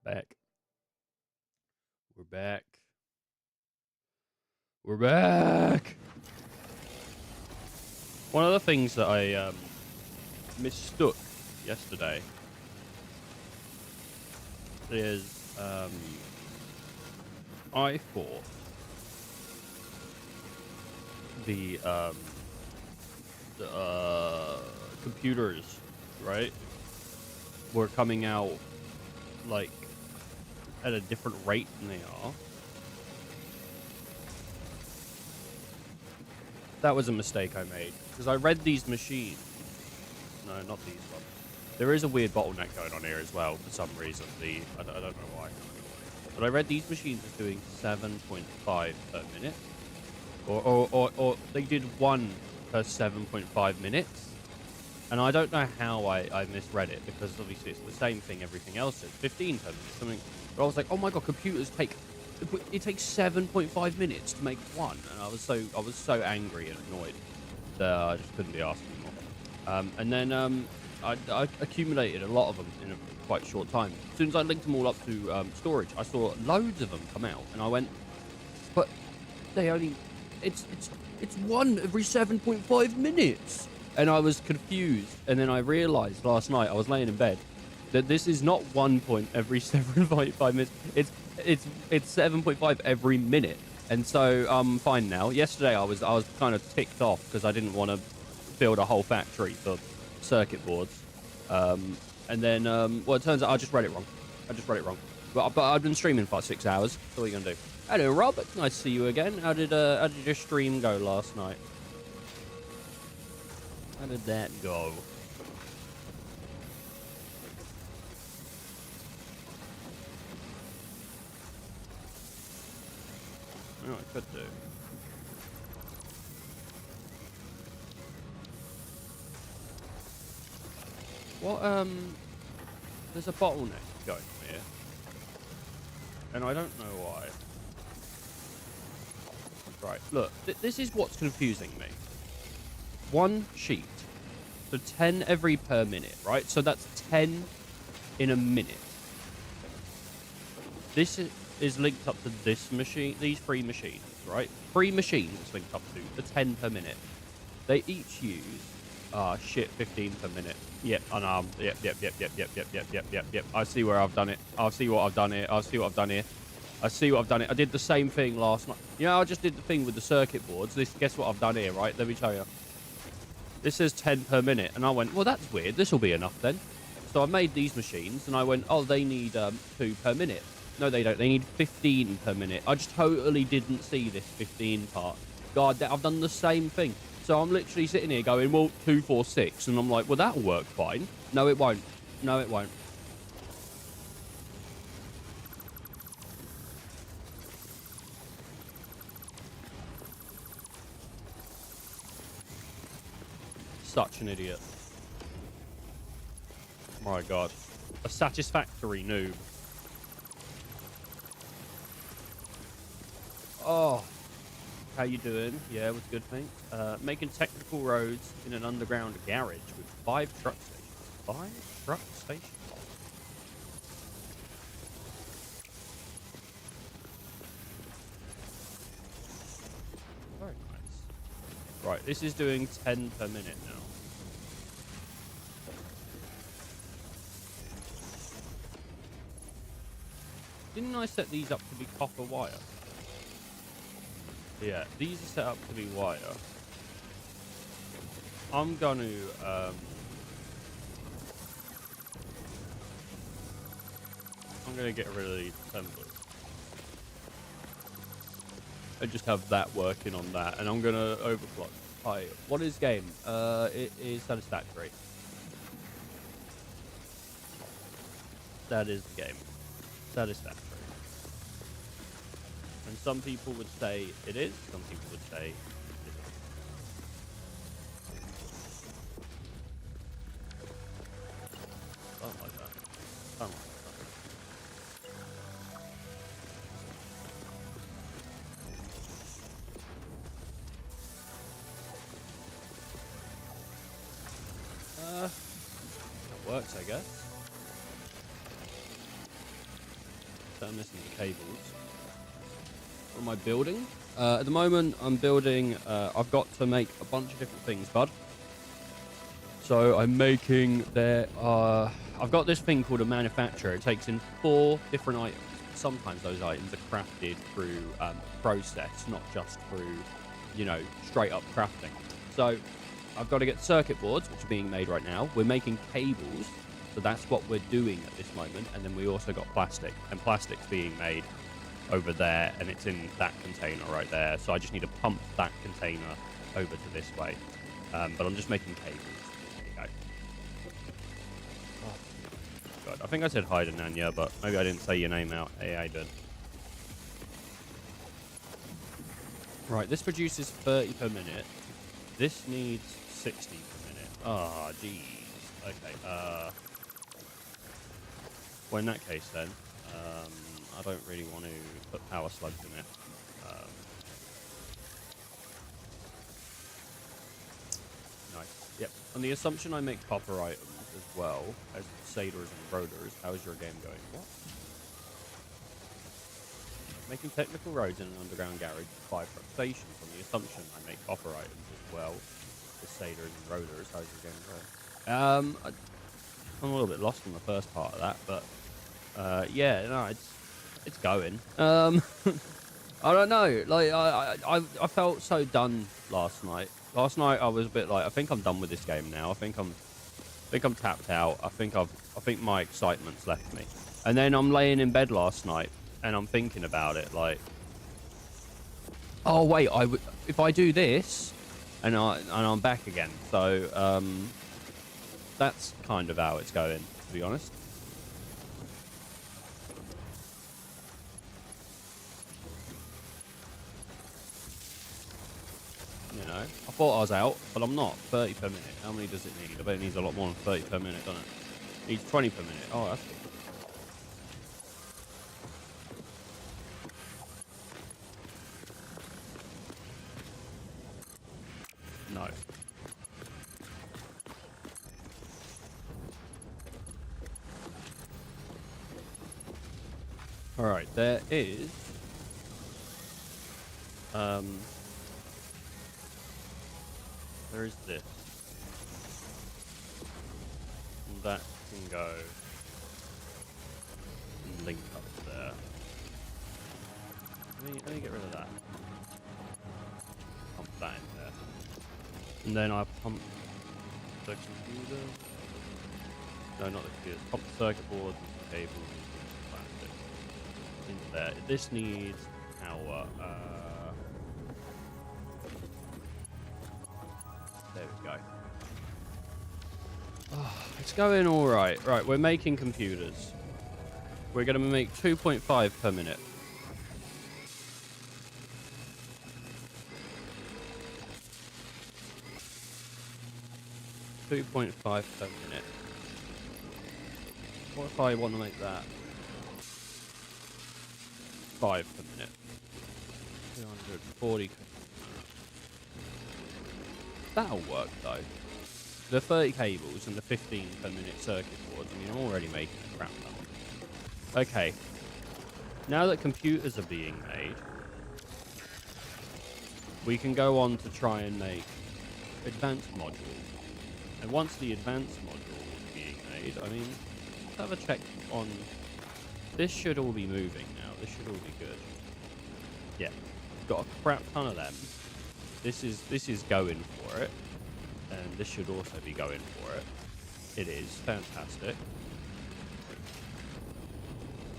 Back. We're back. We're back. One of the things that I mistook yesterday is I thought the computers, right, were coming out like at a different rate than they are. That was a mistake I made because I read these machines. No, not these ones. There is a weird bottleneck going on here as well for some reason. I don't know why. But I read these machines as doing 7.5 per minute. Or they did 1 per 7.5 minutes. And I don't know how I misread it because obviously it's the same thing everything else is. 15 per minute. Something. But I was like, oh my god, computers take... It takes 7.5 minutes to make one. And I was so angry and annoyed that I just couldn't be asked anymore. And then I accumulated a lot of them in a quite short time. As soon as I linked them all up to storage, I saw loads of them come out. And I went, but they only... It's one every 7.5 minutes. And I was confused. And then I realized last night, I was laying in bed, that this is not 1 point every 7.5 minutes. It's 7.5 every minute. And so I'm fine now. Yesterday I was kind of ticked off because I didn't want to build a whole factory for circuit boards. And then well, it turns out I just read it wrong. But I've been streaming for like 6 hours. So what are you gonna do? Hello, Rob. Nice to see you again. How did your stream go last night? How did that go? You know what I could do? What, there's a bottleneck going on here. And I don't know why. Right, look, this is what's confusing me. One sheet. So 10 every per minute, right? So that's 10 in a minute. This is linked up to this machine, these 3 machines, right? 3 machines it's linked up to for 10 per minute. They each use, 15 per minute. Yep, unarmed. Yep. I see where I've done it. I see what I've done here. I did the same thing last night. You know, I just did the thing with the circuit boards. Guess what I've done here, right? Let me tell you. This says 10 per minute. And I went, well, that's weird. This will be enough then. So I made these machines and I went, oh, they need 2 per minute. No, they don't. They need 15 per minute. I just totally didn't see this 15 part. God, I've done the same thing. So I'm literally sitting here going, well, 2, 4, 6. And I'm like, well, that'll work fine. No, it won't. No, it won't. Such an idiot. My God. A Satisfactory noob. Oh. How you doing? Yeah, it was good, thanks. Making technical roads in an underground garage with 5 truck stations. 5 truck stations? Very nice. Right, this is doing 10 per minute now. Didn't I set these up to be copper wire? Yeah, these are set up to be wire. I'm gonna get rid of these assemblers. And just have that working on that. And I'm gonna overclock. Hi, what is game? It is Satisfactory. That is the game. Satisfactory. And some people would say it is, some people would say it isn't. Something like that. Something like that. That works, I guess. that are missing the cables. What am I building? At the moment, I'm building... I've got to make a bunch of different things, bud. So I'm making... I've got this thing called a manufacturer. It takes in 4 different items. Sometimes those items are crafted through process, not just through, you know, straight up crafting. So I've got to get circuit boards, which are being made right now. We're making cables. So that's what we're doing at this moment. And then we also got plastic. And plastic's being made over there. And it's in that container right there. So I just need to pump that container over to this way. But I'm just making cables. There you go. Oh, God. I think I said hi to Nanya, but maybe I didn't say your name out. Hey, I did. Right, this produces 30 per minute. This needs 60 per minute. Oh, jeez. Okay, well, in that case, then, I don't really want to put power slugs in it. Nice. Yep. On the assumption I make copper items as well as saders and rotors, how's your game going? What? Making technical roads in an underground garage with 5 truck stations. On the assumption I make copper items as well as saders and rotors, how's your game going? I'm a little bit lost in the first part of that, but yeah, no, it's going. I don't know. Like I felt so done last night. Last night I was a bit like, I think I'm done with this game now. I think I'm tapped out. I think my excitement's left me. And then I'm laying in bed last night and I'm thinking about it, like, oh wait, if I do this, and I'm back again. So that's kind of how it's going, to be honest. You know, I thought I was out, but I'm not. 30 per minute. How many does it need? I bet it needs a lot more than 30 per minute, doesn't it? It needs 20 per minute. Oh, that's good. No. Alright, there is... there is this. And that can go... and link up there. Let me get rid of that. Pump that in there. And then I pump the computer. No, not the computer. Pump the circuit boards and the cables and plastic into there. This needs power. There we go. Oh, it's going all right. Right, we're making computers. We're going to make 2.5 per minute. .5 per minute. What if I want to make that 5 per minute? 240. That'll work though. The 30 cables and the 15 per minute circuit boards. I mean, I'm already making a crap number. Okay. Now that computers are being made, we can go on to try and make advanced modules. And once the advanced module is being made, I mean, let's have a check on... This should all be moving now. This should all be good. Yeah, got a crap ton of them. This is going for it. And this should also be going for it. It is. Fantastic.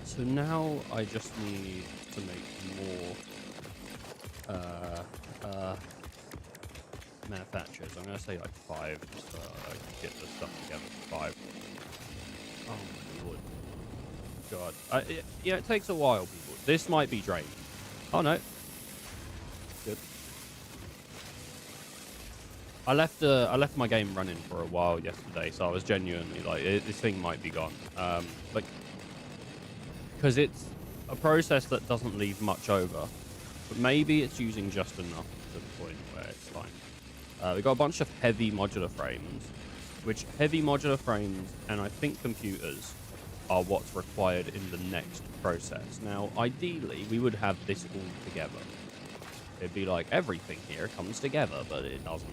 So now I just need to make more... manufacturers. I'm going to say like 5, just so I can get the stuff together for 5. Oh my lord. God. Yeah, it takes a while, people. This might be draining. Oh no. Good. I left my game running for a while yesterday, so I was genuinely like, this thing might be gone. Like, because it's a process that doesn't leave much over, but maybe it's using just enough to the point where it's fine. We've got a bunch of heavy modular frames, which heavy modular frames and I think computers are what's required in the next process. Now, ideally, we would have this all together. It'd be like everything here comes together, but it doesn't.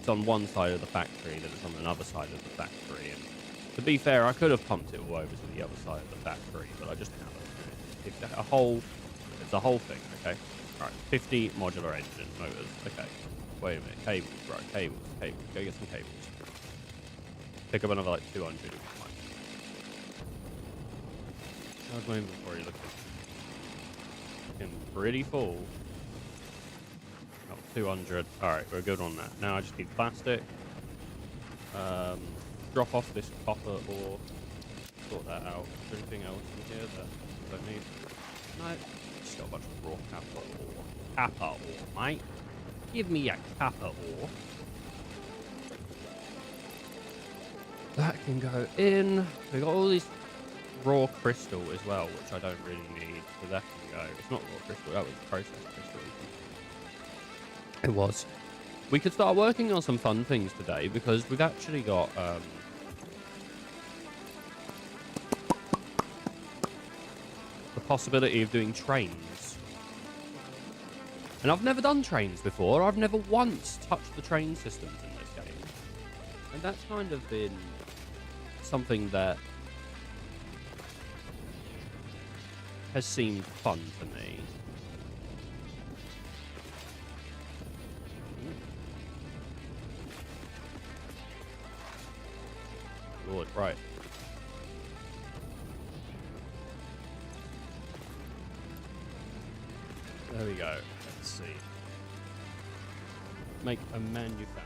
It's on one side of the factory, then it's on another side of the factory. And to be fair, I could have pumped it all over to the other side of the factory, but I just haven't. It's a whole thing, okay? All right, 50 modular engine motors. Okay, wait a minute. Cables, bro. Cables. Go get some cables. Pick up another like 200. How's my inventory looking? Looking pretty full. Oh, 200. Alright, we're good on that. Now I just need plastic. Drop off this copper ore. Sort that out. Is there anything else in here that I don't need? No. Just got a bunch of raw copper ore. Copper ore, mate. Give me a copper ore. That can go in. We got all these raw crystal as well, which I don't really need. So that can go. It's not raw crystal. That was processed crystal. It was. We could start working on some fun things today because we've actually got the possibility of doing trains. And I've never done trains before. I've never once touched the train systems in this game. And that's kind of been something that has seemed fun to me. Lord, right. There we go. Let's see. Make a manufacturer.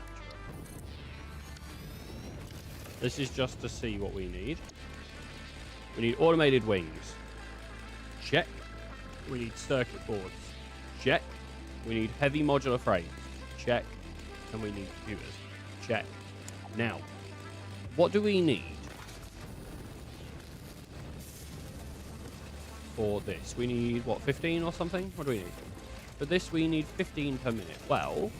This is just to see what we need. We need automated wings. Check. We need circuit boards. Check. We need heavy modular frames. Check. And we need computers. Check. Now, what do we need for this? We need, what, 15 or something? What do we need? For this, we need 15 per minute. Well,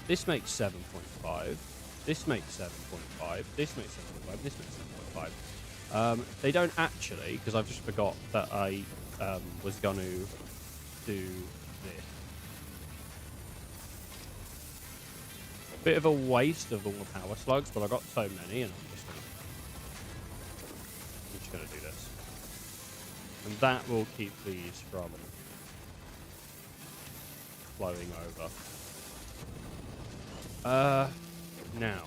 this makes 7.5. This makes 7.5. This makes 7.5. This makes 7.5. They don't actually, because I've just forgot that I was going to do this. Bit of a waste of all the power slugs, but I got so many, and I'm just gonna do this. And that will keep these from flowing over. Now.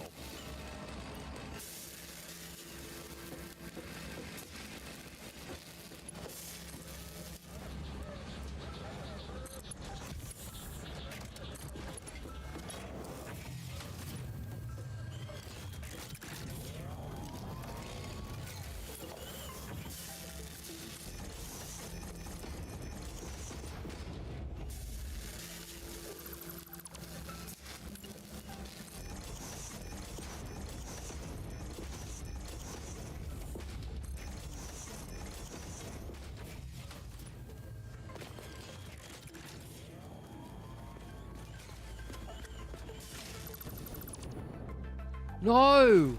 No!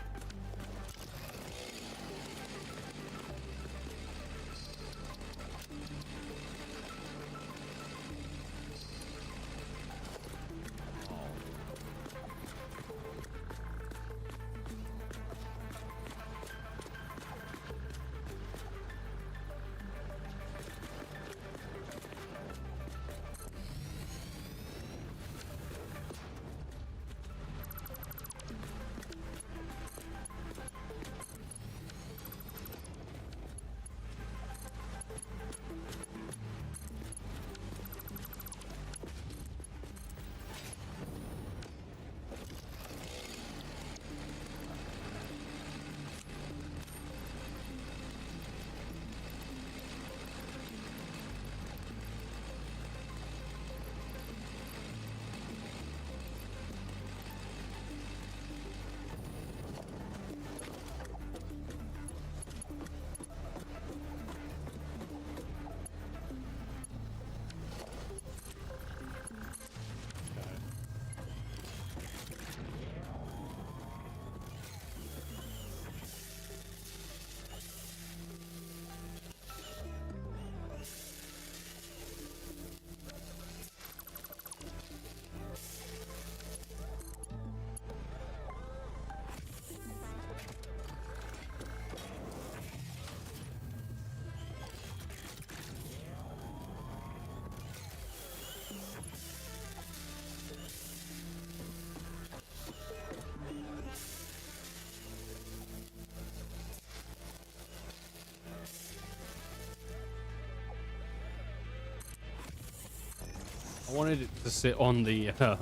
wanted it to sit on the, I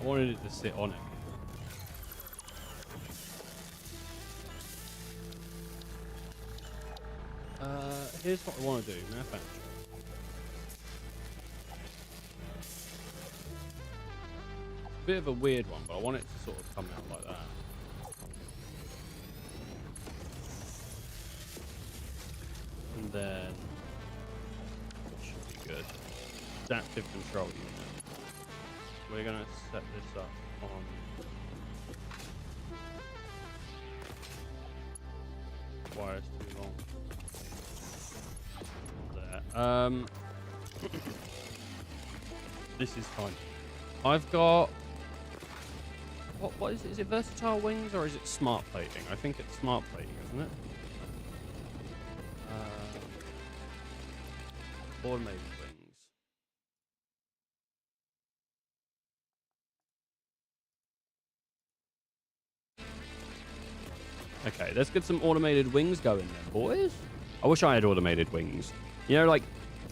wanted it to sit on it. Here's what I want to do. Manufacture. Bit of a weird one, but I want it to sort of come out like that. And then it should be good. Adaptive control unit. We're gonna set this up on wires too long. There. This is fine. I've got what is it? Is it versatile wings or is it smart plating? I think it's smart plating, isn't it? Automated wings. Okay, let's get some automated wings going then, boys. I wish I had automated wings. You know, like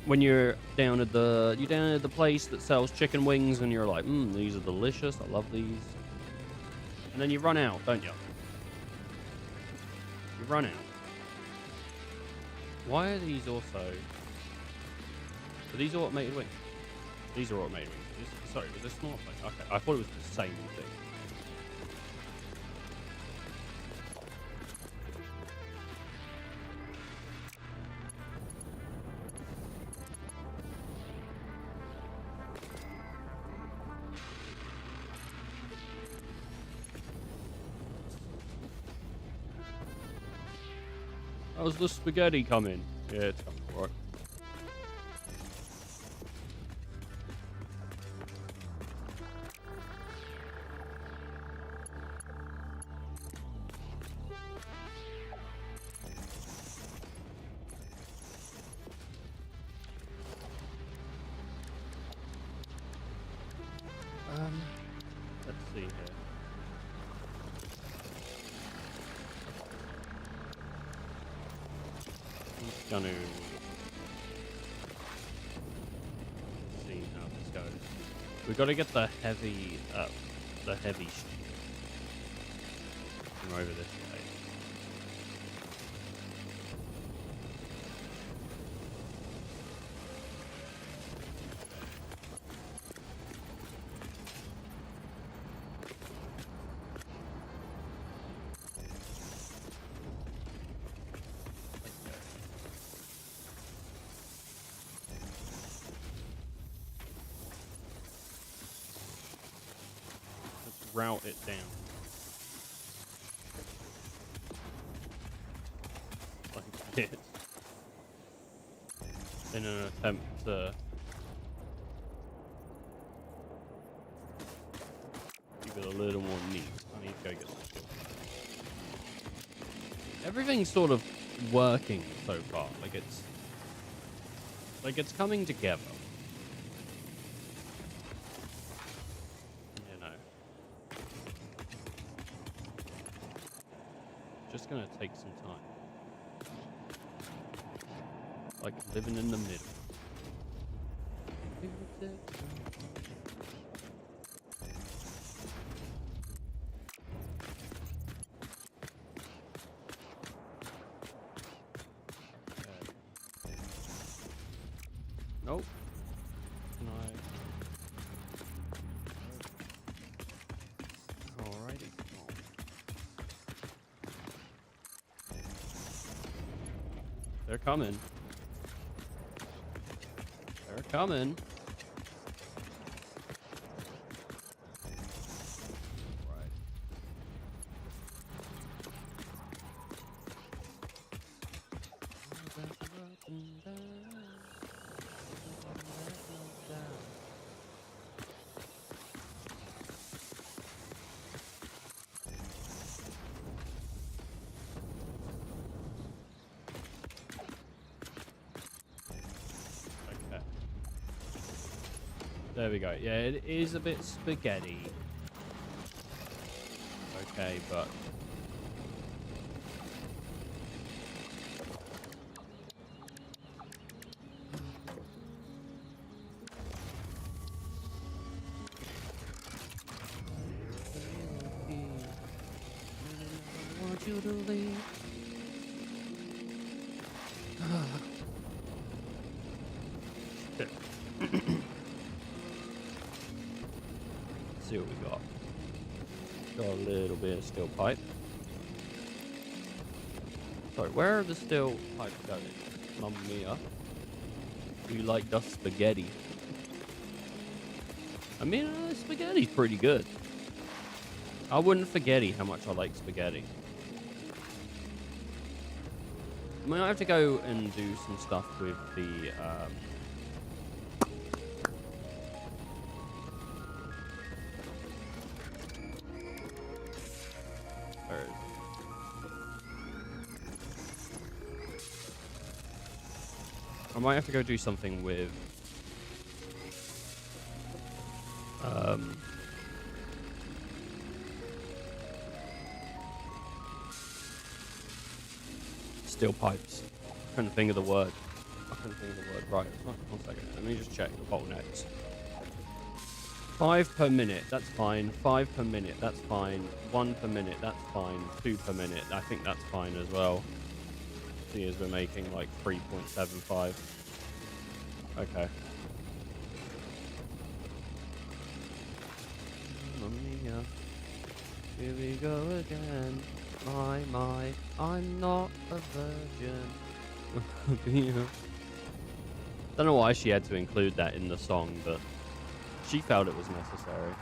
when you're down at the place that sells chicken wings and you're like, these are delicious. I love these. And then you run out, don't you? You run out. Why are these also... Are these automated wings? These are automated wings. Sorry, was this smart plate? Okay, I thought it was the same thing. How's the spaghetti coming? Yeah, it's coming, alright. Let's see here. I'm gonna see how this goes. We've got to get the heavy sheet from over this way. Route it down like this in an attempt to keep it a little more neat. I need to go get this. Everything's sort of working so far. Like it's coming together. Just gonna take some time. Like living in the middle. Okay. Nope. Can I? Alrighty. They're coming. They're coming. Right. There we go. Yeah, it is a bit spaghetti. Okay, but... doodly. Shit. See what we got. Got a little bit of steel pipe. Sorry, where are the steel pipes going? Mamma mia. Do you like the spaghetti? I mean, spaghetti's pretty good. I wouldn't forget how much I like spaghetti. I might have to go and do some stuff with the I might have to go do something with steel pipes. I couldn't think of the word. Right, one second. Let me just check the bottlenecks. 5 per minute, that's fine. 5 per minute, that's fine. 1 per minute, that's fine. 2 per minute, I think that's fine as well. See, as we're making like 3.75. Okay. Mamma mia. Here we go again. My, I'm not a virgin. Don't know why she had to include that in the song, but she felt it was necessary.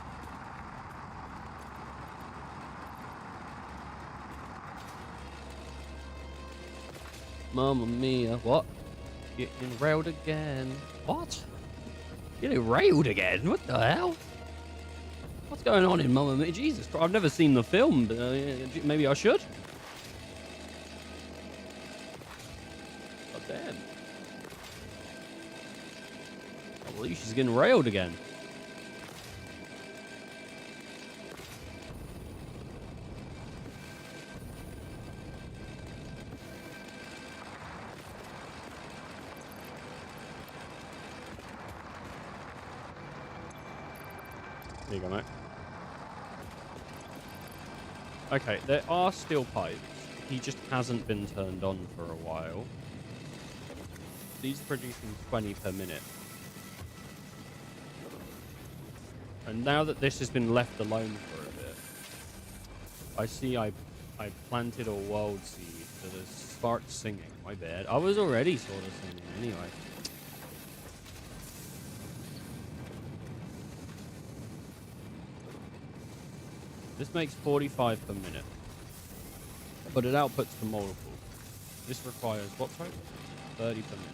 Mamma mia, what? Getting railed again. What? Getting railed again? What the hell? What's going on in Mamma Mia? Jesus Christ, I've never seen the film, but maybe I should. God damn. I believe she's getting railed again. There you go, mate. Okay, there are steel pipes. He just hasn't been turned on for a while. These are producing 20 per minute. And now that this has been left alone for a bit, I see I planted a world seed that has sparked singing. My bad. I was already sort of singing anyway. This makes 45 per minute, but it outputs to multiple. This requires what type? 30 per minute.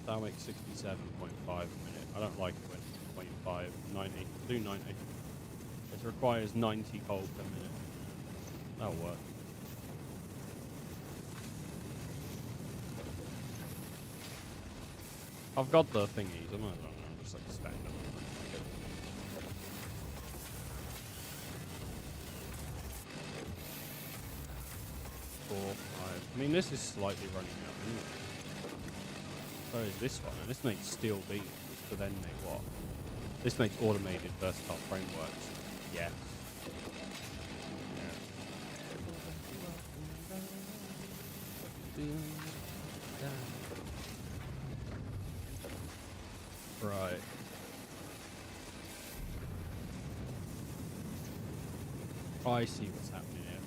That'll make 67.5 a minute. I don't like it when it's 25, 90. Do 90. This requires 90 coal per minute. That'll work. I've got the thingies. I might as well just like stand up. 4, 5. I mean, this is slightly running out anyway. So is this one, and this makes steel beams, to then make what? This makes automated versatile frameworks. Yes. Right. I see what's happening here.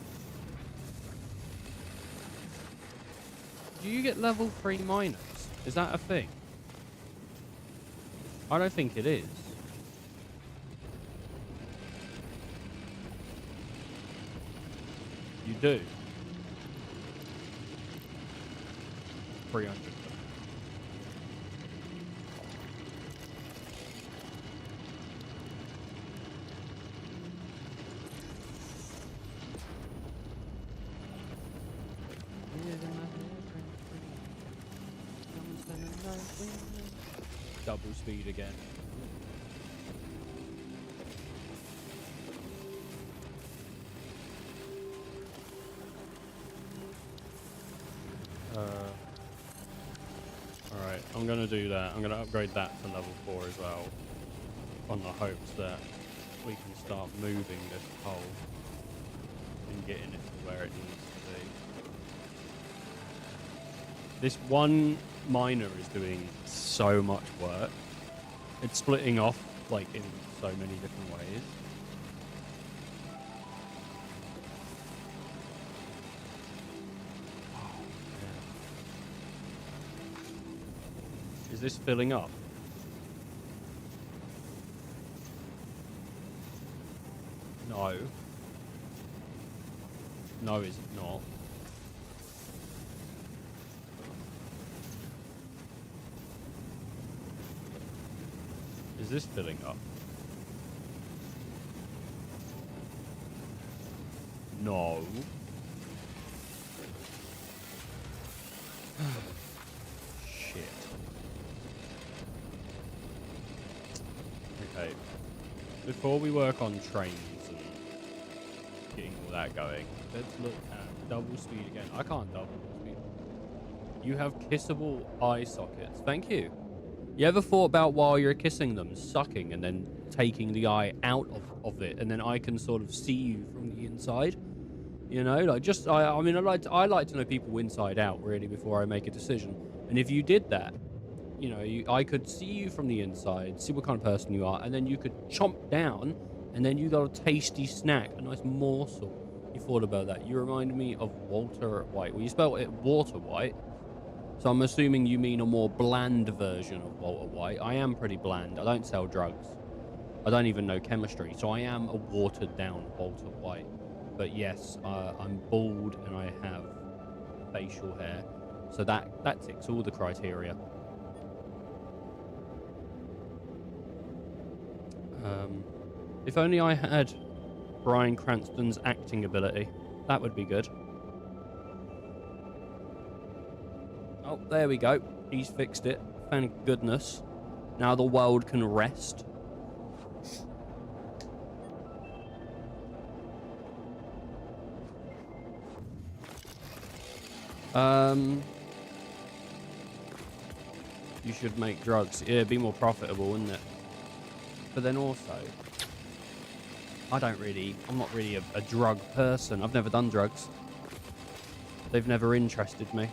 Do you get level 3 miners? Is that a thing? I don't think it is. You do. 300. Double speed again. Alright, I'm going to do that. I'm going to upgrade that to level 4 as well, on the hopes that we can start moving this hole and getting it to where it needs to be. This one miner is doing so much work. It's splitting off like in so many different ways. Oh, man. Is this filling up? No. No, is it not? Is this filling up? No. Shit. Okay. Before we work on trains and getting all that going, let's look at double speed again. I can't double speed. You have kissable eye sockets. Thank you. You ever thought about while you're kissing them, sucking and then taking the eye out of it, and then I can sort of see you from the inside? You know, like just I mean, I like to know people inside out really before I make a decision. And if you did that, you know, I could see you from the inside, see what kind of person you are, and then you could chomp down, and then you got a tasty snack, a nice morsel. You thought about that? You remind me of Walter White. Well, you spelled it Walter White. So I'm assuming you mean a more bland version of Walter White. I am pretty bland. I don't sell drugs. I don't even know chemistry. So I am a watered down Walter White. But yes, I'm bald and I have facial hair. So that ticks all the criteria. If only I had Bryan Cranston's acting ability. That would be good. Oh, there we go. He's fixed it. Thank goodness. Now the world can rest. You should make drugs. Yeah, it'd be more profitable, wouldn't it? But then also, I'm not really a drug person. I've never done drugs. They've never interested me.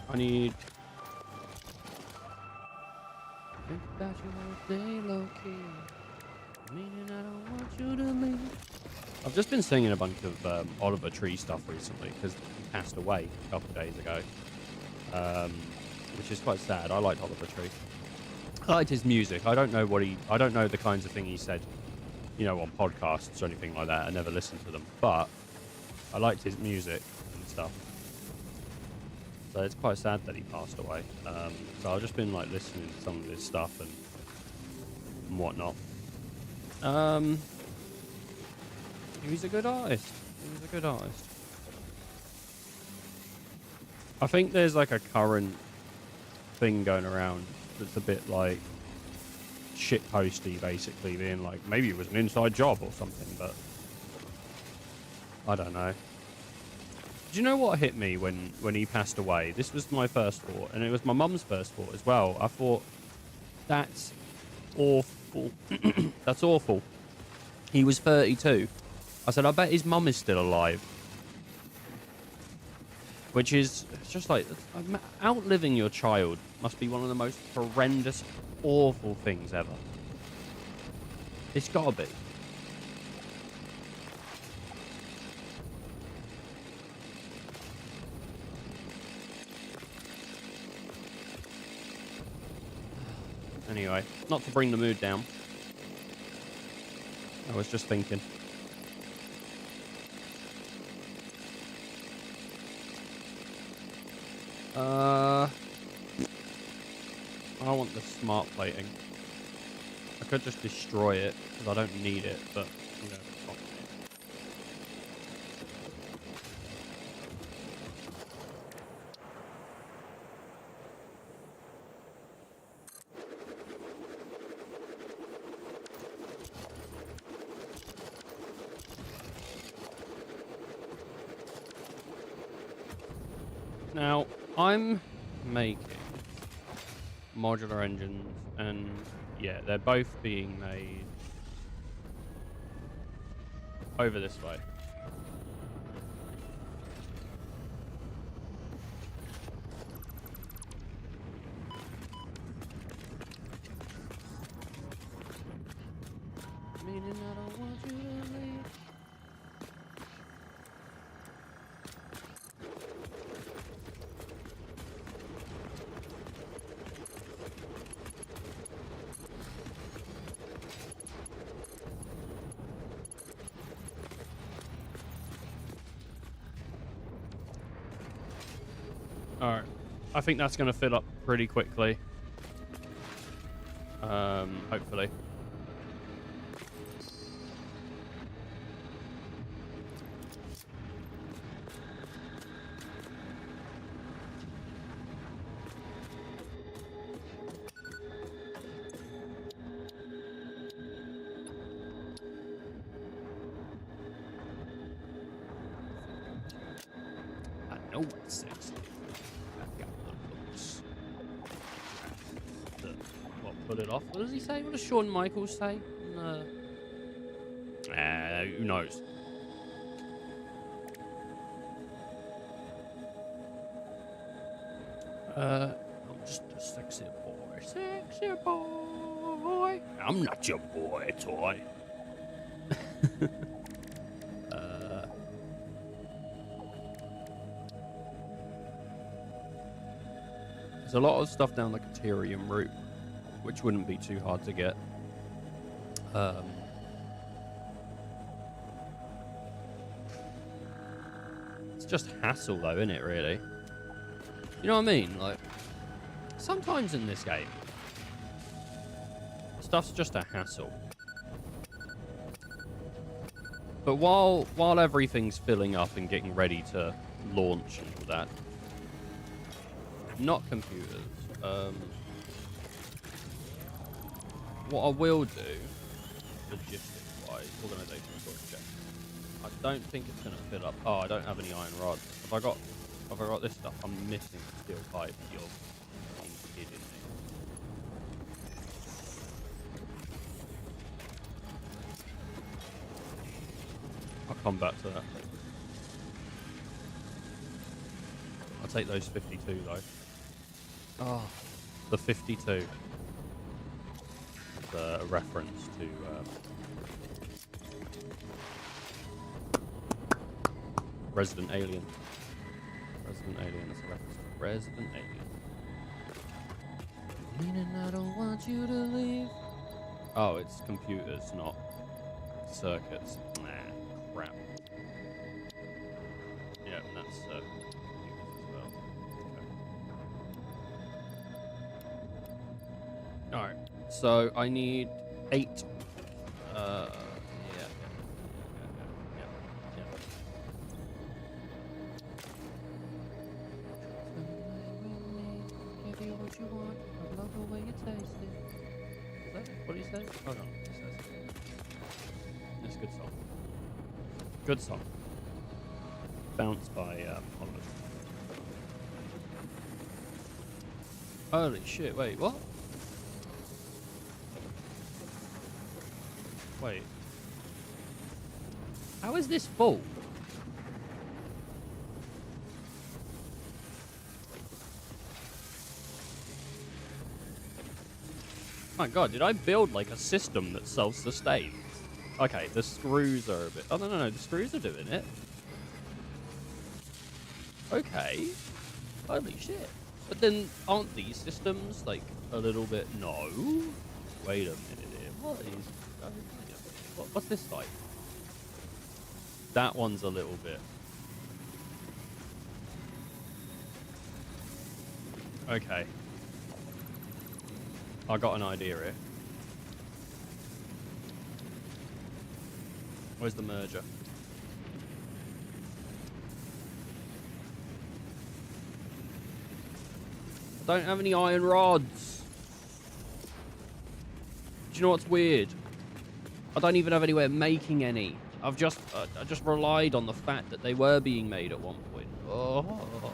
I need... Think about you all day, low-key. Meaning I don't want you to leave. I've just been singing a bunch of Oliver Tree stuff recently because he passed away a couple of days ago. Which is quite sad. I liked Oliver Tree. I liked his music. I don't know the kinds of thing he said, you know, on podcasts or anything like that. I never listened to them, but I liked his music and stuff. So it's quite sad that he passed away. So I've just been like listening to some of his stuff and whatnot. He was a good artist. I think there's like a current thing going around that's a bit like shitposty, basically, being like maybe it was an inside job or something, but I don't know. Do you know what hit me when he passed away? This was my first thought, and it was my mum's first thought as well. I thought, that's awful. That's awful. He was 32. I said, I bet his mum is still alive. Which is just like, outliving your child must be one of the most horrendous, awful things ever. It's gotta be. Anyway, not to bring the mood down. I was just thinking. I want the smart plating. I could just destroy it because I don't need it, but you know. Now, I'm making modular engines, and yeah, they're both being made over this way. Meaning I don't want you to leave. Alright. I think that's going to fill up pretty quickly. Hopefully. I know what's sexy. I've got the looks. What, pull it off? What does he say? What does Shawn Michaels say? Who knows? I'm just a sexy boy. Sexy boy. I'm not your boy toy. There's a lot of stuff down the Caterium route, which wouldn't be too hard to get. It's just hassle though, isn't it, really? You know what I mean? Like, sometimes in this game, stuff's just a hassle. But while everything's filling up and getting ready to launch and all that, not computers. What I will do, logistics-wise, organisation sort of check. I don't think it's going to fill up. Oh, I don't have any iron rods. Have I got this stuff? I'm missing steel pipe. You're fucking kidding me. I'll come back to that. I'll take those 52 though. Oh, the 52. It's a reference to Resident Alien. Resident Alien is a reference to Resident Alien. Meaning I don't want you to leave. Oh, it's computers, not circuits. Nah, crap. Yeah, and that's computers as well. Okay. Alright, so I need 8. What you want, I love the way you taste it. Is that what he says? Oh no, he says. It's a good song. Good song. Bounce by Oliver. Holy shit, wait, what? Wait. How is this full? My god, did I build like a system that self-sustains? Okay, the screws are a bit... Oh, no, the screws are doing it. Okay. Holy shit. But then, aren't these systems, like, a little bit... No. Wait a minute here. What is... What's this like? That one's a little bit... Okay. I got an idea here. Where's the merger? I don't have any iron rods. Do you know what's weird? I don't even have anywhere making any. I just relied on the fact that they were being made at one point. Oh.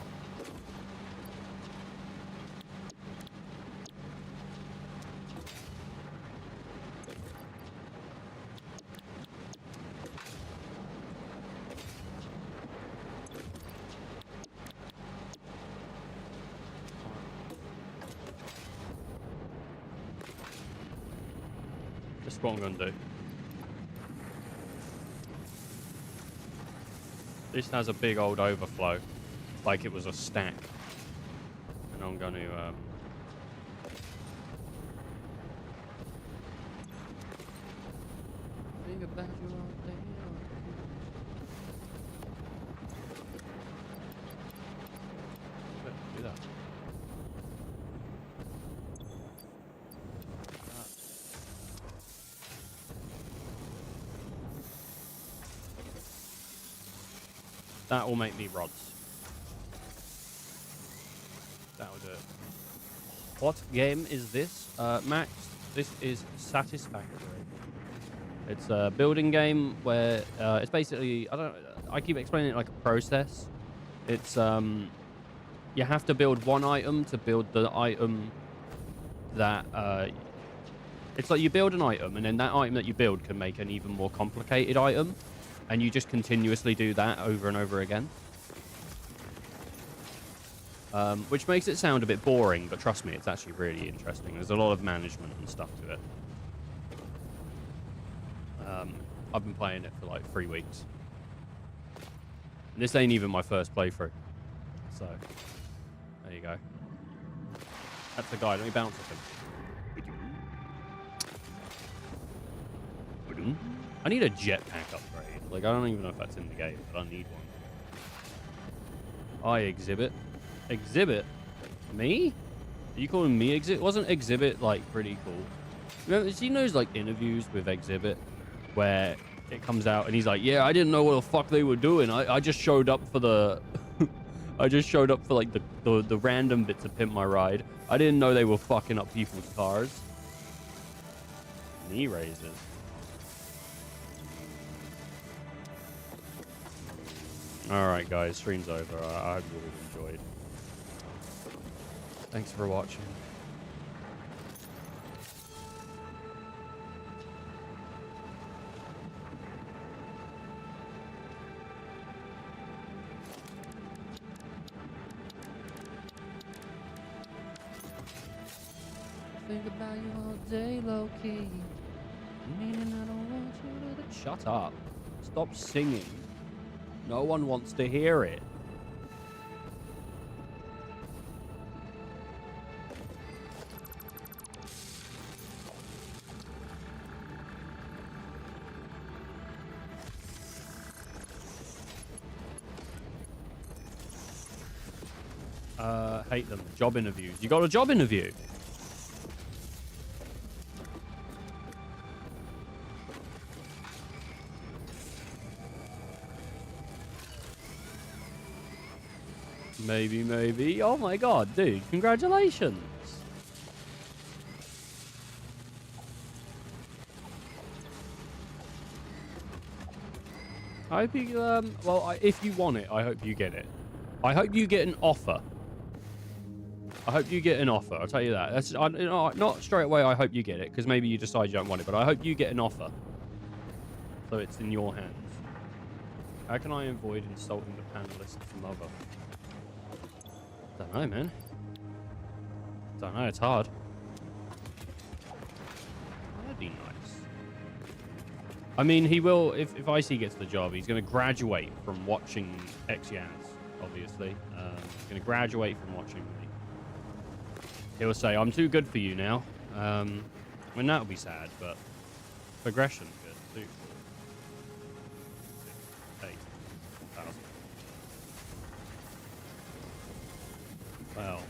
That's what I'm going to do. This has a big old overflow, like it was a stack. And I'm going to... Think about you all day. Do that. That will make me rods. That will do it. What game is this? Max, this is Satisfactory. It's a building game where it's basically, I keep explaining it like a process. It's, you have to build one item to build the item that, it's like you build an item and then that item that you build can make an even more complicated item. And you just continuously do that over and over again. Which makes it sound a bit boring, but trust me, it's actually really interesting. There's a lot of management and stuff to it. I've been playing it for like 3 weeks. And this ain't even my first playthrough. So, there you go. That's the guy. Let me bounce at him. I need a jetpack upgrade. Like, I don't even know if that's in the game, but I need one. I exhibit. Exhibit? Me? Are you calling me Exhibit? Wasn't Exhibit, like, pretty cool? Remember, you seen those, like, interviews with Exhibit where it comes out and he's like, yeah, I didn't know what the fuck they were doing. I just showed up for the... I just showed up for, like, the random bits to pimp my ride. I didn't know they were fucking up people's cars. Knee raisers. Alright guys, stream's over. I hope you all enjoyed. Thanks for watching. Think about you all day, low-key. Meaning I don't want you to... Shut up. Stop singing. No one wants to hear it. Hate them. Job interviews. You got a job interview? Maybe. Oh my god, dude. Congratulations. I hope you, well, if you want it, I hope you get it. I hope you get an offer. I hope you get an offer. I'll tell you that. That's not straight away. I hope you get it because maybe you decide you don't want it, but I hope you get an offer. So it's in your hands. How can I avoid insulting the panelist's mother? Don't know, man. Don't know. It's hard. That'd be nice. I mean, he will. If Icy gets the job, he's going to graduate from watching XYans. Obviously, he's going to graduate from watching me. He'll say, I'm too good for you now. I mean, that'll be sad, but progression's good, too. 8,000. Well.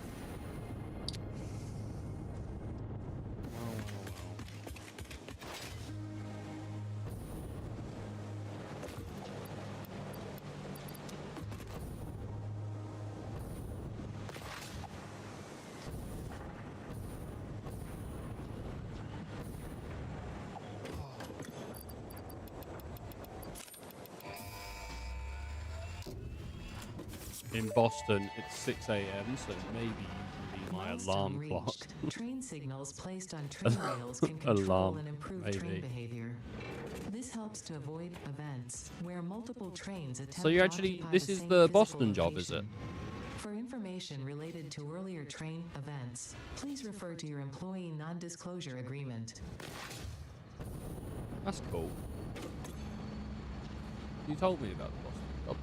In Boston, it's 6 a.m., so maybe you can be my alarm clock. Train signals placed on train rails can control and improve train behavior. This helps to avoid events where multiple trains attempt so you actually, this is the Boston job, is it? For information related to earlier train events, please refer to your employee non-disclosure agreement. That's cool. You told me about the Boston job.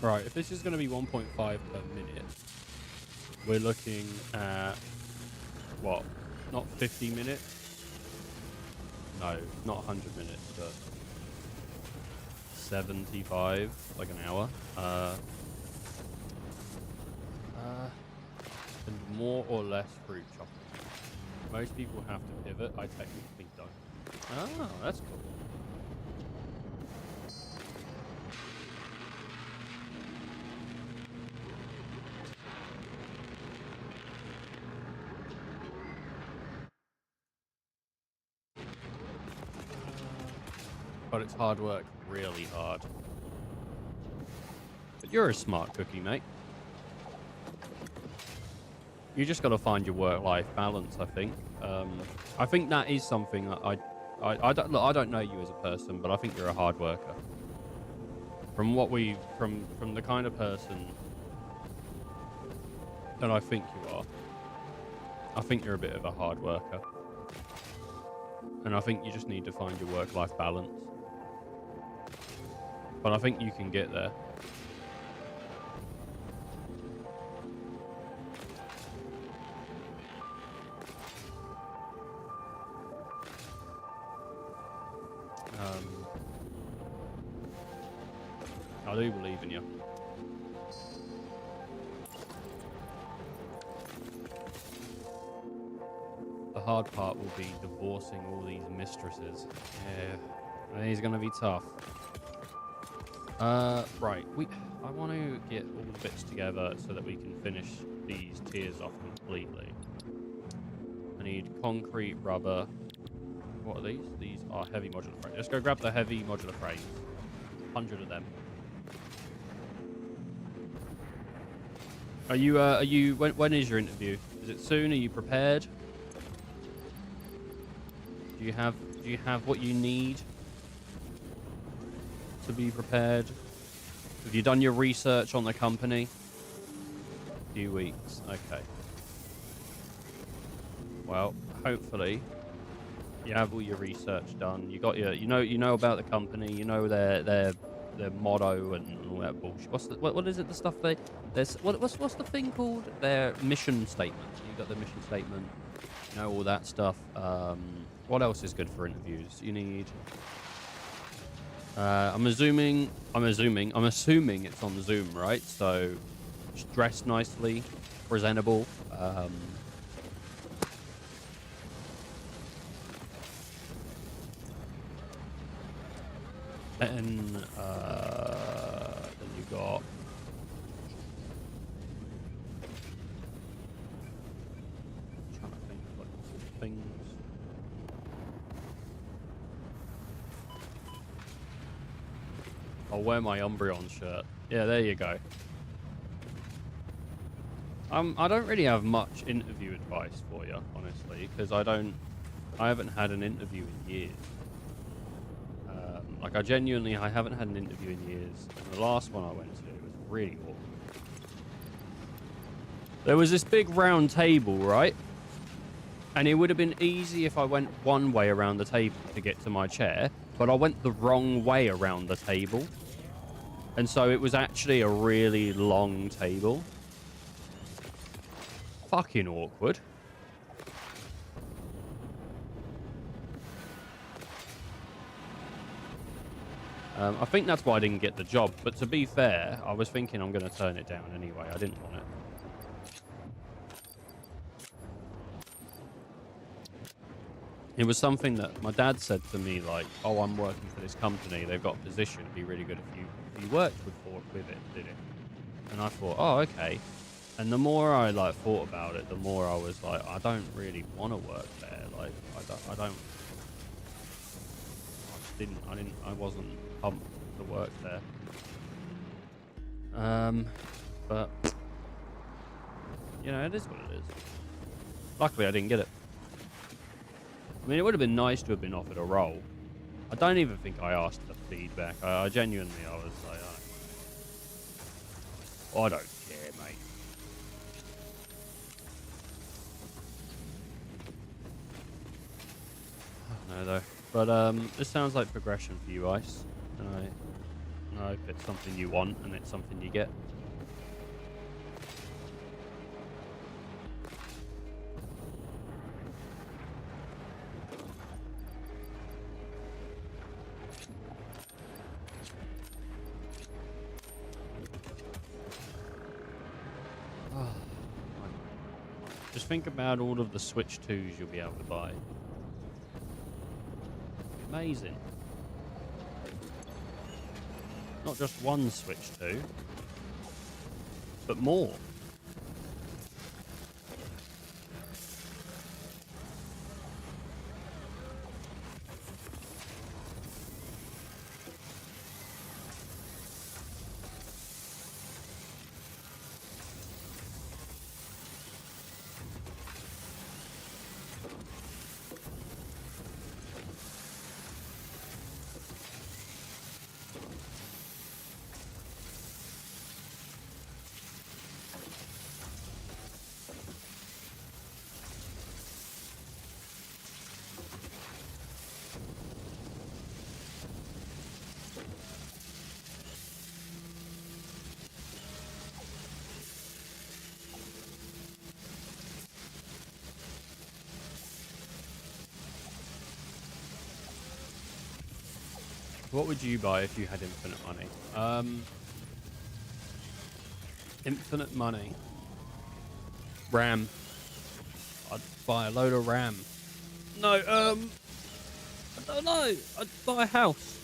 Right, if this is going to be 1.5 per minute, we're looking at, what, not 50 minutes? No, not 100 minutes, but 75, like an hour. And more or less fruit chopping. Most people have to pivot. I technically don't. Oh, that's cool. But it's hard work, really hard. But you're a smart cookie, mate. You just got to find your work-life balance, I think. I think that is something that I don't look, I don't know you as a person, but I think you're a hard worker. From the kind of person that I think you are, I think you're a bit of a hard worker. And I think you just need to find your work-life balance. But I think you can get there. I do believe in you. The hard part will be divorcing all these mistresses. Yeah, I think it's going to be tough. Right. I want to get all the bits together so that we can finish these tiers off completely. I need concrete, rubber. What are these? These are heavy modular frames. Let's go grab the heavy modular frames. 100 of them. Are you, when is your interview? Is it soon? Are you prepared? Do you have what you need to be prepared? Have you done your research on the company? A few weeks. Okay. Well, hopefully you have all your research done. You got your, you know about the company. You know their motto and all that bullshit. What is it? The stuff what's the thing called? Their mission statement. You got the mission statement. You know all that stuff. What else is good for interviews? You need. I'm assuming it's on Zoom, right? So, just dress nicely, presentable. Then you got. I'm trying to think of like things. I'll wear my Umbreon shirt. Yeah, there you go. I don't really have much interview advice for you, honestly, because I haven't had an interview in years. Like, I haven't had an interview in years. And the last one I went to was really awkward. There was this big round table, right? And it would have been easy if I went one way around the table to get to my chair, but I went the wrong way around the table. And so it was actually a really long table. Fucking awkward. I think that's why I didn't get the job. But to be fair, I was thinking I'm going to turn it down anyway. I didn't want it. It was something that my dad said to me, like, oh, I'm working for this company. They've got a position. It'd be really good if you worked with it, did it? And I thought, oh, okay. And the more I, like, thought about it, the more I was like, I don't really want to work there. Like, I wasn't pumped to work there. But you know, it is what it is. Luckily, I didn't get it. I mean, it would have been nice to have been offered a role. I don't even think I asked for feedback. I genuinely, I was like, I don't care, mate. I don't know, though. But this sounds like progression for you, Ice. And I hope it's something you want and it's something you get. Just think about all of the Switch 2s you'll be able to buy. Amazing. Not just one Switch 2, but more. What would you buy if you had infinite money? Infinite money. RAM. I'd buy a load of RAM. No, I don't know. I'd buy a house.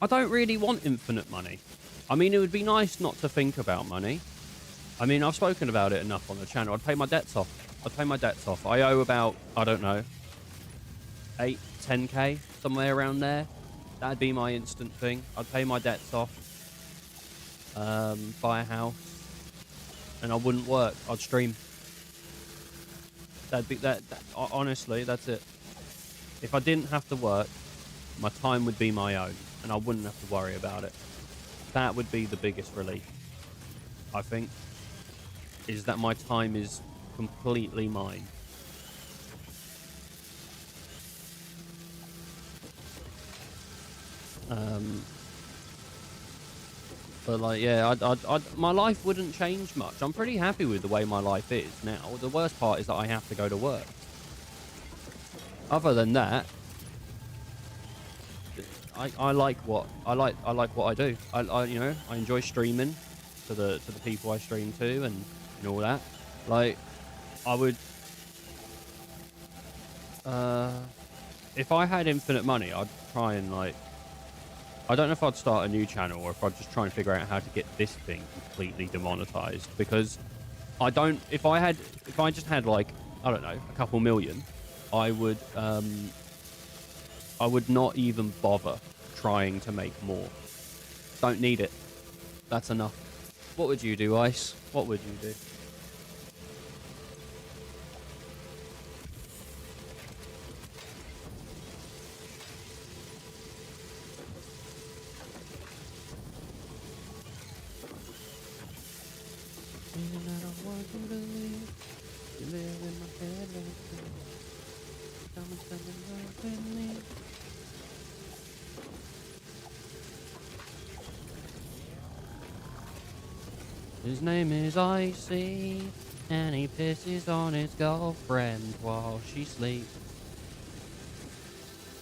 I don't really want infinite money. I mean, it would be nice not to think about money. I mean, I've spoken about it enough on the channel. I'd pay my debts off. I'd pay my debts off. I owe about, I don't know, 8, 10k, somewhere around there. That'd be my instant thing. I'd pay my debts off, buy a house, and I wouldn't work. I'd stream. That'd be that. Honestly, that's it. If I didn't have to work, my time would be my own, and I wouldn't have to worry about it. That would be the biggest relief, I think, is that my time is completely mine. But like, yeah, my life wouldn't change much. I'm pretty happy with the way my life is now. The worst part is that I have to go to work. Other than that, I like what I like what I do. I you know, I enjoy streaming to the people I stream to and all that. Like, I would if I had infinite money, I'd try and like, I don't know if I'd start a new channel or if I'd just try and figure out how to get this thing completely demonetized, because I don't, if I just had like, I don't know, a couple million, I would not even bother trying to make more. Don't need it. That's enough. What would you do, Ice? What would you do? His name is Icy, and he pisses on his girlfriend while she sleeps.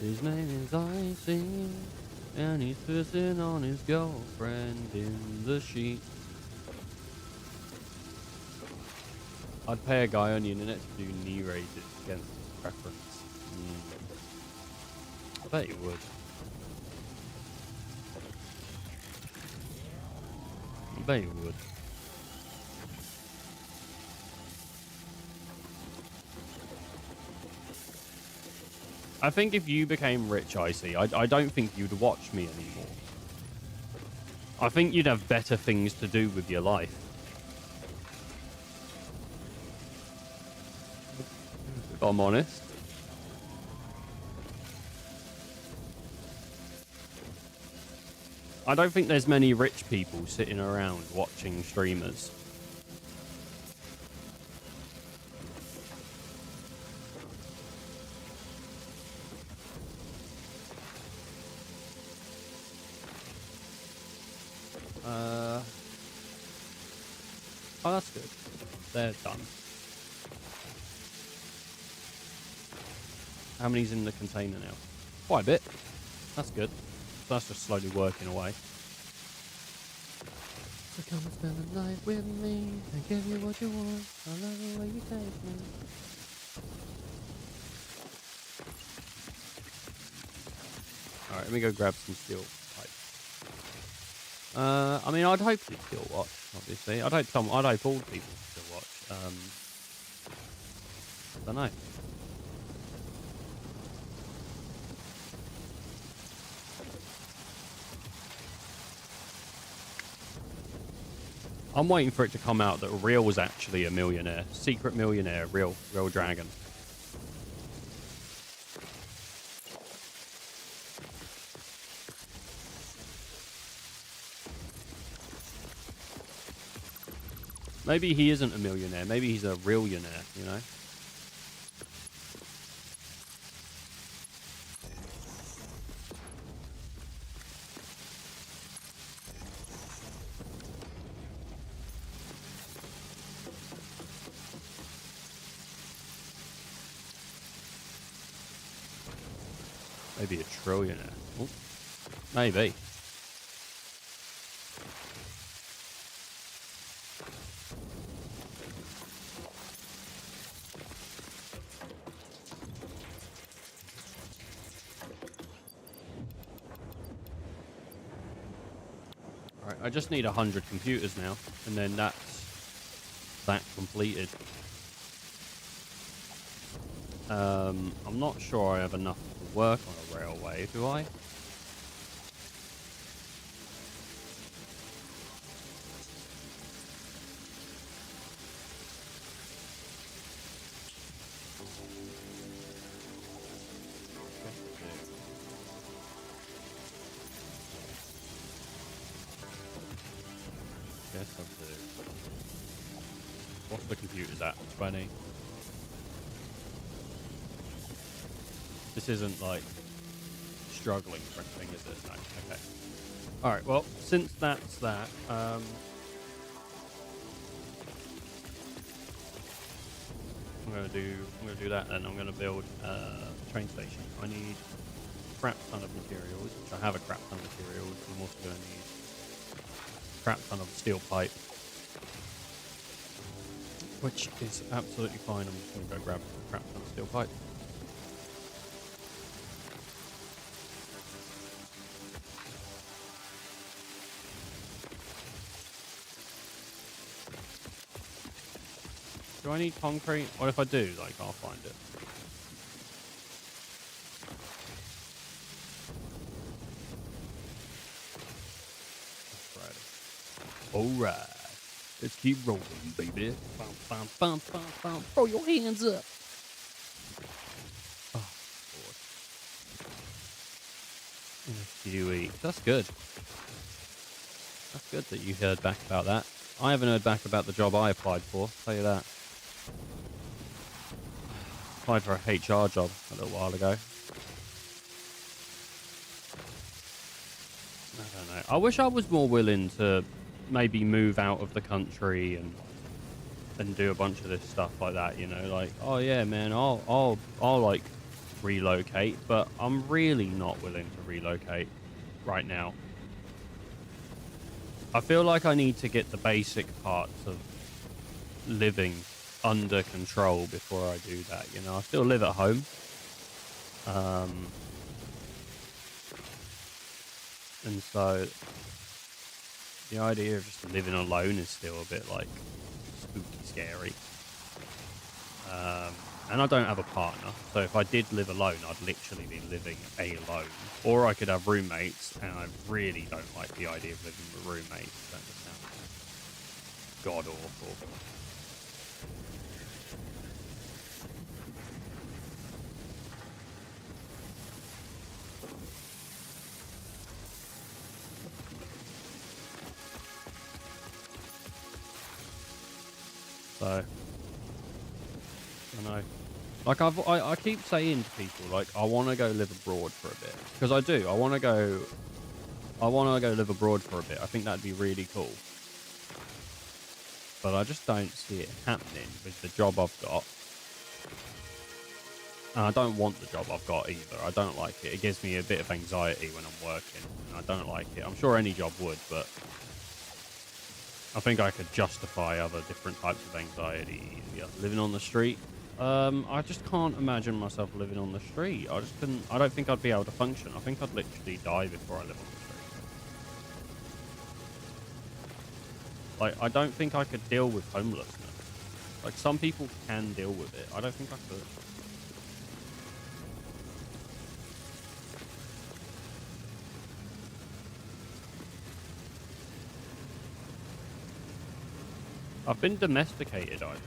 His name is Icy, and he's pissing on his girlfriend in the sheets. I'd pay a guy on the internet to do knee raises against his preference. I bet you would. I bet you would. I think if you became rich, Icy, I don't think you'd watch me anymore. I think you'd have better things to do with your life. I'm honest. I don't think there's many rich people sitting around watching streamers. Oh, that's good. They're done. How many's in the container now? Quite a bit. That's good. So that's just slowly working away. So come and spend the night with me. I give you what you want. I love the way you take me. Alright, let me go grab some steel pipe. I mean, I'd hope you'd still watch, obviously. I'd hope all people still watch. I don't know. I'm waiting for it to come out that Real was actually a millionaire. Secret millionaire, real dragon. Maybe he isn't a millionaire. Maybe he's a realionaire, you know? Maybe a trillionaire. Ooh, maybe. Alright, I just need 100 computers now, and then that's that completed. I'm not sure I have enough to work on a railway, do I? Yes, I do. What's the computers at? 20. This isn't like struggling for anything, is it? No. Okay. All right. Well, since that's that, I'm gonna do that, and I'm gonna build a train station. I need a crap ton of materials, which I have a crap ton of materials. I'm also gonna need a crap ton of steel pipe, which is absolutely fine. I'm just gonna go grab a crap ton of steel pipe. Do I need concrete? What if I do? Like, I'll find it. Alright. Let's keep rolling, baby. Bum, bum, bum, bum, bum. Throw your hands up. Oh, Lord. In a few weeks. That's good. That's good that you heard back about that. I haven't heard back about the job I applied for. I'll tell you that. Applied for a HR job a little while ago. I don't know. I wish I was more willing to maybe move out of the country and do a bunch of this stuff like that, you know, like, oh yeah, man, I'll like relocate, but I'm really not willing to relocate right now. I feel like I need to get the basic parts of living under control before I do that, you know. I still live at home. And so the idea of just living alone is still a bit like spooky scary. And I don't have a partner, so if I did live alone, I'd literally be living alone. Or I could have roommates, and I really don't like the idea of living with roommates. That just sounds god awful. So, I don't know. Like, I keep saying to people, like, I want to go live abroad for a bit. Because I do. I want to go live abroad for a bit. I think that'd be really cool. But I just don't see it happening with the job I've got. And I don't want the job I've got either. I don't like it. It gives me a bit of anxiety when I'm working. And I don't like it. I'm sure any job would, but I think I could justify other different types of anxiety. Yeah, living on the street. I just can't imagine myself living on the street. I just couldn't. I don't think I'd be able to function. I think I'd literally die before I live on the street. Like, I don't think I could deal with homelessness. Like, some people can deal with it. I don't think I could. I've been domesticated, I just.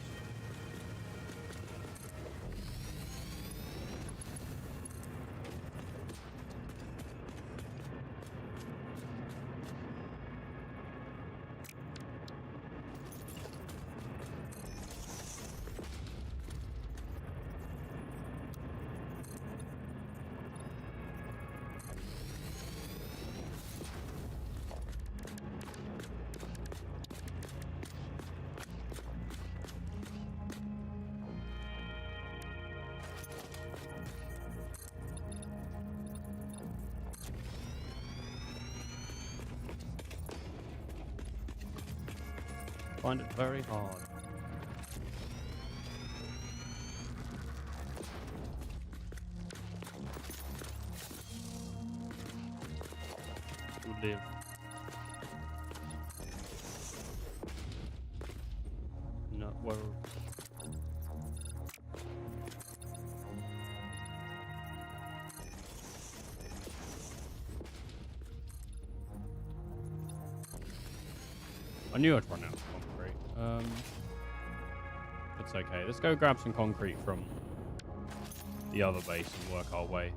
Find it very hard. To live. No, well. I knew I'd run out of concrete. It's okay. Let's go grab some concrete from the other base and work our way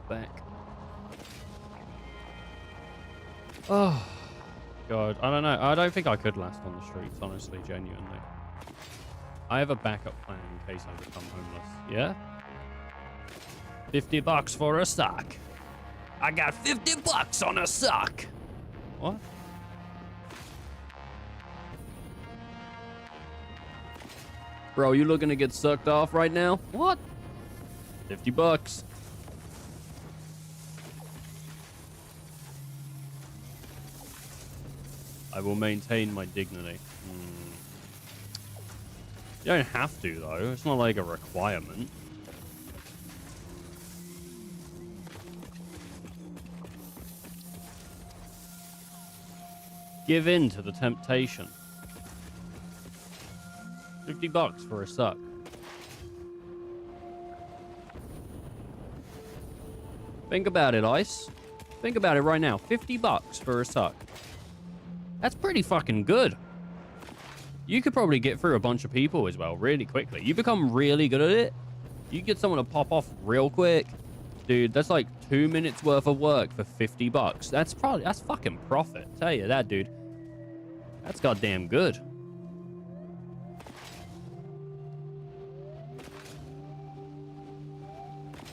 back. Oh, God. I don't know. I don't think I could last on the streets, honestly, genuinely. I have a backup plan in case I become homeless. Yeah? $50 for a sock. I got $50 on a sock. What? Bro, you looking to get sucked off right now? What? $50. I will maintain my dignity. You don't have to, though. It's not like a requirement. Give in to the temptation. $50 for a suck. Think about it, Ice. Think about it right now. $50 for a suck. That's pretty fucking good. You could probably get through a bunch of people as well really quickly. You become really good at it. You get someone to pop off real quick. Dude, that's like 2 minutes worth of work for $50. That's fucking profit. Tell you that, dude. That's goddamn good.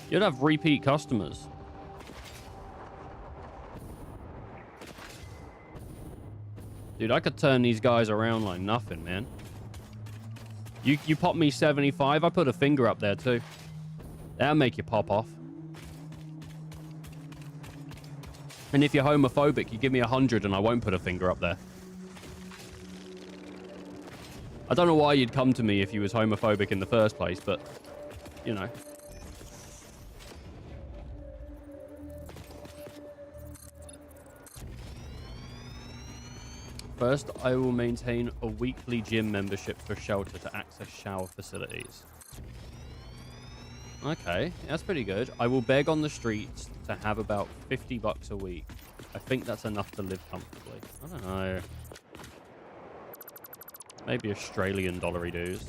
You'd have repeat customers. Dude, I could turn these guys around like nothing, man. You pop me 75, I put a finger up there too. That'll make you pop off. And if you're homophobic, you give me 100 and I won't put a finger up there. I don't know why you'd come to me if you was homophobic in the first place, but, you know. First, I will maintain a weekly gym membership for shelter to access shower facilities. Okay, that's pretty good. I will beg on the streets to have about $50 a week. I think that's enough to live comfortably. I don't know. Maybe Australian dollary dues.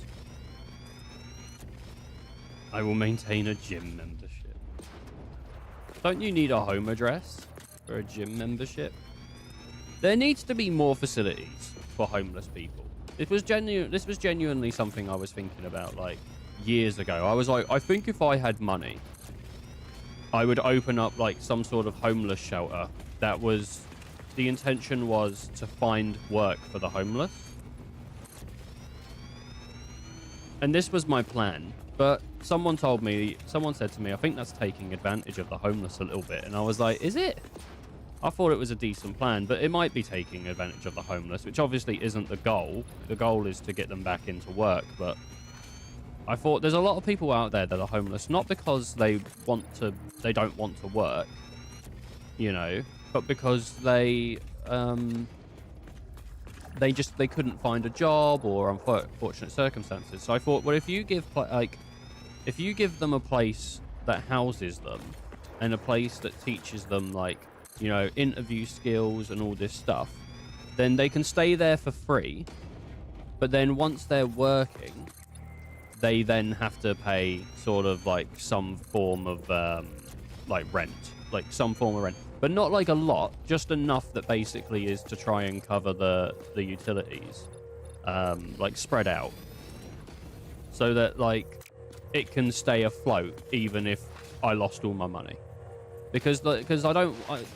I will maintain a gym membership. Don't you need a home address for a gym membership? There needs to be more facilities. for homeless people. This was genuinely something I was thinking about like years ago. I was like, I think if I had money, I would open up like some sort of homeless shelter that was, the intention was to find work for the homeless. And this was my plan, but someone said to me, I think that's taking advantage of the homeless a little bit. And I was like, is it? I thought it was a decent plan, but it might be taking advantage of the homeless, which obviously isn't the goal. The goal is to get them back into work, but I thought there's a lot of people out there that are homeless, not because they don't want to work, you know, but because they couldn't find a job or unfortunate circumstances. So I thought, well, if you give them a place that houses them and a place that teaches them, like, you know, interview skills and all this stuff, then they can stay there for free. But then once they're working, they then have to pay sort of like some form of like rent, like some form of rent, but not like a lot, just enough that basically is to try and cover the utilities, like spread out, so that like it can stay afloat even if I lost all my money. Because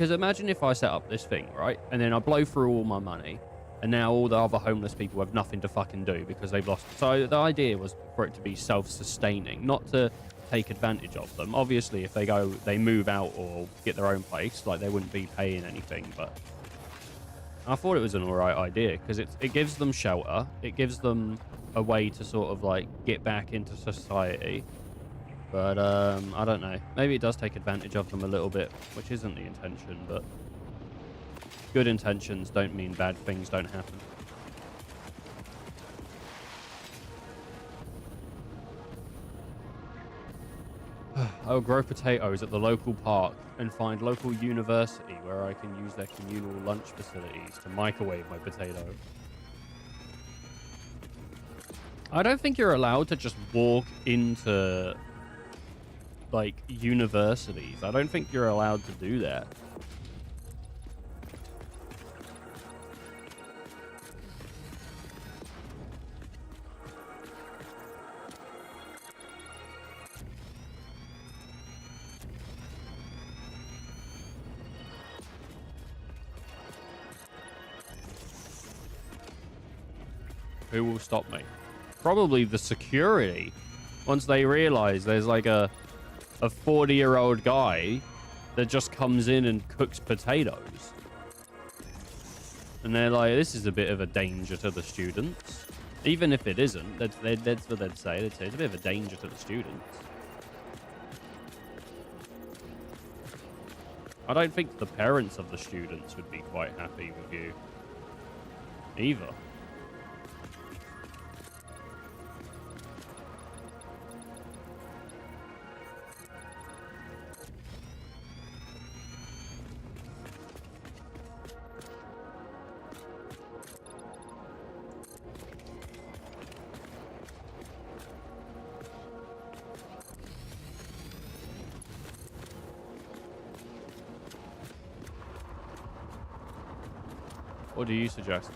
imagine if I set up this thing, right, and then I blow through all my money, and now all the other homeless people have nothing to fucking do because they've lost. So the idea was for it to be self-sustaining, not to take advantage of them. Obviously, if they move out or get their own place, like, they wouldn't be paying anything. But I thought it was an alright idea because it gives them shelter, it gives them a way to sort of like get back into society. But I don't know. Maybe it does take advantage of them a little bit, which isn't the intention, but good intentions don't mean bad things don't happen. I will grow potatoes at the local park and find local university where I can use their communal lunch facilities to microwave my potato. I don't think you're allowed to just walk into like universities. I don't think you're allowed to do that. Who will stop me? Probably the security. Once they realize there's like a 40-year-old guy that just comes in and cooks potatoes. And they're like, this is a bit of a danger to the students. Even if it isn't, that's what they'd say. They'd say it's a bit of a danger to the students. I don't think the parents of the students would be quite happy with you either. What do you suggest?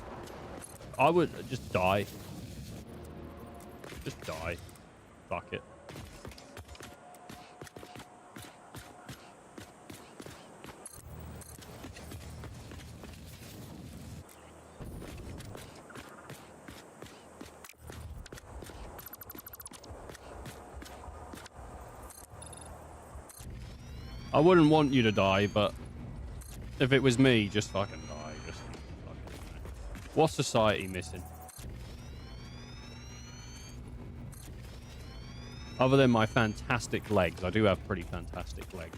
I would just die. Just die. Fuck it. I wouldn't want you to die, but if it was me, just fucking die. What's society missing? Other than my fantastic legs. I do have pretty fantastic legs.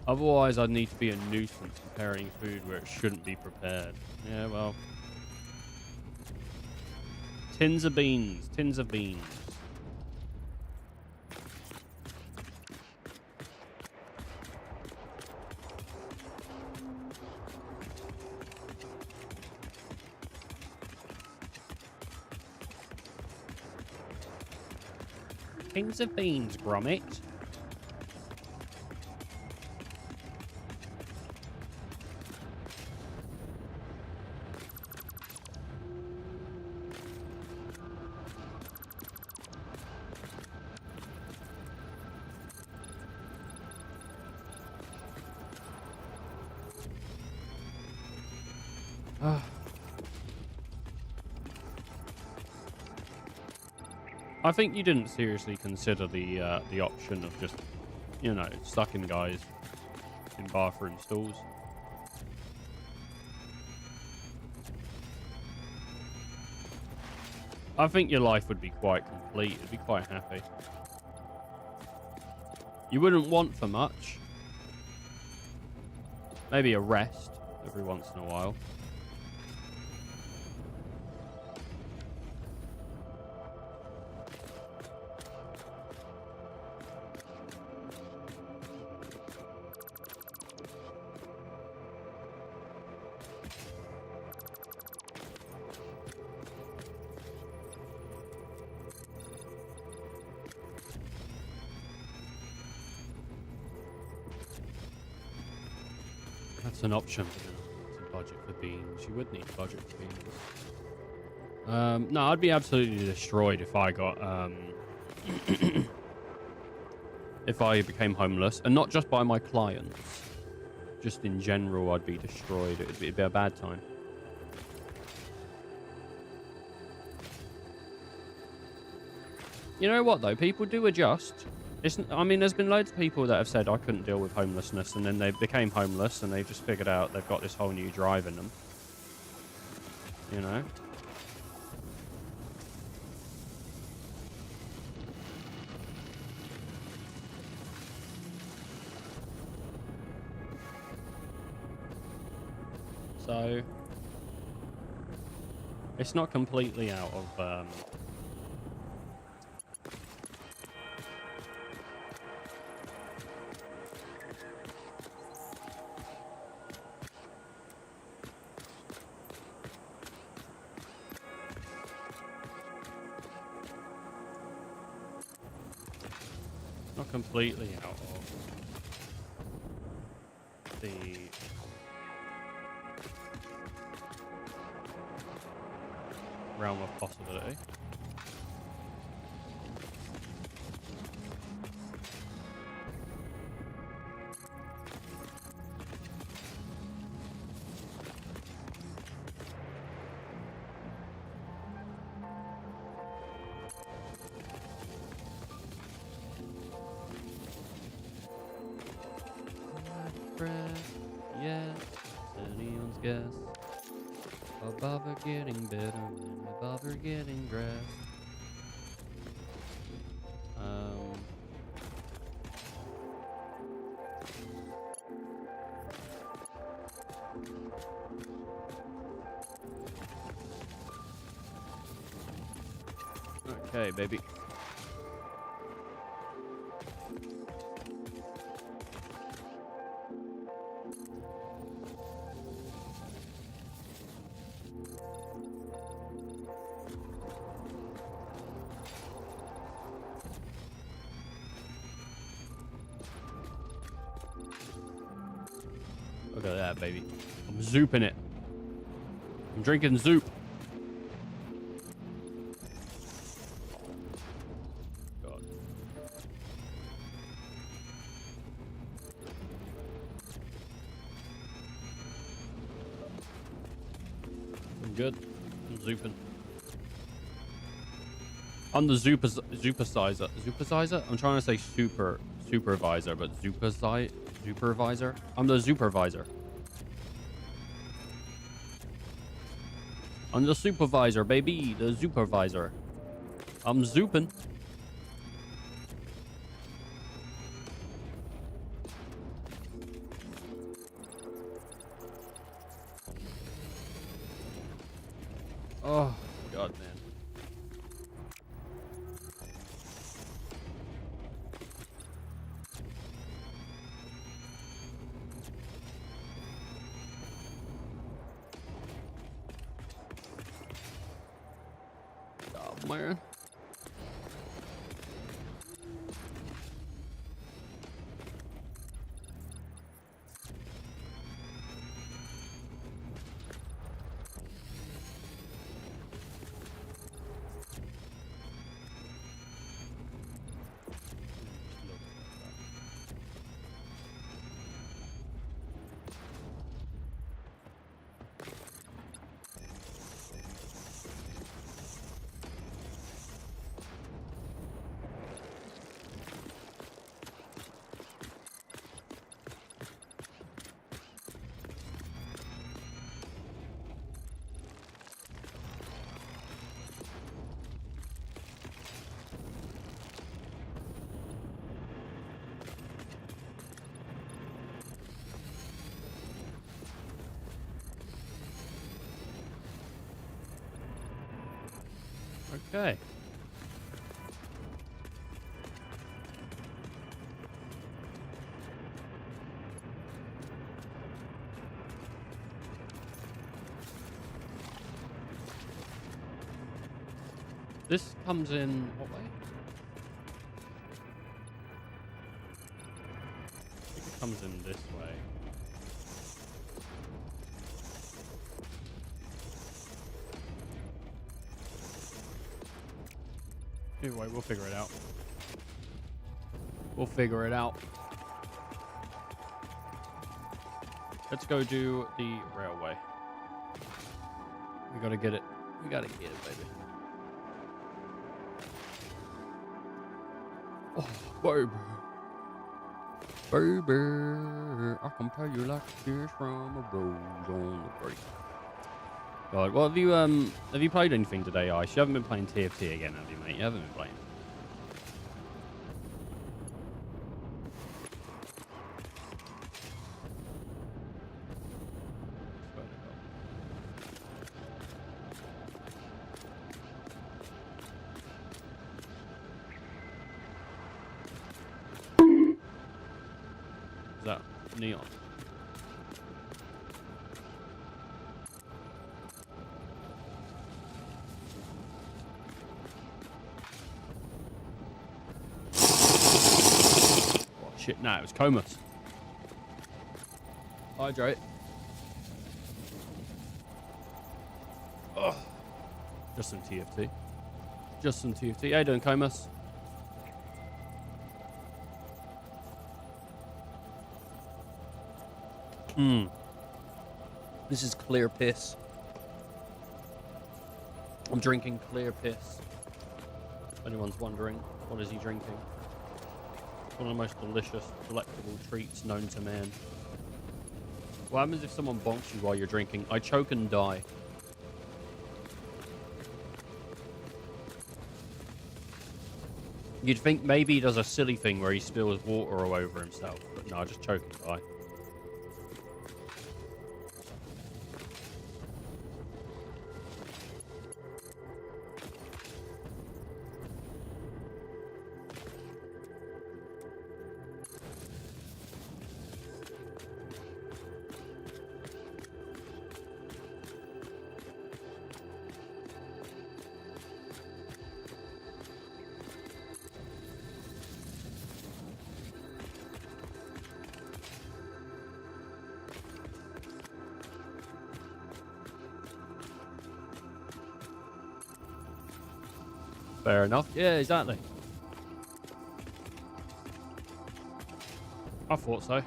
Otherwise, I'd need to be a nuisance preparing food where it shouldn't be prepared. Yeah, well. Tins of beans. Tins of beans. Tins of beans, Gromit. I think you didn't seriously consider the option of just, you know, stucking guys in bathroom stalls. I think your life would be quite complete. It'd be quite happy. You wouldn't want for much. Maybe a rest every once in a while. That's an option, but to budget for beans. You would need a budget for beans. No, I'd be absolutely destroyed if I got if I became homeless, and not just by my clients. Just in general, I'd be destroyed. It'd be a bad time. You know what though? People do adjust. I mean, there's been loads of people that have said I couldn't deal with homelessness, and then they became homeless, and they've just figured out they've got this whole new drive in them. You know? So, it's not completely out of... not completely out of the realm of possibility. Yeah, anyone's guess. Above her getting better and above her getting dressed. Okay, baby. Look at that, baby. I'm zooping it. I'm drinking zoop. God. I'm good. I'm zooping. I'm the supervisor. Supervisor? I'm trying to say supervisor, but supervisor? I'm the supervisor. I'm the supervisor, baby. The supervisor. I'm zooping. Oh, God, man. Oh, man. Okay. This comes in what way? I think it comes in this way. Either way, we'll figure it out. We'll figure it out. Let's go do the railway. We gotta get it. We gotta get it, baby. Oh, baby. Baby, I can pay you like a kiss from a rose on the break. God, well, have you played anything today, Ice? You haven't been playing TFT again, have you, mate? You haven't been playing. Is that neon? Shit, no, it was Comus. Hydrate. Oh, just some TFT. Just some TFT. How you doing, Comus? This is clear piss. I'm drinking clear piss. If anyone's wondering, what is he drinking? One of the most delicious, delectable treats known to man. What happens if someone bonks you while you're drinking? I choke and die. You'd think maybe he does a silly thing where he spills water all over himself, but no, I just choke and die. Fair enough. Yeah, exactly. I thought so.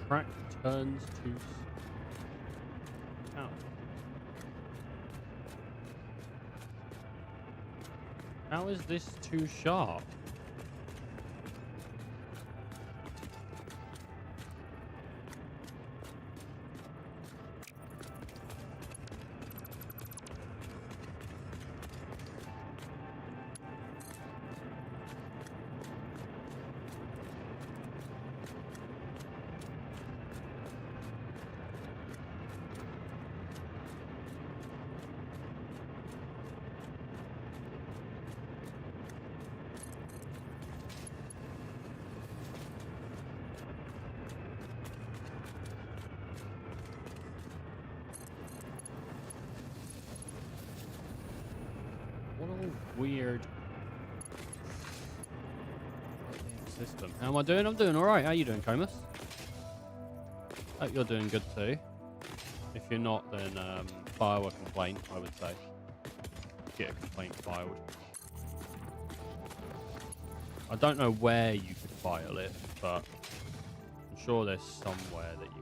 Track turns to south. How is this too sharp? What a weird system. How am I doing? I'm doing alright. How you doing, Comus? Hope you're doing good too. If you're not, then file a complaint, I would say. Get a complaint filed. I don't know where you could file it, but I'm sure there's somewhere that you could.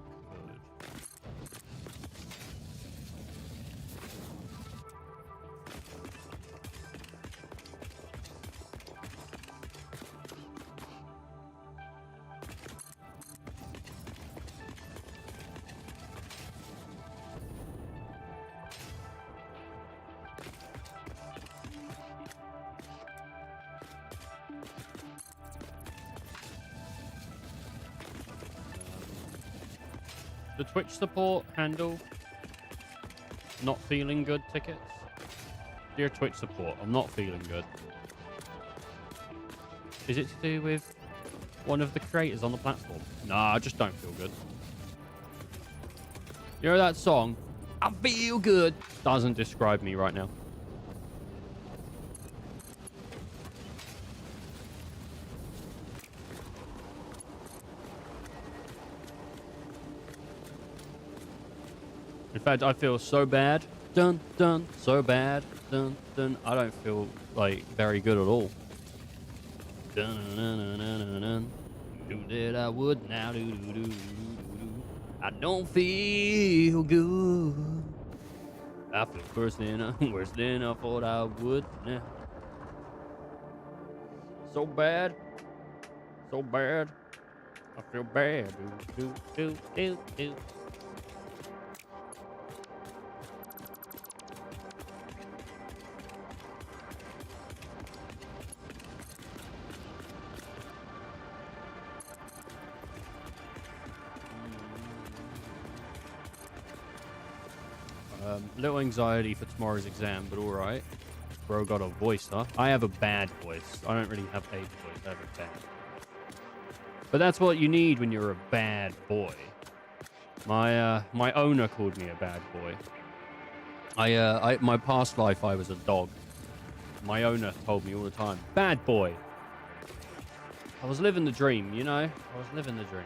The Twitch support handle, not feeling good tickets. Dear Twitch support, I'm not feeling good. Is it to do with one of the creators on the platform? Nah, I just don't feel good. You know that song, I feel good, doesn't describe me right now. In fact, I feel so bad. Dun, dun, so bad. Dun, dun. I don't feel, like, very good at all. Dun, dun, dun, dun, dun, dun. Do that I would now. Do, do, do, do, do, do. I don't feel good. I feel worse than I thought I would now. So bad. So bad. I feel bad. Do, do, do, do, do. Little anxiety for tomorrow's exam, but all right. Bro got a voice, huh? I have a bad voice. I don't really have a voice. I have a bad voice. But that's what you need when you're a bad boy. My owner called me a bad boy. My past life, I was a dog. My owner told me all the time, bad boy. I was living the dream, you know? I was living the dream.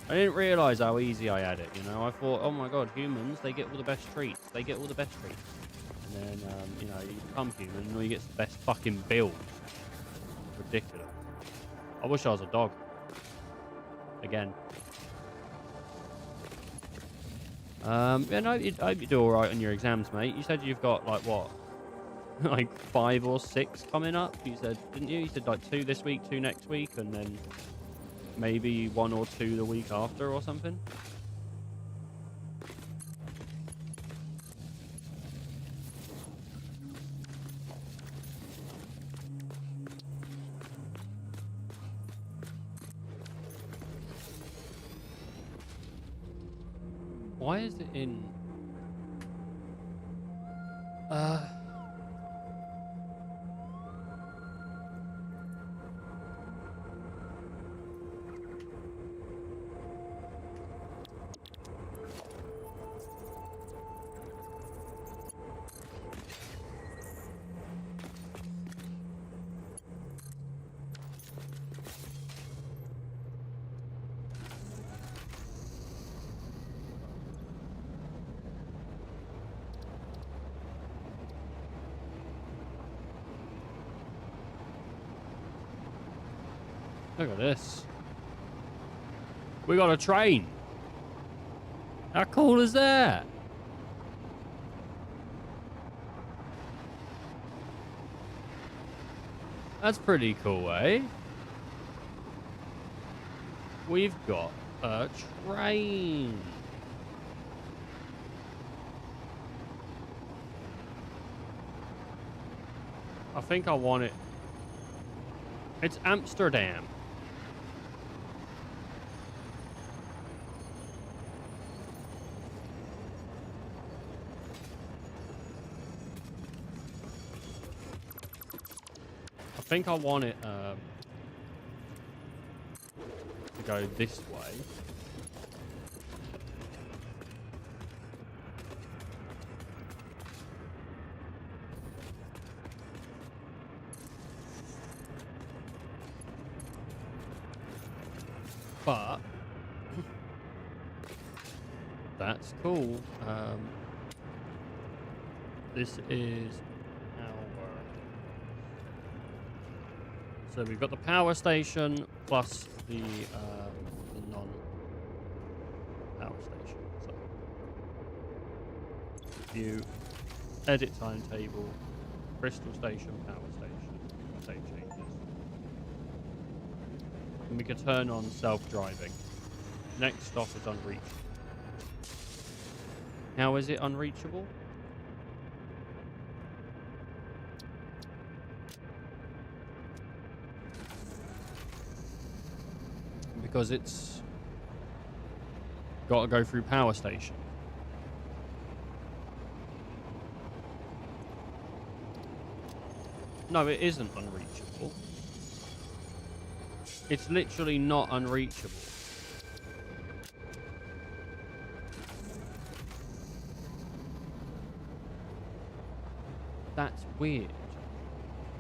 I didn't realize how easy I had it, you know? I thought, oh my god, humans, they get all the best treats. They get all the best treats. And then, you know, you become human and all you get is the best fucking build. Ridiculous. I wish I was a dog. Again. Yeah, no, I hope you do alright on your exams, mate. You said you've got, like, what? Like 5 or 6 coming up? You said, didn't you? You said, like, 2 this week, 2 next week, and then maybe 1 or 2 the week after or something? Why is it in... Look at this. We got a train. How cool is that? That's pretty cool, eh? We've got a train. I think I want it. It's Amsterdam. I think I want it to go this way. But That's cool. This is our... So we've got the power station plus the non-power station. So view, edit timetable, crystal station, power station, save changes. And we can turn on self-driving. Next stop is unreachable. How is it unreachable? Because it's got to go through power station. No, it isn't unreachable. It's literally not unreachable. That's weird.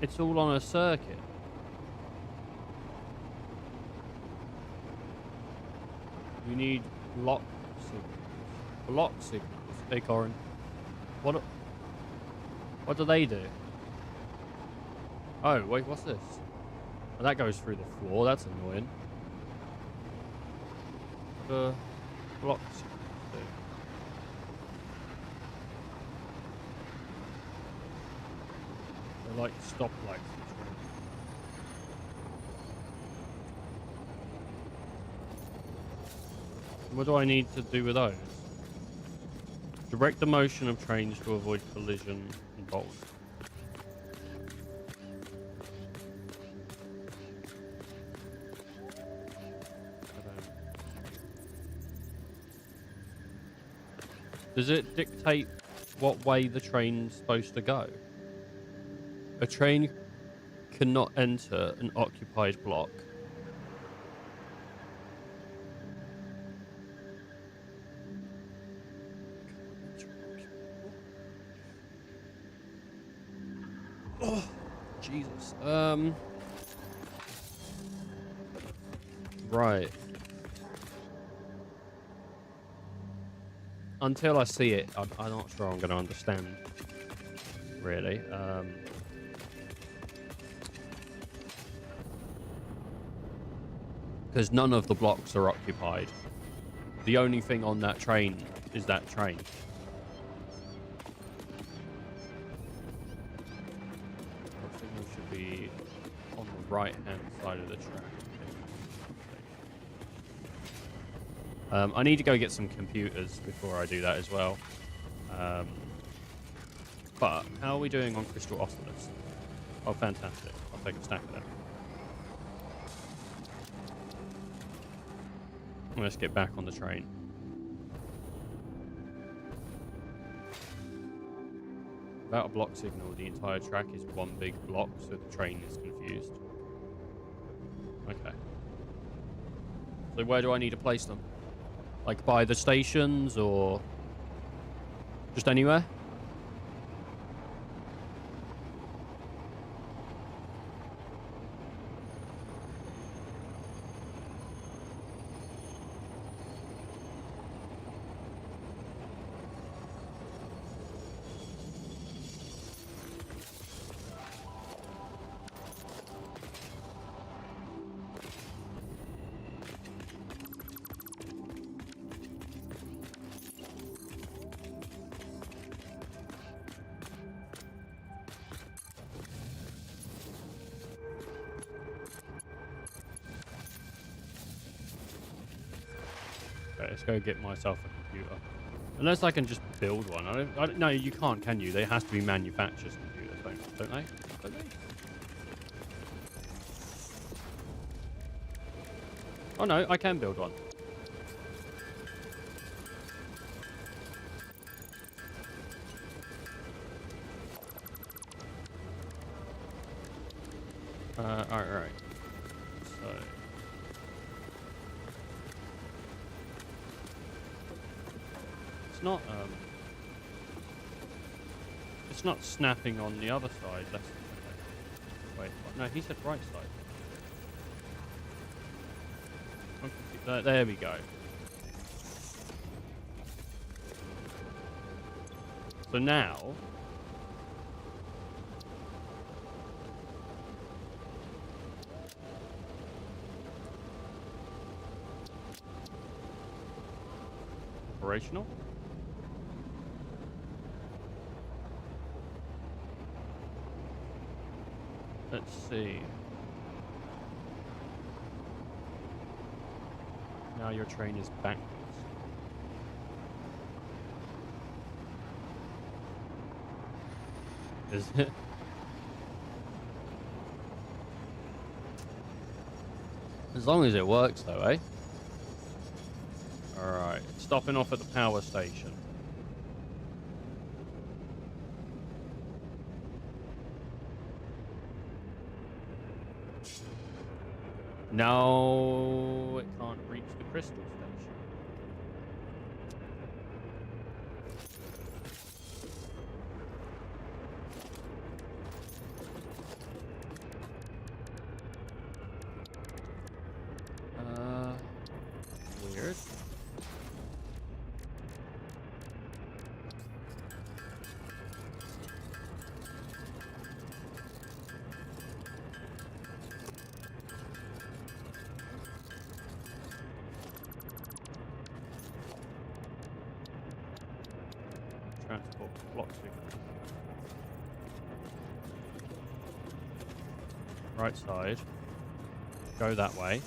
It's all on a circuit. We need lock signals. Block signals. Hey, Corin. What do they do? Oh, wait, what's this? Oh, that goes through the floor. That's annoying. The block signals do. They're like stoplights. What do I need to do with those? Direct the motion of trains to avoid collision and bolt. Does it dictate what way the train's supposed to go? A train cannot enter an occupied block. Oh, Jesus. Right. Until I see it, I'm not sure I'm going to understand, really. Because none of the blocks are occupied. The only thing on that train is that train. The signal should be on the right-hand side of the track. I need to go get some computers before I do that as well. But how are we doing on crystal oscillars? Oh, fantastic. I'll take a stack of them. Let's get back on the train. Without a block signal, the entire track is one big block, so the train is confused. Okay. So where do I need to place them? Like by the stations or just anywhere? Okay, let's go get myself a computer. Unless I can just build one. I don't, no, you can't, can you? They have to be manufactured computers, don't they? Don't they? Oh no, I can build one. Alright. So... It's not snapping on the other side. That's wait. No, he said right side. There we go. So now... operational? Let's see. Now your train is backwards. Is it? As long as it works though, eh? Alright, stopping off at the power station. No, it can't reach the crystal station. Weird. Transport block signal. Right side. Go that way.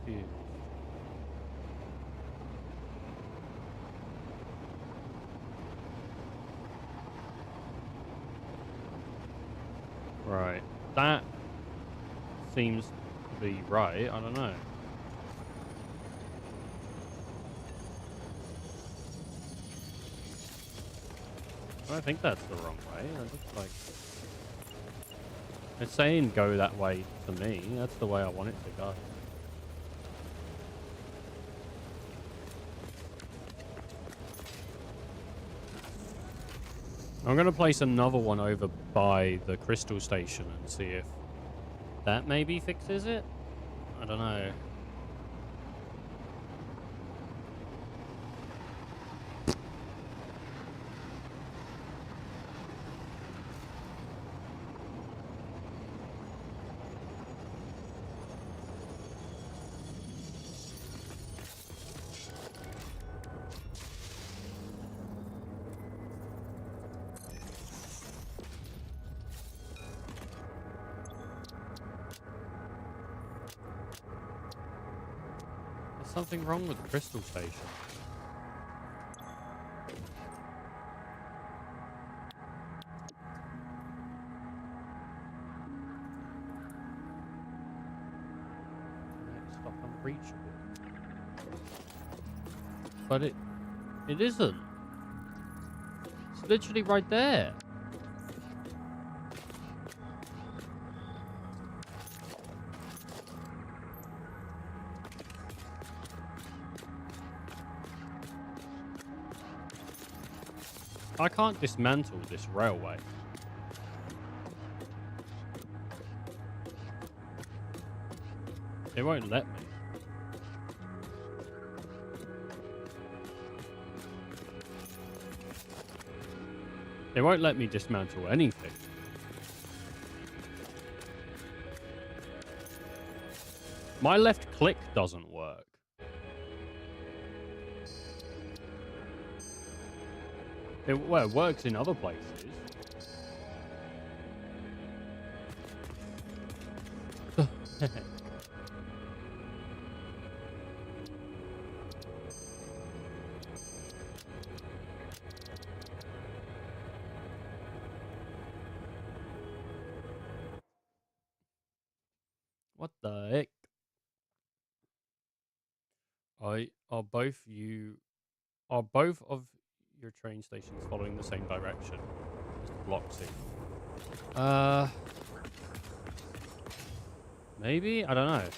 Confused. Right. That seems to be right. I don't know. I don't think that's the wrong way. It looks like... it's saying go that way to me. That's the way I want it to go. I'm going to place another one over by the crystal station and see if that maybe fixes it. I don't know. Something wrong with the crystal station. Next stop unreachable. But it isn't. It's literally right there. I can't dismantle this railway. It won't let me. It won't let me dismantle anything. My left click doesn't work. Well, it works in other places. What the heck? Are both of your train stations following the same direction? Mr. Bloxy. Maybe? I don't know.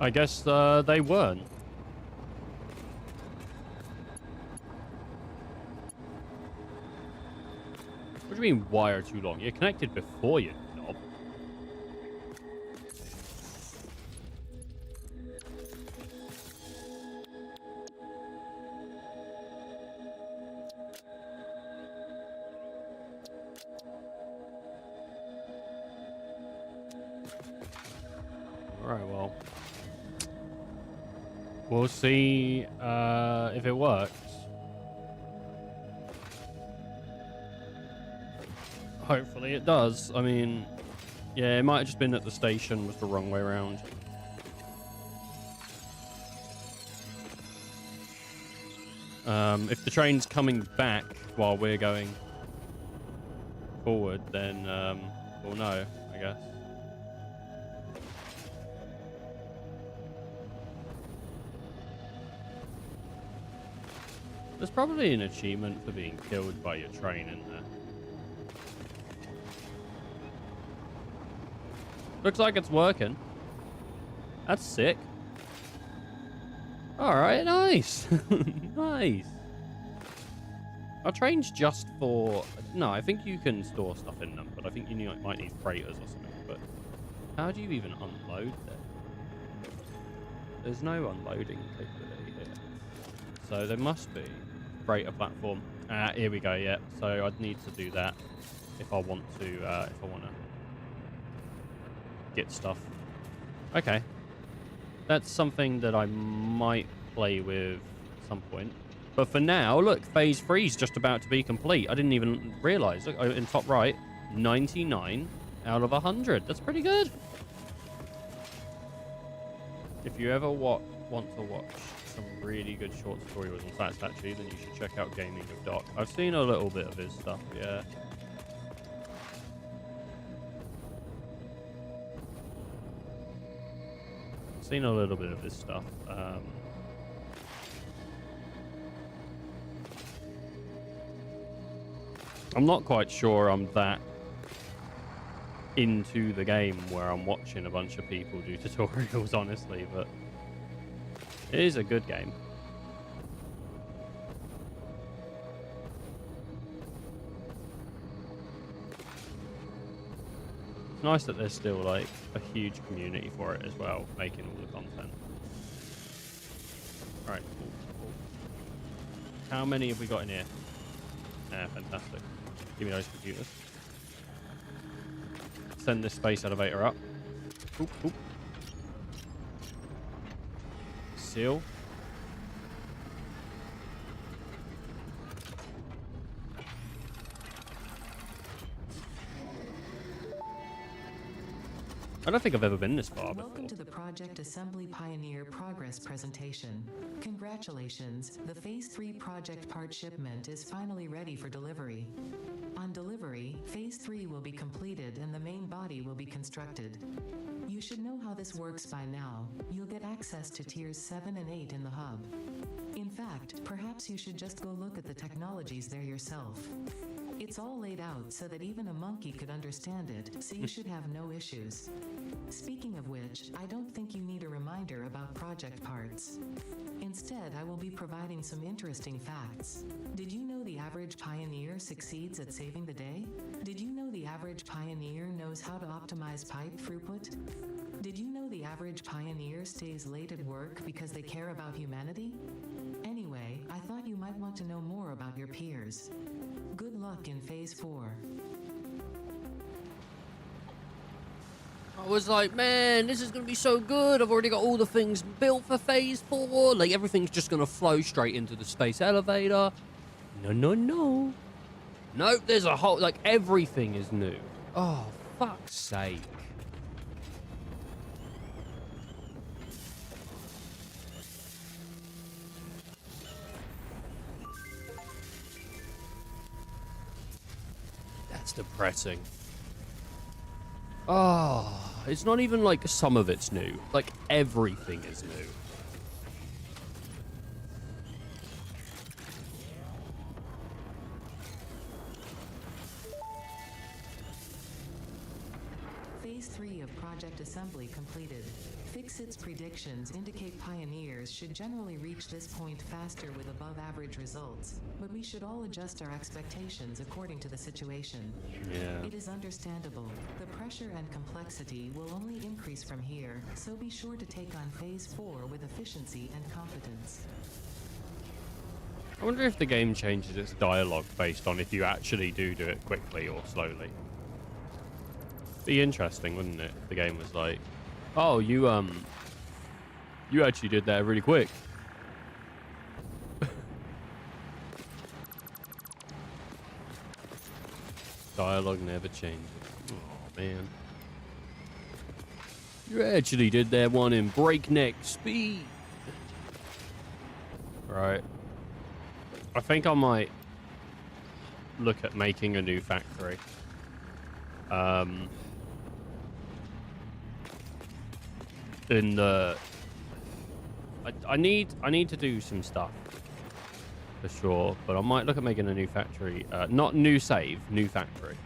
I guess they weren't. What do you mean wire too long? You're connected before you knob. Alright, well. We'll see if it works. Hopefully it does. I mean, yeah, it might have just been that the station was the wrong way around. If the train's coming back while we're going forward, then we'll know, I guess. There's probably an achievement for being killed by your train in there. Looks like it's working. That's sick. Alright, nice. Nice. Our train's just for... No, I think you can store stuff in them, but I think you might need freighters or something. But how do you even unload them? There's no unloading capability here. So there must be freighter platform. Here we go, yeah. So I'd need to do that if I want to get stuff. Okay. That's something that I might play with at some point. But for now, look, phase 3 is just about to be complete. I didn't even realize. Look, in top right, 99 out of 100. That's pretty good. If you ever want to watch some really good short stories on Satisfactory, then you should check out Gaming of Doc. I've seen a little bit of his stuff, yeah. Seen a little bit of his stuff. I'm not quite sure I'm that into the game where I'm watching a bunch of people do tutorials, honestly, but it is a good game. It's nice that there's still like a huge community for it as well, making all the content. Alright, cool. How many have we got in here? Yeah, fantastic. Give me those computers. Send this space elevator up. Oop, oop. Seal. I don't think I've ever been this far before. Welcome to the Project Assembly Pioneer Progress presentation. Congratulations, the Phase 3 project part shipment is finally ready for delivery. On delivery, Phase 3 will be completed and the main body will be constructed. You should know how this works by now. You'll get access to Tiers 7 and 8 in the hub. In fact, perhaps you should just go look at the technologies there yourself. It's all laid out so that even a monkey could understand it, so you should have no issues. Speaking of which, I don't think you need a reminder about project parts. Instead, I will be providing some interesting facts. Did you know the average pioneer succeeds at saving the day? Did you know the average pioneer knows how to optimize pipe throughput? Did you know the average pioneer stays late at work because they care about humanity? Anyway, I thought you might want to know more about your peers. Good luck in Phase 4. I was like, man, this is going to be so good. I've already got all the things built for Phase 4. Like, everything's just going to flow straight into the space elevator. No. Nope, there's a whole... Like, everything is new. Oh, fuck's sake. That's depressing. Oh, it's not even like some of it's new. Like, everything is new. Phase Phase 3 of Project Assembly completed. Fixit's predictions indicate pioneers should generally reach this point faster with above-average results, but we should all adjust our expectations according to the situation. Yeah. It is understandable. The pressure and complexity will only increase from here, so be sure to take on Phase 4 with efficiency and competence. I wonder if the game changes its dialogue based on if you actually do it quickly or slowly. Be interesting, wouldn't it? If the game was like, "Oh, you actually did that really quick." Dialogue never changes. Oh man, you actually did that one in breakneck speed. Right. I think I might look at making a new factory. In the I need to do some stuff for sure, but I might look at making a new factory, not new save, new factory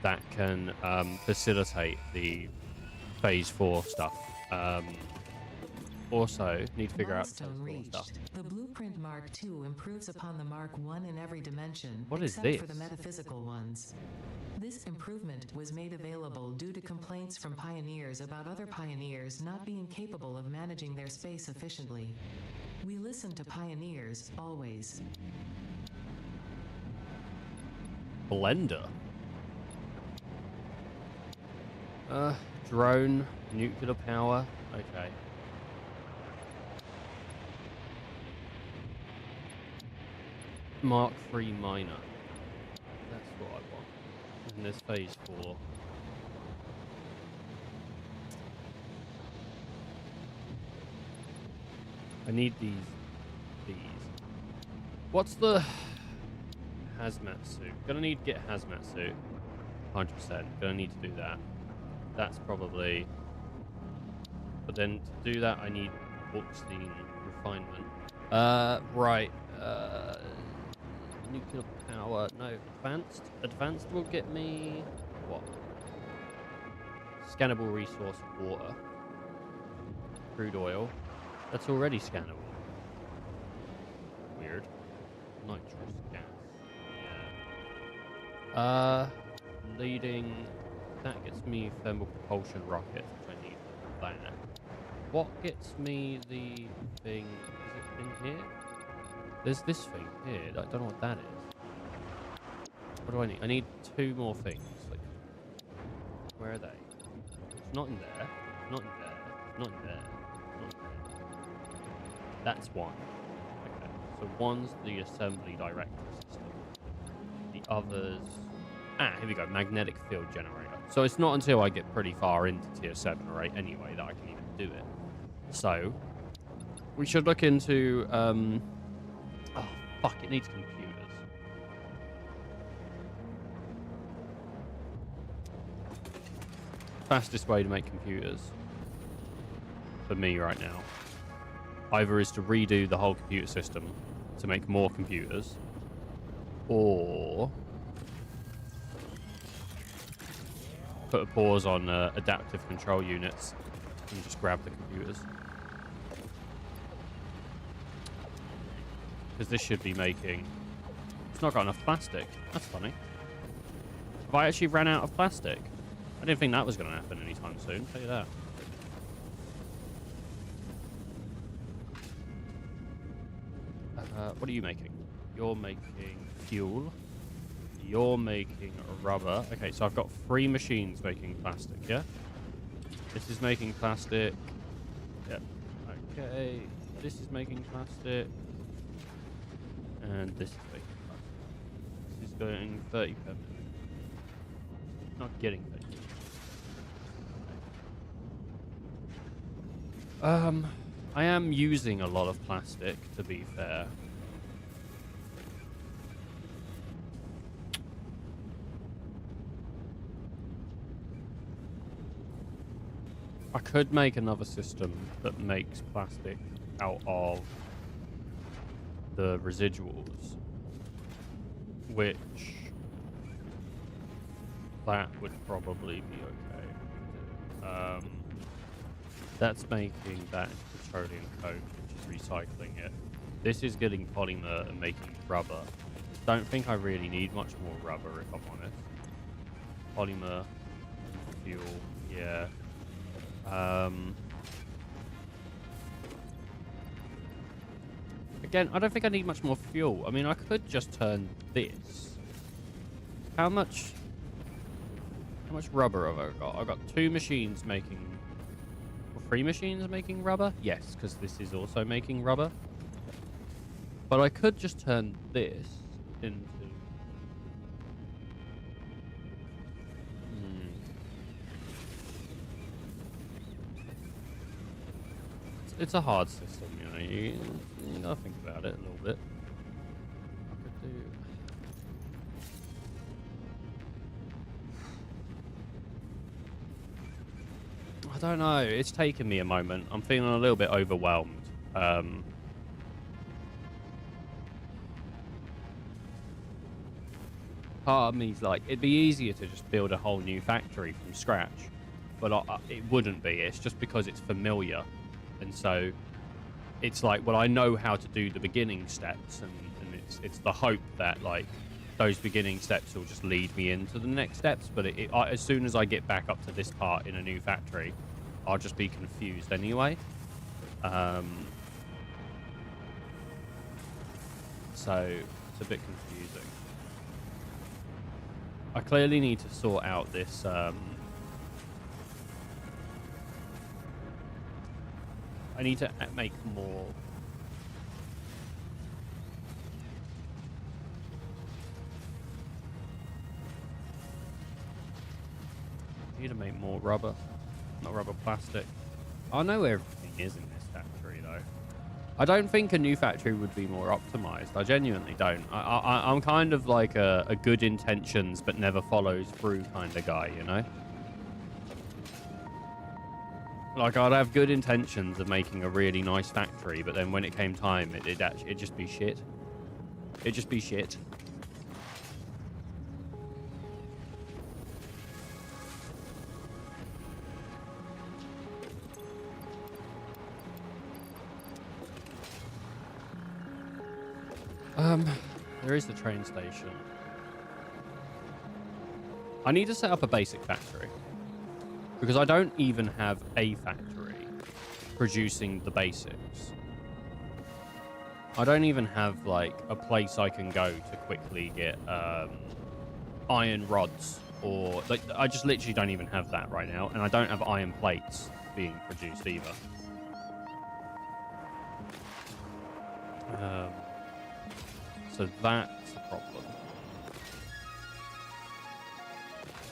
that can facilitate the phase 4 stuff. Also, need to figure out the Milestone phase 4 reached. stuff. The Blueprint Mark II improves upon the Mark I in every dimension, What is except for this? the metaphysical ones. This improvement was made available due to complaints from pioneers about other pioneers not being capable of managing their space efficiently. We listen to pioneers, always. Blender. Drone, nuclear power. Okay. Mark III miner. That's what I want. And there's phase 4. I need these. What's the hazmat suit? Gonna need to get a hazmat suit. 100%. Gonna need to do that. That's probably... But then to do that, I need Bauxite refinement. Right. Nuclear power. No, advanced. Advanced will get me... What? Scannable resource water. Crude oil. That's already scannable. Weird. Nitrous gas. Yeah. Leading... That gets me thermal propulsion rockets, which I need for that. What gets me the thing? Is it in here? There's this thing here. I don't know what that is. What do I need? I need 2 more things. Like, where are they? It's not in there. Not in there. Not in there. Not in there. That's one. Okay. So one's the assembly director system. The others... Ah, here we go. Magnetic field generator. So it's not until I get pretty far into tier 7 or 8 anyway that I can even do it. So we should look into... Oh, fuck. It needs computers. Fastest way to make computers for me right now either is to redo the whole computer system to make more computers, or put a pause on adaptive control units and just grab the computers. Because this should be making... It's not got enough plastic. That's funny. Have I actually ran out of plastic? I didn't think that was going to happen anytime soon. Tell you that. What are you making? You're making fuel. You're making rubber. Okay, so I've got 3 machines making plastic, yeah? This is making plastic. Yep. Okay. This is making plastic. And this is making plastic. This is going 30 per minute. Not getting 30. I am using a lot of plastic, to be fair. I could make another system that makes plastic out of the residuals, which That would probably be okay. That's making that into petroleum coke, which is recycling it. This is getting polymer and making rubber. Don't think I really need much more rubber, if I'm honest. Polymer, fuel, yeah. Again, I don't think I need much more fuel. I mean, I could just turn this. How much rubber have I got? I've got 2 machines making... Or 3 machines making rubber? Yes, because this is also making rubber. But I could just turn this into... It's a hard system, you know. You gotta think about it a little bit. I could do... I don't know. It's taken me a moment. I'm feeling a little bit overwhelmed. Part of me's like, it'd be easier to just build a whole new factory from scratch. But it wouldn't be. It's just because it's familiar. And so it's like, well, I know how to do the beginning steps. And it's the hope that, like, those beginning steps will just lead me into the next steps. But as soon as I get back up to this part in a new factory, I'll just be confused anyway. So it's a bit confusing. I clearly need to sort out this... I need to make more... I need to make more rubber. Not rubber, plastic. I know where everything is in this factory, though. I don't think a new factory would be more optimized. I genuinely don't. I'm kind of like a good intentions but never follows through kind of guy, you know? Like, I'd have good intentions of making a really nice factory, but then when it came time, it'd just be shit. It'd just be shit. There is the train station. I need to set up a basic factory. Because I don't even have a factory producing the basics. I don't even have, like, a place I can go to quickly get iron rods. Or, like, I just literally don't even have that right now. And I don't have iron plates being produced either. So that's a problem.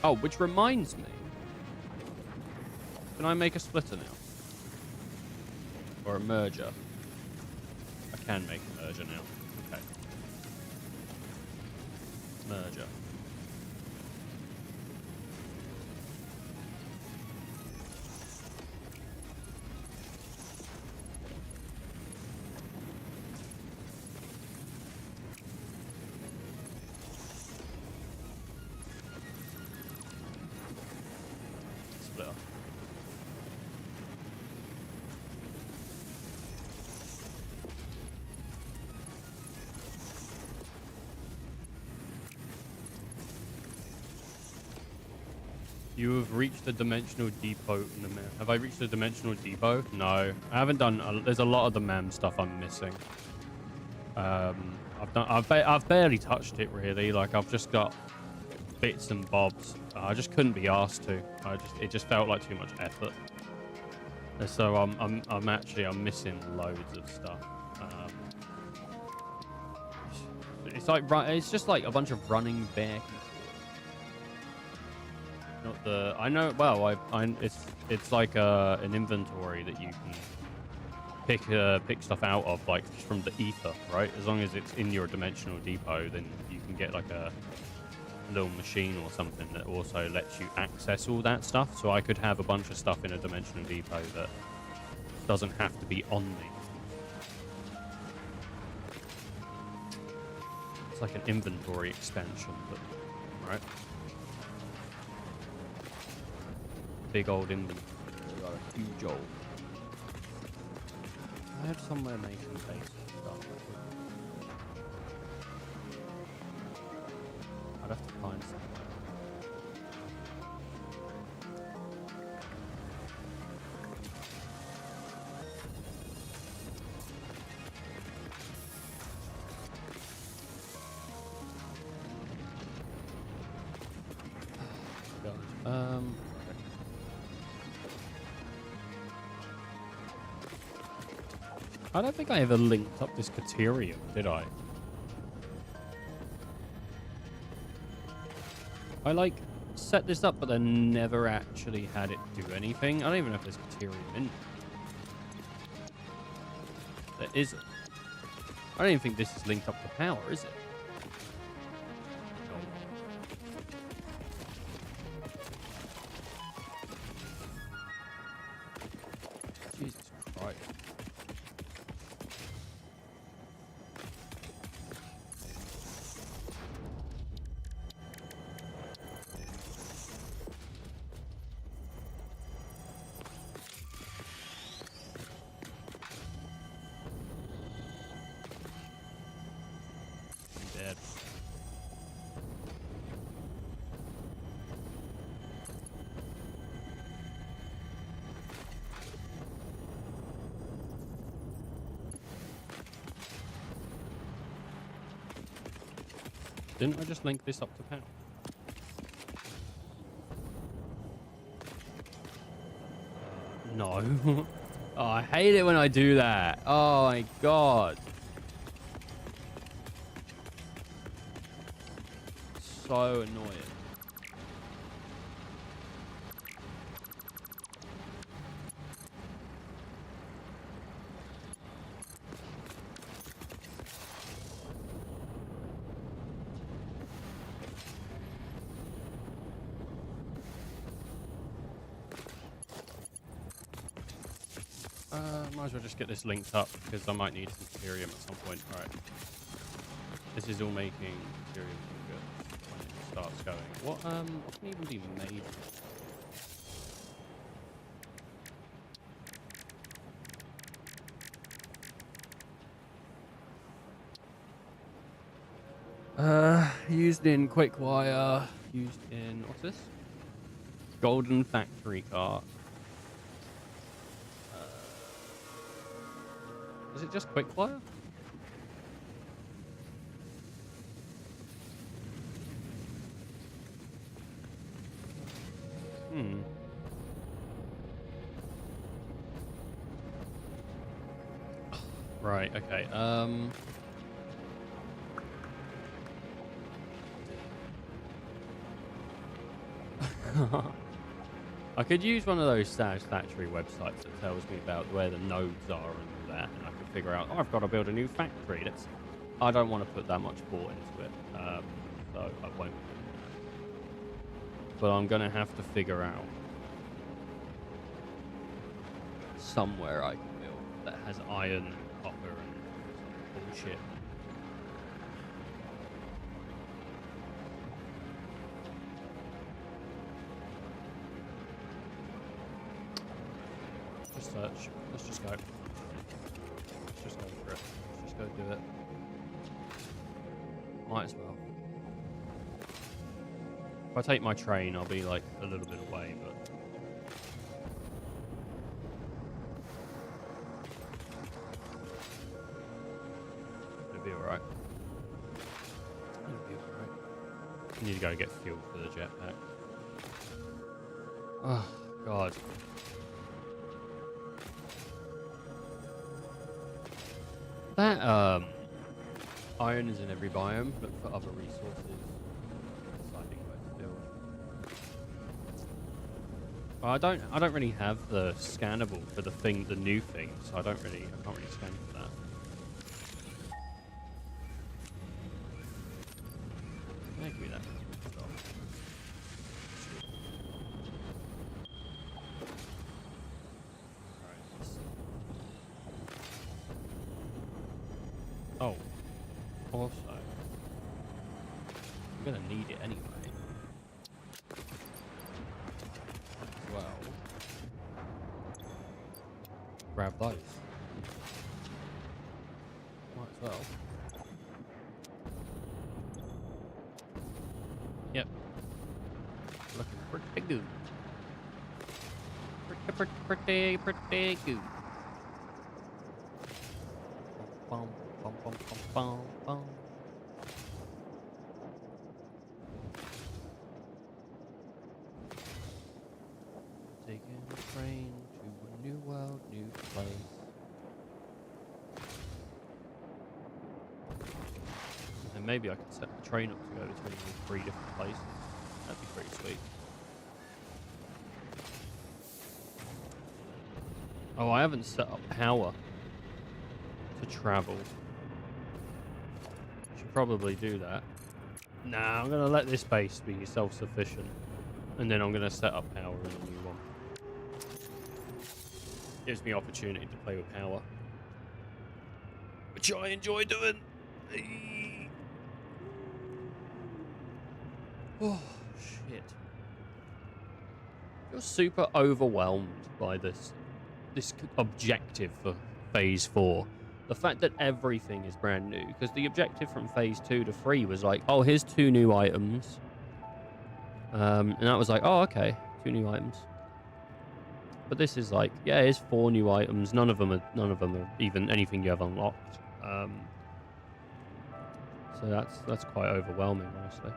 Oh, which reminds me. Can I make a splitter now? Or a merger? I can make a merger now. Okay. Merger. Splitter. You have reached the dimensional depot in the map. Have I reached the dimensional depot? No, I haven't done. There's a lot of the MAM stuff I'm missing. I've barely touched it really. Like, I've just got bits and bobs. I just couldn't be asked to. It just felt like too much effort. And so I'm missing loads of stuff. It's just like a bunch of running back. Not the... I know... Well, it's like an inventory that you can pick stuff out of, like, from the ether, right? As long as it's in your dimensional depot, then you can get, like, a little machine or something that also lets you access all that stuff. So I could have a bunch of stuff in a dimensional depot that doesn't have to be on me. It's like an inventory expansion, but... Right? big old inventory. We've got a huge old. I have somewhere making base stuff. I'd have to find somewhere. I don't think I ever linked up this Caterium, did I? I like set this up, but then never actually had it do anything. I don't even know if there's Caterium in there. There isn't. I don't even think this is linked up to power, is it? Jesus Christ. I'm dead. Didn't I just link this up to power? No. Oh, I hate it when I do that. Oh my god. So annoying. Might as well just get this linked up because I might need some Ethereum at some point. Alright. This is all making Ethereum good when it starts going. What can even be made? Used in Quickwire, used in what's this? Golden Factory Cart. Is it just Quickwire? Right, okay. I could use one of those Satisfactory websites that tells me about where the nodes are and all that, and I can figure out, oh, I've got to build a new factory. I don't want to put that much thought into it, so I won't. But I'm going to have to figure out somewhere I can build that has iron, copper, and bullshit. Just search. Let's just go. Let's just go for it. Let's just go do it. Might as well. If I take my train, I'll be like a little bit away, but it'll be alright. It'll be alright. I need to go get fuel for the jetpack. Oh, God. That, iron is in every biome, but for other resources, deciding where to build. Well, I don't really have the scannable for the new thing, so I can't really scan for that. Yeah, give me that. Oh, also, I'm gonna need it anyway. Well, grab those. Might as well. Yep. Looking pretty good. Pretty good. Bum, bum, bum, bum, bum, bum. Taking a train to a new world, new place. And maybe I could set the train up to go between all 3 different places. That'd be pretty sweet. Oh, I haven't set up power to travel. Should probably do that. Nah, I'm gonna let this base be self-sufficient, and then I'm gonna set up power in a new one. Gives me opportunity to play with power, which I enjoy doing. Oh shit! You're super overwhelmed by this objective for phase 4. The fact that everything is brand new, because the objective from phase 2 to 3 was like, oh, here's 2 new items, and that was like, oh, okay, 2 new items. But this is like, yeah, here's 4 new items. None of them are even anything you have unlocked. So that's quite overwhelming, honestly.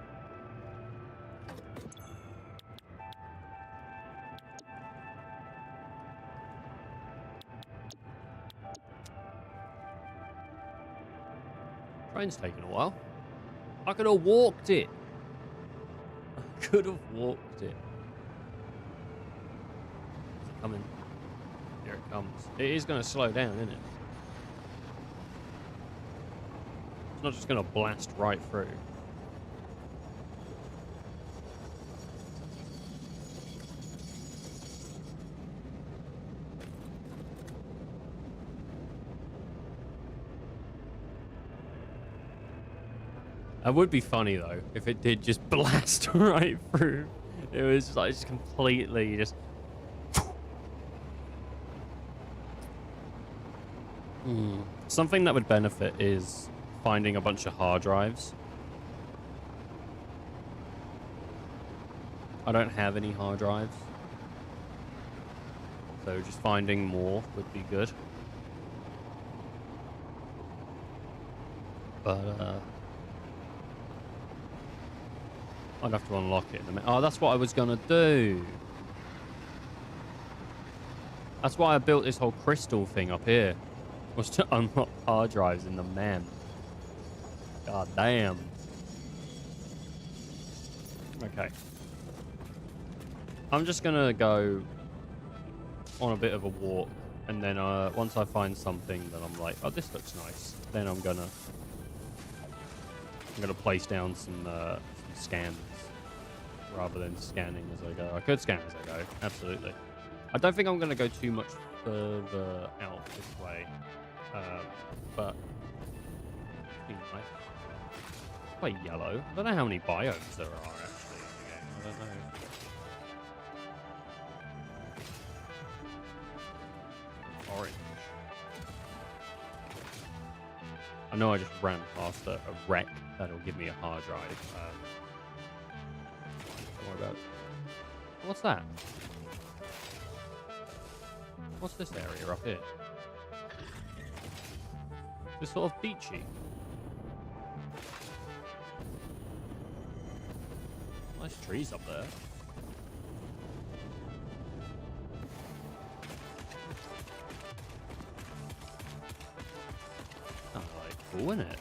Train's taking a while. I could have walked it. I could have walked it. Is it coming? Here it comes. It is going to slow down, isn't it? It's not just going to blast right through. That would be funny though if it did just blast right through. It was like just completely just. Something that would benefit is finding a bunch of hard drives. I don't have any hard drives, so just finding more would be good. But I'd have to unlock it in a minute. Oh, that's what I was gonna do. That's why I built this whole crystal thing up here. Was to unlock hard drives in the man. God damn. Okay. I'm just gonna go on a bit of a walk, and then once I find something that I'm like, oh, this looks nice, then I'm gonna place down some scans rather than scanning as I go. I could scan as I go, absolutely. I don't think I'm gonna go too much further out this way, but it's nice. Quite yellow. I don't know how many biomes there are actually in the game. I don't know. Orange. I know I just ran past a wreck that'll give me a hard drive. Don't worry about it. What's that? What's this area up here? Just sort of beachy. Nice trees up there. Oh, like cool, isn't it?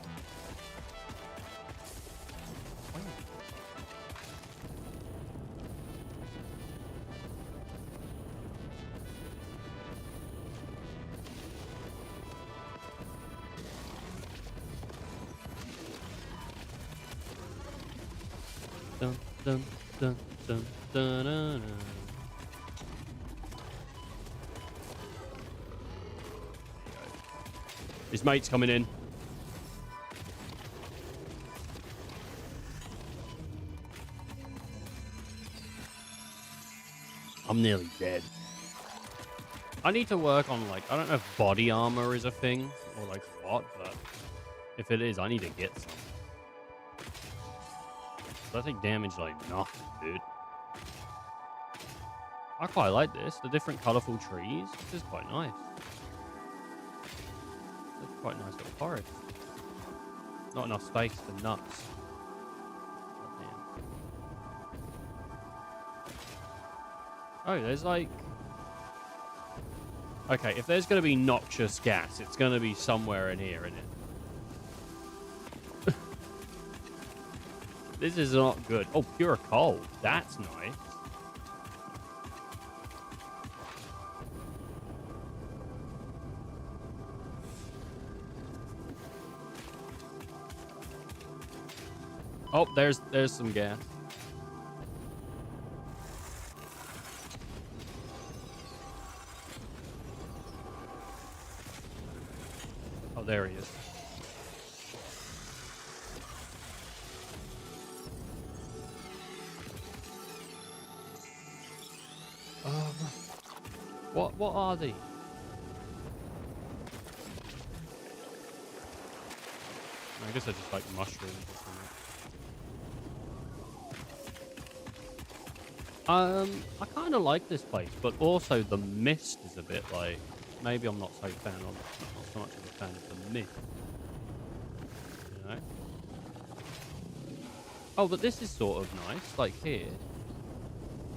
Dun, dun, dun, dun, dun, dun, dun. His mate's coming in. I'm nearly dead. I need to work on, like, I don't know if body armor is a thing or, like, what, but if it is, I need to get some. So I take damage like nothing, dude. I quite like this. The different colorful trees. This is quite nice. It's quite a nice little forest. Not enough space for nuts. Oh, there's like... Okay, if there's going to be noxious gas, it's going to be somewhere in here, isn't it? This is not good. Oh, pure coal. That's nice. Oh, there's some gas. Oh, there he is. What are these? I guess they're just like mushrooms or something. I kind of like this place, but also the mist is a bit like... Maybe I'm not so fan of... Not so much of a fan of the mist. You know? Oh, but this is sort of nice. Like here.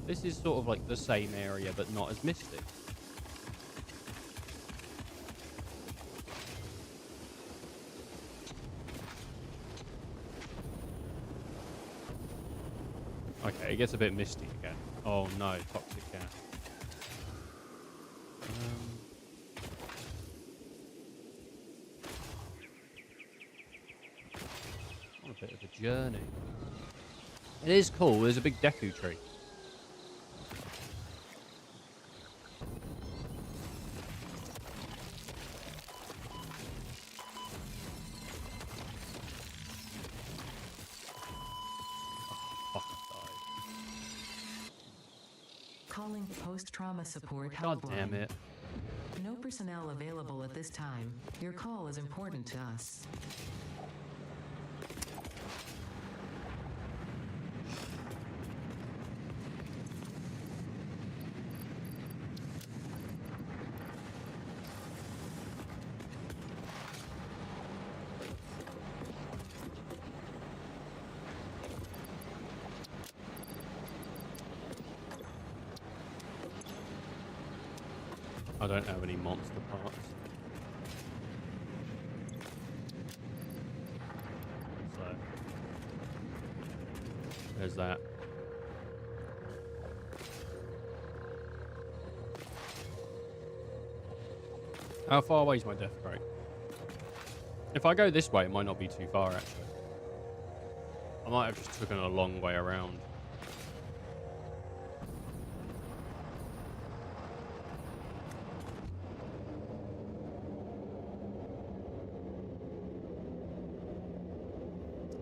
This is sort of like the same area, but not as misty. Okay, it gets a bit misty again. Oh no, toxic gas. What a bit of a journey. It is cool. There's a big Deku tree. Calling post-trauma support God helpline. damn it. No personnel available at this time. Your call is important to us. I don't have any monster parts. So, there's that. How far away is my death crate? If I go this way, it might not be too far, actually. I might have just taken a long way around.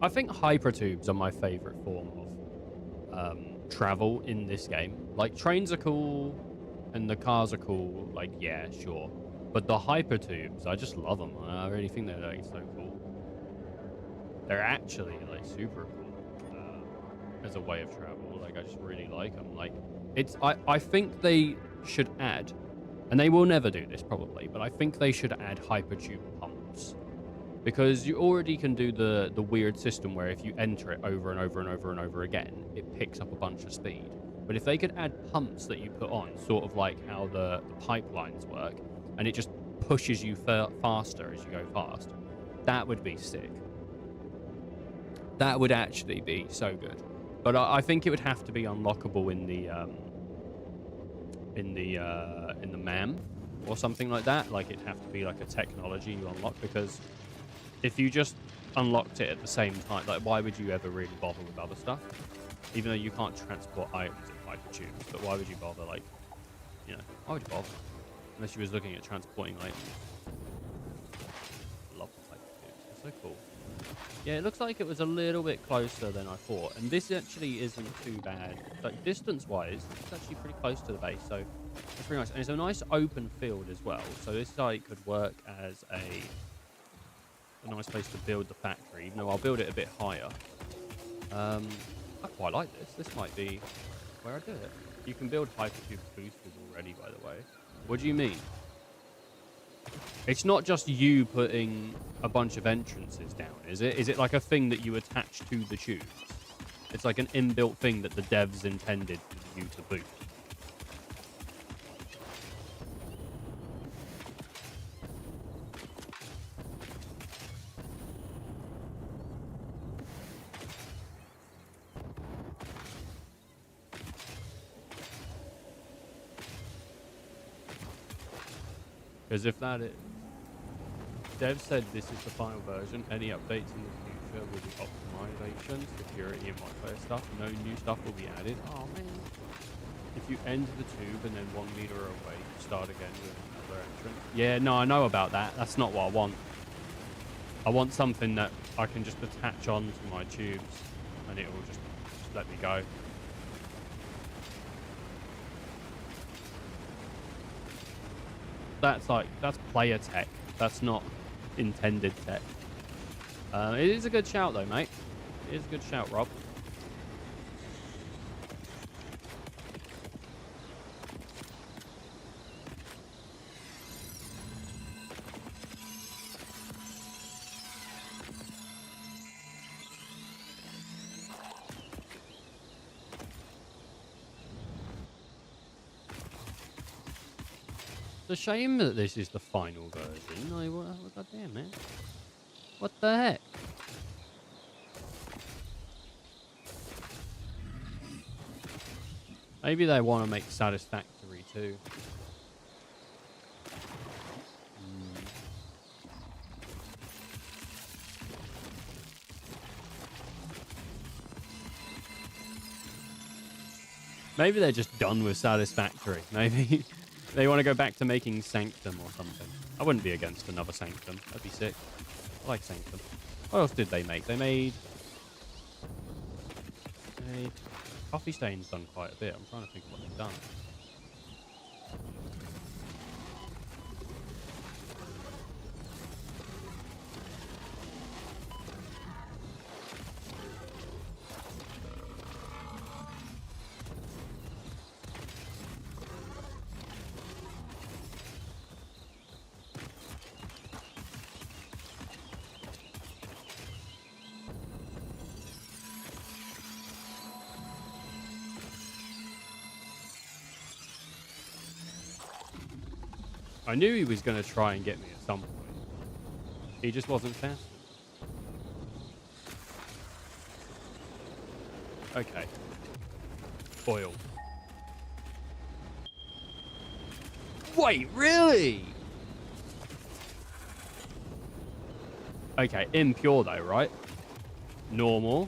I think hypertubes are my favorite form of travel in this game. Like, trains are cool and the cars are cool. Like, yeah, sure. But the hypertubes, I just love them. I really think they're like so cool. They're actually like super cool as a way of travel. Like, I just really like them. Like, I think they should add, and they will never do this probably, but I think they should add hypertube pumps. Because you already can do the weird system where if you enter it over and over and over and over again, it picks up a bunch of speed. But if they could add pumps that you put on, sort of like how the pipelines work, and it just pushes you faster as you go fast, that would be sick. That would actually be so good. But I think it would have to be unlockable in the MAM or something like that. Like, it'd have to be like a technology you unlock, because if you just unlocked it at the same time, like, why would you ever really bother with other stuff? Even though you can't transport items in hypertubes, but why would you bother? Like, you know, why would you bother? Unless you was looking at transporting items. I love the hypertubes. They're so cool. Yeah, it looks like it was a little bit closer than I thought. And this actually isn't too bad. Like, distance-wise, it's actually pretty close to the base. So, it's pretty nice. And it's a nice open field as well. So, this site could work as a nice place to build the factory. Even though I'll build it a bit higher. I quite like this. This might be where I do it. You can build hypercube boosters already, by the way. What do you mean? It's not just you putting a bunch of entrances down, is it? Is it like a thing that you attach to the tubes? It's like an inbuilt thing that the devs intended for you to boost. Because if that is... Dev said this is the final version. Any updates in the future will be optimization, security, and multiplayer stuff. No new stuff will be added. Oh, man. If you end the tube and then 1 meter away, you start again with another entrance. Yeah, no, I know about that. That's not what I want. I want something that I can just attach onto my tubes and it will just let me go. That's player tech. That's not intended tech. It is a good shout though, mate. It is a good shout, Rob. It's a shame that this is the final version. Like, what goddamn, man? What the heck? Maybe they want to make Satisfactory too. Maybe they're just done with Satisfactory. Maybe they want to go back to making Sanctum or something. I wouldn't be against another Sanctum. That'd be sick. I like Sanctum. What else did they make? They made Coffee Stain's done quite a bit. I'm trying to think of what they've done. I knew he was going to try and get me at some point. He just wasn't fast. Okay. Oil. Wait, really? Okay, impure though, right? Normal.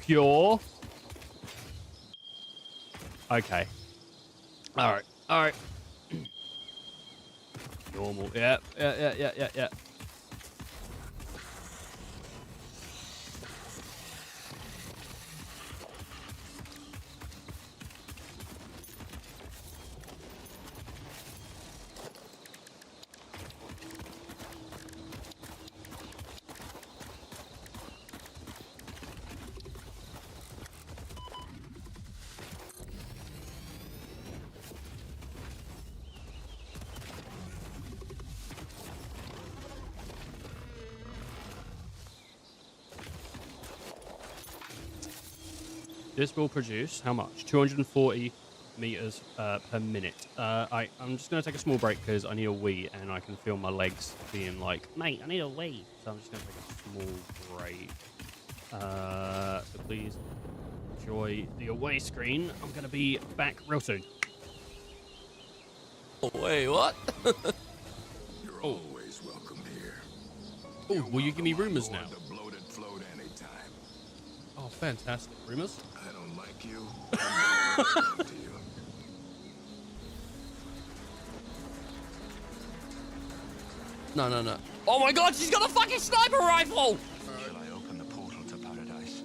Pure. Okay. Alright. Alright. Normal. Yeah. This will produce how much? 240 meters per minute. I'm just going to take a small break because I need a wee and I can feel my legs being like, mate, I need a wee. So I'm just going to take a small break. So please enjoy the away screen. I'm going to be back real soon. Oh, wait, what? You're always welcome here. Oh, will you give me rumors now? The bloated float anytime. Oh, fantastic. Rumors? I don't like you. I'm gonna talk to you. No. Oh my god, she's got a fucking sniper rifle! Shall I open the portal to paradise?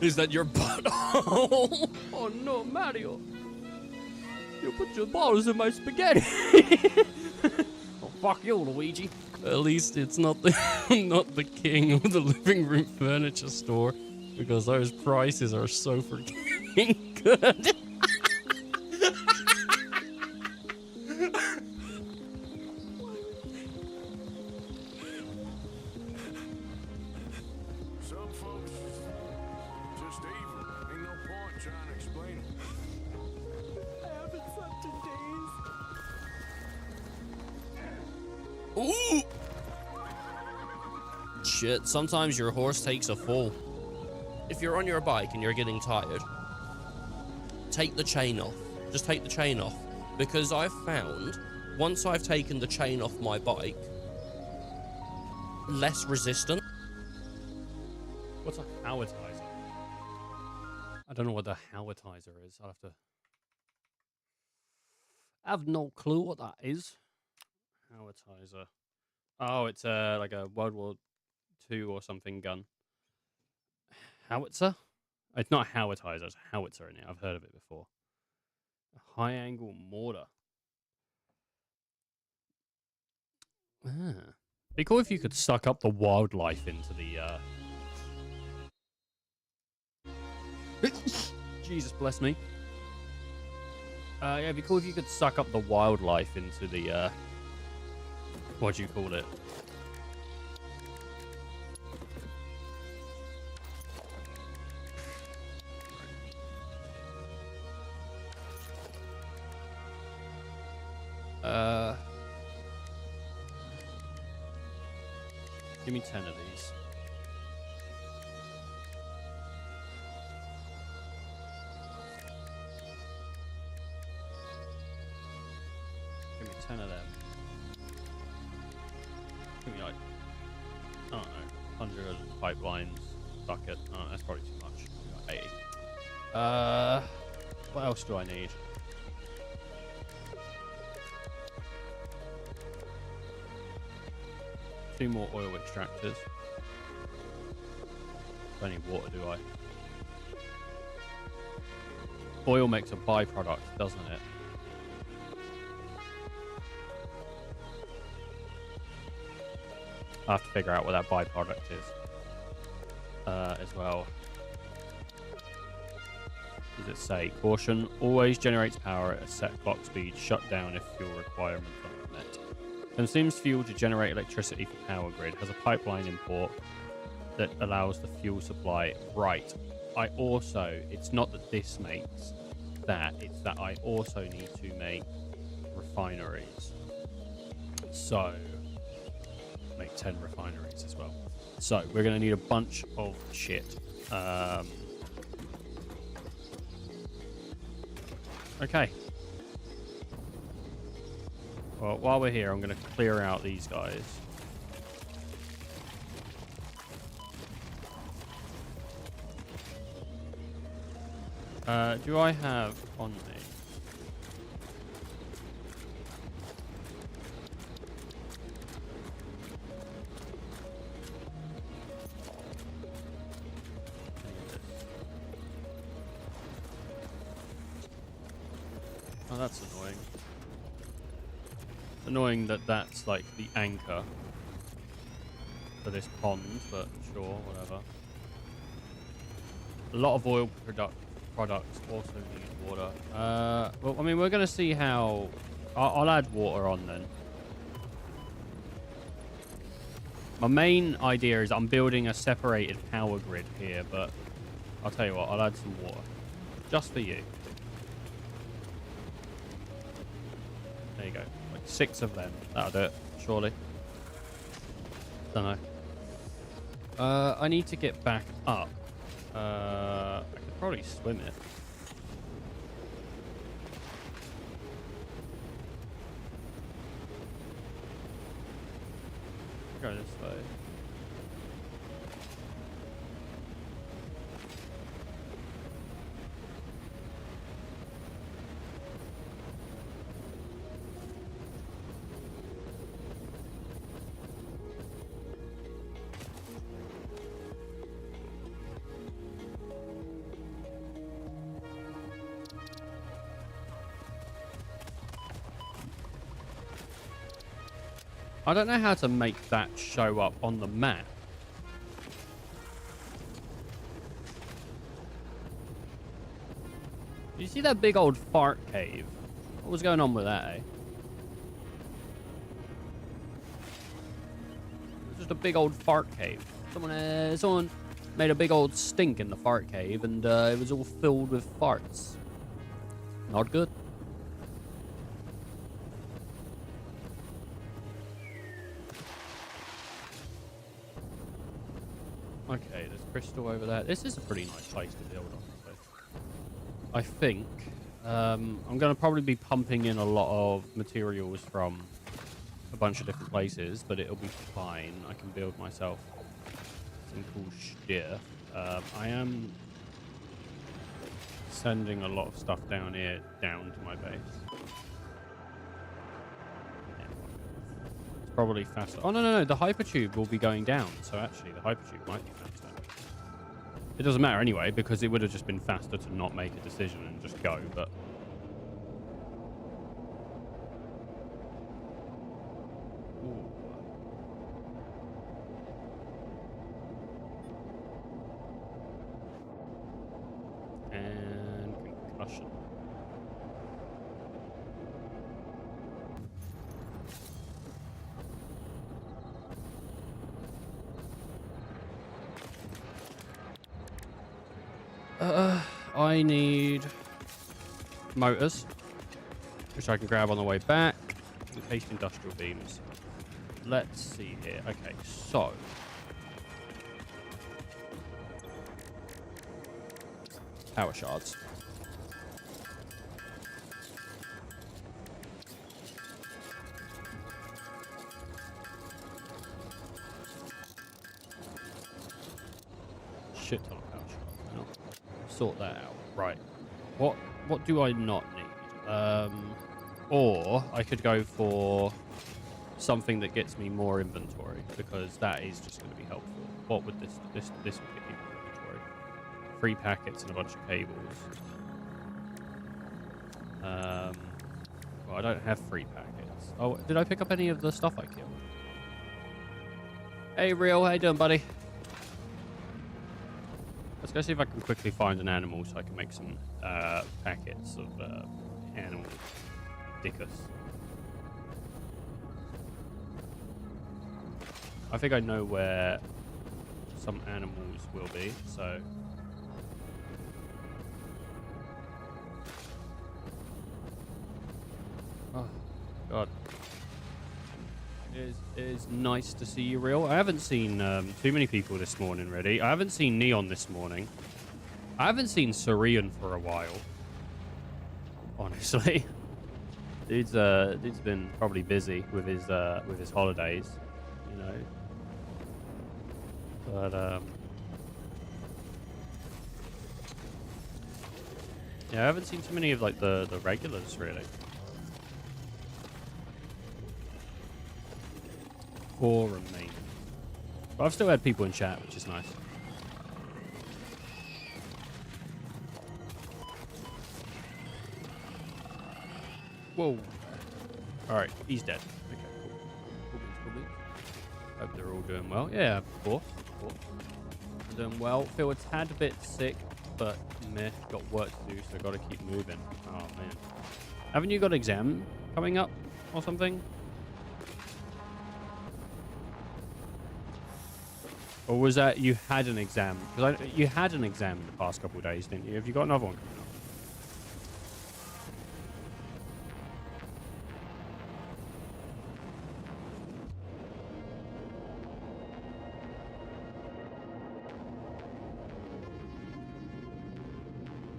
Is that your butthole? Oh no, Mario. You put your balls in my spaghetti. Oh, fuck you, Luigi. At least it's not the not the king of the living room furniture store, because those prices are so freaking good. Some folks just evil. Ain't no point trying to explain it. I haven't slept in days. Ooh. Shit, sometimes your horse takes a fall. If you're on your bike and you're getting tired, take the chain off. Just take the chain off. Because I've found, once I've taken the chain off my bike, less resistant. What's a howitizer? I don't know what the howitizer is. I'll have to... I have no clue what that is. Howitizer. Oh, it's like a World War II or something gun. Howitzer? It's not a howitizer, it's a howitzer in it. I've heard of it before. A high angle mortar. Ah. Be cool if you could suck up the wildlife into the Jesus bless me. Yeah, it'd be cool if you could suck up the wildlife into the what do you call it? Give me 10 of these. Give me 10 of them. Give me like, I don't know, 100 pipelines. Fuck it. Oh, that's probably too much. Like 80. What else do I need? Two more oil extractors. Don't need water, do I? Oil makes a byproduct, doesn't it? I have to figure out what that byproduct is as well. Does it say caution? Always generates power at a set clock speed. Shut down if fuel requirements are met. Consumes fuel to generate electricity for power grid. Has a pipeline import that allows the fuel supply. Right. I also, it's not that this makes that, it's that I also need to make refineries. So, make 10 refineries as well. So, we're going to need a bunch of shit. Okay. Well, while we're here, I'm going to clear out these guys. Do I have on me? Oh, that's annoying. It's annoying that that's like the anchor for this pond, but sure, whatever. A lot of oil products also need water. Well, I mean, we're going to see how... I'll add water on then. My main idea is I'm building a separated power grid here, but I'll tell you what, I'll add some water. Just for you. There you go. Like 6 of them. That'll do it, surely. Don't know. I need to get back up. I could probably swim it. Go this way. I don't know how to make that show up on the map. You see that big old fart cave? What was going on with that, eh? It's just a big old fart cave. Someone made a big old stink in the fart cave, and it was all filled with farts. Not good. Okay, there's crystal over there. This is a pretty nice place to build, honestly. I think I'm going to probably be pumping in a lot of materials from a bunch of different places, but it'll be fine. I can build myself some cool stuff. I am sending a lot of stuff down here, down to my base. It's probably faster. Oh, no. The hypertube will be going down. So actually, the hypertube might be faster. It doesn't matter anyway, because it would have just been faster to not make a decision and just go, but... Ooh. And concussion. I need motors, which I can grab on the way back. And paste industrial beams. Let's see here. Okay, so power shards. Shit ton of power shards. No. Sort that out. Right. What do I not need? Or I could go for something that gets me more inventory, because that is just going to be helpful. What would this would get me more inventory? 3 packets and a bunch of cables. Well, I don't have 3 packets. Oh, did I pick up any of the stuff I killed? Hey, Real, how you doing, buddy? Let's go see if I can quickly find an animal so I can make some packets of animal dickus. I think I know where some animals will be, so... Oh, God. It is nice to see you, Real. I haven't seen too many people this morning, really. I haven't seen Neon this morning. I haven't seen Syrian for a while. Honestly. Dude's been probably busy with his holidays, you know. But yeah, I haven't seen too many of like the regulars, really. 4 remaining. But I've still had people in chat, which is nice. Whoa. Alright, he's dead. Okay, cool. Cool beans. Hope they're all doing well. Yeah, of course. They're doing well. Feel a tad bit sick, but meh. Got work to do, so gotta keep moving. Oh, man. Haven't you got exam coming up or something? Or was that you had an exam? Because you had an exam in the past couple of days, didn't you? Have you got another one coming up?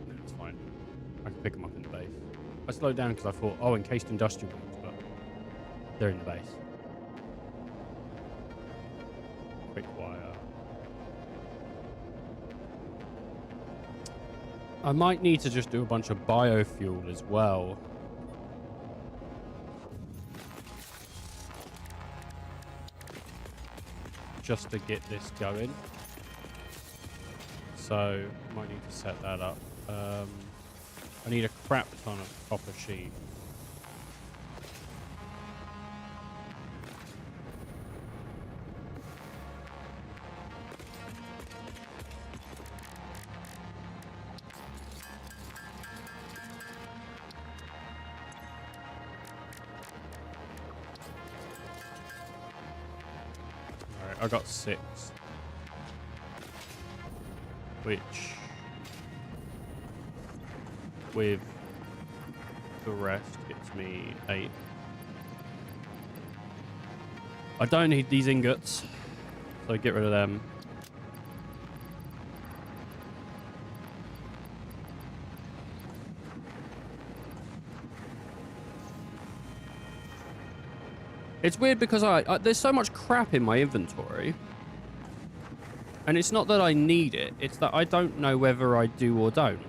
No, it's fine. I can pick them up in the base. I slowed down because I thought, oh, encased industrial beams, but they're in the base. Quick wire. I might need to just do a bunch of biofuel as well. Just to get this going. So, might need to set that up. I need a crap ton of copper sheet. I got 6. Which, with the rest, gets me 8. I don't need these ingots, so get rid of them. It's weird because there's so much crap in my inventory. And it's not that I need it, it's that I don't know whether I do or don't.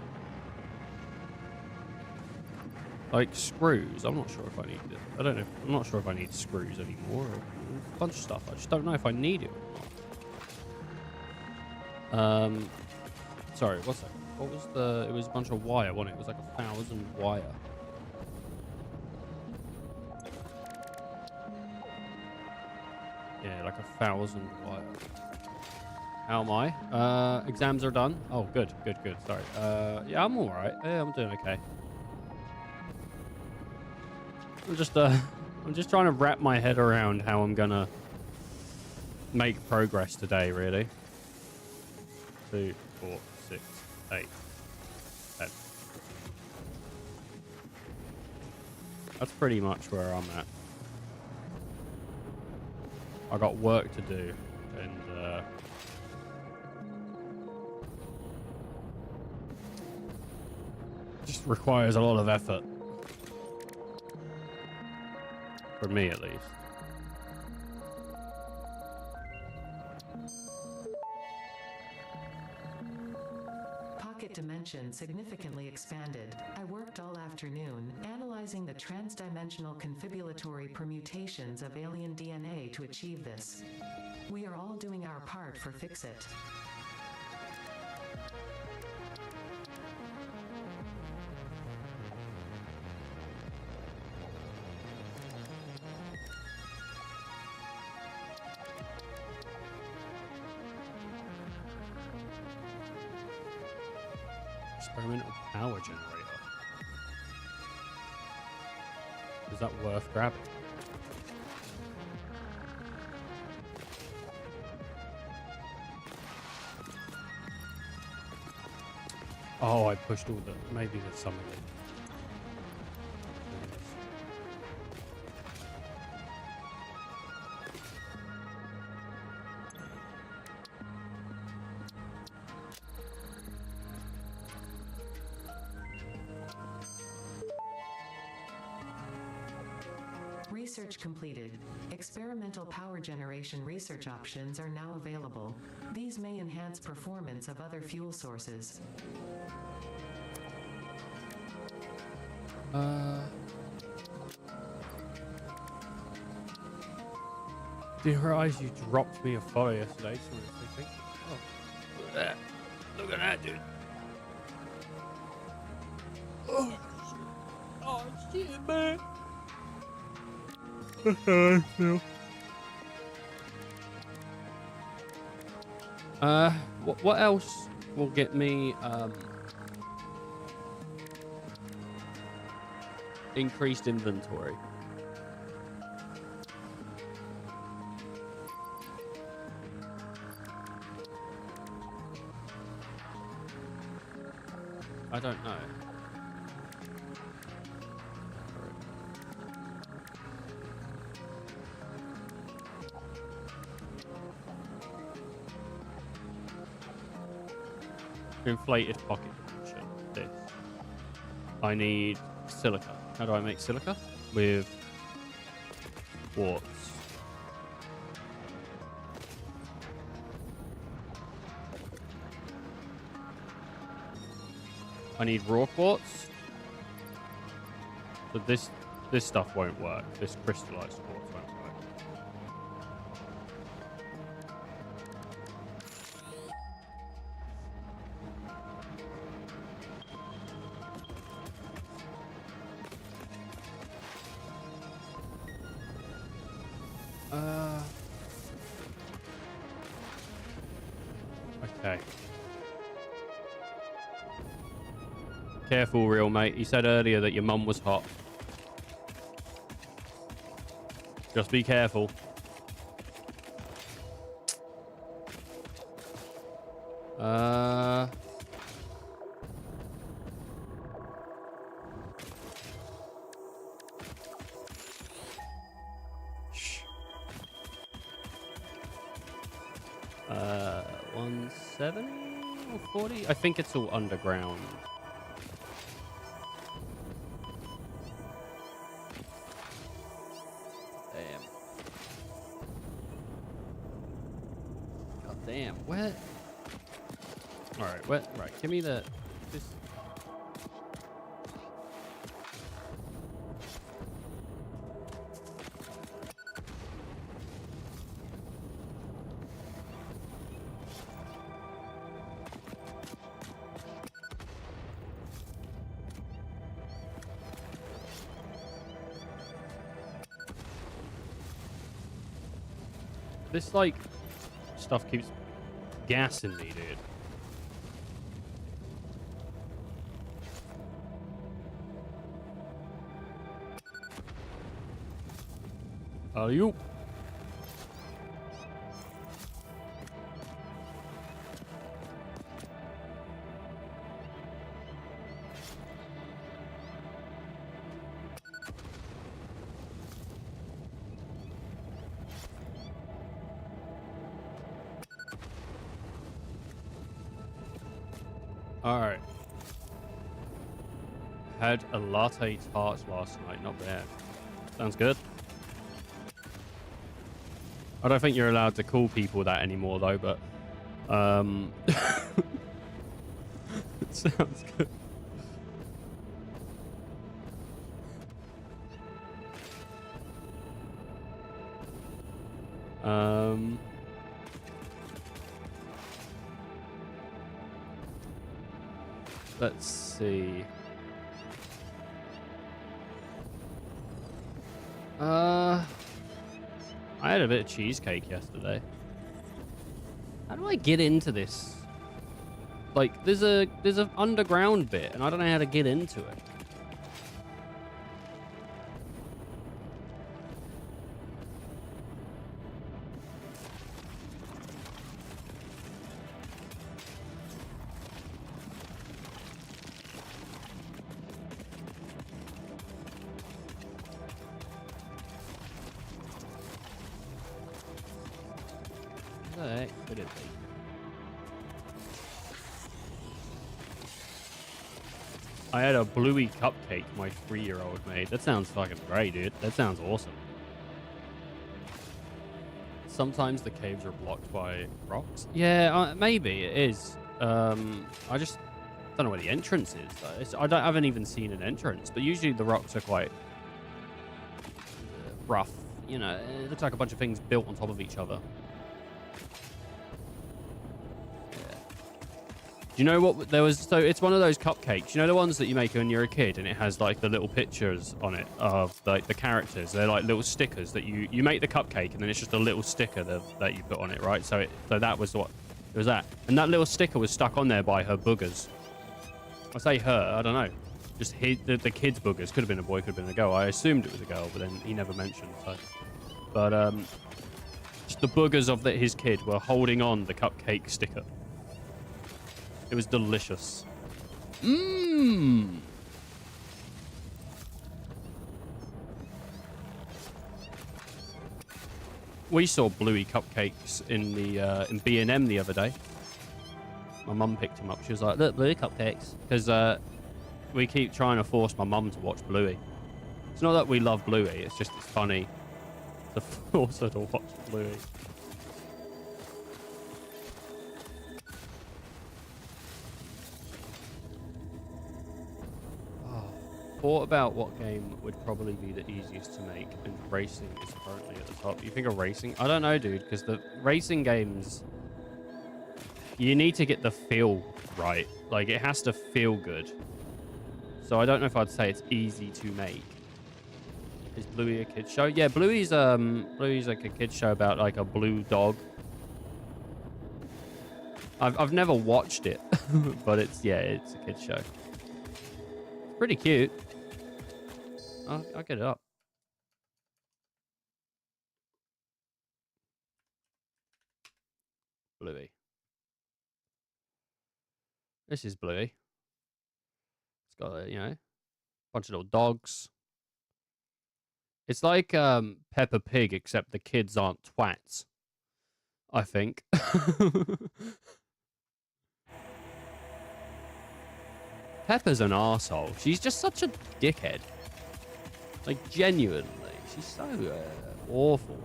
Like screws, I'm not sure if I need it. I don't know. I'm not sure if I need screws anymore. Or a bunch of stuff. I just don't know if I need it or not. Sorry, what's that? What was the... It was a bunch of wire, wasn't it? It was like 1,000 wire. Yeah, like 1,000 wire. How am I? Exams are done. Oh, good. Sorry. Yeah, I'm all right. Yeah, I'm doing okay. I'm just trying to wrap my head around how I'm gonna make progress today, really. 2, 4, 6, 8, 10. That's pretty much where I'm at. I got work to do, and just requires a lot of effort. For me, at least. Pocket dimension significantly expanded. I worked all afternoon, analyzing the transdimensional confibulatory permutations of alien DNA to achieve this. We are all doing our part for Fix-It. Experimental power generator. Is that worth grabbing? Oh, I pushed all the... Maybe there's some of it. Research completed. Experimental power generation research options are now available. These may enhance performance of other fuel sources. Didn't realize you dropped me a follow yesterday. So I think, oh, look at that. Look at that, dude. Oh, shit, man. That's how I feel. What else will get me increased inventory? I don't know. Inflated pocket dimension. This. I need silica. How do I make silica? With quartz. I need raw quartz. So this stuff won't work. This crystallized quartz won't work. Okay. Careful, real mate. You said earlier that your mum was hot. Just be careful. Uh... Shh. 170 or 40? I think it's all underground. Damn. God damn. Where? Alright, where? Right, give me the... This... This, like, stuff keeps gassing me, dude. Are you? Alright. Had a latte tart last night. Not bad. Sounds good. I don't think you're allowed to call people that anymore, though, but... it sounds good. Let's see. I had a bit of cheesecake yesterday. How do I get into this? Like, there's an underground bit, and I don't know how to get into it. What the heck could it be? I had a bluey cupcake my 3-year-old made. That sounds fucking great, dude. That sounds awesome. Sometimes the caves are blocked by rocks. Yeah, maybe it is. I just don't know where the entrance is. I haven't even seen an entrance, but usually the rocks are quite rough. You know, it looks like a bunch of things built on top of each other. Do you know what there was? So it's one of those cupcakes. You know the ones that you make when you're a kid, and it has like the little pictures on it of like the characters. They're like little stickers that you make the cupcake, and then it's just a little sticker that you put on it, right? So that was what it was that, and that little sticker was stuck on there by her boogers. I say her, I don't know. Just the kid's boogers. Could have been a boy, could have been a girl. I assumed it was a girl, but then he never mentioned. So, but just the boogers of his kid were holding on the cupcake sticker. It was delicious. Mmm. We saw bluey cupcakes in the in B&M the other day. My mum picked him up. She was like, "Look, bluey cupcakes," because we keep trying to force my mum to watch Bluey. It's not that we love Bluey. It's just it's funny to force her to watch Bluey. Thought about what game would probably be the easiest to make, and racing is currently at the top. You think of racing? I don't know, dude, because the racing games, you need to get the feel right. Like, it has to feel good. So I don't know if I'd say it's easy to make. Is Bluey a kid's show? Yeah, Bluey's like a kid's show about like a blue dog. I've never watched it, but it's a kid's show. It's pretty cute. I'll get it up. Bluey. This is Bluey. It's got a, bunch of little dogs. It's like Peppa Pig, except the kids aren't twats. I think. Peppa's an arsehole. She's just such a dickhead. Like, genuinely. She's so awful.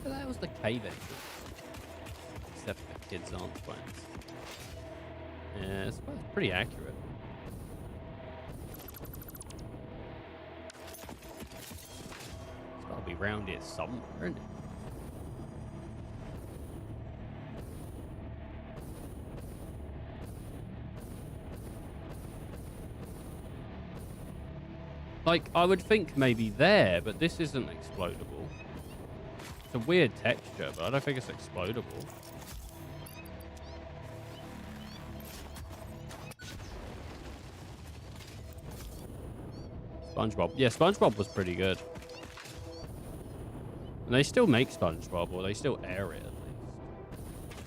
But that was the cave entrance. Except the kids aren't twats. Yeah, it's pretty accurate. It's got to be round here somewhere, isn't it? Like, I would think maybe there, but this isn't explodable. It's a weird texture, but I don't think it's explodable. SpongeBob. Yeah, SpongeBob was pretty good. And they still make SpongeBob, or they still air it, at least.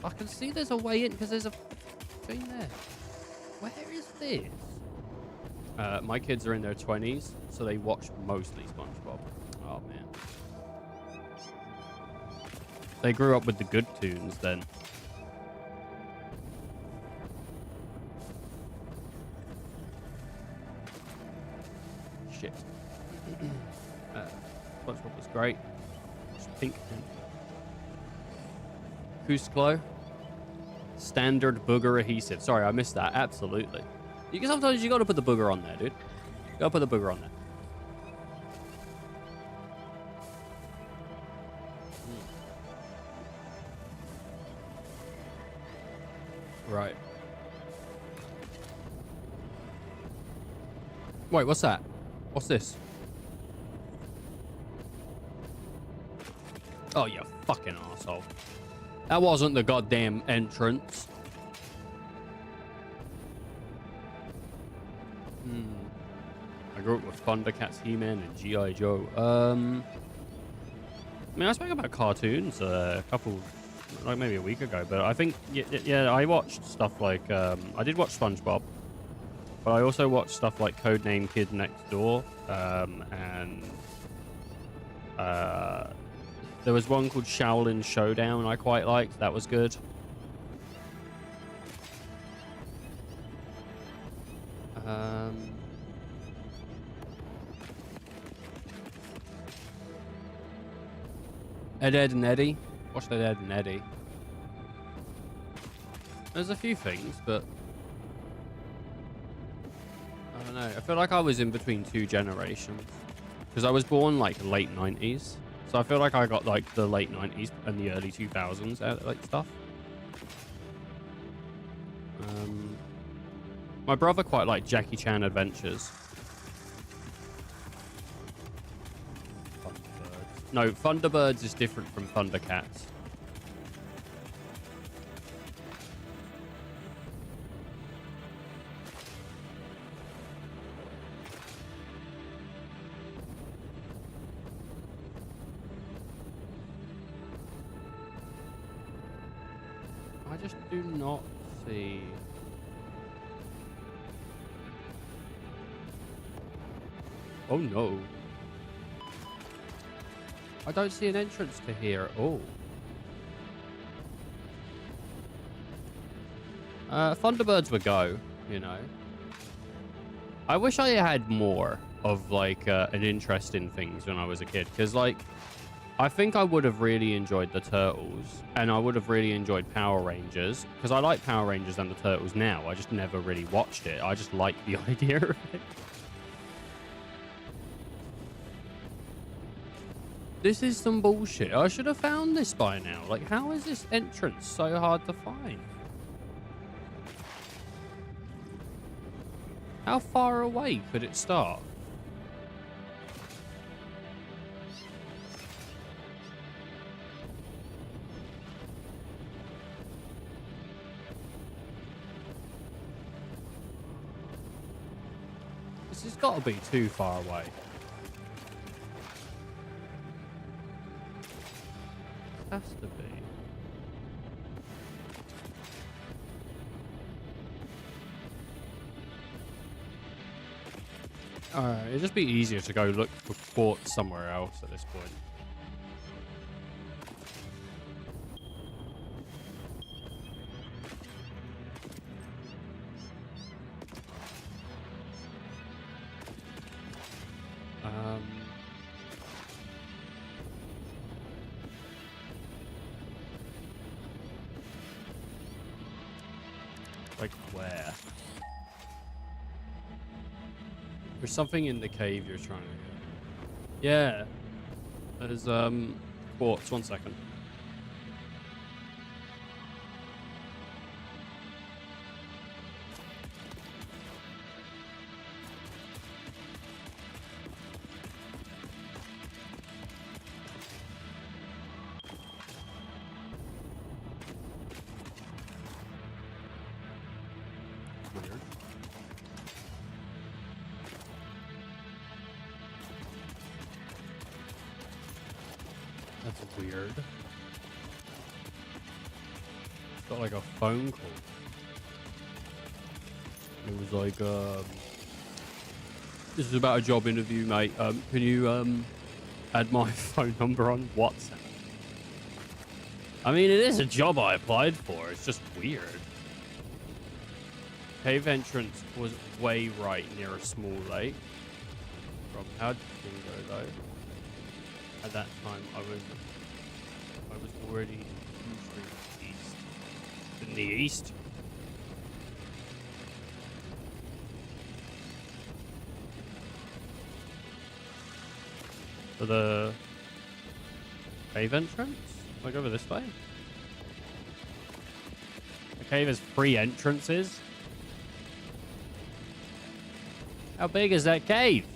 I can see there's a way in, because there's a thing there. Where is this? My kids are in their 20s, so they watch mostly SpongeBob. Oh, man. They grew up with the good tunes, then. Shit. SpongeBob was great. It's pink. Cusclo. Standard booger adhesive. Sorry, I missed that. Absolutely. Sometimes you gotta put the booger on there, dude. You gotta put the booger on there. Right. Wait, what's that? What's this? Oh, you fucking asshole. That wasn't the goddamn entrance. I grew up with Thundercats, He-Man, and G.I. Joe. I mean, I spoke about cartoons a couple, like maybe a week ago, but I think, yeah, I watched stuff like, I did watch SpongeBob, but I also watched stuff like Codename Kid Next Door, and there was one called Shaolin Showdown I quite liked. That was good. Ed, Ed and Eddie. Watched Ed and Eddie. There's a few things, but I don't know. I feel like I was in between two generations because I was born like late 90s. So I feel like I got like the late 90s and the early 2000s like stuff. My brother quite liked Jackie Chan Adventures. No, Thunderbirds is different from Thundercats. I just do not see... Oh no. I don't see an entrance to here at all. Thunderbirds would go, you know. I wish I had more of like an interest in things when I was a kid, because like I think I would have really enjoyed the Turtles, and I would have really enjoyed Power Rangers, because I like Power Rangers and the Turtles now. I just never really watched it. I just like the idea of it. This is some bullshit. I should have found this by now. Like, how is this entrance so hard to find? How far away could it start? This has got to be too far away. has to be. Alright, it'd just be easier to go look for quartz somewhere else at this point. Like where? There's something in the cave you're trying to get. Yeah. There's quartz. 1 second. Weird. That's weird. It's got like a phone call. It was like, this is about a job interview, mate. Can you add my phone number on WhatsApp? I mean, it is a job I applied for. It's just weird. Cave entrance was way right near a small lake. From how did you go though? At that time, I was already usually east. In the east. For the cave entrance? Like over this way? The cave has 3 entrances. How big is that cave?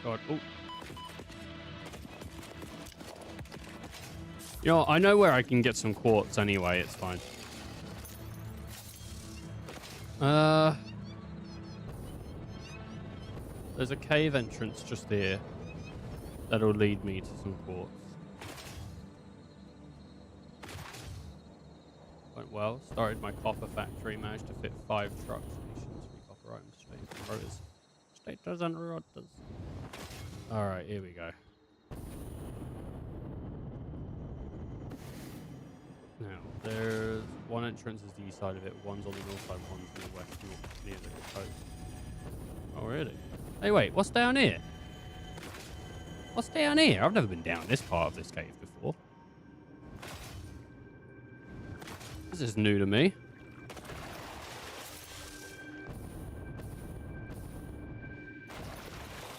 God. Oh. You know, I know where I can get some quartz anyway. It's fine. There's a cave entrance just here that'll lead me to some quartz. Went well. Started my copper factory. Managed to fit 5 trucks. Stations, 3 copper items, rotors. Stators and rotors. All right, here we go. Now, there's one entrance is the east side of it, one's on the north side, one's on the west, near the coast. Oh, really? Hey, wait, what's down here? What's down here? I've never been down this part of this cave before. This is new to me.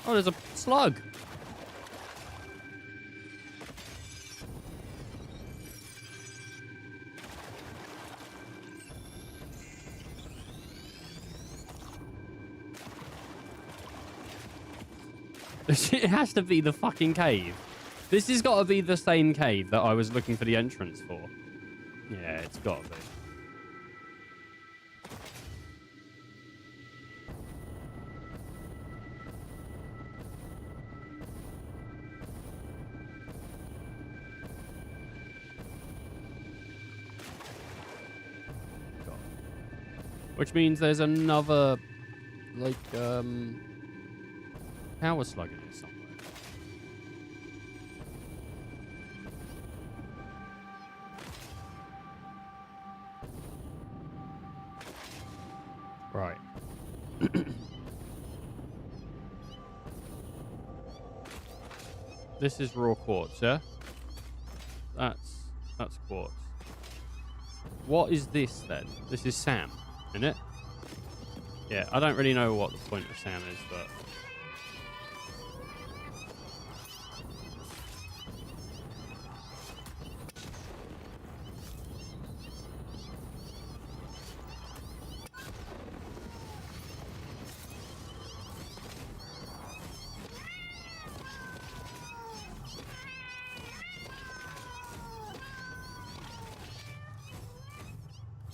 Oh, there's a slug. It has to be the fucking cave. This has got to be the same cave that I was looking for the entrance for. Yeah, it's got to be. Which means there's another, like, power slug in it somewhere. Right. This is raw quartz, yeah? That's quartz. What is this then? This is Sam, isn't it? Yeah, I don't really know what the point of Sam is, but...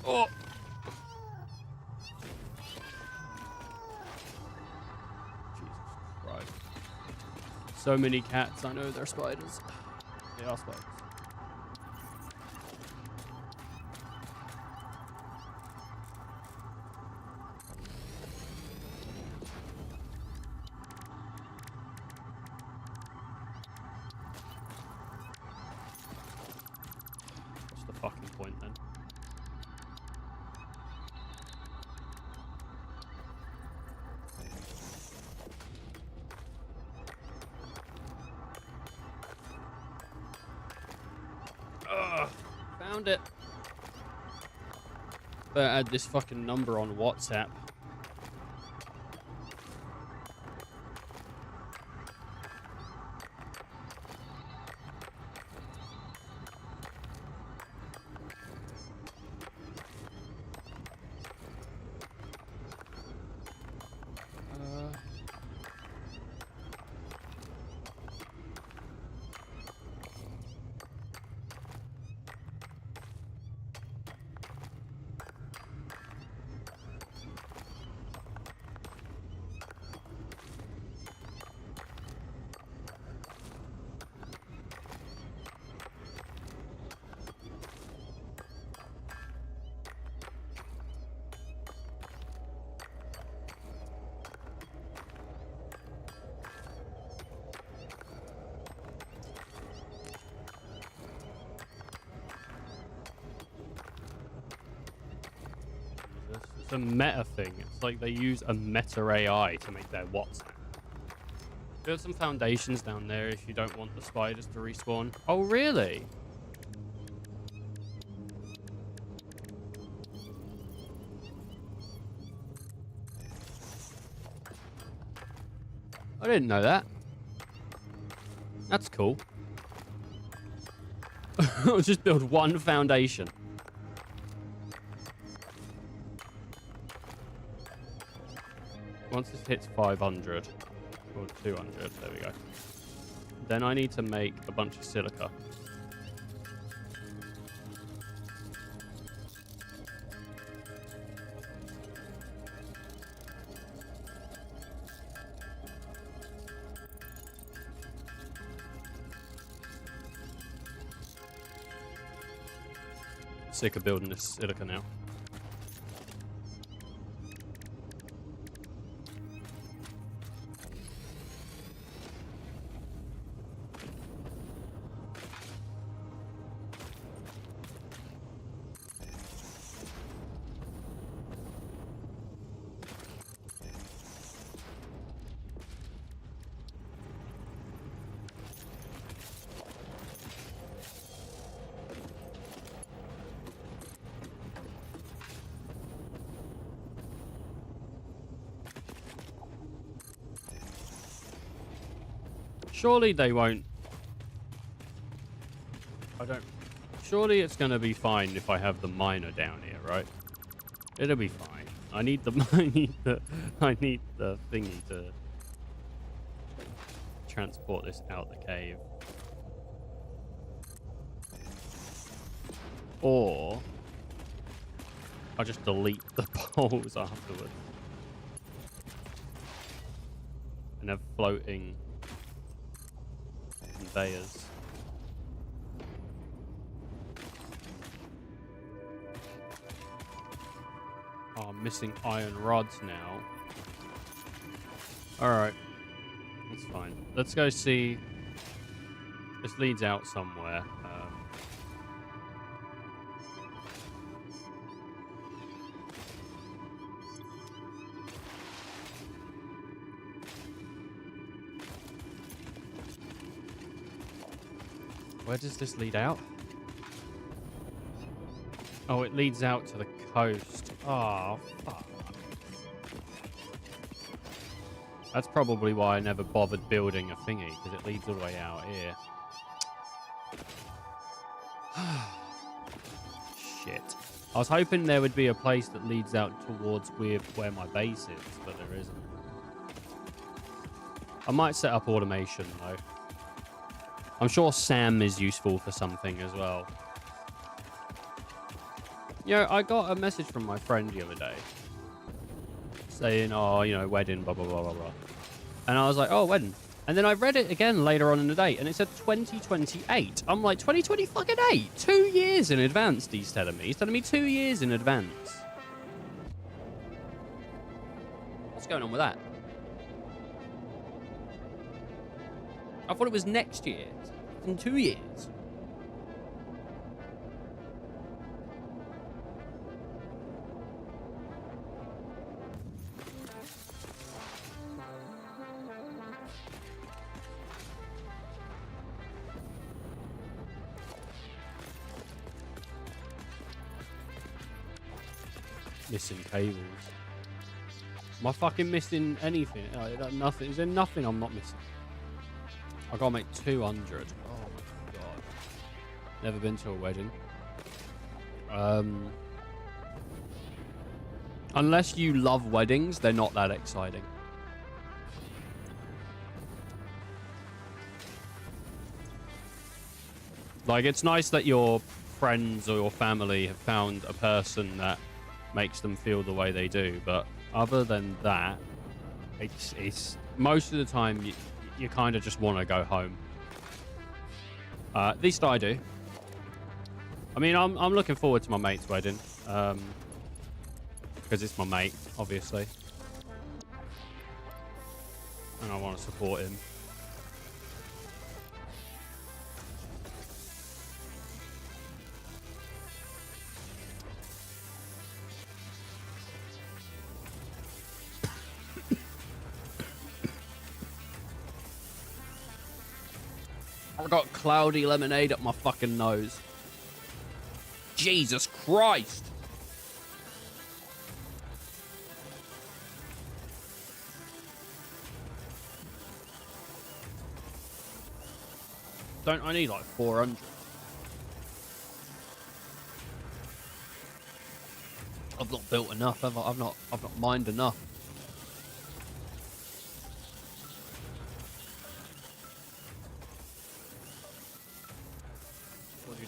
Oh! Jesus Christ. So many cats. I know they're spiders. They are spiders. What's the fucking point then? Ugh, found it. Better add this fucking number on WhatsApp. It's a meta thing. It's like they use a meta AI to make their WhatsApp. Build some foundations down there if you don't want the spiders to respawn. Oh, really? I didn't know that. That's cool. I'll just build one foundation. Once this hits 500 or 200, there we go. Then I need to make a bunch of silica. Sick of building this silica now. Surely they won't. I don't. Surely it's gonna be fine if I have the miner down here, right? It'll be fine. I need the I need the thingy to transport this out the cave. Or I'll just delete the poles afterwards and have floating conveyors. Oh, I'm missing iron rods now. Alright. That's fine. Let's go see. This leads out somewhere. Where does this lead out? Oh, it leads out to the coast. Oh, fuck. That's probably why I never bothered building a thingy, because it leads all the way out here. Shit. I was hoping there would be a place that leads out towards where my base is, but there isn't. I might set up automation, though. I'm sure Sam is useful for something as well. You know, I got a message from my friend the other day saying, oh, you know, wedding, blah, blah, blah, blah, blah. And I was like, oh, wedding. And then I read it again later on in the day, and it said 2028. I'm like, 2020 fucking 8? 2 years in advance, he's telling me. He's telling me 2 years in advance. What's going on with that? I thought it was next year. It's in 2 years. Missing cables. Am I fucking missing anything? Nothing. Is there nothing I'm not missing? I gotta make 200. Oh my god. Never been to a wedding. Unless you love weddings, they're not that exciting. Like, it's nice that your friends or your family have found a person that makes them feel the way they do, but other than that, it's most of the time you kind of just want to go home. At least I do. I mean, I'm looking forward to my mate's wedding, because it's my mate, obviously, and I want to support him. I got cloudy lemonade up my fucking nose. Jesus Christ. Don't I need like 400? I've not built enough, have I? I've not mined enough.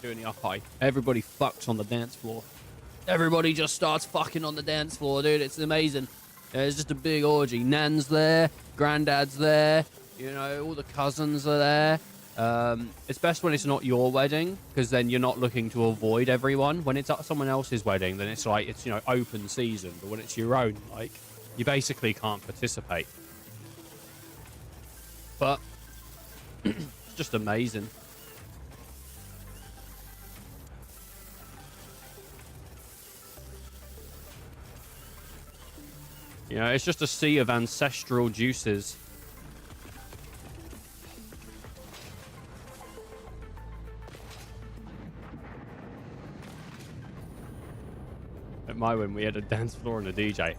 Doing the up high. Everybody fucks on the dance floor. Everybody just starts fucking on the dance floor, dude. It's amazing. It's just a big orgy. Nan's there, Granddad's there, you know, all the cousins are there. It's best when it's not your wedding, because then you're not looking to avoid everyone. When it's at someone else's wedding, then it's like, it's, you know, open season. But when it's your own, like, you basically can't participate. But it's just amazing. You know, it's just a sea of ancestral juices. At my wedding, we had a dance floor and a DJ.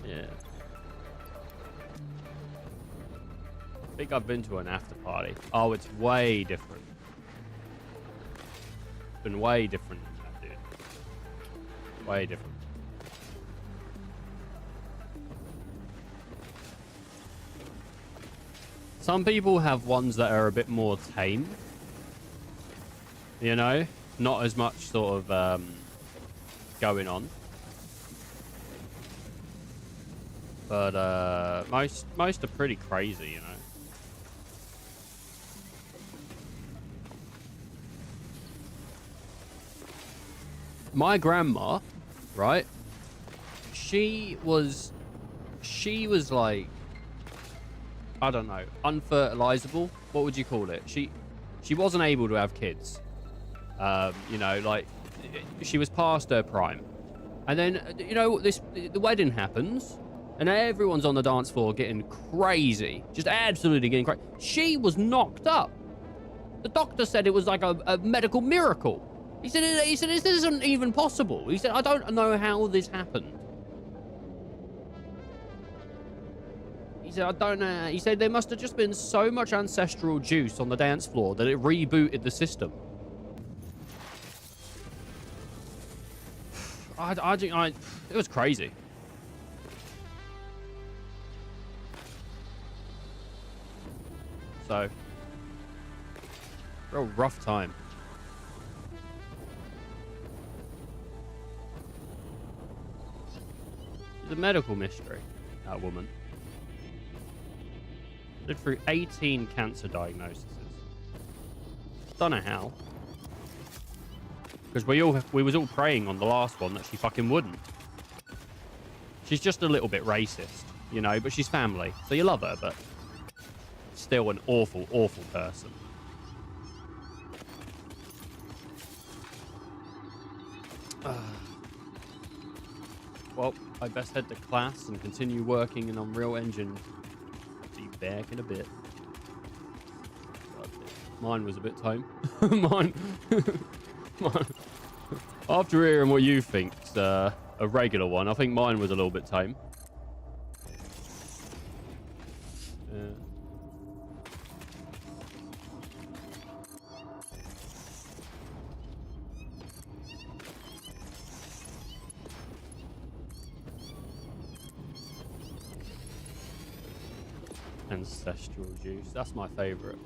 Yeah. I think I've been to an after party. Oh, it's way different. It's been way different. Way different. Some people have ones that are a bit more tame. You know? Not as much sort of going on. But most are pretty crazy, you know. My grandma, right? She was like, I don't know, unfertilizable. What would you call it? She wasn't able to have kids. You know, like, she was past her prime. And then, you know, the wedding happens, and everyone's on the dance floor getting crazy, just absolutely getting crazy. She was knocked up. The doctor said it was like a medical miracle. He said, this isn't even possible. He said, I don't know how this happened. He said, I don't know. He said, there must have just been so much ancestral juice on the dance floor that it rebooted the system. It was crazy. So, real rough time. The medical mystery, that woman. Lived through 18 cancer diagnoses. Don't know how. Because we was all praying on the last one that she fucking wouldn't. She's just a little bit racist, you know, but she's family. So you love her, but still an awful, awful person. Well, I best head to class and continue working in Unreal Engine. See you back in a bit. Mine was a bit tame. Mine. After hearing what you think's a regular one, I think mine was a little bit tame. Ancestral juice. That's my favorite.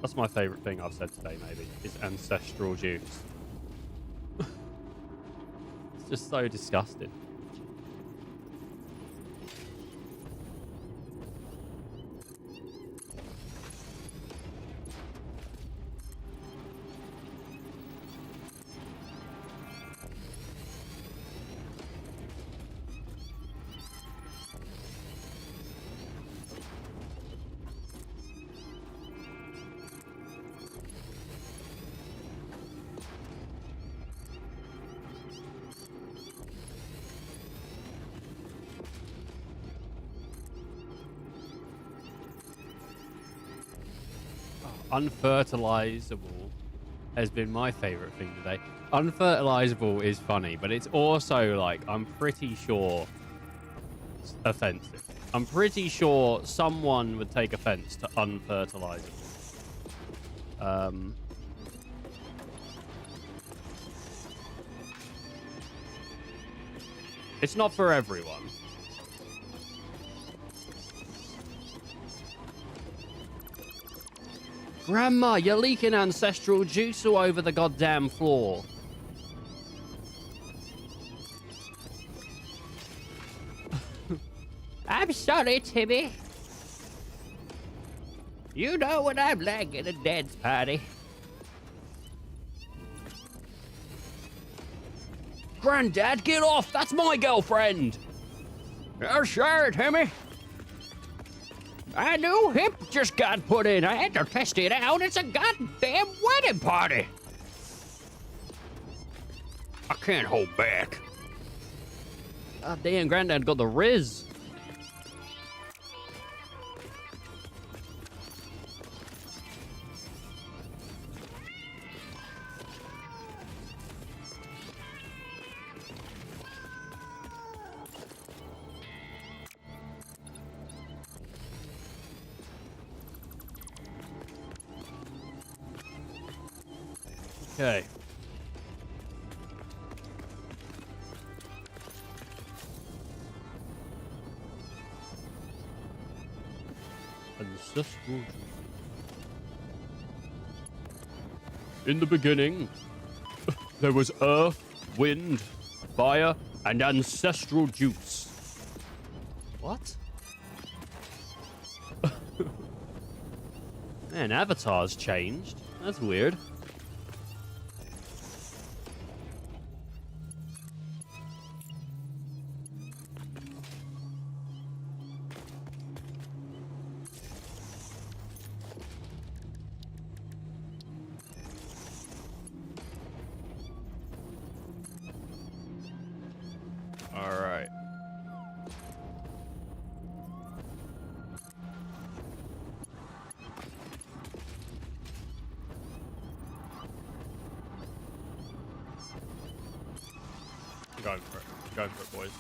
That's my favorite thing I've said today, maybe, is ancestral juice. It's just so disgusting. Unfertilizable has been my favorite thing today. Unfertilizable is funny, but it's also like, I'm pretty sure it's offensive. I'm pretty sure someone would take offense to unfertilizable. It's not for everyone. Grandma, you're leaking ancestral juice all over the goddamn floor. I'm sorry, Timmy. You know what I'm like at a dance party. Granddad, get off! That's my girlfriend! Oh, sure, Timmy. A new hip just got put in. I had to test it out. It's a goddamn wedding party. I can't hold back. God damn, Granddad got the Riz. Okay. Ancestral. In the beginning, there was earth, wind, fire, and ancestral juice. What? Man, Avatar's changed. That's weird. Going for it. Going for it, boys.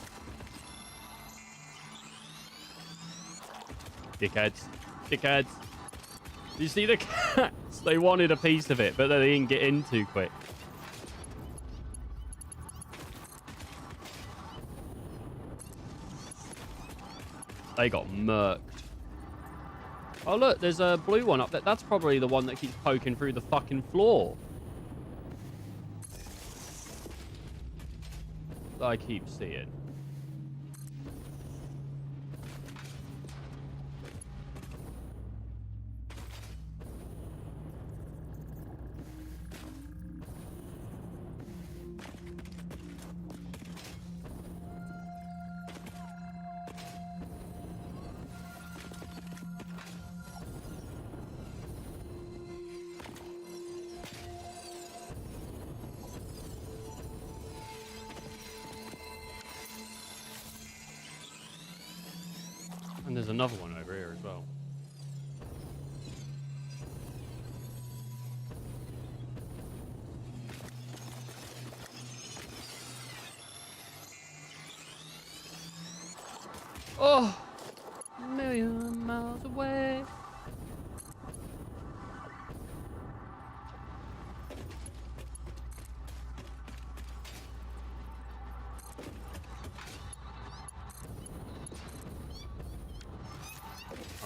Dickheads. Dickheads. You see the cats? They wanted a piece of it, but they didn't get in too quick. They got murked. Oh, look, there's a blue one up there. That's probably the one that keeps poking through the fucking floor. I keep seeing. There's another one over here as well. Oh! A million miles away.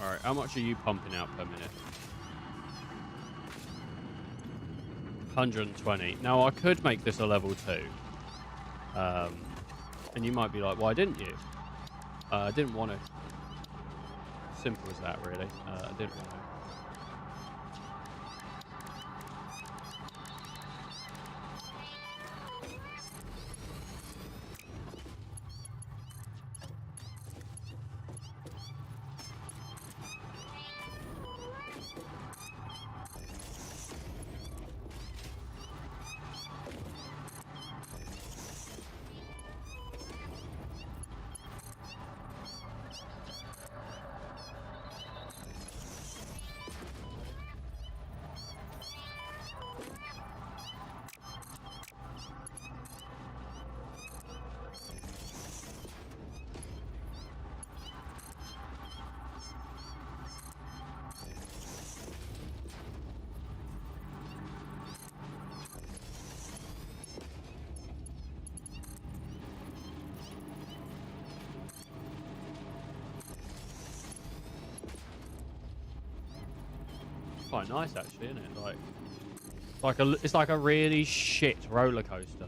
Alright, how much are you pumping out per minute? 120. Now, I could make this a level 2. And you might be like, why didn't you? I didn't want to. Simple as that, really. I didn't want to. Quite nice, actually, isn't it? It's like a really shit roller coaster.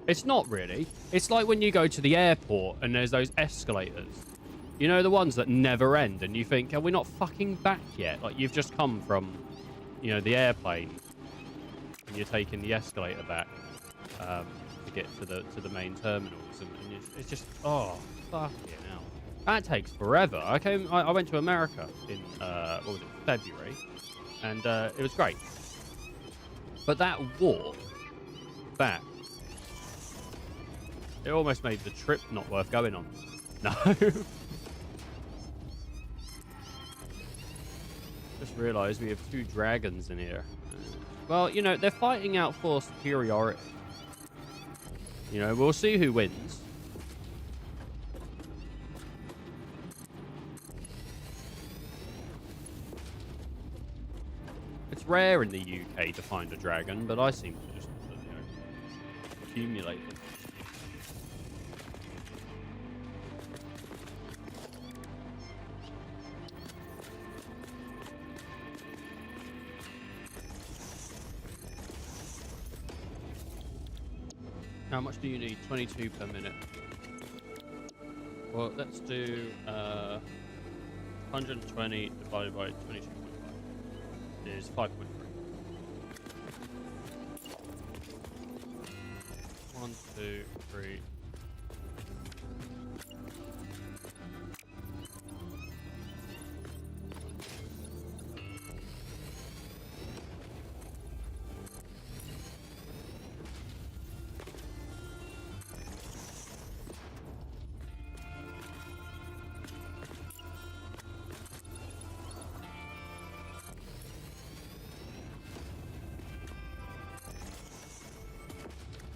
It's not really. It's like when you go to the airport and there's those escalators. You know, the ones that never end, and you think, are we not fucking back yet? Like, you've just come from, you know, the airplane, and you're taking the escalator back to get to the main terminals, and it's just, oh, fucking hell. That takes forever. I went to America in, what was it, February, and it was great. But that walk back, it almost made the trip not worth going on. No. Just realised we have 2 dragons in here. Well, you know, they're fighting out for superiority. You know, we'll see who wins. It's rare in the UK to find a dragon, but I seem to just, you know, accumulate them. How much do you need? 22 per minute. Well, let's do 120 divided by 22.5 is 5.3. 1, 2, 3.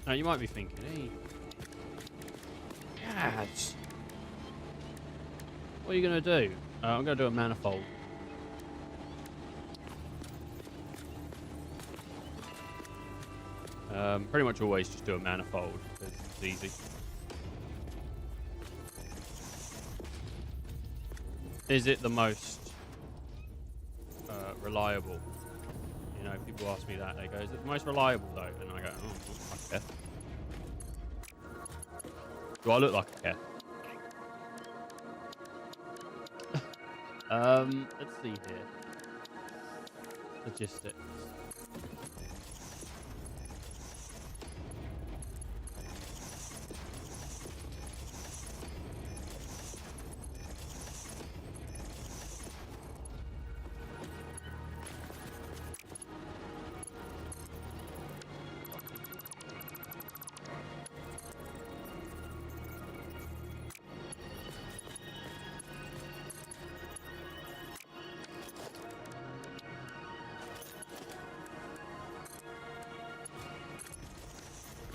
Now you might be thinking, hey, Gads, what are you going to do? I'm going to do a manifold. Pretty much always just do a manifold because it's easy. Is it the most reliable? You know, people ask me that. They go, is it the most reliable though? And I go, oh, fuck it. Do I look like a cat? Let's see here. Logistics.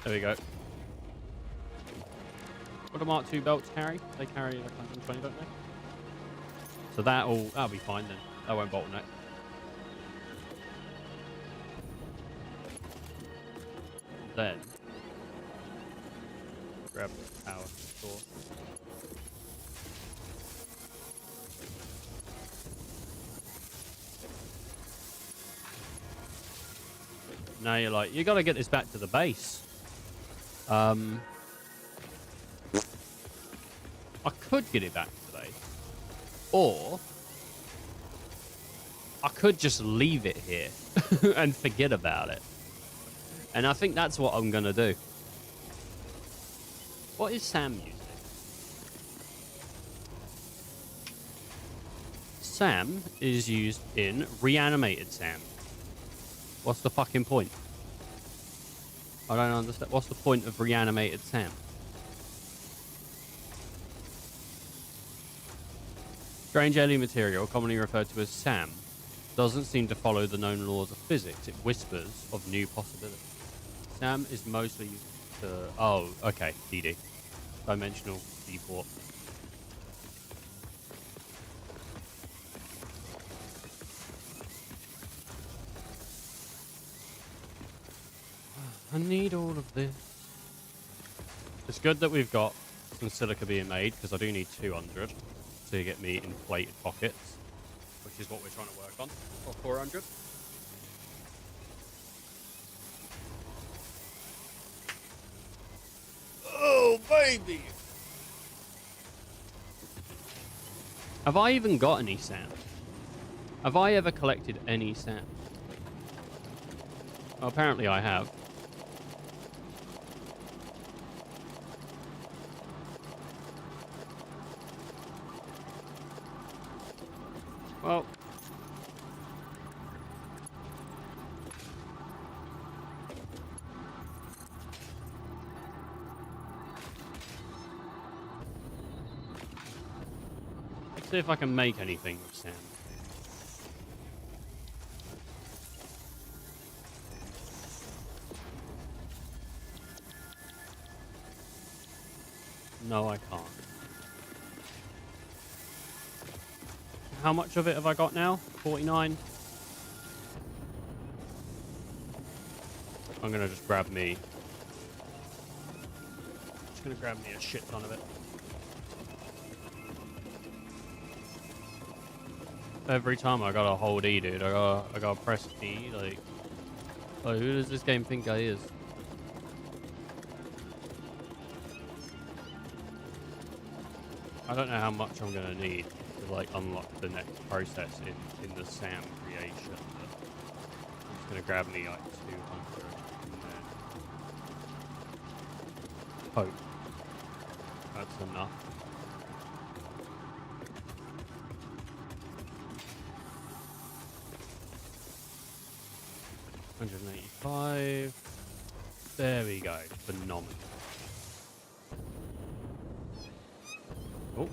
There we go. What do Mark II belts carry? They carry like 120, don't they? So that'll be fine then. That won't bottleneck. Then grab the power source. Now you're like, you got to get this back to the base. I could get it back to the base, or I could just leave it here and forget about it. And I think that's what I'm gonna do. What is Sam using? Sam is used in reanimated Sam. What's the fucking point? I don't understand. What's the point of reanimated Sam? Strange alien material, commonly referred to as SAM, doesn't seem to follow the known laws of physics. It whispers of new possibilities. SAM is mostly used to... Oh, okay, DD. Dimensional deport. I need all of this. It's good that we've got some silica being made, because I do need 200 to get me inflated pockets, which is what we're trying to work on, or 400. Oh, baby! Have I even got any sand? Have I ever collected any sand? Well, apparently I have. Well, let's see if I can make anything with sand. No, I can't. How much of it have I got now? 49. I'm gonna just grab me. Just gonna grab me a shit ton of it. Every time I gotta hold E, dude. I gotta press E. Like, who does this game think I is? I don't know how much I'm gonna need to like unlock the next process in the SAM creation. But I'm just gonna grab me like 200 and then hope that's enough. $185. There we go. Phenomenal. Oh,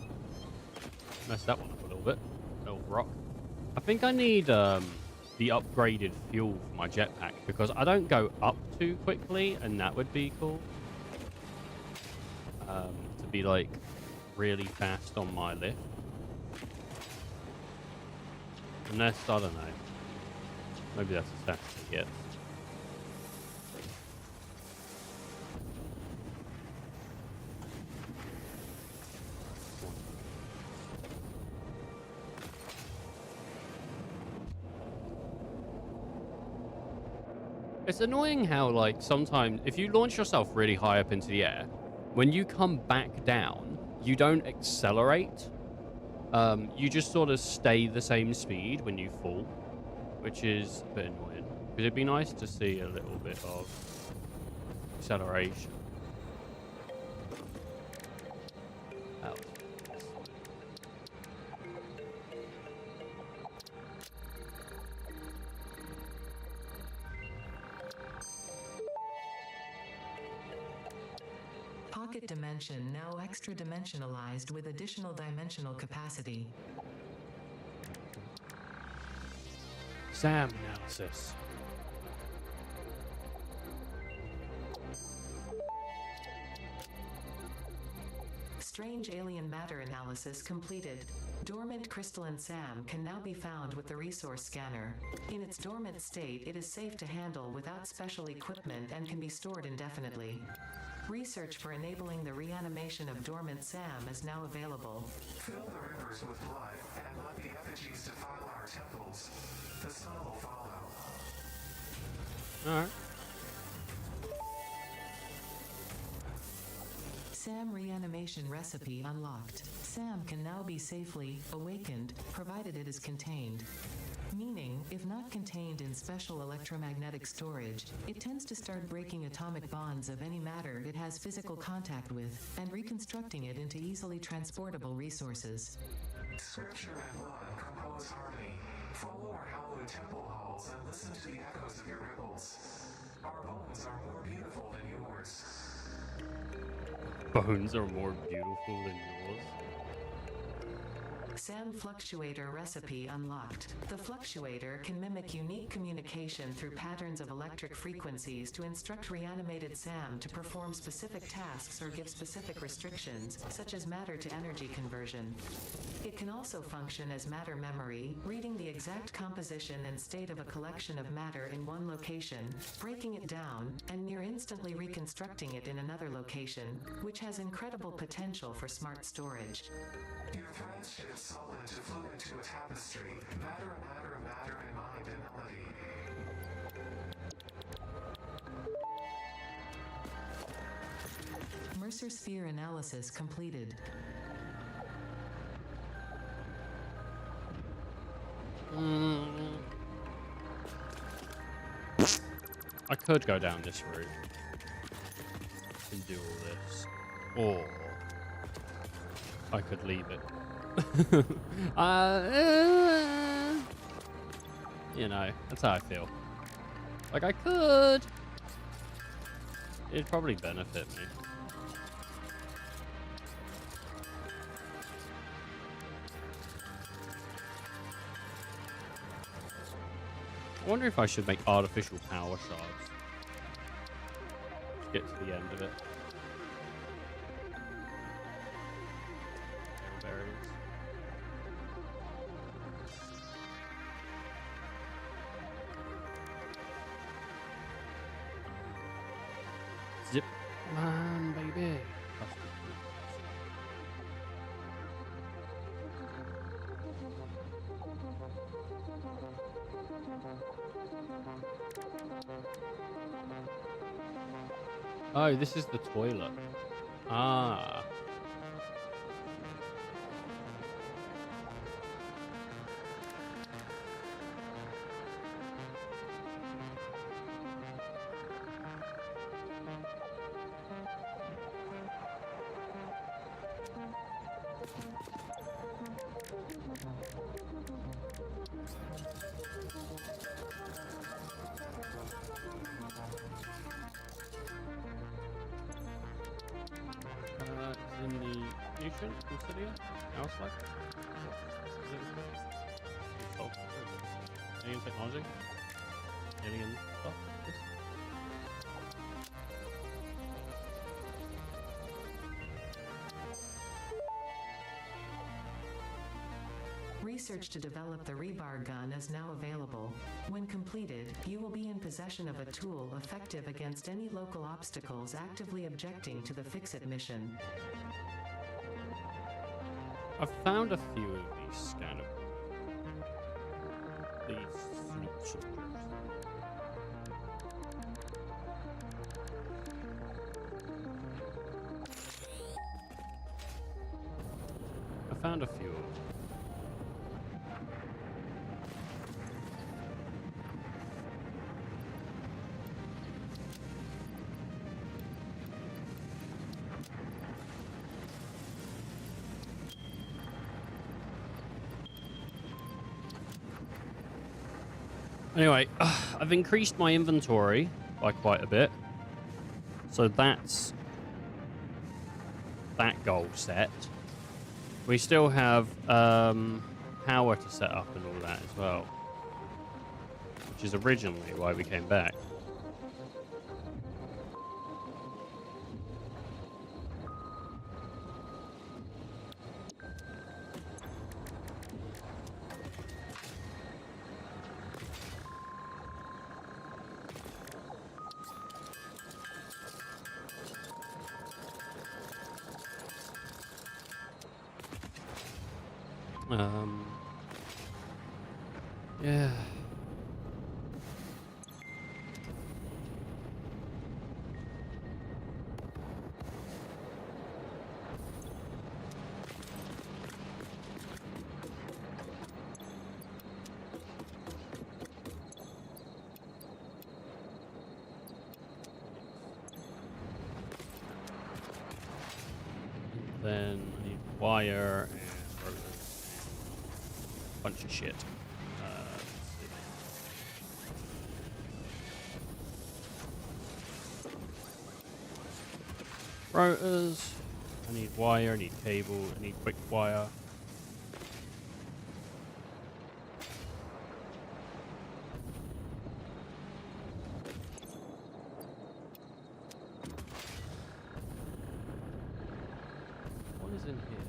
messed that one up a little bit. Little rock. I think I need the upgraded fuel for my jetpack because I don't go up too quickly, and that would be cool. To be like really fast on my lift. Unless, I don't know. Maybe that's a stat to get. It's annoying how, like, sometimes if you launch yourself really high up into the air, when you come back down, you don't accelerate. You just sort of stay the same speed when you fall, which is a bit annoying. Because it'd be nice to see a little bit of acceleration. Ow. Pocket dimension now extra dimensionalized with additional dimensional capacity. SAM analysis. Strange alien matter analysis completed. Dormant crystalline SAM can now be found with the resource scanner. In its dormant state, it is safe to handle without special equipment and can be stored indefinitely. Research for enabling the reanimation of dormant SAM is now available. Fill the rivers with blood and let the effigies defile our temples. The sun will follow. Alright. SAM reanimation recipe unlocked. SAM can now be safely awakened, provided it is contained. Meaning, if not contained in special electromagnetic storage, it tends to start breaking atomic bonds of any matter it has physical contact with, and reconstructing it into easily transportable resources. Scripture and blood compose harmony. Follow our hallowed temple halls and listen to the echoes of your ripples. Our bones are more beautiful than yours. Bones are more beautiful than yours. SAM Fluctuator recipe unlocked. The fluctuator can mimic unique communication through patterns of electric frequencies to instruct reanimated SAM to perform specific tasks or give specific restrictions, such as matter to energy conversion. It can also function as matter memory, reading the exact composition and state of a collection of matter in one location, breaking it down, and near instantly reconstructing it in another location, which has incredible potential for smart storage. Your threads shift solid to flow into a tapestry. Matter and mind and melody. Mercer sphere analysis completed. I could go down this route and do all this, or I could leave it. You know, that's how I feel. Like, I could. It'd probably benefit me. I wonder if I should make artificial power shards. Get to the end of it. Berries. Zip. Man, baby. Oh, this is the toilet. Ah. In the Nation, Considia, House Life? Oh, alien technology? Alien stuff? Yes. Research to develop the rebar gun is now available. When completed, you will be in possession of a tool effective against any local obstacles actively objecting to the Fix-It mission. I've found a few of these kind of soldiers. I found a few of them. Anyway, I've increased my inventory by quite a bit. So that's that goal set. We still have power to set up and all that as well. Which is originally why we came back. Yeah. Then I need wire and rotors and a bunch of shit. Let's see. Rotors. I need wire, I need cable, I need quick wire. What is in here?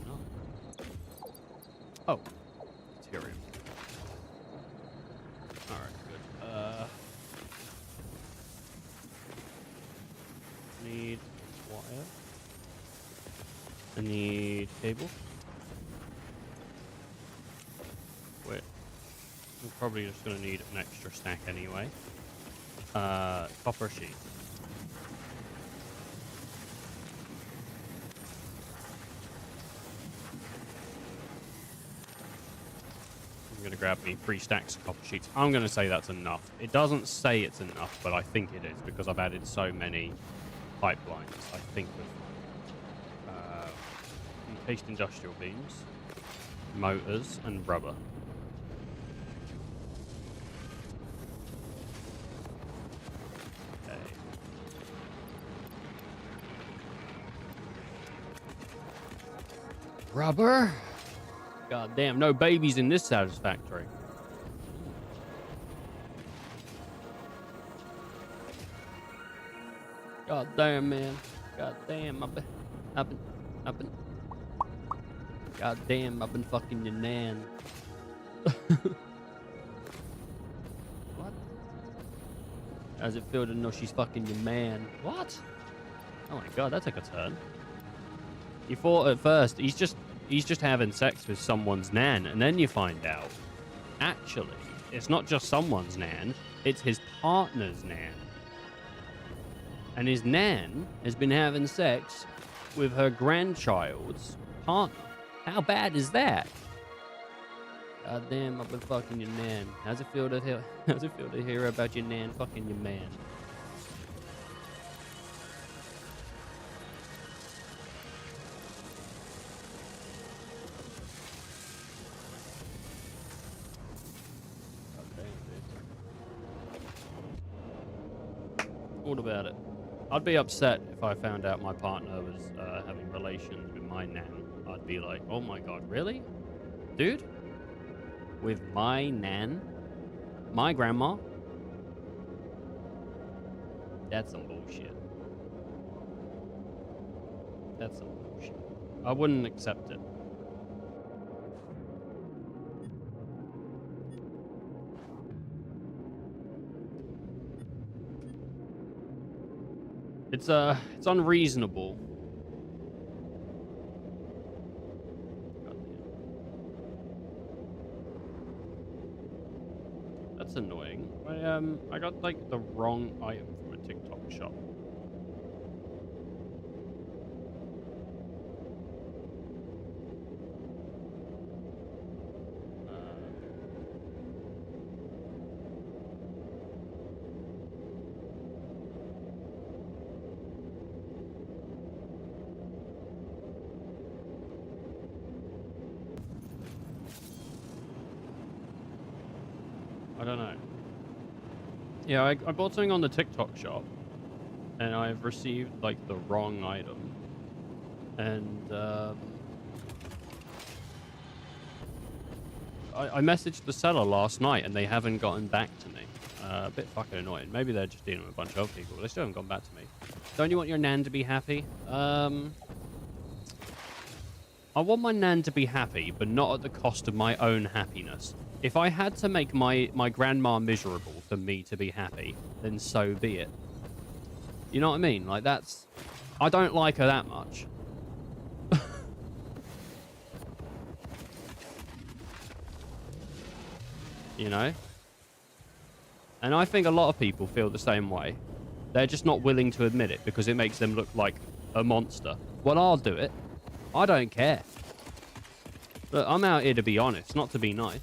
No. Oh, deuterium. Alright, good. Need wire. I need cable. Wait. I'm probably just gonna need an extra stack anyway. Copper sheet. I'm gonna grab me 3 stacks of copper sheets. I'm gonna say that's enough. It doesn't say it's enough, but I think it is because I've added so many pipelines. I think with encased industrial beams, motors, and rubber. Okay. Rubber. God damn, no babies in this Satisfactory. God damn, man. God damn, I've been. God damn, I've been fucking your nan. What? How's it feel to know she's fucking your man? What? Oh my god, that took a turn. You thought at first he's just having sex with someone's nan, and then you find out actually it's not just someone's nan, it's his partner's nan. And his nan has been having sex with her grandchild's partner. How bad is that? God damn, I've been fucking your nan. How's it feel to hear about your nan fucking your man? God damn, dude. What about it? I'd be upset if I found out my partner was having relations with my nan. I'd be like, oh my god, really? Dude? With my nan? My grandma? That's some bullshit. That's some bullshit. I wouldn't accept it. It's unreasonable. That's annoying. I got like the wrong item from a TikTok shop. I don't know. Yeah, I bought something on the TikTok shop, and I've received like the wrong item, and I messaged the seller last night, and they haven't gotten back to me. A bit fucking annoying. Maybe they're just dealing with a bunch of other people. They still haven't gone back to me. Don't you want your nan to be happy? I want my nan to be happy, but not at the cost of my own happiness. If I had to make my grandma miserable for me to be happy, then so be it. You know what I mean? Like, that's... I don't like her that much. You know? And I think a lot of people feel the same way. They're just not willing to admit it because it makes them look like a monster. Well, I'll do it. I don't care. Look, I'm out here to be honest, not to be nice.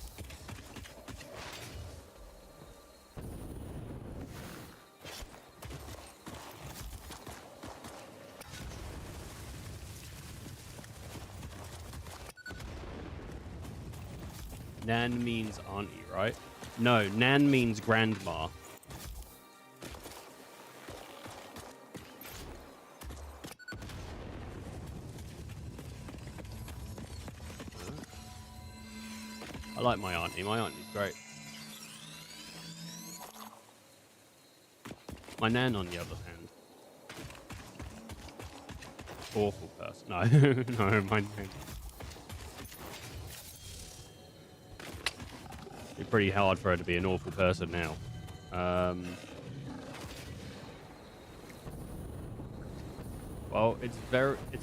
Nan means auntie, right? No, Nan means grandma. I like my auntie. My auntie's great. My nan, on the other hand. Awful person. No, no, my nan. It's pretty hard for her to be an awful person now. Well, it's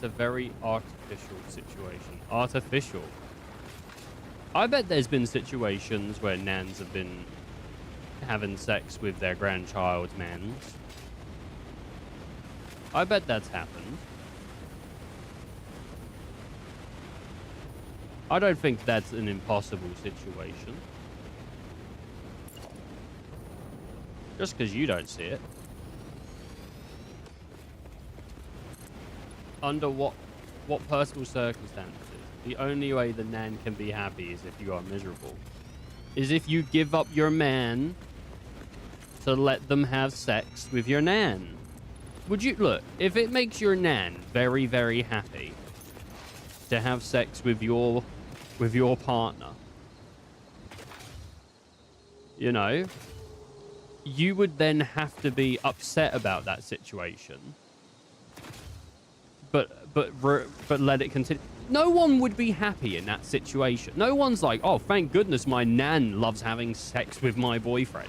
a very artificial situation. Artificial. I bet there's been situations where nans have been having sex with their grandchild's mans. I bet that's happened. I don't think that's an impossible situation. Just because you don't see it. Under what personal circumstances? The only way the nan can be happy is if you are miserable. Is if you give up your man to let them have sex with your nan. Would you... Look, if it makes your nan very, very happy to have sex with your partner, you know, you would then have to be upset about that situation. But let it continue. No one would be happy in that situation. No one's like, oh, thank goodness my nan loves having sex with my boyfriend.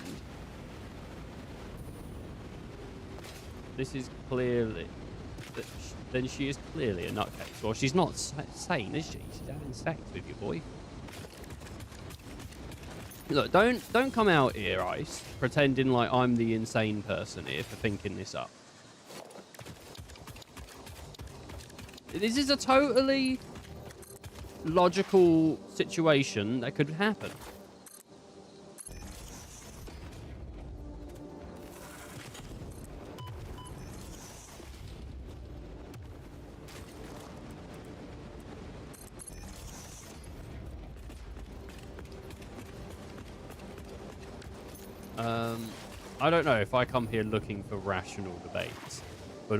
This is clearly... Then she is clearly a nutcase. Or she's not sane, is she? She's having sex with your boyfriend. Look, don't come out here, Ice, pretending like I'm the insane person here for thinking this up. This is a totally logical situation that could happen. I don't know if I come here looking for rational debates, but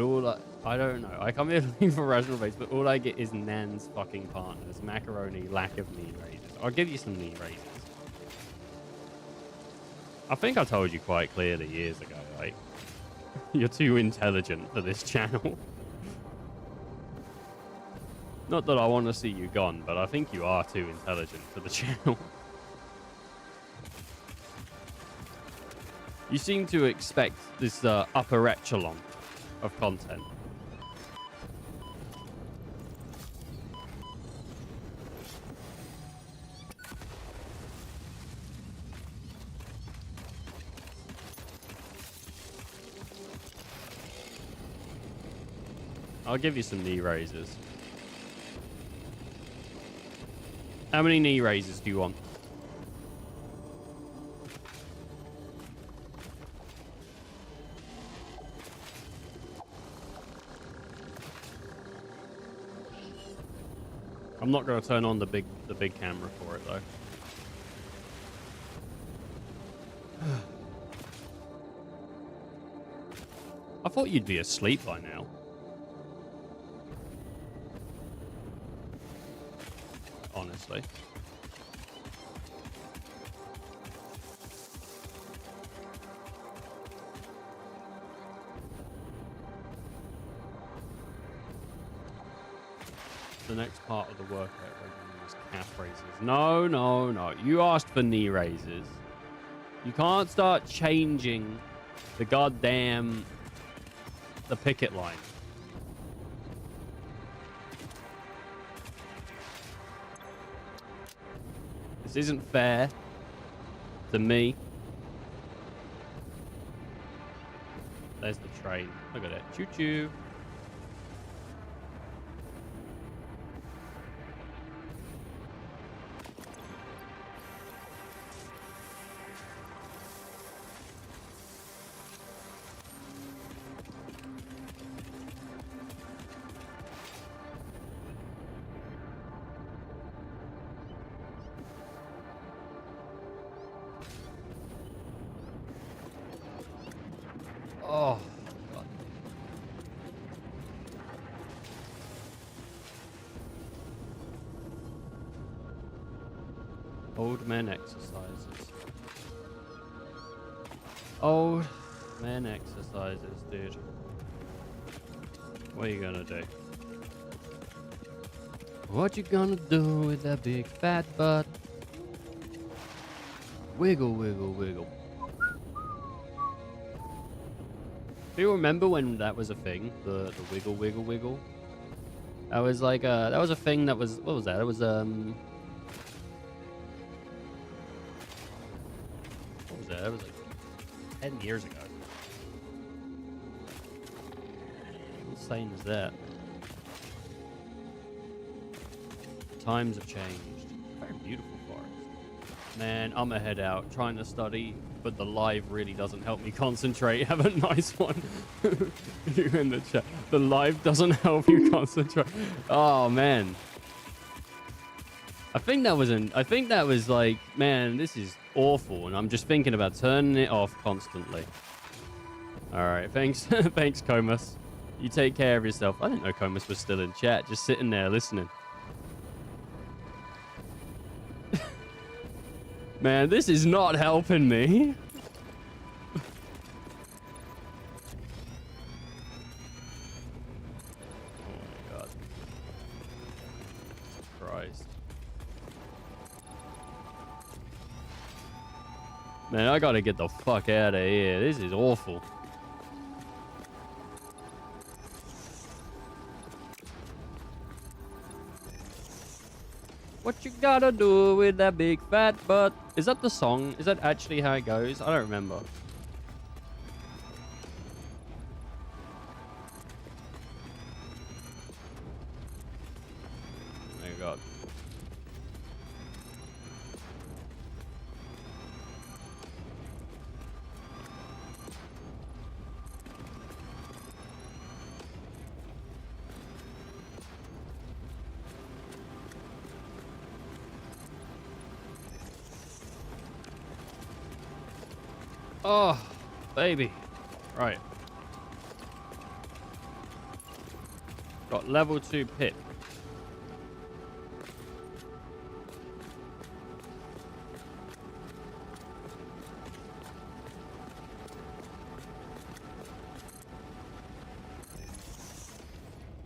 I don't know. I come here looking for rational debates, but all I get is Nan's fucking partners, macaroni, lack of knee raises. I'll give you some knee raises. I think I told you quite clearly years ago, like, you're too intelligent for this channel. Not that I want to see you gone, but I think you are too intelligent for the channel. You seem to expect this upper echelon of content. I'll give you some knee raises. How many knee raises do you want? I'm not going to turn on the big camera for it though. I thought you'd be asleep by now. Honestly. The next part of the workout regimen is calf raises. No, no, no. You asked for knee raises. You can't start changing the picket line. This isn't fair. to me. There's the train. Look at it. Choo-choo. Oh, God. Old man exercises. Old man exercises, dude. What are you gonna do? What you gonna do with that big fat butt? Wiggle, wiggle, wiggle. Do you remember when that was a thing? The wiggle, wiggle, wiggle? That was like that was a thing that was, what was that? It was what was that? It was like 10 years ago. How insane is that? Times have changed. Very beautiful forest. Man, I'm gonna head out trying to study, but the live really doesn't help me concentrate. Have a nice one. You in the chat. The live doesn't help you concentrate. Oh man. I think that was like, man, this is awful, and I'm just thinking about turning it off constantly. All right, thanks, thanks, Comus. You take care of yourself. I didn't know Comus was still in chat, just sitting there listening. Man, this is not helping me. Oh my God. Christ. Man, I gotta get the fuck out of here. This is awful. What you gotta do with that big fat butt? Is that the song? Is that actually how it goes? I don't remember. Oh my God. Oh, baby. Right. Got level 2 pit.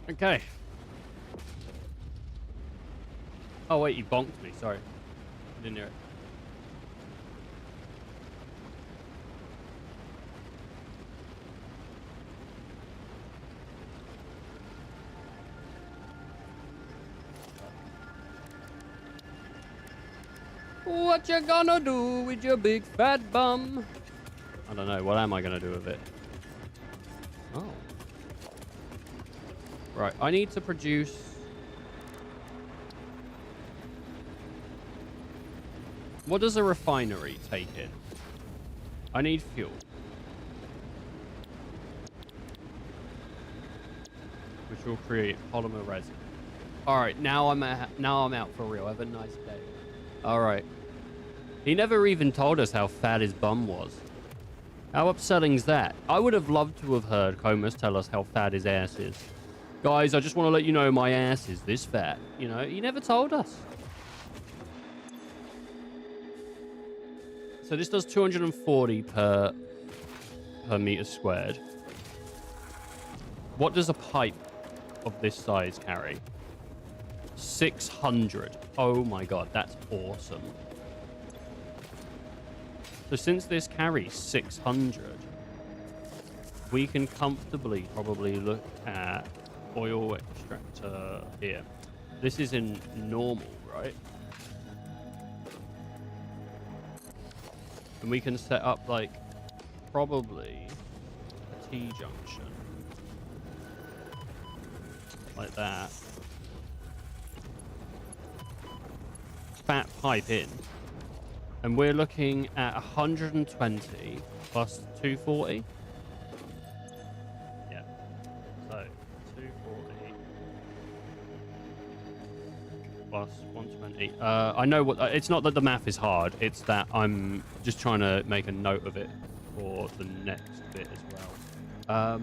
Okay. Oh, wait, you bonked me. Sorry. Didn't hear it. What you gonna do with your big fat bum? I don't know. What am I gonna do with it? Oh. Right. I need to produce... What does a refinery take in? I need fuel. Which will create polymer resin. Alright, now I'm out for real. Have a nice day. Alright. He never even told us how fat his bum was. How upsetting's that? I would have loved to have heard Comus tell us how fat his ass is. Guys, I just want to let you know my ass is this fat. You know, he never told us. So this does 240 per meter squared. What does a pipe of this size carry? 600. Oh my God, that's awesome. So since this carries 600, we can comfortably probably look at oil extractor here. This is in normal, right? And we can set up, like, probably a T-junction. Like that. Fat pipe in. And we're looking at 120 plus 240. Yeah. So, 240 plus 120. I know what... it's not that the math is hard. It's that I'm just trying to make a note of it for the next bit as well.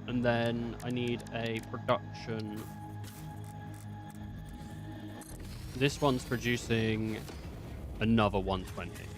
And then I need a production... This one's producing another 120.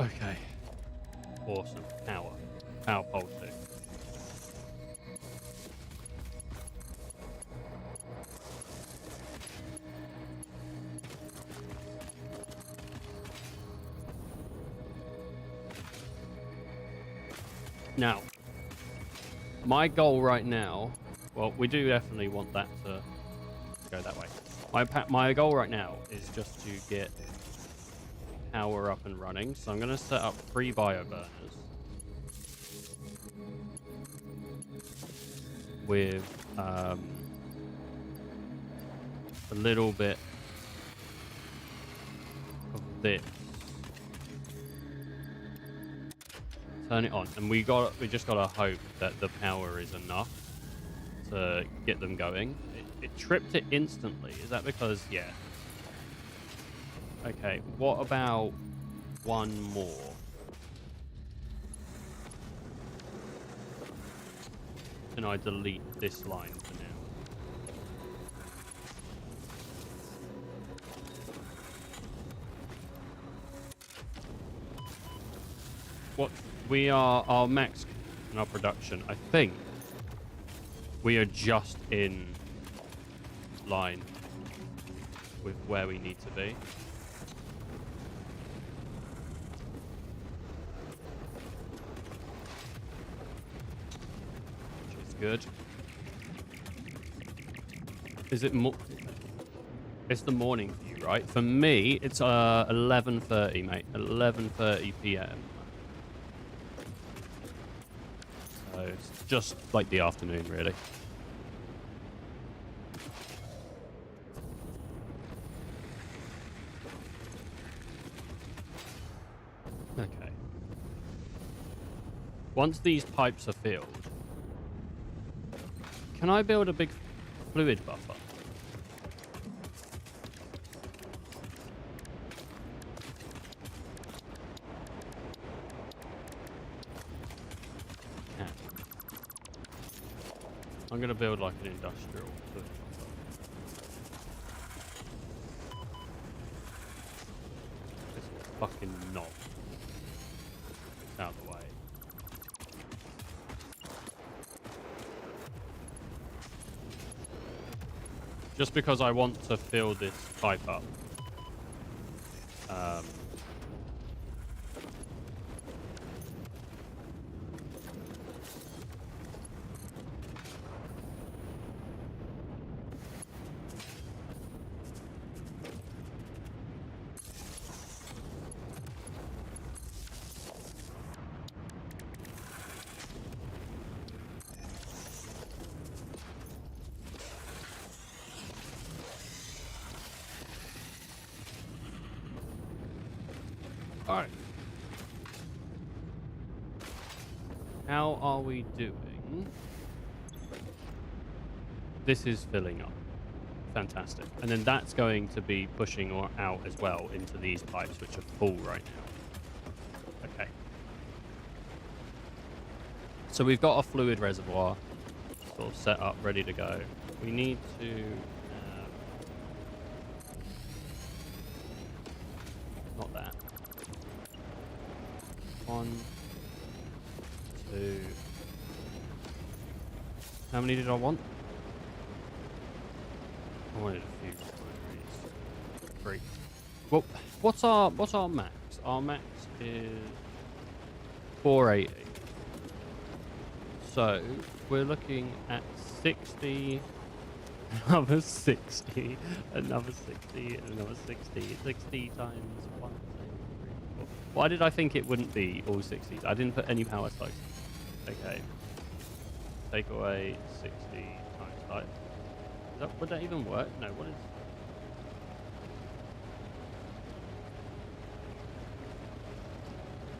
Okay. Awesome. Power. Power pole 2. Now, my goal right now, well, we do definitely want that to go that way. My goal right now is just to get power up and running. So I'm going to set up 3 bioburners with a little bit of this. Turn it on, and we just gotta hope that the power is enough to get them going. It tripped it instantly. Is that because, yeah. Okay, what about one more? Can I delete this line for now? What we are, our max in our production, I think we are just in line with where we need to be. Which is good. Is it more? It's the morning for you, right? For me, it's 11:30, mate. 11:30 p.m. So it's just like the afternoon, really. Okay. Once these pipes are filled, can I build a big fluid buffer? I'm going to build like an industrial fluid buffer. This fucking knob. It's out of the way. Just because I want to fill this pipe up. Alright. How are we doing? This is filling up. Fantastic. And then that's going to be pushing out as well into these pipes, which are full right now. Okay. So we've got a fluid reservoir sort of set up, ready to go. We need to... not that. 1, 2... How many did I want? I wanted a few refineries. 3. Well, what's our max? Our max is 480. So we're looking at 60, another 60, another 60, and another 60. 60 times 1, 2, 3, 4. Why did I think it wouldn't be all 60s? I didn't put any power spikes. Okay. Take away 60 times 5. Would that even work? No, what is...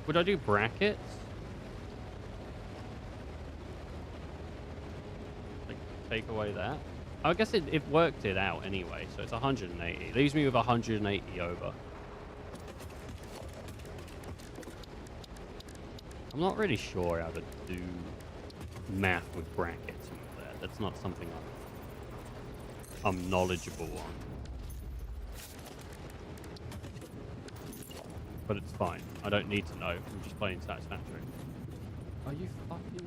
Would I do brackets? Like, take away that? I guess it worked it out anyway, so it's 180. It leaves me with 180 over. I'm not really sure how to do math with brackets and all that. That's not something I'm knowledgeable on. But it's fine. I don't need to know. I'm just playing Satisfactory. Are you fucking...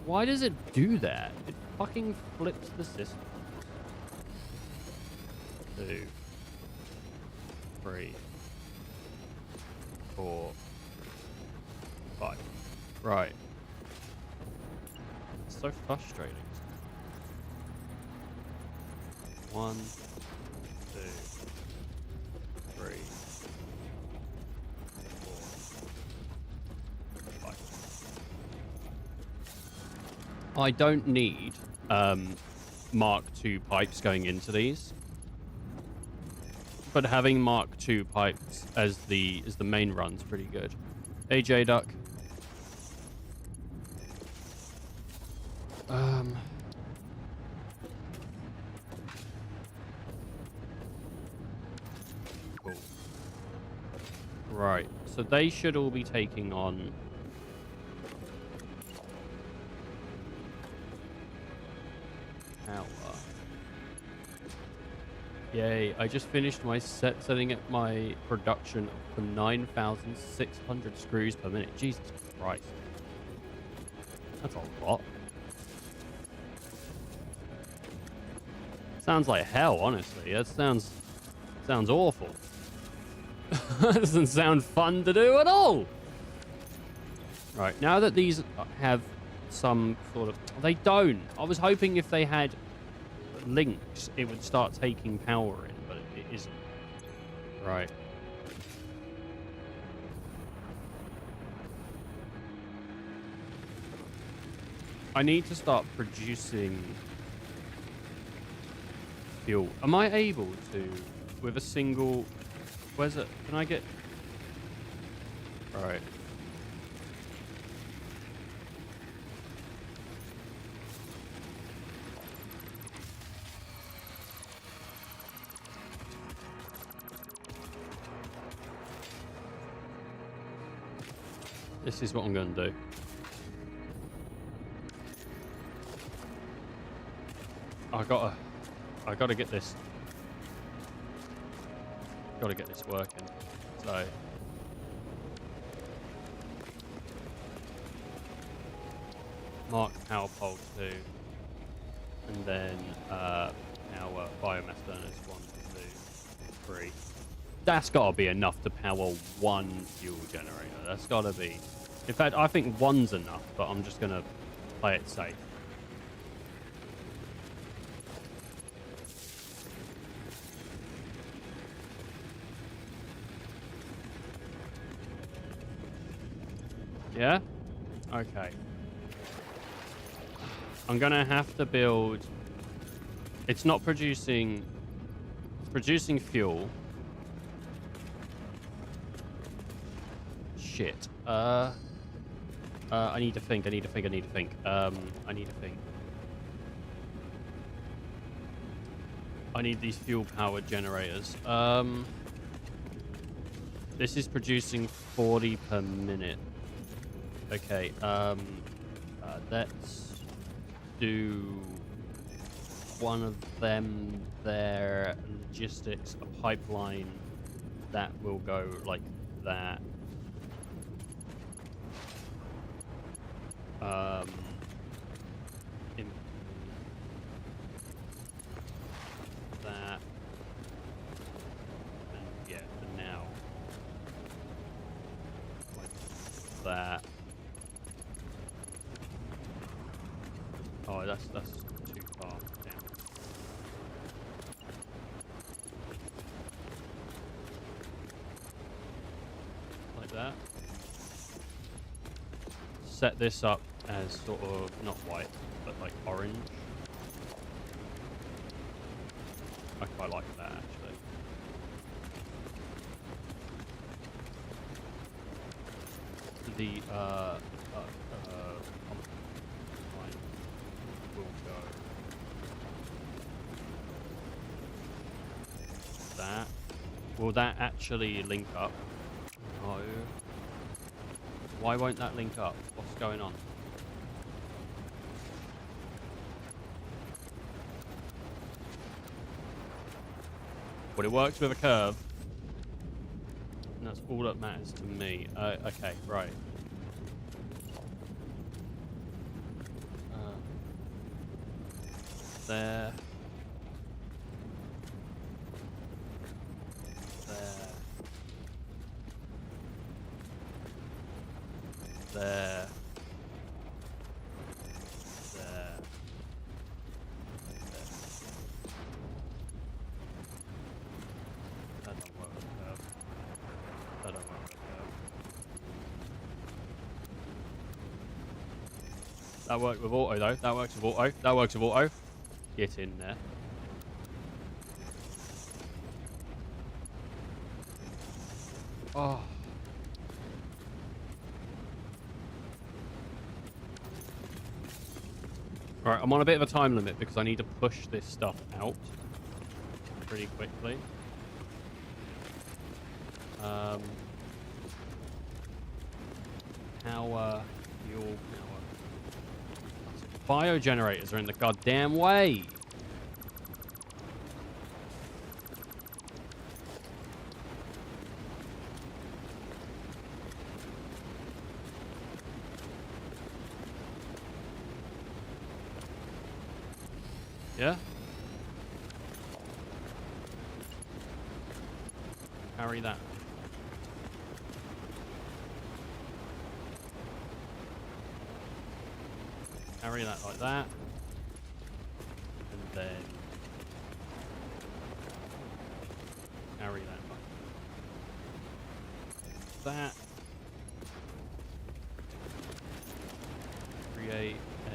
Why does it do that? It fucking flips the system. 2, 3, 4, 5. Right. It's so frustrating. 1, 2, 3, 4, 5. I don't need Mark II pipes going into these, but having Mark II pipes as the main run's pretty good. AJ Duck. Cool. Right, so they should all be taking on power. Yay, I just finished my set setting up my production for 9,600 screws per minute. Jesus Christ. That's a lot. Sounds like hell, honestly. That sounds awful. Doesn't sound fun to do at all. Right, now that these have some sort of... They don't. I was hoping if they had links, it would start taking power in, but it isn't. Right. I need to start producing fuel. Am I able to, with a single... Where's it? Can I get... Right. This is what I'm going to do. I gotta get this. Gotta get this working. So. Mark power pole 2. And then power biomass burners 1, 2, 3. That's gotta be enough to power one fuel generator. That's gotta be. In fact, I think one's enough, but I'm just gonna play it safe. Yeah? Okay. I'm gonna have to build... It's not producing... It's producing fuel. Shit. I need to think. I need to think. I need these fuel-powered generators. This is producing 40 per minute. Okay, let's do one of them there. Logistics, a pipeline that will go like that. In that. And yeah, for now. Like that. Oh, that's too far. Damn. Like that. Set this up as sort of not white, but like orange. I quite like that actually. The line will go that. Will that actually link up? No. Why won't that link up? What's going on? But it works with a curve. And that's all that matters to me. Okay, right. There. There. There. There. That don't work with a curve. That don't work with a curve. That worked with auto though. That works with auto. That works with auto. Get in there. Oh. Alright, I'm on a bit of a time limit because I need to push this stuff out pretty quickly. Power, fuel, power. Biogenerators are in the goddamn way. Yeah? Carry that. Carry that like that. And then carry that like that. Create a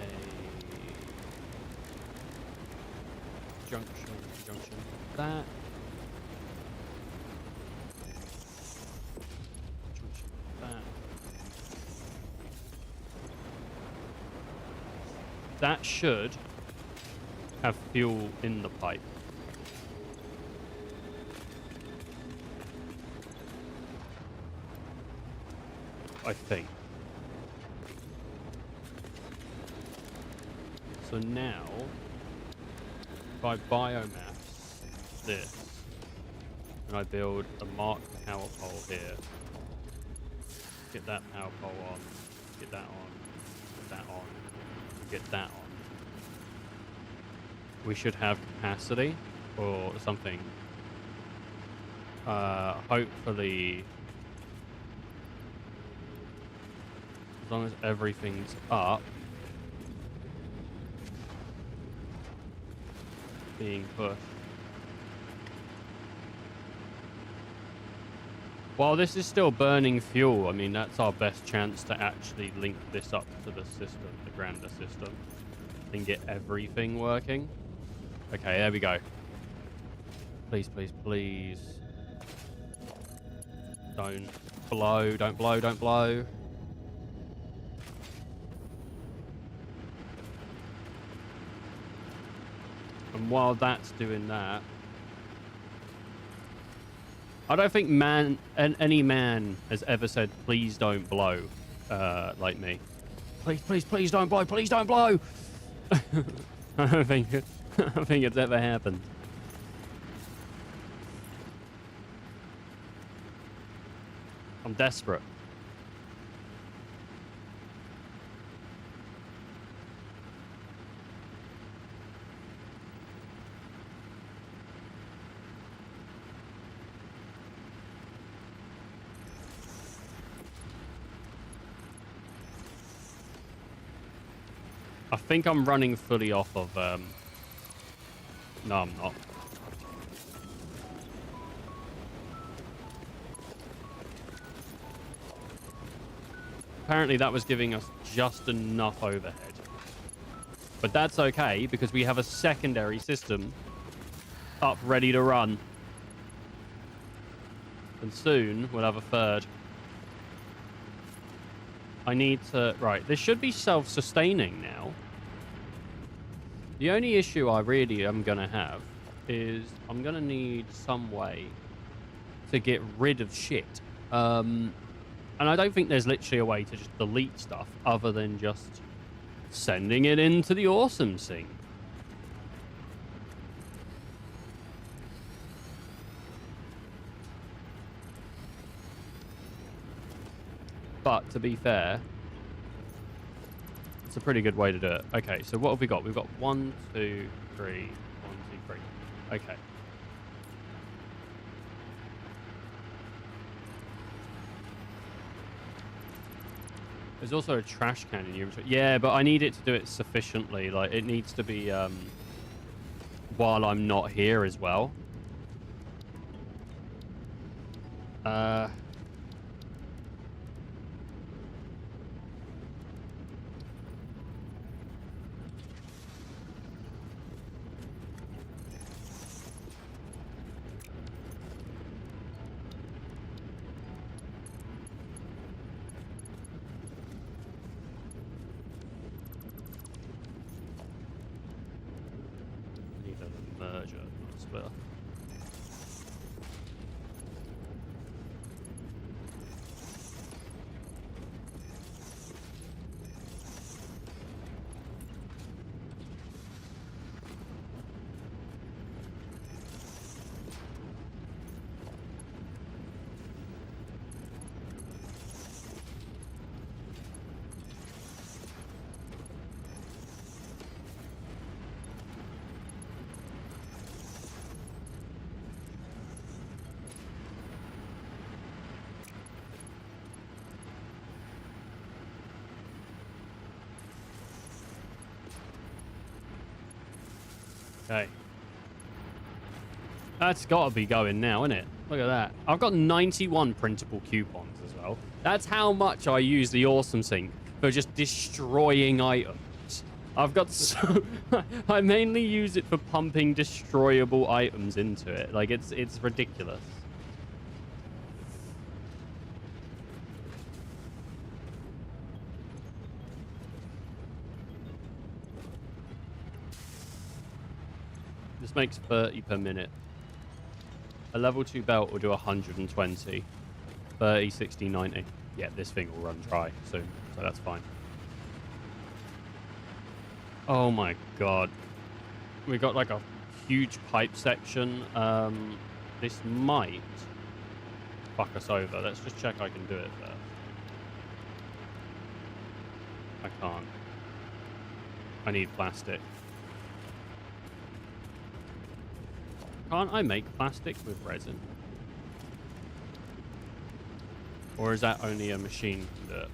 junction like that. Junction like that. That should have fuel in the pipe. I think. So now, if I biomass this, and I build a marked power pole here, get that power pole on, get that on, get that on, and get that on, we should have capacity or something. Hopefully, as long as everything's up, being pushed. While this is still burning fuel, I mean, that's our best chance to actually link this up to the system, the grander system, and get everything working. Okay, there we go. Please, please, please. Don't blow, don't blow, don't blow. And while that's doing that, I don't think any man has ever said, please don't blow, like me. Please don't blow. Please don't blow. I don't think it's ever happened. I'm desperate. I think I'm running fully off of, no, I'm not. Apparently that was giving us just enough overhead. But that's okay, because we have a secondary system up ready to run. And soon we'll have a third. I need to... Right, this should be self-sustaining now. The only issue I really am going to have is I'm going to need some way to get rid of shit. And I don't think there's literally a way to just delete stuff other than just sending it into the awesome sink. But to be fair, it's a pretty good way to do it. Okay, so what have we got? We've got 1, 2, 3, 1, 2, 3. Okay. There's also a trash can in your inventory. Yeah, but I need it to do it sufficiently. Like, it needs to be while I'm not here as well. Okay. That's got to be going now, isn't it? Look at that. I've got 91 printable coupons as well. That's how much I use the Awesome Sink for just destroying items. I've got so... I mainly use it for pumping destroyable items into it. Like, it's ridiculous. This makes 30 per minute. A level 2 belt will do 120. 30, 60, 90. Yeah, this thing will run dry soon, so that's fine. Oh my god. We got like a huge pipe section. This might fuck us over. Let's just check I can do it first. I can't. I need plastic. Can't I make plastic with resin? Or is that only a machine can do it?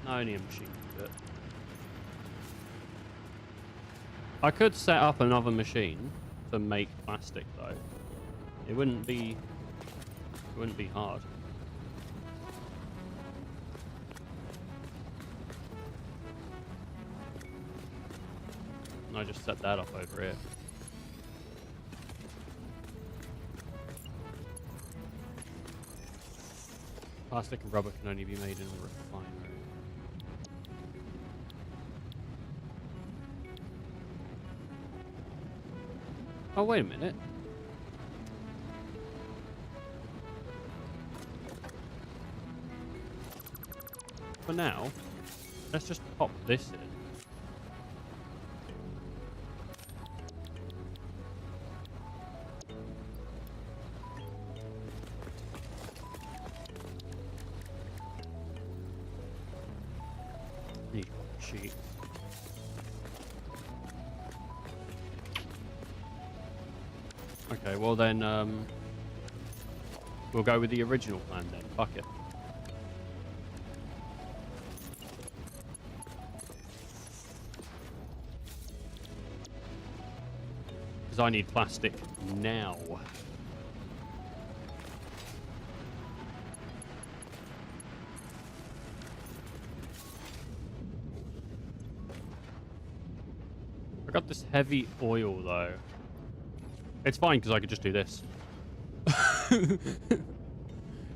No, only a machine can do it. I could set up another machine to make plastic though. It wouldn't be hard. And I just set that up over here. Plastic and rubber can only be made in a refinery. Oh, wait a minute. For now, let's just pop this in. Need sheets. Okay, well then, we'll go with the original plan then. Fuck it. Because I need plastic now. I got this heavy oil though. It's fine because I could just do this.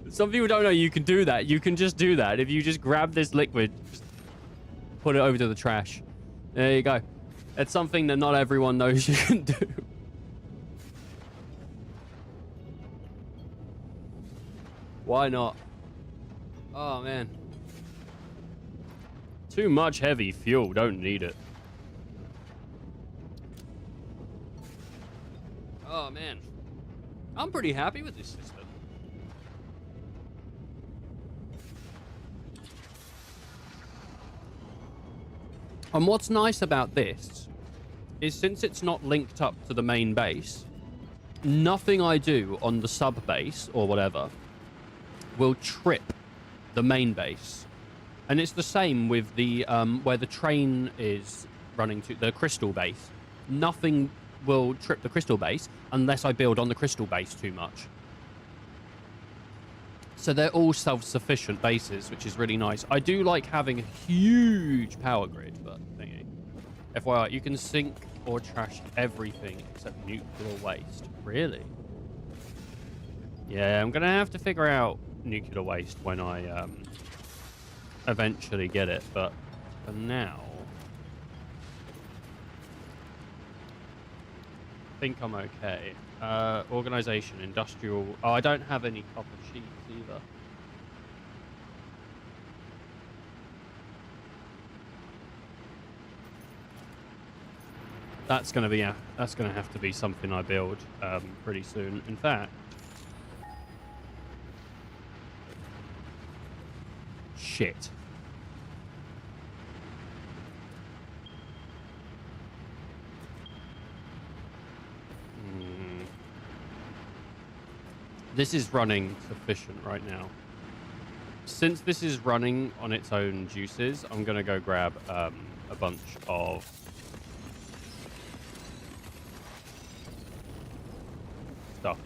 Some people don't know you can do that. You can just do that. If you just grab this liquid, just put it over to the trash. There you go. It's something that not everyone knows you can do. Why not? Oh, man. Too much heavy fuel. Don't need it. Oh, man. I'm pretty happy with this system. And what's nice about this is since it's not linked up to the main base, nothing I do on the sub base or whatever will trip the main base. And it's the same with the where the train is running to the crystal base. Nothing will trip the crystal base unless I build on the crystal base too much. So they're all self-sufficient bases, which is really nice. I do like having a huge power grid, but thingy. FYI, you can sink or trash everything except nuclear waste. Really? Yeah, I'm gonna have to figure out nuclear waste when I eventually get it, but for now, I think I'm okay. Organization, industrial. Oh, I don't have any copper sheets either. That's gonna have to be something I build pretty soon. In fact, shit. This is running sufficient right now. Since this is running on its own juices, I'm gonna go grab a bunch of stuff.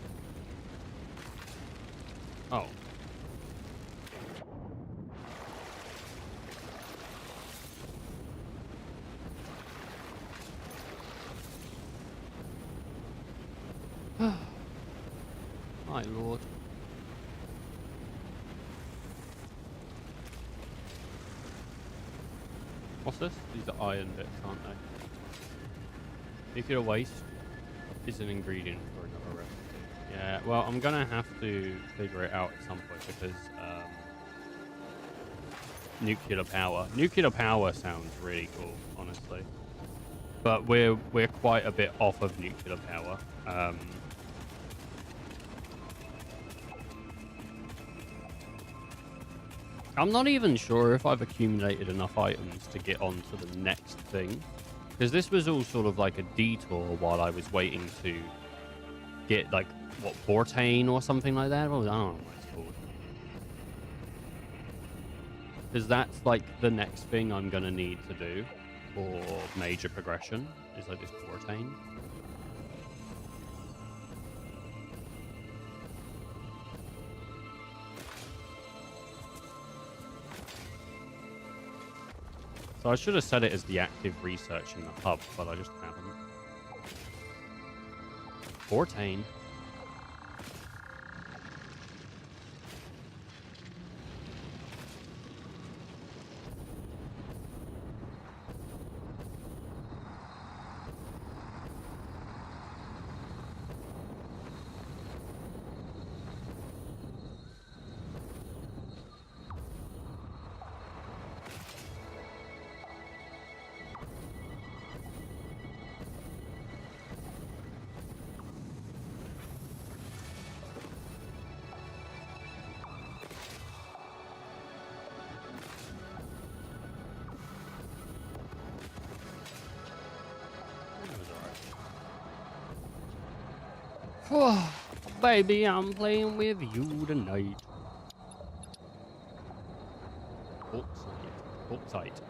Oh. My lord. What's this? These are iron bits, aren't they? Nuclear waste is an ingredient for another recipe. Yeah, well, I'm gonna have to figure it out at some point because nuclear power. Nuclear power sounds really cool, honestly. But we're quite a bit off of nuclear power. I'm not even sure if I've accumulated enough items to get on to the next thing. Because this was all sort of like a detour while I was waiting to get, like, what, Vortane or something like that? Well, I don't know what it's called. Because that's, like, the next thing I'm going to need to do for major progression is, like, this Vortane. So I should have set it as the active research in the hub, but I just haven't. Vortane. Baby, I'm playing with you tonight. Bauxite.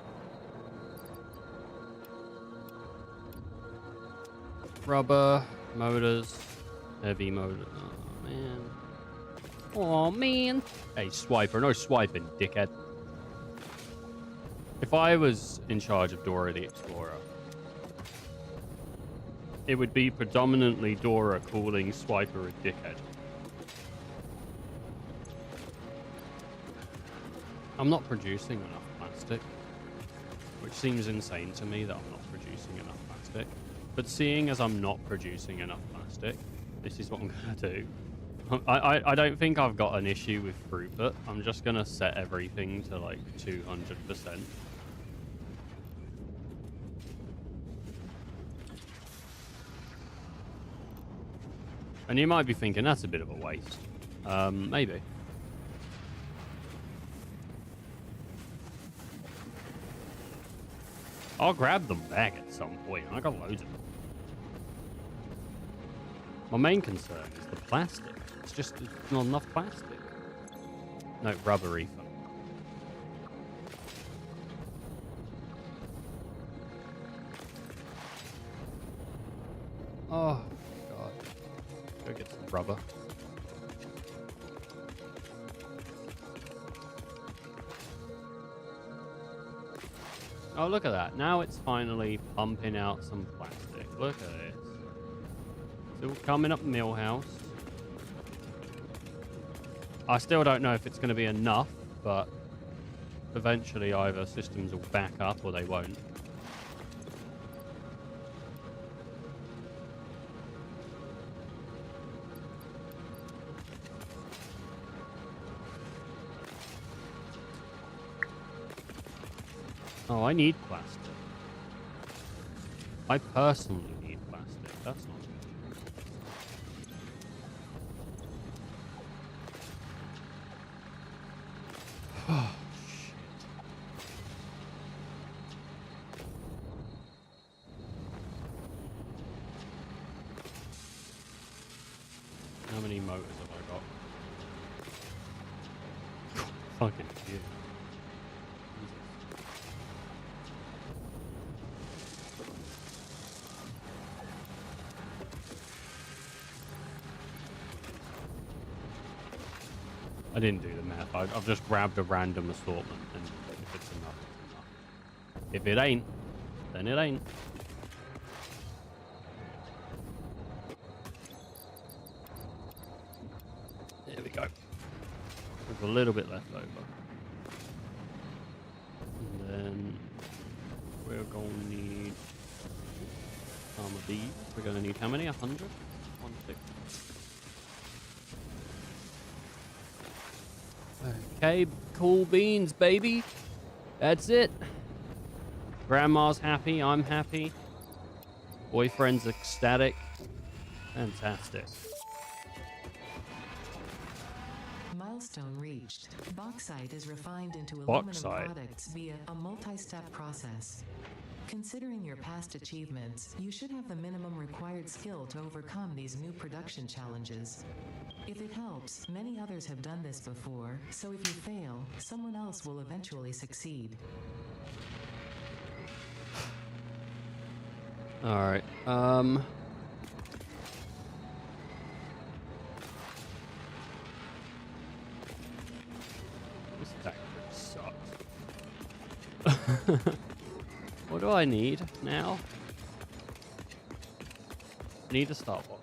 Rubber, motors, heavy motor. Oh, man. Oh, man. Hey, swiper. No swiping, dickhead. If I was in charge of Dora the Explorer, it would be predominantly Dora calling Swiper a dickhead. I'm not producing enough plastic, which seems insane to me that I'm not producing enough plastic. But seeing as I'm not producing enough plastic, this is what I'm going to do. I don't think I've got an issue with throughput. I'm just going to set everything to like 200%. And you might be thinking, that's a bit of a waste. Maybe. I'll grab them back at some point. I got loads of them. My main concern is the plastic. It's just not enough plastic. No, rubber reefer. Oh, God. Go get some rubber. Oh, look at that. Now it's finally pumping out some plastic. Look at this. Still coming up Millhouse. I still don't know if it's going to be enough, but eventually either systems will back up or they won't. Oh, I need plastic. I personally need plastic. That's not... Oh, shit. How many motors have I got? Fucking shit. I didn't do the math. I've just grabbed a random assortment, and if it's enough, it's enough. If it ain't, then it ain't. There we go. There's a little bit left over. And then we're going to need some of these. We're going to need how many? 100? 160. Okay, cool beans, baby. That's it. Grandma's happy. I'm happy. Boyfriend's ecstatic. Fantastic. Milestone reached. Bauxite is refined into Bauxite. aluminum products via a multi-step process. Considering your past achievements, you should have the minimum required skill to overcome these new production challenges. If it helps, many others have done this before, so if you fail, someone else will eventually succeed. Alright, this factory sucks. What do I need now? I need a start box.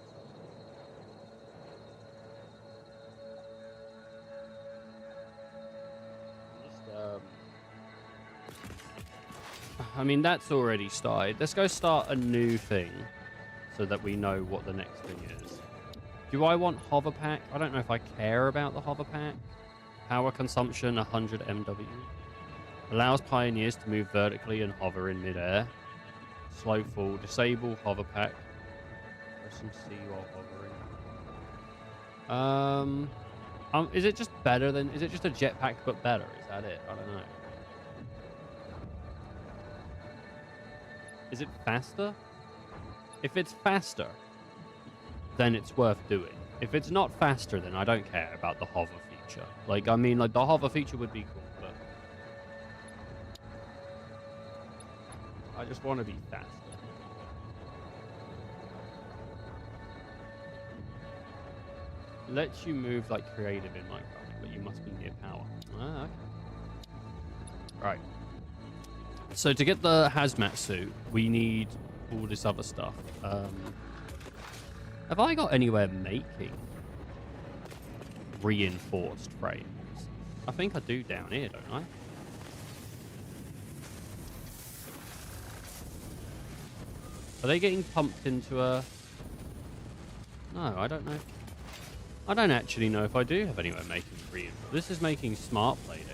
I mean, that's already started. Let's go start a new thing so that we know what the next thing is. Do I want hover pack? I don't know if I care about the hover pack. Power consumption 100 MW. Allows pioneers to move vertically and hover in midair. Slow fall. Disable hover pack. Press and C while hovering. Is it just better than... Is it just a jetpack but better? Is that it? I don't know. Is it faster? If it's faster, then it's worth doing. If it's not faster, then I don't care about the hover feature. Like, I mean, like, the hover feature would be cool, but I just want to be faster. Lets you move like creative in Minecraft, but you must be near power. Ah, okay. Right. So to get the hazmat suit, we need all this other stuff. Have I got anywhere making reinforced frames? I think I do down here, don't I? Are they getting pumped into a... No, I don't know. I don't actually know if I do have anywhere making reinforced. This is making smart plating.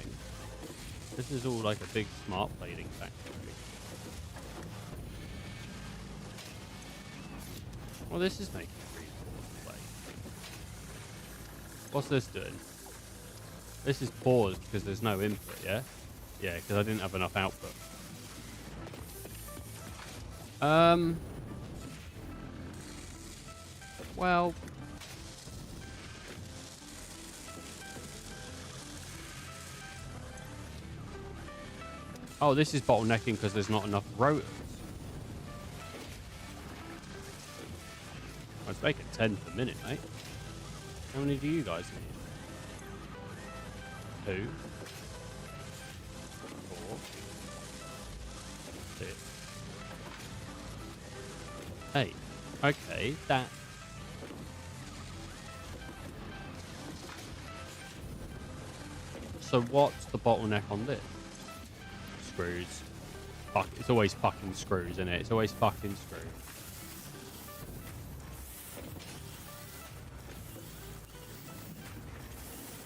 This is all like a big smart plating factory. Well, this is making reinforced plate. What's this doing? This is paused because there's no input, yeah? Yeah, because I didn't have enough output. Well... Oh, this is bottlenecking because there's not enough rotors. Let's make it 10 per minute, mate. How many do you guys need? 2, 4, 6, 8. Okay, that... So what's the bottleneck on this? Screws. Fuck, it's always fucking screws, isn't it? It's always fucking screws.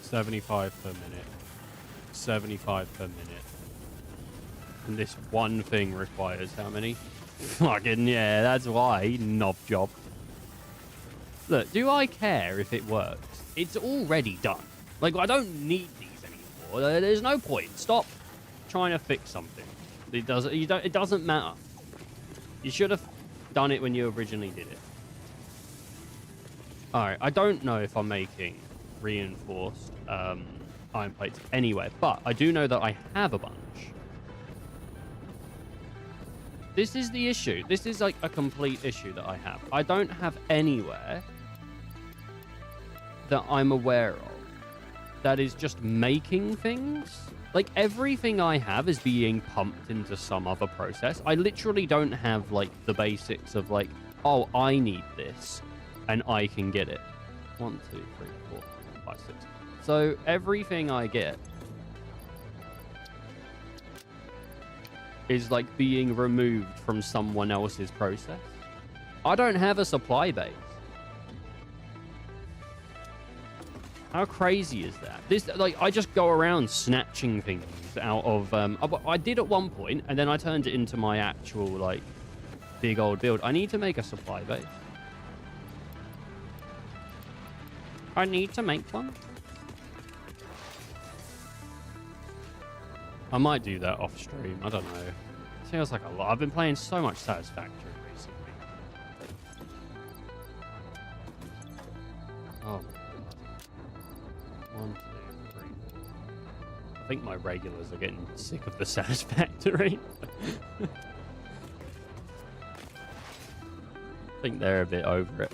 $75 per minute. 75 per minute. And this one thing requires how many? Fucking yeah, that's why, knob job. Look, do I care if it works? It's already done. Like, I don't need these anymore. There's no point. Stop trying to fix something. It doesn't matter. You should have done it when you originally did it. Alright, I don't know if I'm making reinforced iron plates anywhere, but I do know that I have a bunch. This is the issue. This is like a complete issue that I have. I don't have anywhere that I'm aware of that is just making things. Like, everything I have is being pumped into some other process. I literally don't have, like, the basics of, like, oh, I need this, and I can get it. 1, 2, 3, 4, 5, 6. So, everything I get is, like, being removed from someone else's process. I don't have a supply base. How crazy is that? This, like, I just go around snatching things out of... I did at one point, and then I turned it into my actual, like, big old build. I need to make a supply base. I need to make one. I might do that off stream. I don't know. It feels like a lot. I've been playing so much Satisfactory recently. Oh. 1, 2, 3. I think my regulars are getting sick of the Satisfactory. I think they're a bit over it.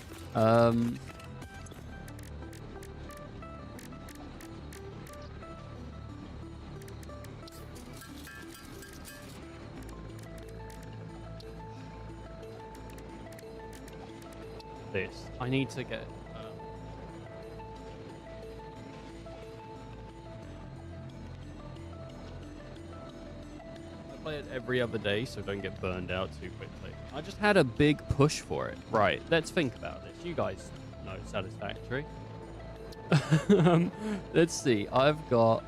This. I need to get... play it every other day so don't get burned out too quickly. I just had a big push for it. Right, let's think about this. You guys know Satisfactory. Let's see. I want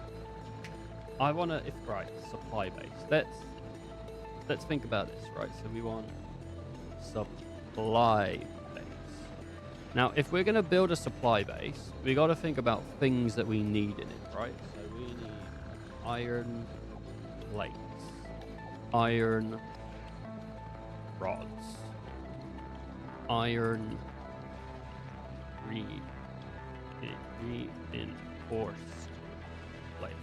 to... Right, supply base. Let's think about this, right? So we want supply base. Now, if we're going to build a supply base, we got to think about things that we need in it, right? So we need iron plates. Iron rods, iron reinforced plates.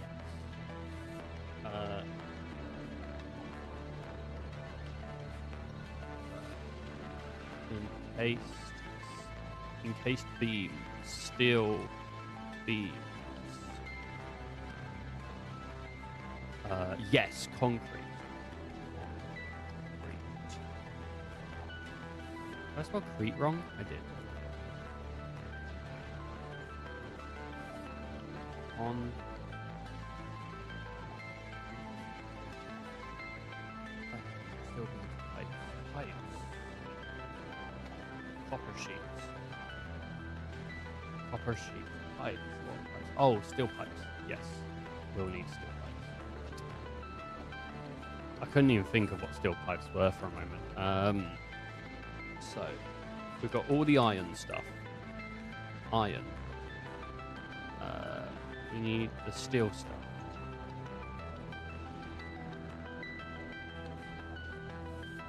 Encased beams, steel beams. Yes, concrete. Crete. Did I spell Crete wrong? I did. On. Steel beams, pipes. Copper sheets. Copper sheets. Pipes. Oh, steel pipes. Yes. We'll need steel pipes. I couldn't even think of what steel pipes were for a moment. So, we've got all the iron stuff. Iron. We need the steel stuff.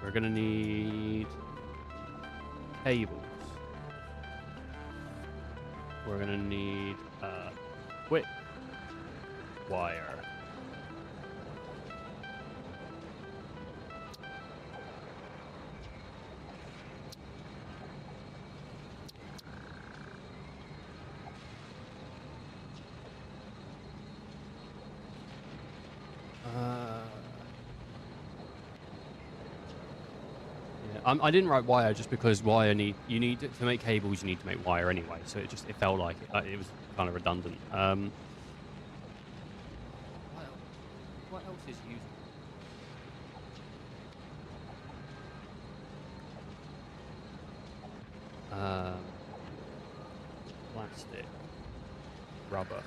We're gonna need cables. We're gonna need quick wire. I didn't write wire just because wire to make cables. You need to make wire anyway, so it felt like it was kind of redundant. What else is useful? Plastic, rubber.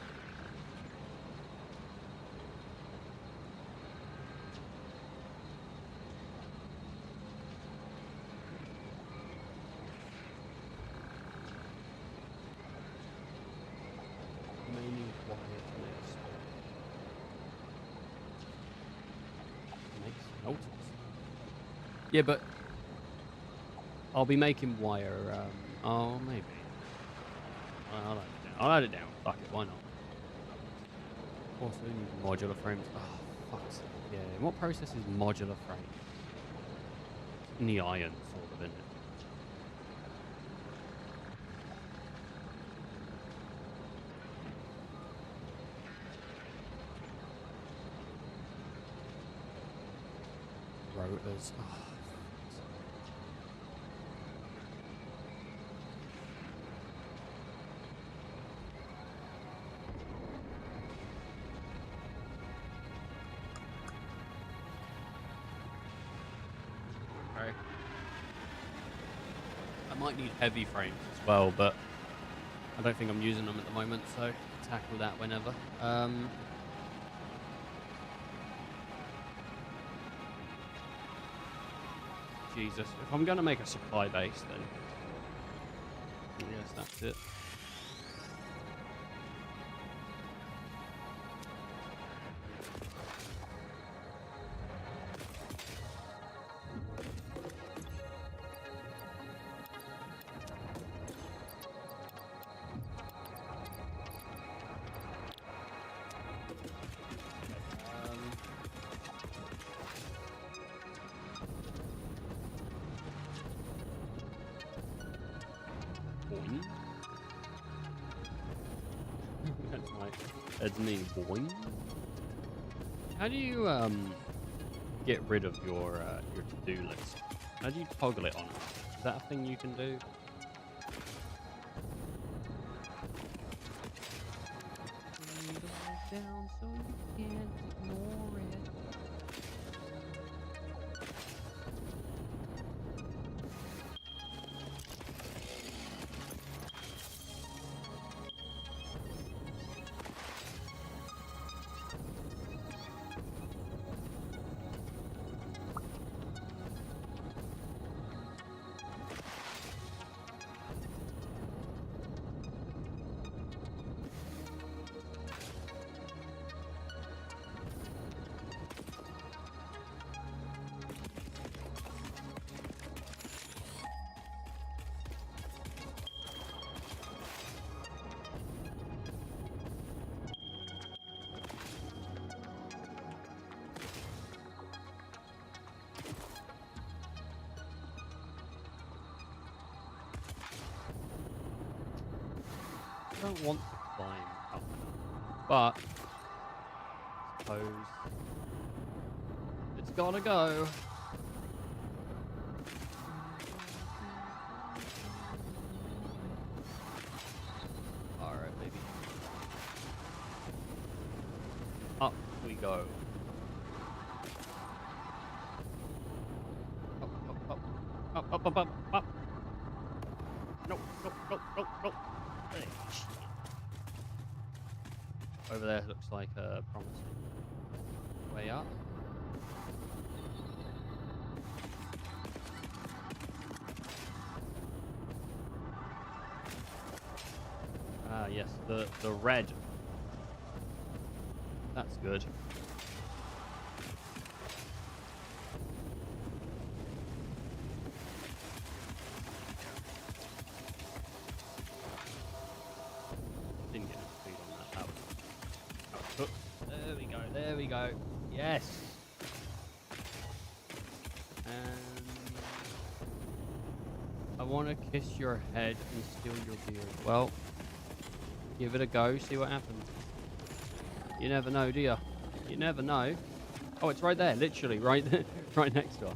Yeah, but I'll be making wire. Oh, maybe. I'll add it down. Fuck it, why not? Also, we need modular frames. Oh, fuck's sake. Yeah, what process is modular frame? In the iron, sort of, isn't it? Rotors. Oh. Okay. I might need heavy frames as well, but I don't think I'm using them at the moment, so tackle that whenever. Jesus, if I'm going to make a supply base, then yes, that's it. That's me, boing. How do you get rid of your to-do list? How do you toggle it on? Is that a thing you can do? Down so you can't ignore it. don't want to climb up, but I suppose it's gotta go. Alright, baby. Up we go. Up, up, up. Up, up, up, up, up. No, no, no, no, no. Hey, shit. Over there looks like a promising way up. Ah, yes, the red. That's good. Didn't get enough speed on that. That was hooked. There we go. There we go. Yes. And I want to kiss your head and steal your beard. Well, give it a go. See what happens. You never know, do you? You never know. Oh, it's right there. Literally, right there, right next to us.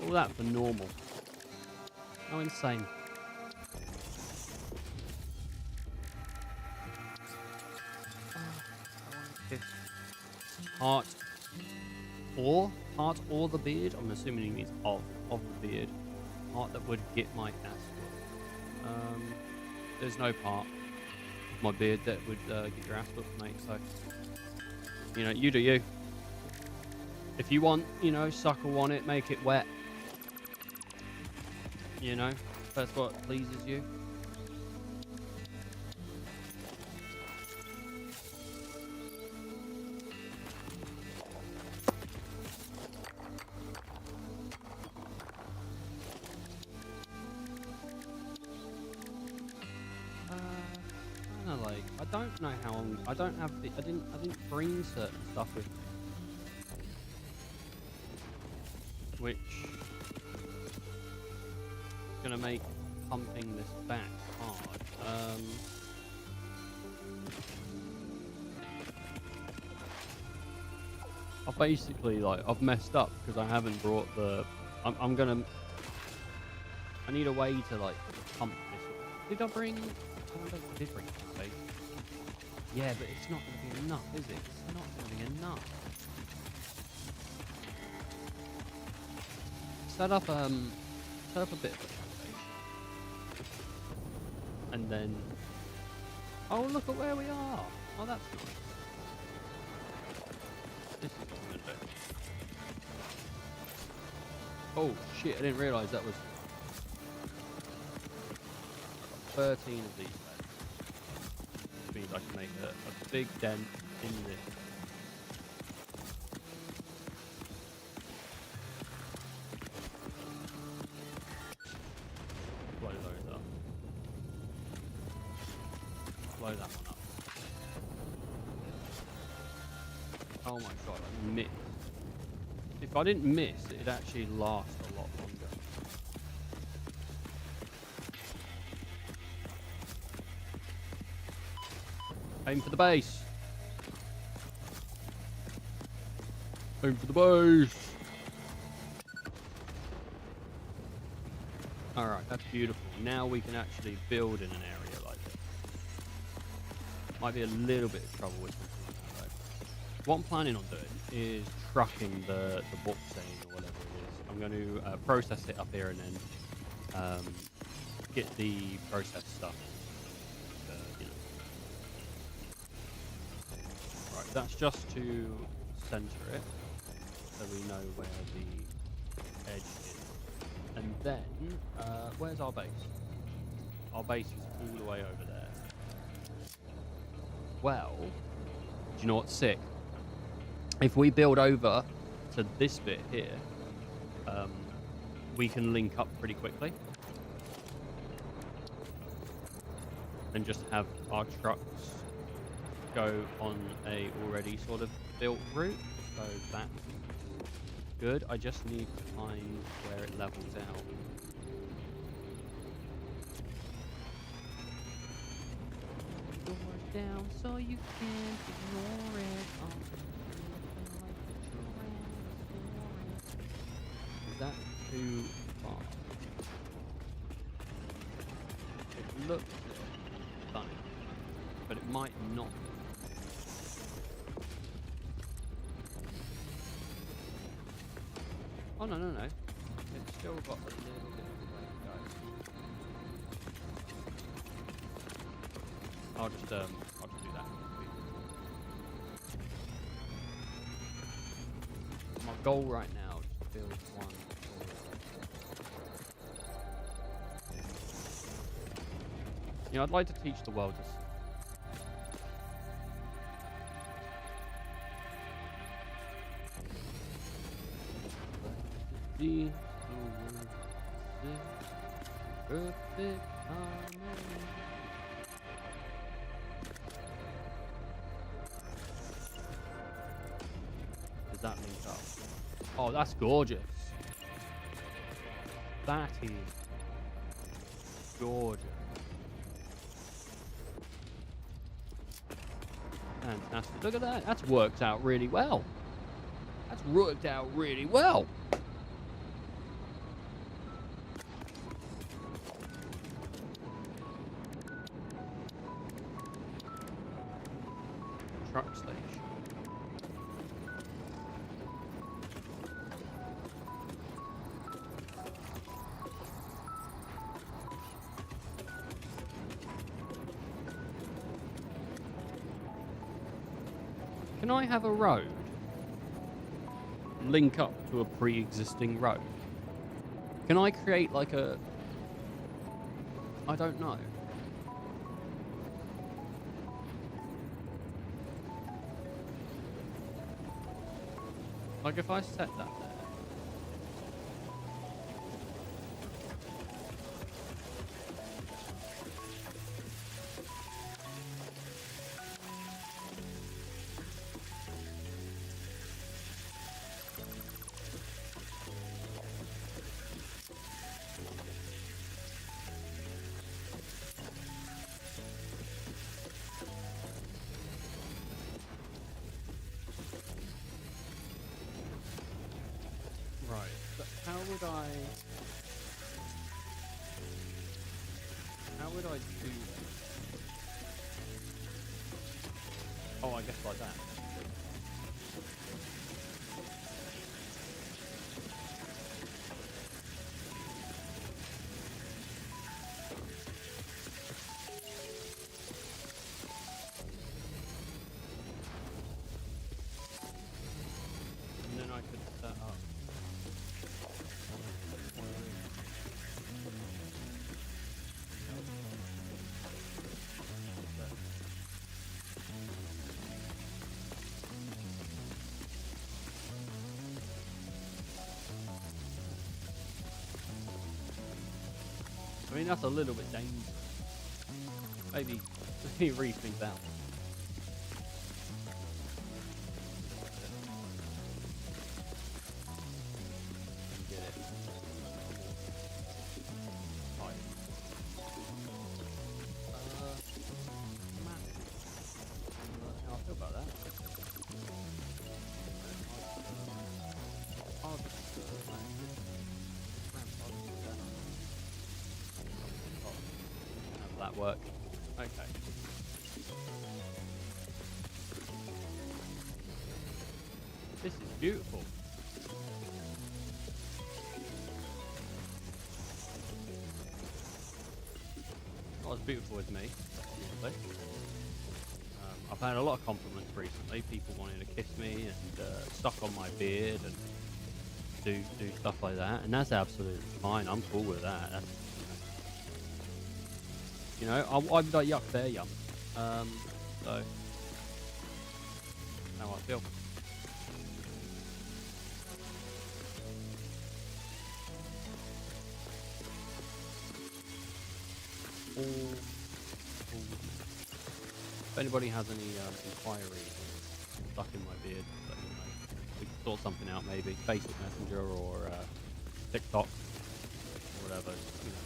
All that for normal. How insane. Heart or the beard. I'm assuming he means of the beard. Heart that would get my ass whooped. There's no part of my beard that would get your ass whooped, mate. So you know, you do you. If you want, you know, suckle on it, make it wet. You know, if that's what pleases you. Kinda like, I don't know how long. I don't have the. I didn't bring certain stuff with me, which gonna make pumping this back hard. I've basically I've messed up because I haven't brought the. I need a way to pump this. Did I bring? Oh, I did bring some space. Yeah, but it's not gonna be enough, is it? It's not gonna be enough. Set up a bit of a foundation. And then, oh, look at where we are. Oh, that's nice. This is what I'm gonna do. Oh shit! I didn't realise that was 13 of these left. Which means I can make a big dent in this. Blow those up. Blow that one up. Oh my god, I missed. If I didn't miss, it'd actually last a lot longer. Aim for the base. Aim for the base. Alright, that's beautiful. Now we can actually build in an area like this. Might be a little bit of trouble with something like that though. What I'm planning on doing is trucking the bauxite or whatever it is. I'm going to process it up here and then get the processed stuff. You know. Right, that's just to center it so we know where the edge is. And then, where's our base? Our base is all the way over there. Well, do you know what's sick? If we build over to this bit here, we can link up pretty quickly. And just have our trucks go on a already sort of built route. So that's good. I just need to find where it levels out. Doors down so you can't ignore it. Is that too far? It looks fine, but it might not. Oh no. It's still got a little bit of a way to go. I'll just do that. My goal right now is to build one. You know, I'd like to teach the world this. Perfect harmony. Does that link up? Oh, that's gorgeous. That is gorgeous. Fantastic. Look at that. That's worked out really well. That's worked out really well. Truck station. Can I have a road link up to a pre-existing road? Can I create like a... I don't know. Like if I set that there. Right, but how would I do that? Oh, I guess like that. And then I could set up. I mean, that's a little bit dangerous. Maybe rethink that. Get it. Right. How I feel about that? I'll just that work. Okay. This is beautiful. Not as beautiful as me, obviously. I've had a lot of compliments recently. People wanting to kiss me and stuck on my beard and do stuff like that, and that's absolutely fine. I'm cool with that. That's, you know, I'd be like, yuck, fair yum. So how I feel. If anybody has any inquiries stuck in my beard, let me know. We can sort something out, maybe Facebook Messenger or TikTok or whatever. You know.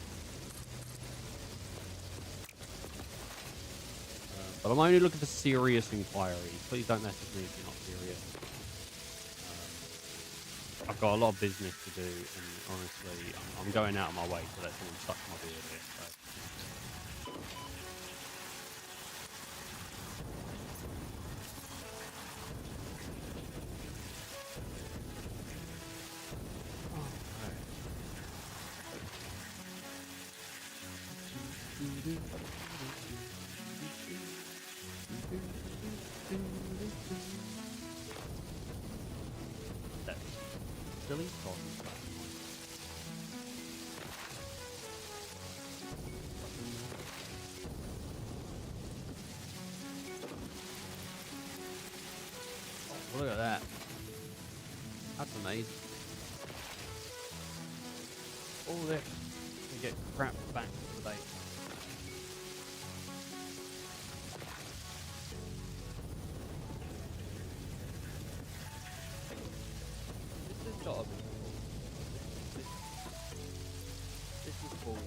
But I'm only looking for serious inquiries. Please don't message me if you're not serious. I've got a lot of business to do, and honestly, I'm going out of my way to let someone suck my beard here. So. That's silly talking. Oh, look at that. That's amazing. All this to get crap back to the base. This has got to be cool. This is cool.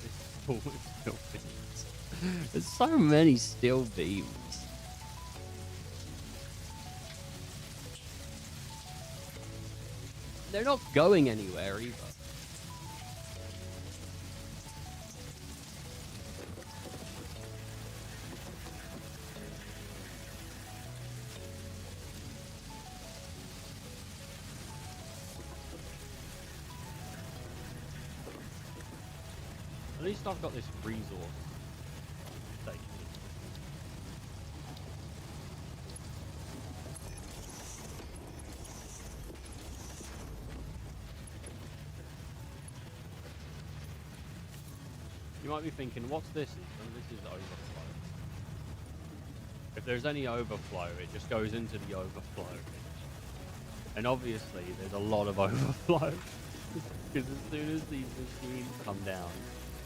This is cool with steel beams. There's so many steel beams. They're not going anywhere either. At least I've got this resource station. You might be thinking, what's this? And this is overflow. If there's any overflow, it just goes into the overflow. And obviously, there's a lot of overflow. Because as soon as these machines come down,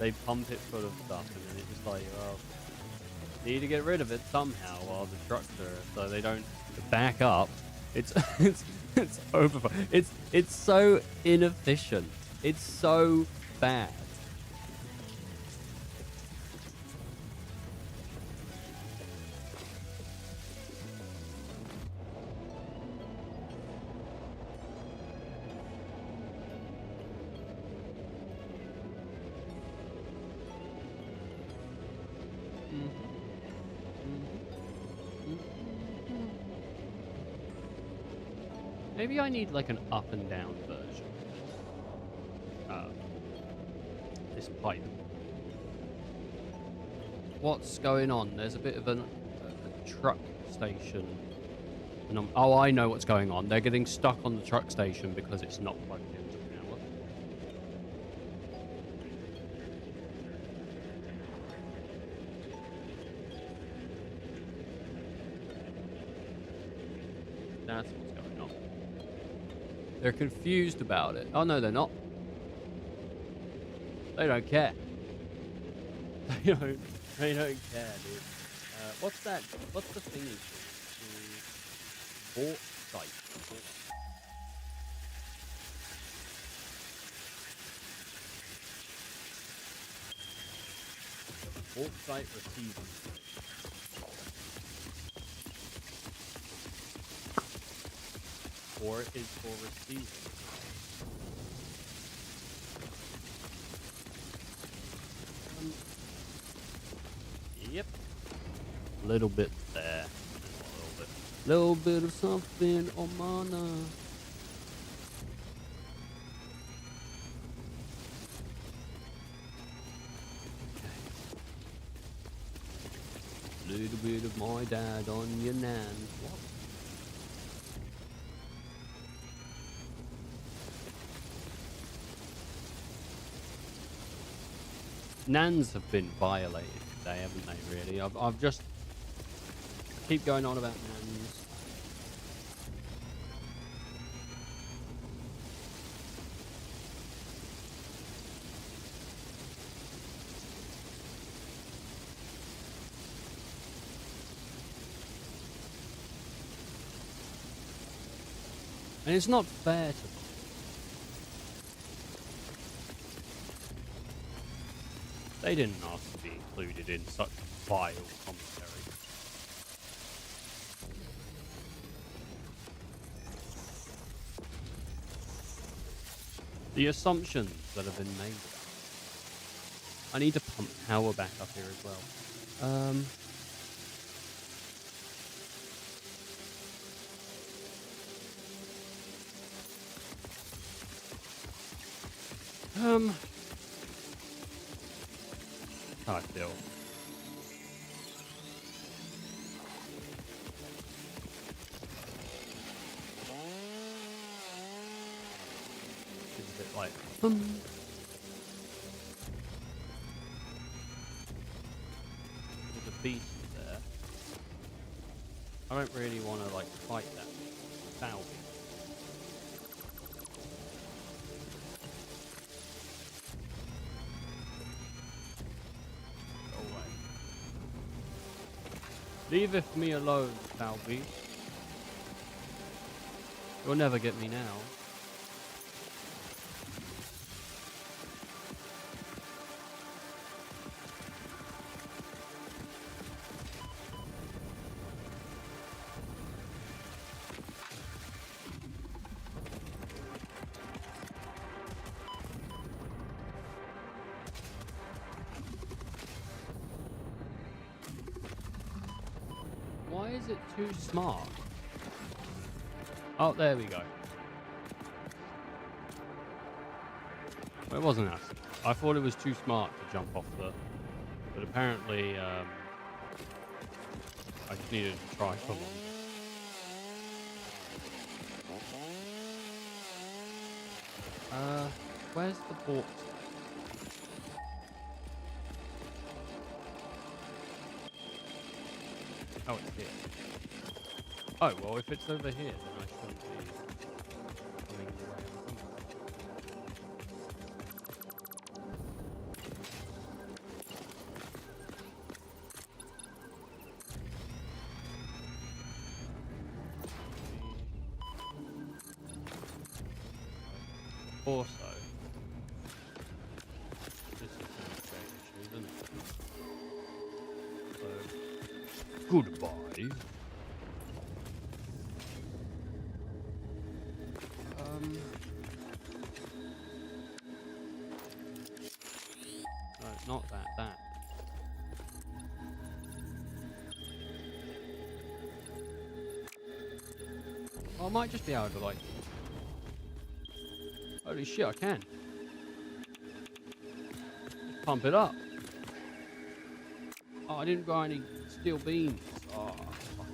they pump it full of stuff, and then it's just like, well, need to get rid of it somehow while the trucks are, so they don't back up. It's it's overflow. It's so inefficient. It's so bad. Maybe I need like an up and down version. This pipe. What's going on? There's a bit of a truck station. And oh, I know what's going on. They're getting stuck on the truck station because it's not plugged into the power. That's what's going on. They're confused about it. Oh, no, they're not. They don't care. They don't care, dude. What's that? What's the thingy called? Bauxite. Bauxite receiving. Or it is for receiving. Yep. A little bit there. A little bit of something on mana. Okay. Little bit of my dad on your nan. What? Nans have been violated today, haven't they, really? I've just... keep going on about Nans. And it's not fair to them. They didn't ask to be included in such vile commentary. The assumptions that have been made about it. I need to pump power back up here as well. How I feel. It's a bit like, There's a beast there. I don't really want to like fight that foul beast. Leaveth me alone, foul beast. You'll never get me now. Why is it too smart? Oh, there we go. Well, it wasn't that smart. I thought it was too smart to jump off the... But apparently, I just needed to try for one. Where's the port? Oh, it's here. Oh, well, if it's over here, then I shouldn't be coming the way I'm coming. Also, this is going to create issues, isn't it? So, goodbye. No, not that. Oh, I might just be able to like... Holy shit, I can. Just pump it up. Oh, I didn't buy any steel beams. Oh, fuck.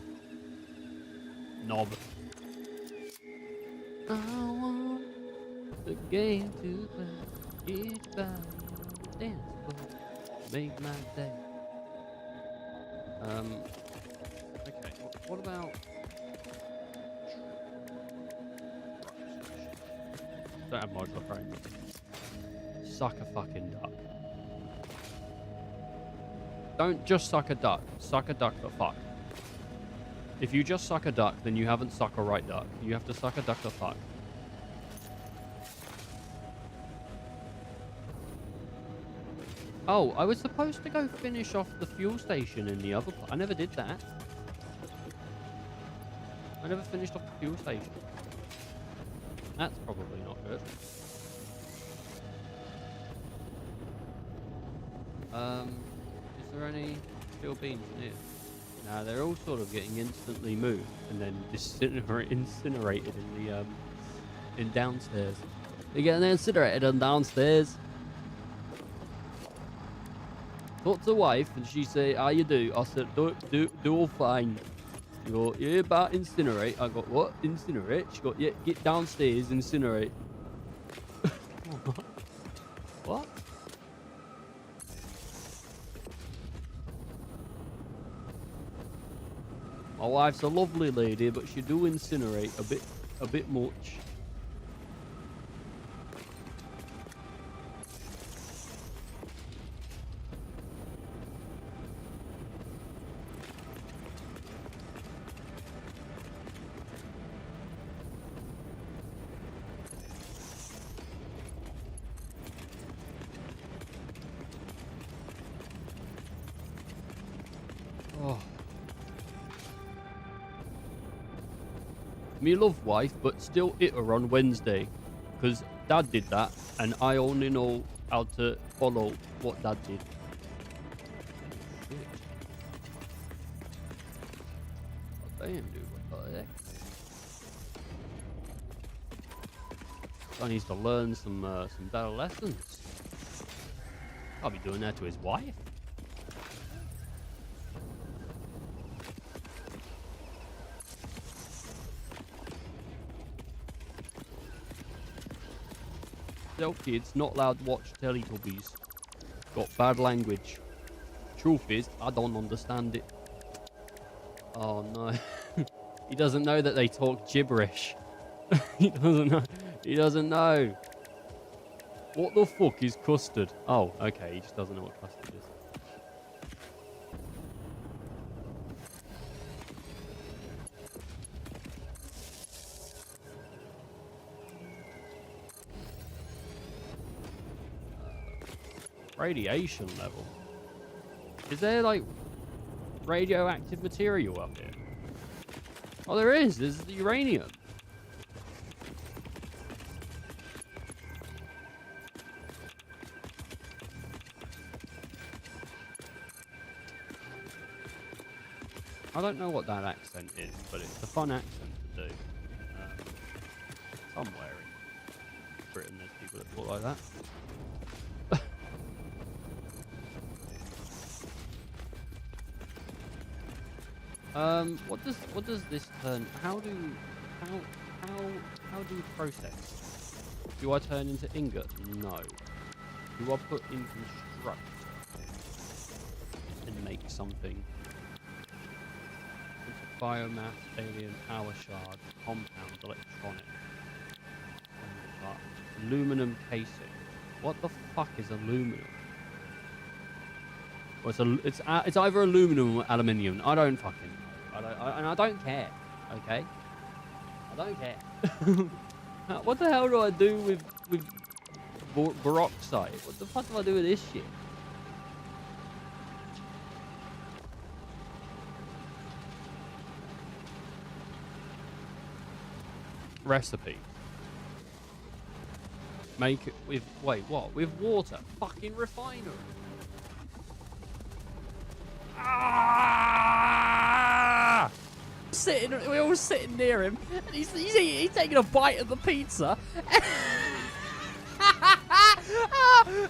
Knob. I want the game to play. It's by the dance floor. Make my day. Okay, what about... Don't have modular frame. Suck a fucking duck. Don't just suck a duck. Suck a duck the fuck. If you just suck a duck, then you haven't sucked a right duck. You have to suck a duck the fuck. Oh, I was supposed to go finish off the fuel station in the other... I never did that. I never finished off the fuel station. That's probably not good. Is there any steel beams in here? Nah, they're all sort of getting instantly moved and then incinerated in the in downstairs. They're getting incinerated in downstairs. Talked to the wife and she said, "How you do?" I said, "Do all fine." You go, "Yeah, about incinerate." I got, "What? Incinerate?" She got, "Yeah, get downstairs, incinerate." What? wife's a lovely lady, but she do incinerate a bit much. Oh. Me love wife, but still hit her on Wednesday. Because Dad did that, and I only know how to follow what Dad did. Shit. Oh, damn, dude. What the heck? I need to learn some better lessons. I'll be doing that to his wife. Tell kids not allowed to watch Teletubbies. Got bad language. Truth is, I don't understand it. Oh no. He doesn't know that they talk gibberish. He doesn't know. He doesn't know. What the fuck is custard? Oh, okay. He just doesn't know what custard is. Radiation level. Is there like radioactive material up here? Oh, there is. There's the uranium. I don't know what that accent is, but it's a fun accent to do. Somewhere in Britain, there's people that talk like that. What does this turn? How do you process? Do I turn into ingot? No. Do I put in construct and make something? Biomass, alien power shard, compound, electronic, aluminum casing. What the fuck is aluminum? Well, it's either aluminum or aluminium. I don't fucking know. I don't care. Okay. I don't care. What the hell do I do with peroxide? What the fuck do I do with this shit? Recipe. Make it with what? With water. Fucking refinery. Ah! We're all sitting near him, and he's taking a bite of the pizza.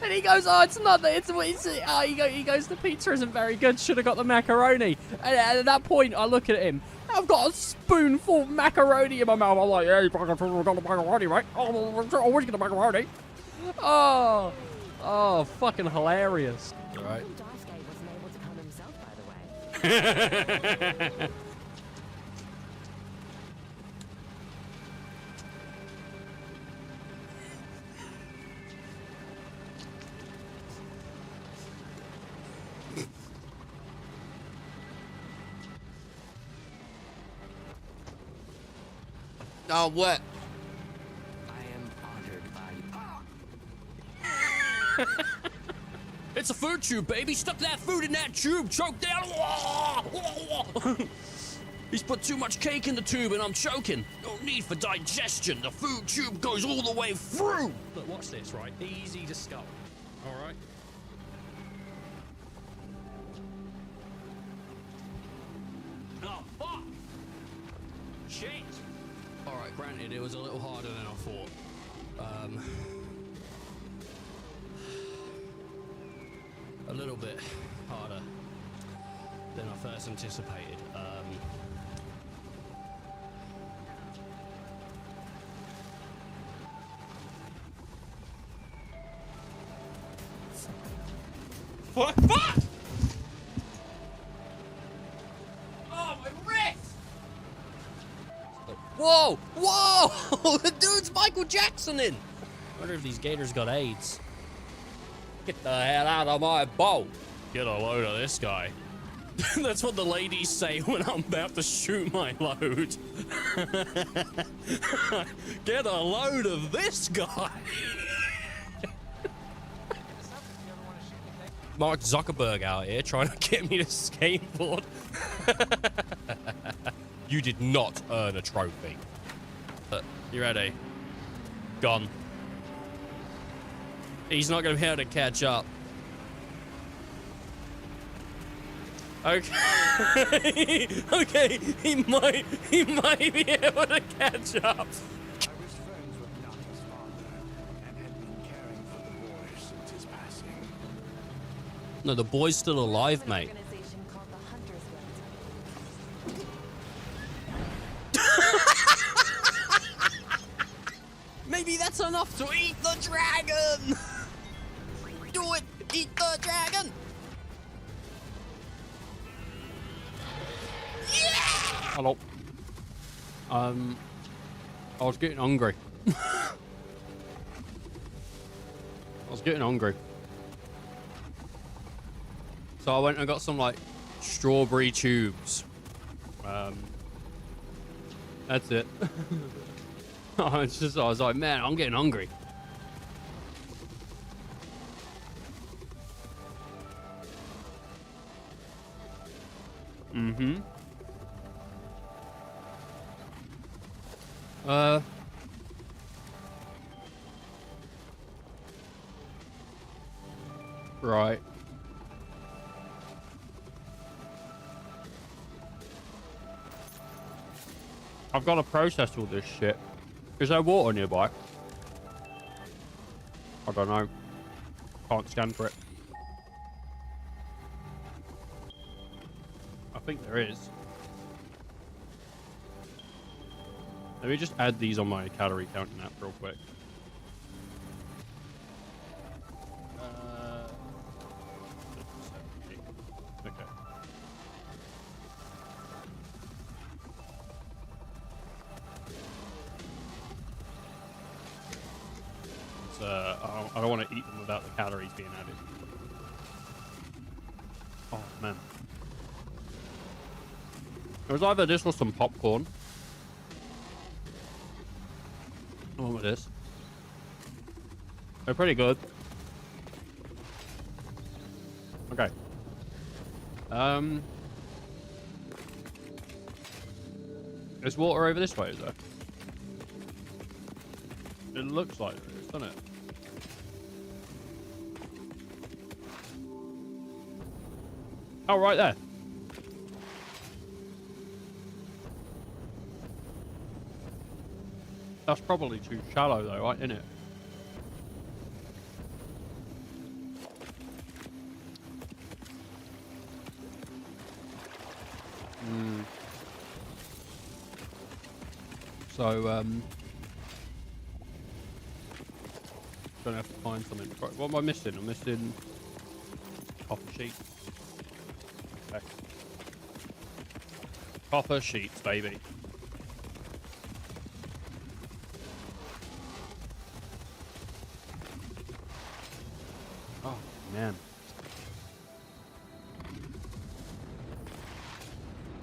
And he goes, "Oh, it's not that. He goes, the pizza isn't very good. Should have got the macaroni." And at that point, I look at him. I've got a spoonful of macaroni in my mouth. I'm like, "Yeah, you fucking got the macaroni, right? Oh, where'd you get the macaroni?" Oh, fucking hilarious. All right. Oh, what? I am honored by It's a food tube, baby. Stuck that food in that tube. Choke down. He's put too much cake in the tube and I'm choking. No need for digestion. The food tube goes all the way through. Look, watch this, right? Easy to sculpt. All right. Oh, fuck! Shit! All right, granted, it was a little harder than I thought. A little bit harder than I first anticipated. Fuck! Fuck! Oh, my wrist! Whoa! Whoa! The dude's Michael Jackson-ing! I wonder if these gators got AIDS. Get the hell out of my boat! Get a load of this guy. That's what the ladies say when I'm about to shoot my load. Get a load of this guy! Mark Zuckerberg out here trying to get me to skateboard. You did not earn a trophy. You ready? Gone. He's not going to be able to catch up. Okay. Okay, he might be able to catch up. I was friends with Naka's father and had been caring for the boy since his passing. No, the boy's still alive, mate. Organization called the Hunters Guild. Maybe that's enough to eat the dragon. Do it, eat the dragon. Hello. I was getting hungry. I was getting hungry. So I went and got some like strawberry tubes. That's it. I was like, man, I'm getting hungry. Mm-hmm. Right. I've got to process all this shit. Is there water nearby? I don't know. Can't scan for it. I think there is. Let me just add these on my calorie counting app real quick. Okay. I don't want to eat them without the calories being added. Oh man. It was either this or some popcorn. I want this. They're pretty good. Okay. There's water over this way, is there? It looks like there is, doesn't it? Oh, right there. That's probably too shallow though, right, isn't it? So, gonna have to find something. Right, what am I missing? I'm missing copper sheet. Okay. Copper sheets, baby. Oh, man.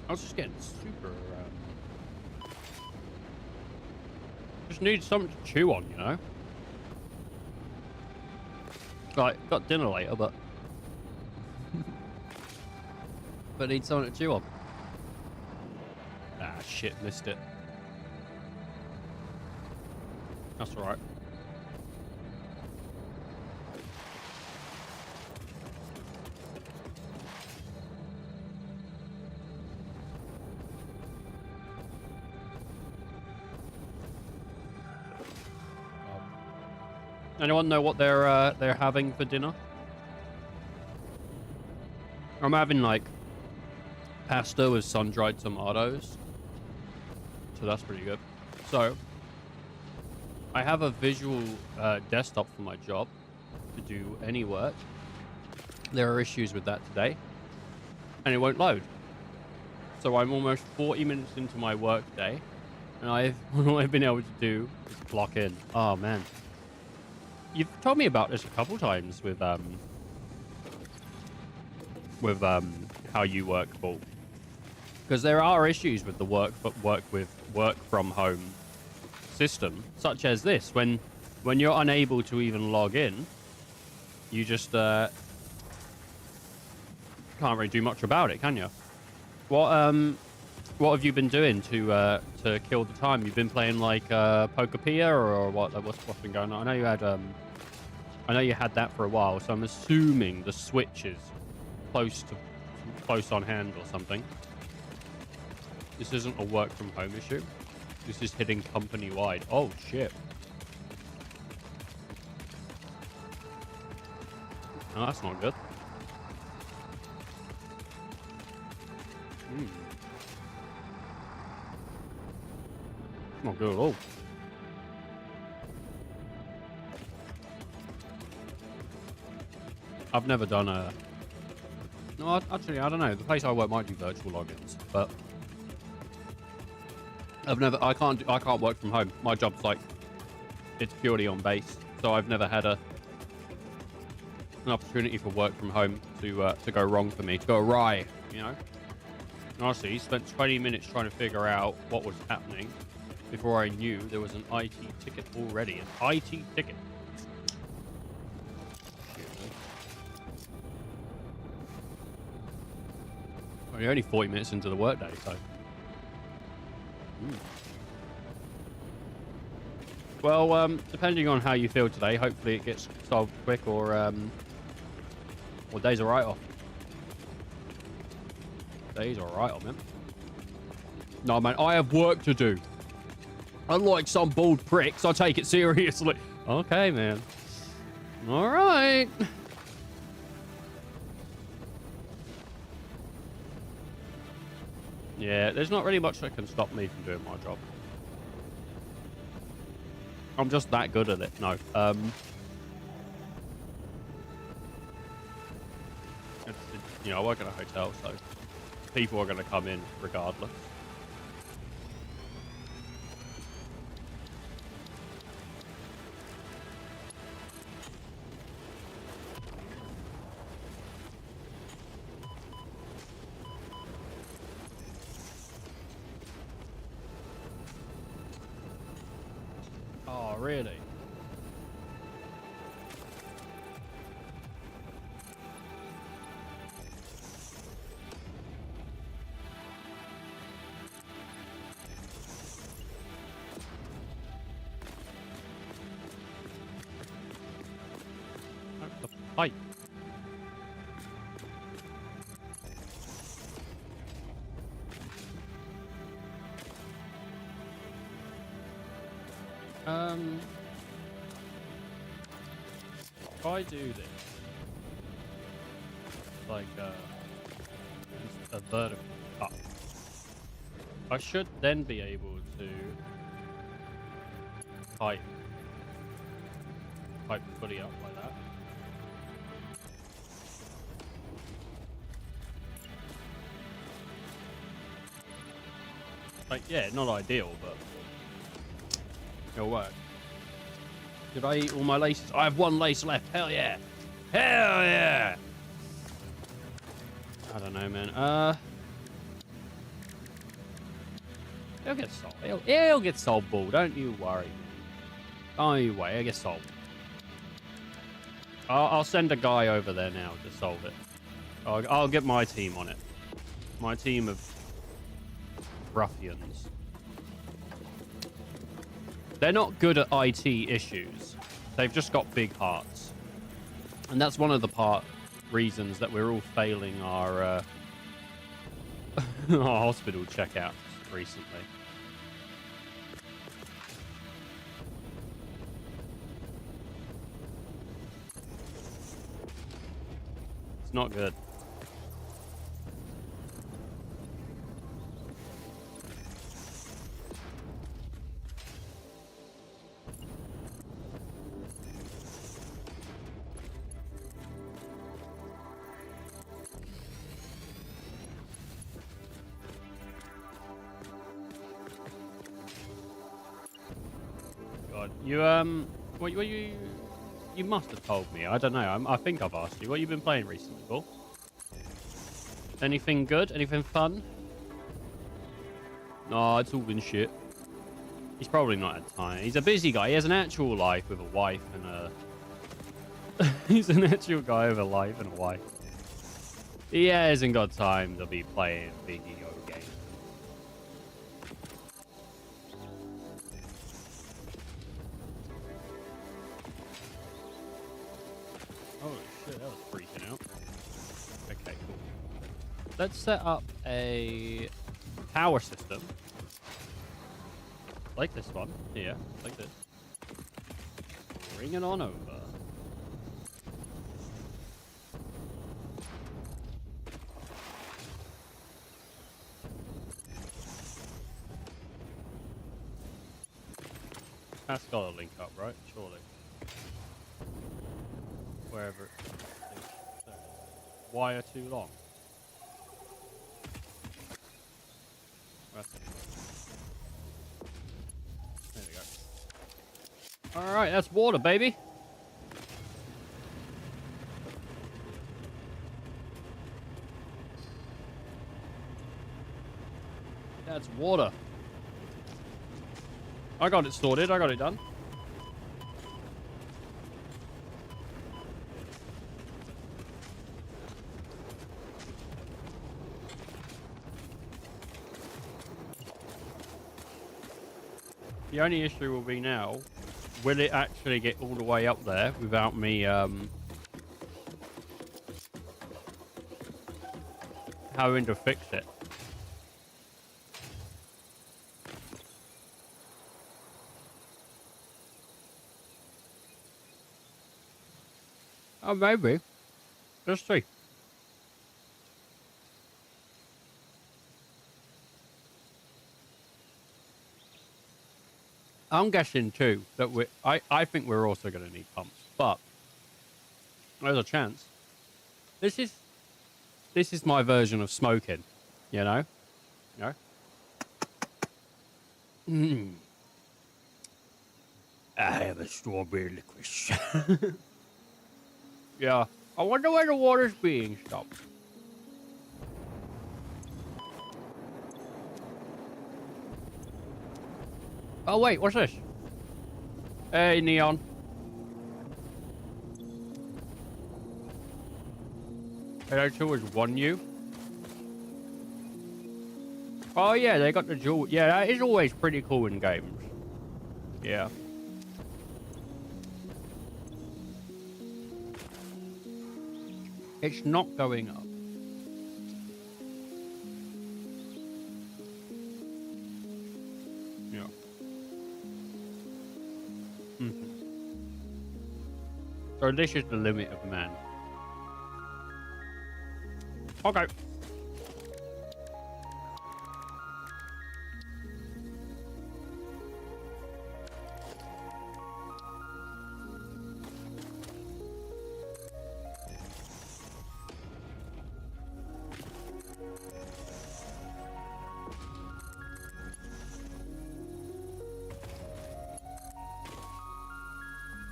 I was just getting super... just need something to chew on, you know? Like, got dinner later, but... but need something to chew on. Ah, shit, missed it. That's alright. Anyone know what they're having for dinner? I'm having like pasta with sun-dried tomatoes, so that's pretty good. So I have a visual desktop for my job to do any work. There are issues with that today, and it won't load. So I'm almost 40 minutes into my work day, And all I've been able to do is clock in. Oh man, you've told me about this a couple times with how you work, Paul. Because there are issues with the work from home system, such as this. When you're unable to even log in, you just can't really do much about it, can you? What have you been doing to kill the time? You've been playing like Pokepia or what? What's been going on? I know you had that for a while, so I'm assuming the Switch is close on hand or something. This isn't a work from home issue. This is hitting company wide. Oh shit. Oh, that's not good. Not good at all. I've never done a... No, actually, I don't know. The place I work might do virtual logins, but I can't work from home. My job's like, it's purely on base, so I've never had an opportunity for work from home to go wrong for me, to go awry, you know? Honestly, he spent 20 minutes trying to figure out what was happening before I knew there was an IT ticket already. An IT ticket. Well, you're only 40 minutes into the workday, so... Well, depending on how you feel today, hopefully it gets solved quick or days are right off. Days are right off, man. No, man, I have work to do. Unlike some bald pricks, I take it seriously. Okay, man. All right. Yeah, there's not really much that can stop me from doing my job. I'm just that good at it. No. You know, I work in a hotel, so people are going to come in regardless. Oh, really? The pipe. If I do this, like a vertical up, I should then be able to pipe the footy up like that. Like, yeah, not ideal, but it'll work. Did I eat all my laces? I have one lace left. Hell yeah. Hell yeah. I don't know, man. He'll get solved. He'll get solved, Bull. Don't you worry. Don't you worry. He'll get solved. I'll send a guy over there now to solve it. I'll get my team on it. My team of ruffians. They're not good at IT issues. They've just got big hearts. And that's one of the reasons that we're all failing our, our hospital checkouts recently. It's not good. God. What you must have told me. I don't know. I think I've asked you. What you been playing recently, Paul? Anything good? Anything fun? No, it's all been shit. He's probably not had time. He's a busy guy. He has an actual life with a wife and a... He's an actual guy with a life and a wife. He hasn't got time to be playing big ego games. Holy shit, that was freaking out. Okay, cool. Let's set up a power system. Like this one. Yeah, like this. Bring it on over. That's got to link up, right? Surely. Wherever it is. Wire too long. There we go. Alright, that's water, baby. That's water. I got it sorted. I got it done. The only issue will be now, will it actually get all the way up there without me having to fix it? Oh, maybe. Let's see. I'm guessing too that I think we're also going to need pumps, but there's a chance. This is my version of smoking, you know. I have a strawberry licorice. Yeah. I wonder where the water's being stopped. Oh, wait. What's this? Hey, Neon. Hello, two is one you. Oh, yeah. They got the jewel. Yeah, that is always pretty cool in games. Yeah. It's not going up. Yeah. So this is the limit of man. Okay.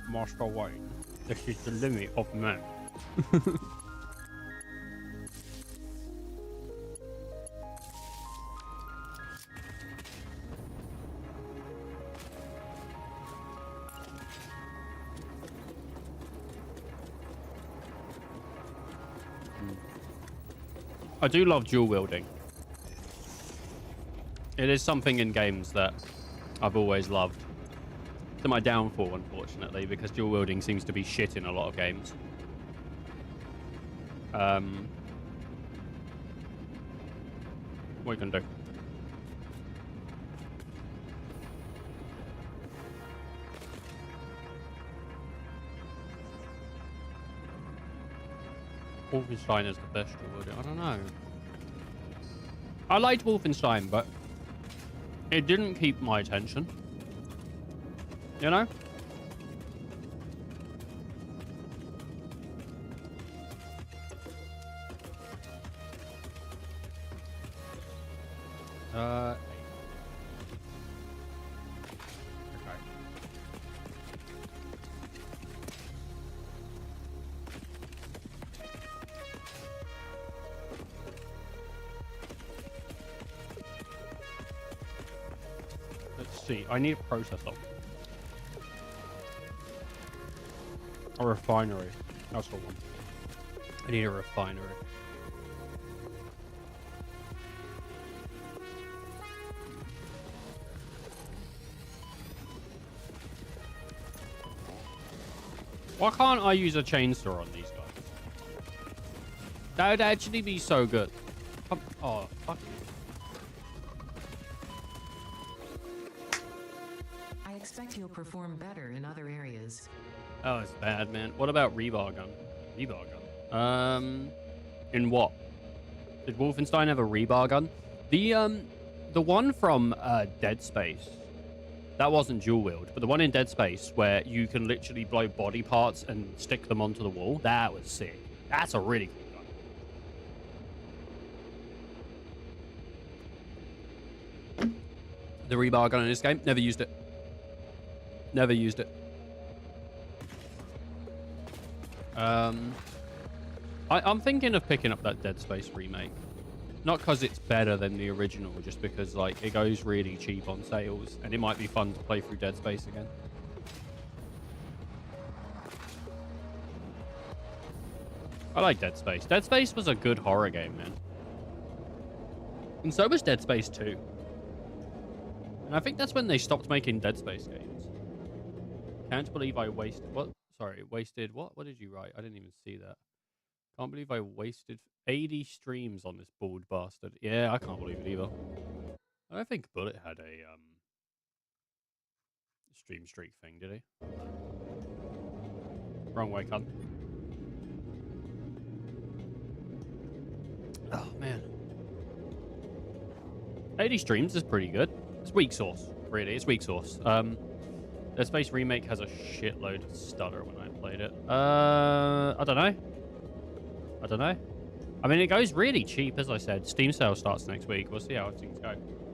Master Wayne. This is the limit of man. I do love dual wielding. It is something in games that I've always loved. To my downfall, unfortunately, because dual wielding seems to be shit in a lot of games. What you can do? Wolfenstein is the best dual wielding. I don't know. I liked Wolfenstein, but it didn't keep my attention. You know? Okay. see. I need a processor. A refinery. That's the one. I need a refinery. Why can't I use a chainsaw on these guys? That would actually be so good. Oh, fuck you. I expect you'll perform better in other areas. Oh, it's bad, man. What about rebar gun? Rebar gun? In what? Did Wolfenstein have a rebar gun? The one from Dead Space, that wasn't dual wield, but the one in Dead Space where you can literally blow body parts and stick them onto the wall, that was sick. That's a really cool gun. The rebar gun in this game, never used it. Never used it. I'm thinking of picking up that Dead Space remake. Not because it's better than the original, just because like it goes really cheap on sales, and it might be fun to play through Dead Space again. I like Dead Space. Dead Space was a good horror game, man. And so was Dead Space 2. And I think that's when they stopped making Dead Space games. Can't believe I wasted... What? Sorry, wasted... What? What did you write? I didn't even see that. Can't believe I wasted 80 streams on this bald bastard. Yeah, I can't believe it either. I don't think Bullet had a stream streak thing, did he? Wrong way, cunt. Oh, man. 80 streams is pretty good. It's weak sauce, really. It's weak sauce. Dead Space Remake has a shitload of stutter when I played it. I don't know. I mean, it goes really cheap, as I said. Steam sale starts next week. We'll see how things go.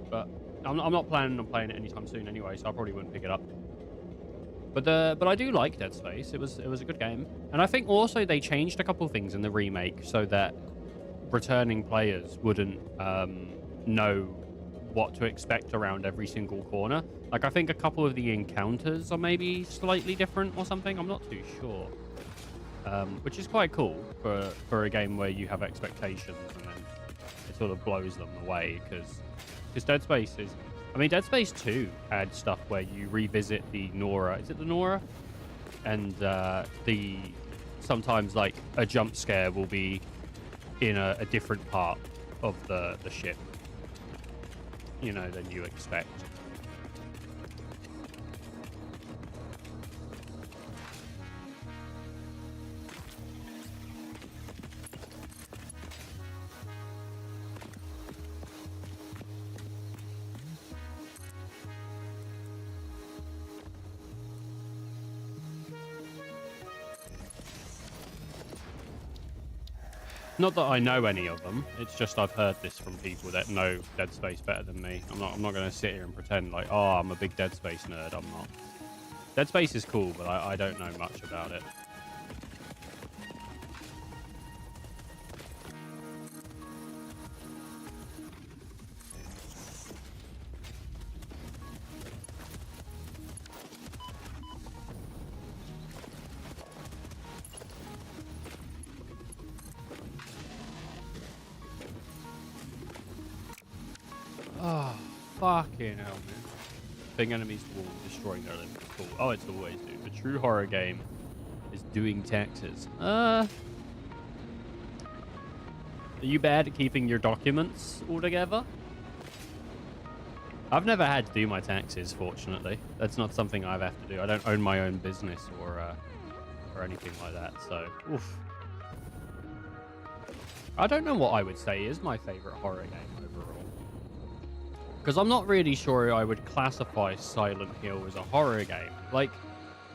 But I'm not planning on playing it anytime soon anyway, so I probably wouldn't pick it up. But I do like Dead Space. It was a good game. And I think also they changed a couple things in the remake so that returning players wouldn't know what to expect around every single corner. Like, I think a couple of the encounters are maybe slightly different or something. I'm not too sure. Which is quite cool for a game where you have expectations and then it sort of blows them away, because Dead Space is... I mean, Dead Space 2 had stuff where you revisit the Nora. Is it the Nora? And sometimes, like, a jump scare will be in a different part of the ship, you know, than you expect. Not that I know any of them. It's just I've heard this from people that know Dead Space better than me. I'm not going to sit here and pretend like, oh, I'm a big Dead Space nerd. I'm not. Dead Space is cool, but I don't know much about it. Oh, fucking hell, man. Big enemies wall, destroying their limits. Cool. Oh, it's always, dude. The true horror game is doing taxes. Are you bad at keeping your documents all together? I've never had to do my taxes, fortunately. That's not something I have to do. I don't own my own business or anything like that, so, oof. I don't know what I would say is my favorite horror game overall. Because I'm not really sure I would classify Silent Hill as a horror game. Like,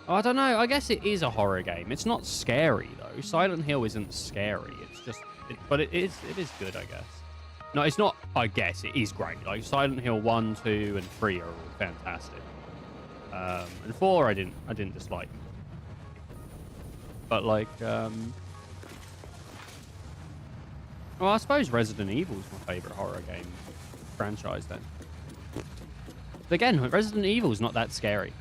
I don't know. I guess it is a horror game. It's not scary, though. Silent Hill isn't scary. It's just... but it is good, I guess. No, it's not... I guess. It is great. Like, Silent Hill 1, 2, and 3 are all fantastic. And 4 I didn't dislike. But, like... well, I suppose Resident Evil is my favorite horror game franchise, then. But again, Resident Evil is not that scary.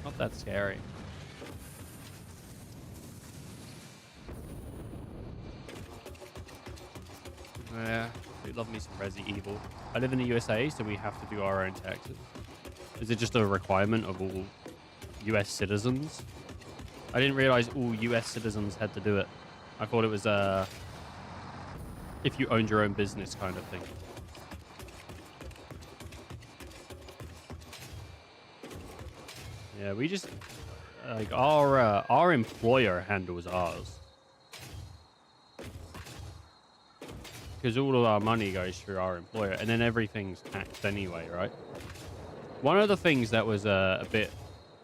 Not that scary. Yeah, I love me some Resident Evil. I live in the USA, so we have to do our own taxes. Is it just a requirement of all US citizens? I didn't realize all US citizens had to do it. I thought it was if you owned your own business kind of thing. Yeah, we just like our employer handles ours. Because all of our money goes through our employer, and then everything's taxed anyway, right? One of the things that was a bit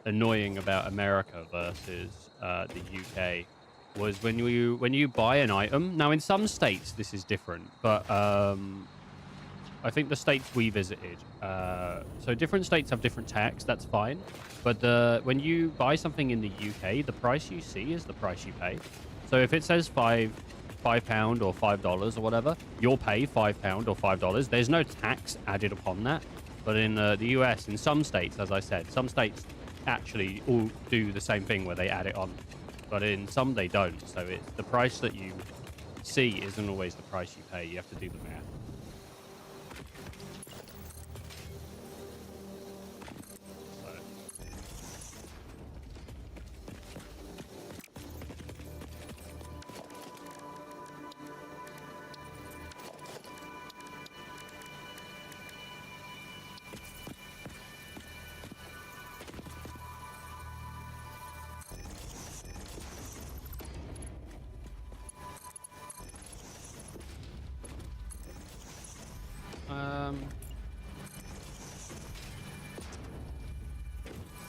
annoying about America versus the UK was when you buy an item. Now, in some states, this is different, but I think the states we visited, so different states have different tax. That's fine, but when you buy something in the UK, the price you see is the price you pay. So if it says £5 or $5 or whatever, you'll pay £5 or $5. There's no tax added upon that. But in the US, in some states, as I said, some states actually all do the same thing where they add it on. But in some they don't. So it's the price that you see isn't always the price you pay. You have to do the math.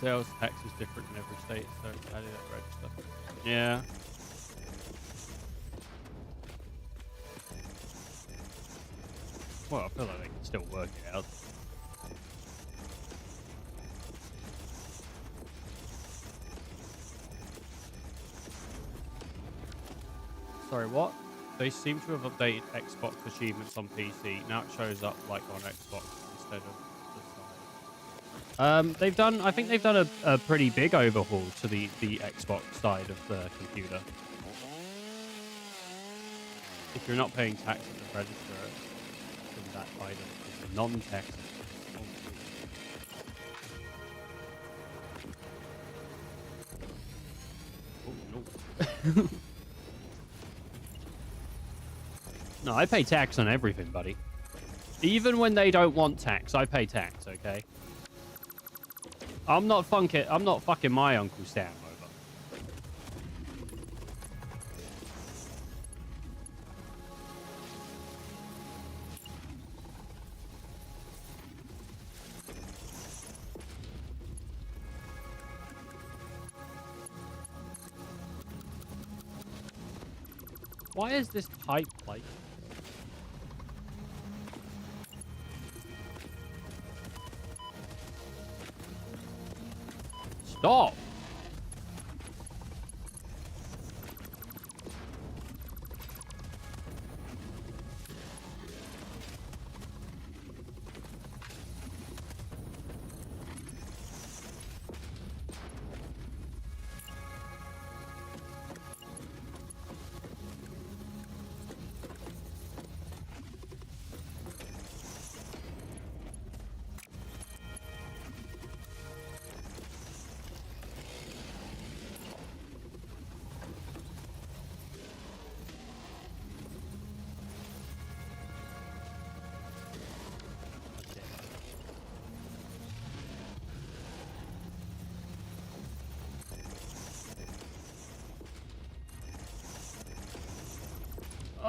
Sales tax is different in every state, so it's added at register. Yeah. Well, I feel like they can still work it out. Sorry, what? They seem to have updated Xbox achievements on PC. Now it shows up like on Xbox instead of the side. They've done. I think they've done a pretty big overhaul to the Xbox side of the computer. If you're not paying tax at the register, then that item is non-tax. Oh no. No, I pay tax on everything, buddy. Even when they don't want tax, I pay tax, okay? I'm not fucking my Uncle Sam over. Why is this pipe like... Stop!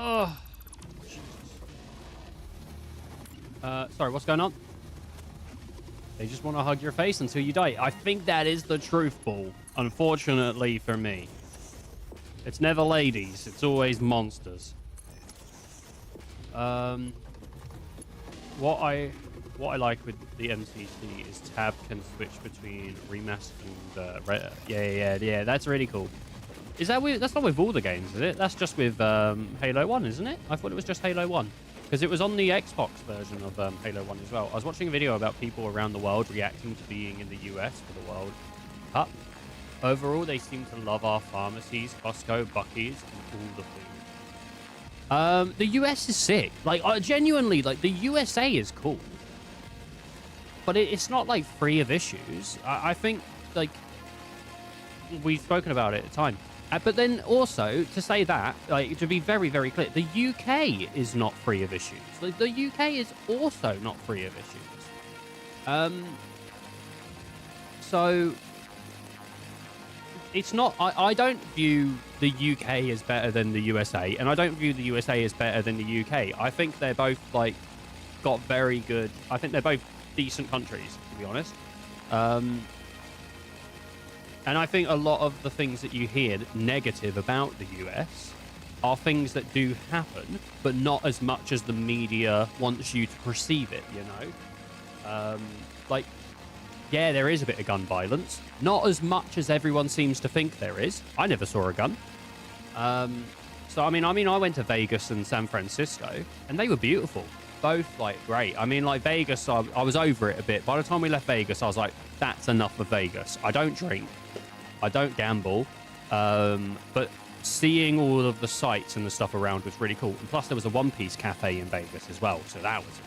Oh, Jesus. Sorry, what's going on? They just want to hug your face until you die. I think that is the truth, Ball. Unfortunately for me. It's never ladies. It's always monsters. What I like with the MCC is Tab can switch between remastered and yeah. That's really cool. Is that with? That's not with all the games, is it? That's just with Halo 1, isn't it? I thought it was just Halo 1. Because it was on the Xbox version of Halo 1 as well. I was watching a video about people around the world reacting to being in the US for the World Cup. Overall, they seem to love our pharmacies, Costco, Buc-ee's, and all the food. The US is sick. Like, genuinely, like, the USA is cool. But it's not, like, free of issues. I think, like, we've spoken about it at the time. But then also, to say that, like, to be very, very clear, the UK is not free of issues. Like, the UK is also not free of issues. So, it's not... I don't view the UK as better than the USA, and I don't view the USA as better than the UK. I think they're both, like, got very good... I think they're both decent countries, to be honest. And I think a lot of the things that you hear negative about the US are things that do happen, but not as much as the media wants you to perceive it, you know? Like, yeah, there is a bit of gun violence. Not as much as everyone seems to think there is. I never saw a gun. So, I mean, I went to Vegas and San Francisco, and they were beautiful. Both, like, great. I mean, like, Vegas, I was over it a bit. By the time we left Vegas, I was like, that's enough of Vegas. I don't drink. I don't gamble. But seeing all of the sights and the stuff around was really cool. And plus, there was a One Piece cafe in Vegas as well. So that was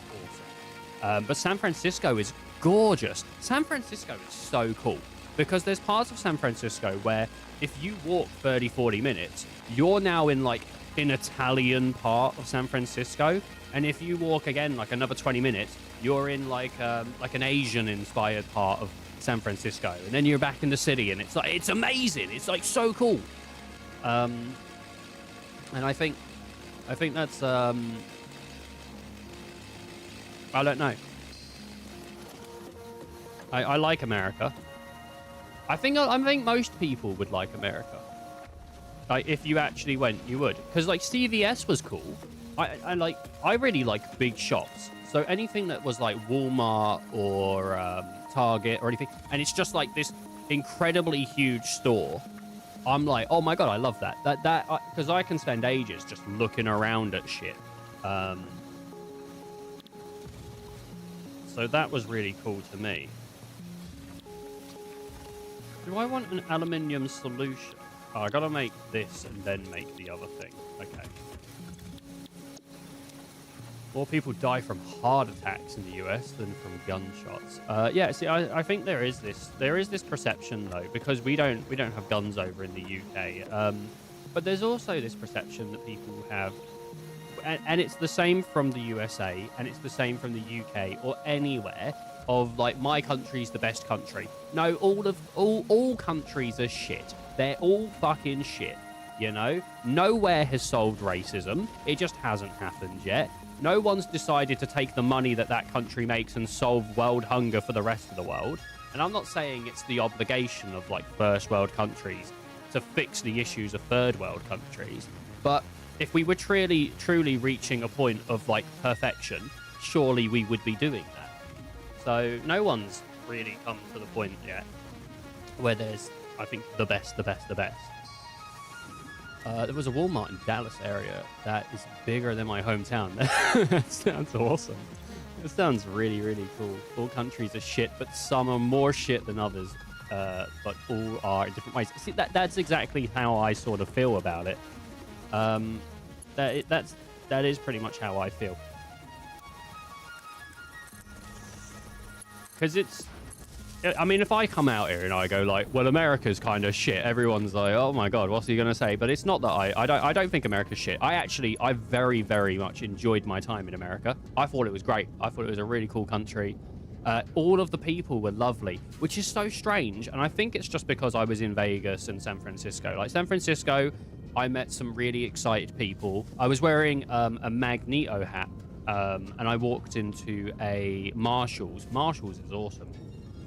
awesome. But San Francisco is gorgeous. San Francisco is so cool. Because there's parts of San Francisco where if you walk 30, 40 minutes, you're now in, like, an Italian part of San Francisco. And if you walk again, like, another 20 minutes, you're in, like an Asian-inspired part of San Francisco. And then you're back in the city, and it's, like, it's amazing. It's, like, so cool. And I think that's, I don't know. I like America. I think most people would like America. Like, if you actually went, you would. Because, like, CVS was cool. I really like big shops. So anything that was like Walmart or Target or anything, and it's just like this incredibly huge store, I'm like, oh my god, I love that. Because I can spend ages just looking around at shit. So that was really cool to me. Do I want an aluminium solution? Oh, I gotta make this and then make the other thing. Okay. More people die from heart attacks in the US than from gunshots. Yeah, see, I think there is this perception though, because we don't have guns over in the UK. But there's also this perception that people have, and it's the same from the USA, and it's the same from the UK or anywhere, of like, my country's the best country. No, all countries are shit. They're all fucking shit. You know, nowhere has solved racism. It just hasn't happened yet. No one's decided to take the money that that country makes and solve world hunger for the rest of the world. And I'm not saying it's the obligation of, like, first world countries to fix the issues of third world countries. But if we were truly reaching a point of, like, perfection, surely we would be doing that. So no one's really come to the point yet where there's, I think, the best. There was a Walmart in Dallas area that is bigger than my hometown. That sounds awesome. It sounds really, really cool. All countries are shit, but some are more shit than others. But all are in different ways. See, that's exactly how I sort of feel about it. That is pretty much how I feel. Because it's... I mean, if I come out here and I go like, well, America's kind of shit, everyone's like, oh my god, what's he going to say? But it's not that I don't think America's shit. I very, very much enjoyed my time in America. I thought it was great. I thought it was a really cool country. All of the people were lovely, which is so strange. And I think it's just because I was in Vegas and San Francisco. Like, San Francisco, I met some really excited people. I was wearing a Magneto hat, and I walked into a Marshall's. Marshall's is awesome.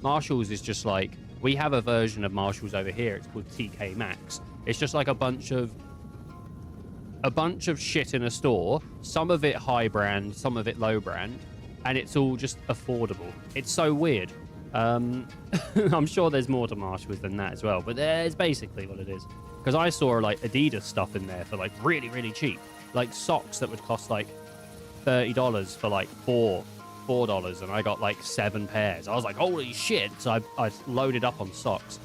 Marshall's is just like, we have a version of Marshall's over here. It's called TK Maxx. It's just like a bunch of shit in a store. Some of it high brand, some of it low brand, and it's all just affordable. It's so weird. I'm sure there's more to Marshall's than that as well, but it's basically what it is. Because I saw like Adidas stuff in there for like really, really cheap. Like socks that would cost like $30 for like $4, and I got like 7 pairs. I was like, holy shit! So I loaded up on socks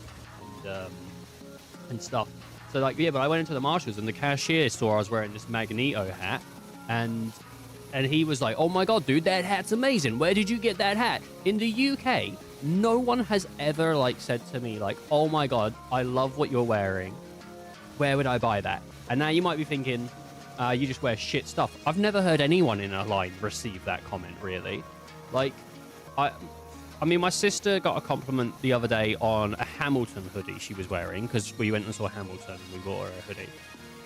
and stuff. So like, yeah, but I went into the Marshalls, and the cashier saw I was wearing this Magneto hat, and he was like, oh my god, dude, that hat's amazing. Where did you get that hat? In the UK, no one has ever like said to me like, oh my god, I love what you're wearing. Where would I buy that? And now you might be thinking, you just wear shit stuff. I've never heard anyone in a line receive that comment, really. Like, I mean, my sister got a compliment the other day on a Hamilton hoodie she was wearing, because we went and saw Hamilton and we bought her a hoodie.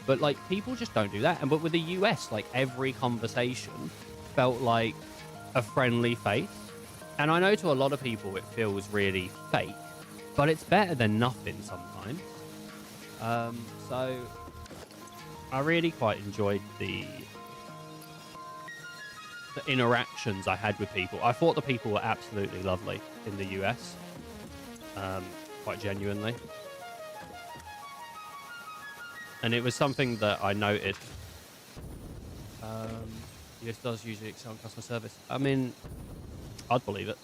But, like, people just don't do that. But with the US, like, every conversation felt like a friendly face. And I know to a lot of people it feels really fake, but it's better than nothing sometimes. So I really quite enjoyed the interactions I had with people. I thought the people were absolutely lovely in the US, quite genuinely. And it was something that I noted. US does usually excel in customer service. I mean, I'd believe it.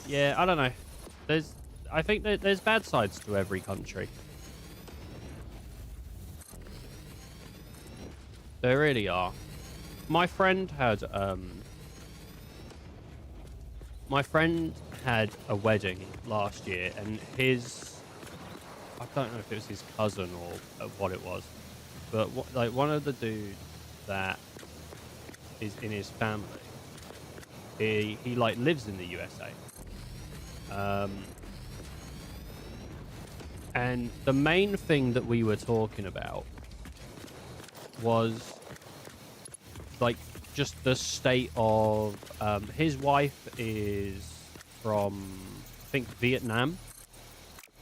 Yeah, I don't know. I think that there's bad sides to every country. There really are. My friend had a wedding last year, and I don't know if it was his cousin or what it was, but like one of the dudes that is in his family, he like lives in the USA. And the main thing that we were talking about was like just the state of his wife is from, I think, Vietnam.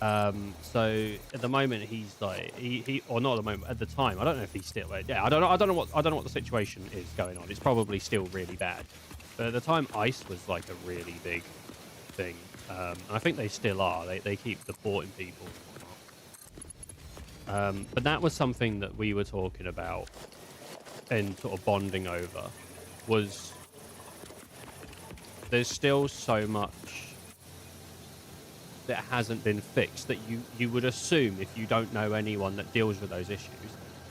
So at the moment he's like he or not at the moment, at the time, I don't know if he's still, yeah, I don't know what the situation is going on. It's probably still really bad, but at the time ICE was like a really big thing. And I think they still are. They keep deporting people. But that was something that we were talking about and sort of bonding over, was there's still so much that hasn't been fixed that you would assume, if you don't know anyone that deals with those issues,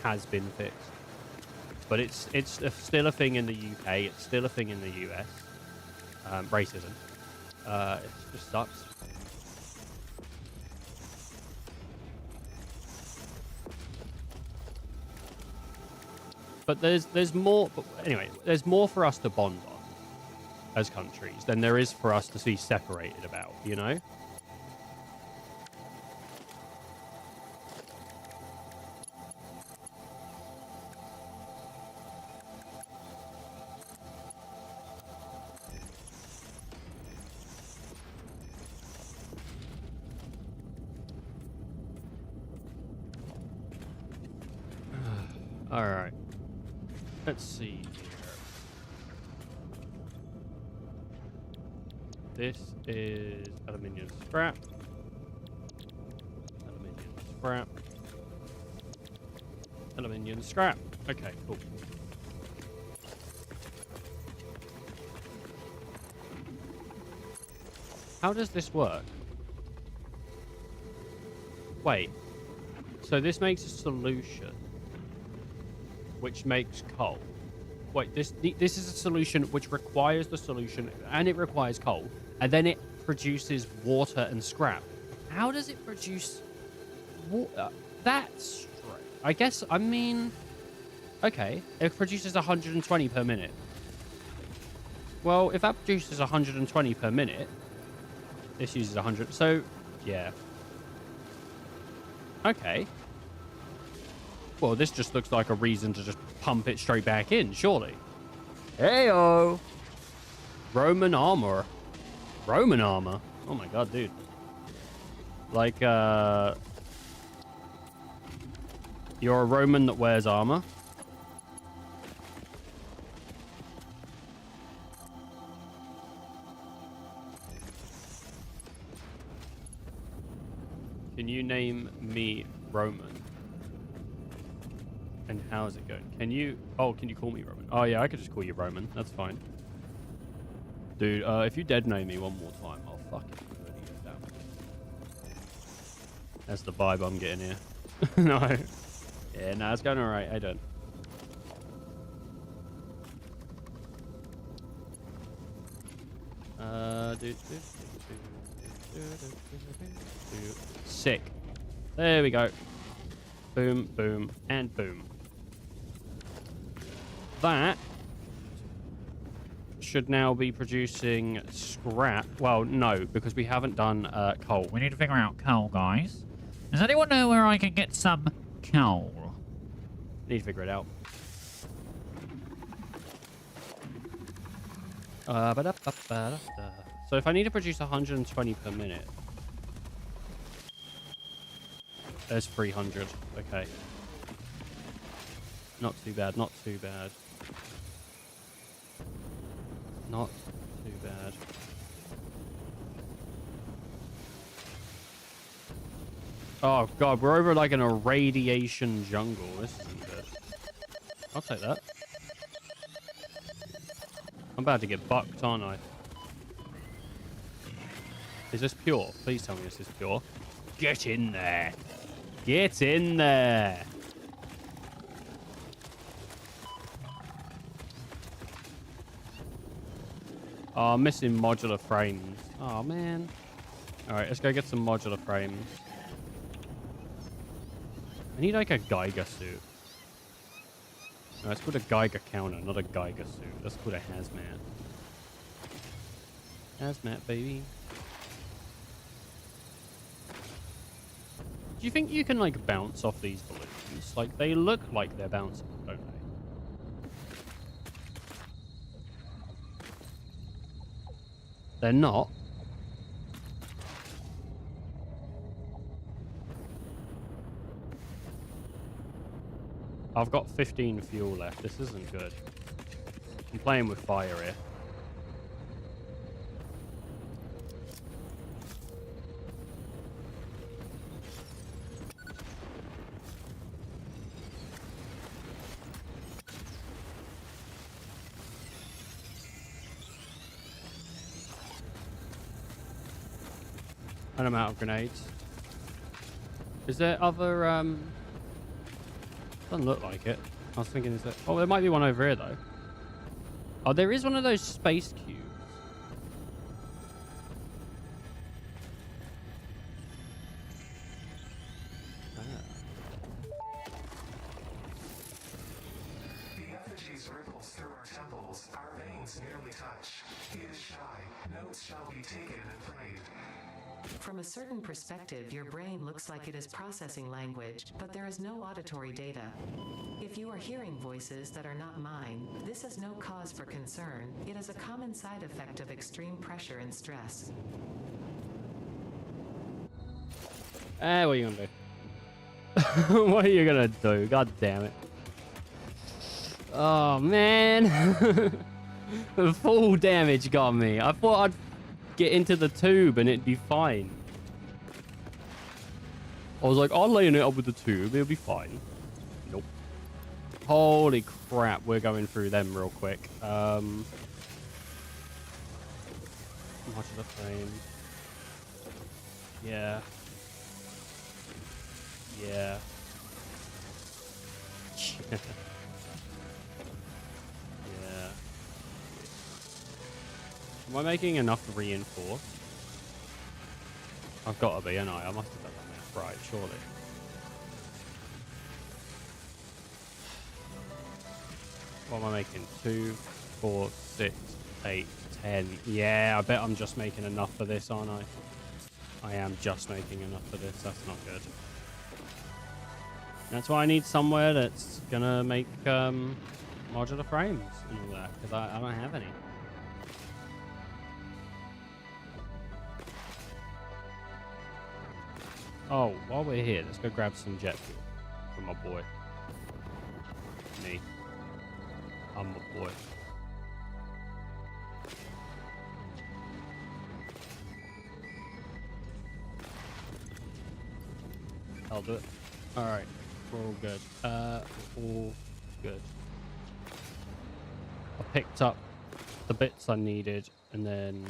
has been fixed. But it's still a thing in the UK. It's still a thing in the US. Racism. It just sucks. But there's more. But anyway, there's more for us to bond on as countries than there is for us to be separated about. You know. All right. Let's see here. This is aluminium scrap. Aluminium scrap. Aluminium scrap. Okay, cool. How does this work? Wait. So this makes a solution which makes coal. Wait, this is a solution which requires the solution, and it requires coal, and then it produces water and scrap. How does it produce water? That's strange. I guess, I mean, okay, it produces 120 per minute. Well, if that produces 120 per minute, this uses 100, so, yeah. Okay. Well, this just looks like a reason to just pump it straight back in, surely. Heyo! Roman armor. Roman armor? Oh my god, dude. Like, You're a Roman that wears armor. Can you name me Roman? And how's it going? Can you... Oh, can you call me Roman? Oh, yeah, I could just call you Roman. That's fine. Dude, if you dead name me one more time, I'll fucking murder you down. That's the vibe I'm getting here. No. Yeah, no, it's going alright. How you doing? Sick. There we go. Boom, boom, and boom. That should now be producing scrap. Well, no, because we haven't done coal. We need to figure out coal, guys. Does anyone know where I can get some coal? Need to figure it out. So if I need to produce 120 per minute, there's 300. Okay. Not too bad, not too bad. Not too bad. Oh god, we're over like in a radiation jungle. This isn't good. I'll take that. I'm about to get bucked, aren't I? Is this pure? Please tell me this is pure. Get in there. Get in there. Oh, I'm missing modular frames. Oh, man. Alright, let's go get some modular frames. I need like a Geiger suit. No, it's called a Geiger counter, not a Geiger suit. That's called a hazmat. Hazmat, baby. Do you think you can like bounce off these balloons? Like they look like they're bouncing, don't they? They're not. I've got 15 fuel left. This isn't good. I'm playing with fire here. And I'm out of grenades. Is there other, doesn't look like it. I was thinking, is there... Oh, there might be one over here, though. Oh, there is one of those space cubes. The effigies ripples through our temples. Our veins nearly touch. He is shy. Notes shall be taken and played. From a certain perspective, your brain looks like it is processing language, but there is no auditory data. If you are hearing voices that are not mine, this is no cause for concern. It is a common side effect of extreme pressure and stress. What are you gonna do? What are you gonna do? God damn it. Oh, man. The full damage got me. I thought I'd get into the tube and it'd be fine. I was like, I'll laying it up with the tube, it'll be fine. Nope. Holy crap, we're going through them real quick. Much of the frame. Yeah. Yeah. Yeah. Am I making enough to reinforce? I've got to be, ain't I? I must have done that right, surely. What am I making? 2, 4, 6, 8, 10. Yeah, I bet I'm just making enough for this, aren't I? I am just making enough for this. That's not good. That's why I need somewhere that's gonna make modular frames and all that, because I don't have any. Oh, while we're here, let's go grab some jet fuel. With my boy. Me. I'm a boy. I'll do it. Alright. We're all good. We're all good. I picked up the bits I needed and then...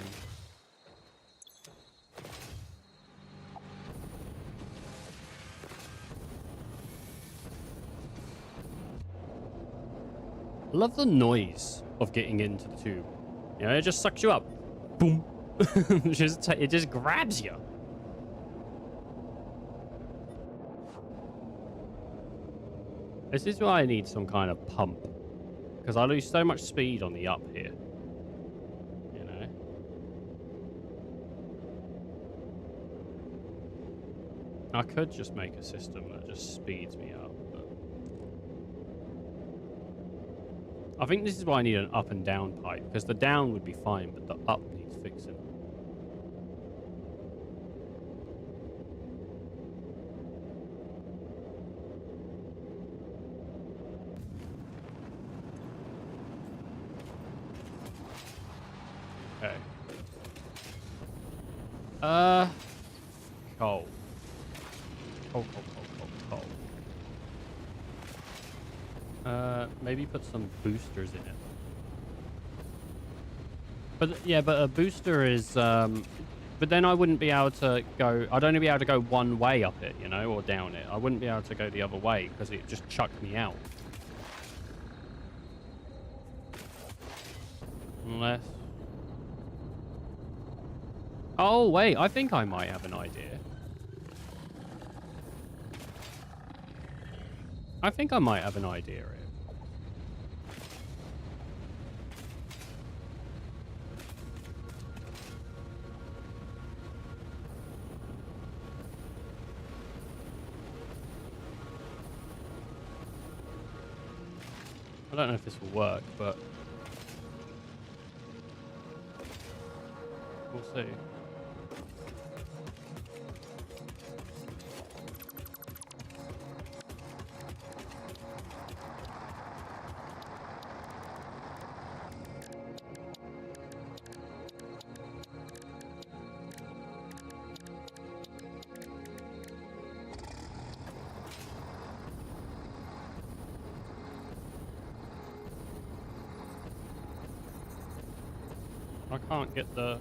I love the noise of getting into the tube. You know, it just sucks you up. Boom. It just grabs you. This is why I need some kind of pump. Because I lose so much speed on the up here. You know? I could just make a system that just speeds me up. But... I think this is why I need an up and down pipe. Because the down would be fine, but the up needs fixing. Okay. Coal. Coal. Maybe put some boosters in it. But yeah, but a booster is but then I wouldn't be able to go. I'd only be able to go one way up it, you know, or down it. I wouldn't be able to go the other way because it just chucked me out. Unless... Oh, wait. I think I might have an idea. I think I might have an idea here. I don't know if this will work, but we'll see. I can't get the...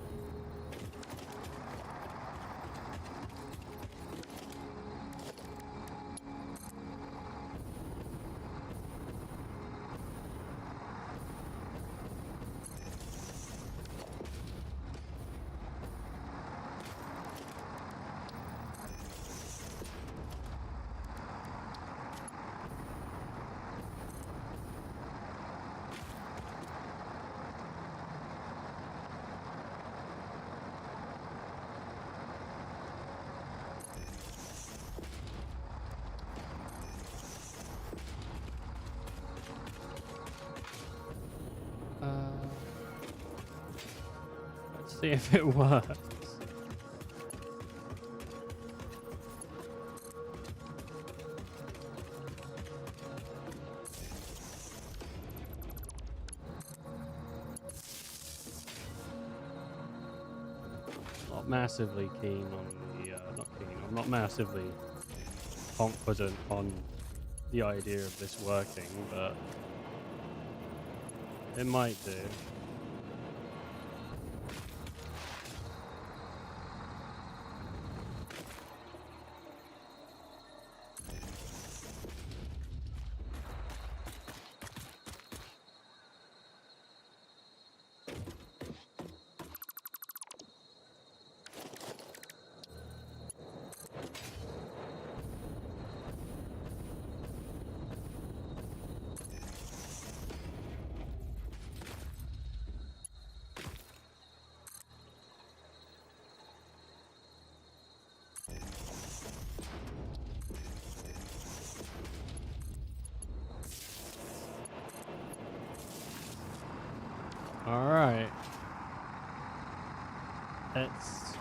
Let's see if it works. Not massively keen on the, I'm not massively confident on the idea of this working, but it might do. All right. Let's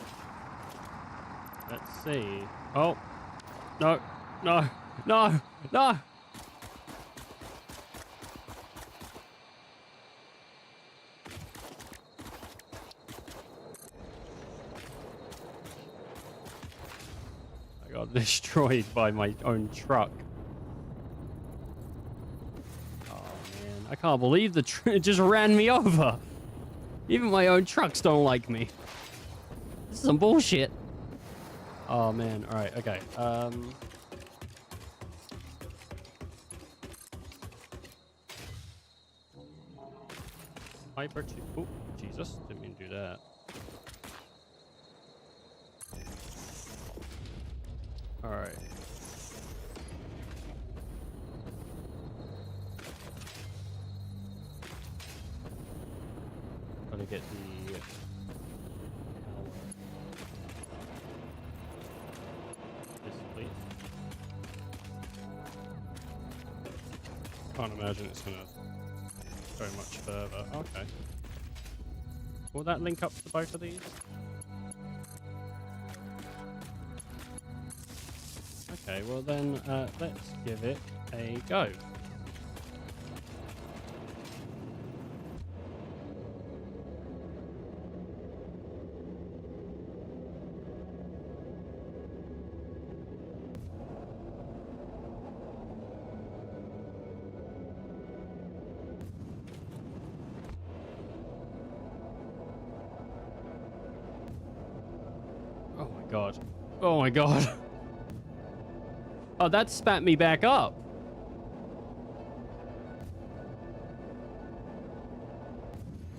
see. Oh, no. No! I got destroyed by my own truck. Oh man, I can't believe it just ran me over. Even my own trucks don't like me. This is some bullshit. Oh man, alright, okay. Hyper 2. Oh, Jesus, didn't mean to do that. Alright. Gotta get the power. This, please. Can't imagine it's gonna go much further. Okay. Will that link up to both of these? Okay, well then, let's give it a go. Oh my god. Oh my god. Oh, that spat me back up.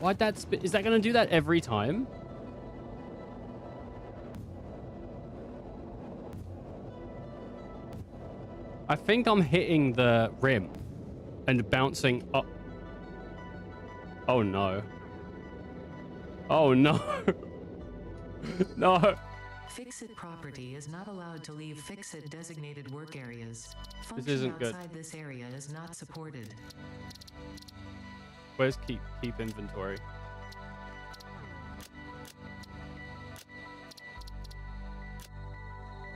Why'd that spit? Is that going to do that every time? I think I'm hitting the rim and bouncing up. Oh no. Oh no. No. Fix-It property is not allowed to leave Fix-It designated work areas. This Function isn't good. outside this area is not supported. Where's keep inventory?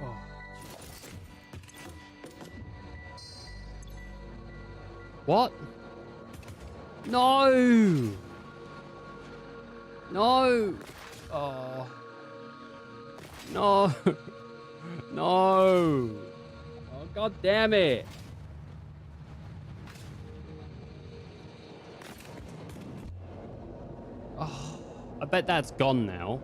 Oh, Jesus. What? No! No! Oh. No! No! Oh, god damn it! Oh, I bet that's gone now.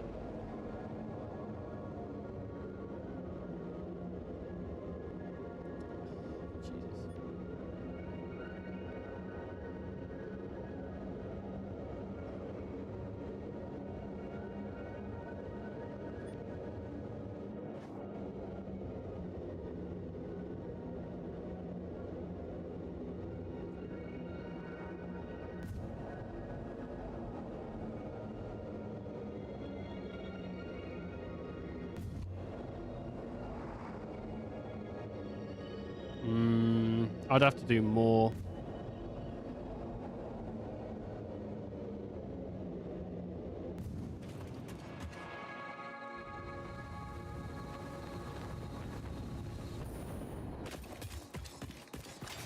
Jesus. I'd have to do more.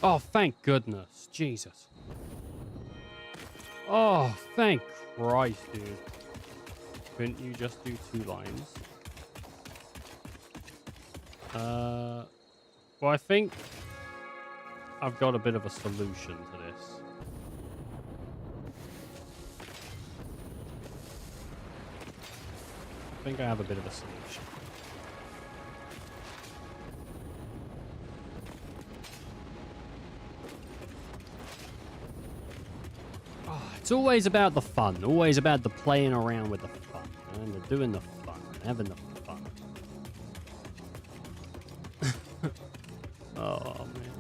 Oh, thank goodness. Jesus. Oh, thank Christ, dude. Couldn't you just do 2 lines? Well, I think I've got a bit of a solution to this. I think I have a bit of a solution. Oh, it's always about the fun. Always about the playing around with the fun. And the doing the fun. Having the fun. Oh, man.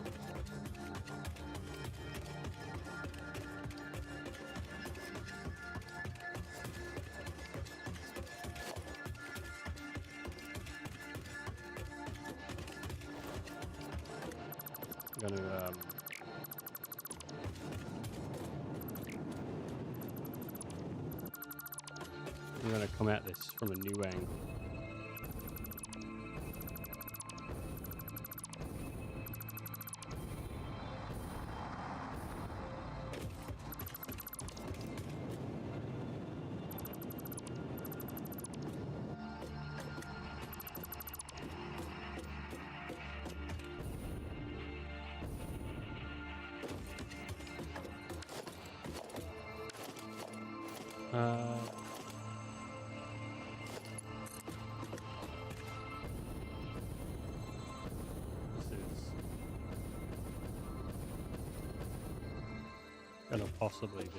I'm gonna come at this from a new angle. This is gonna possibly be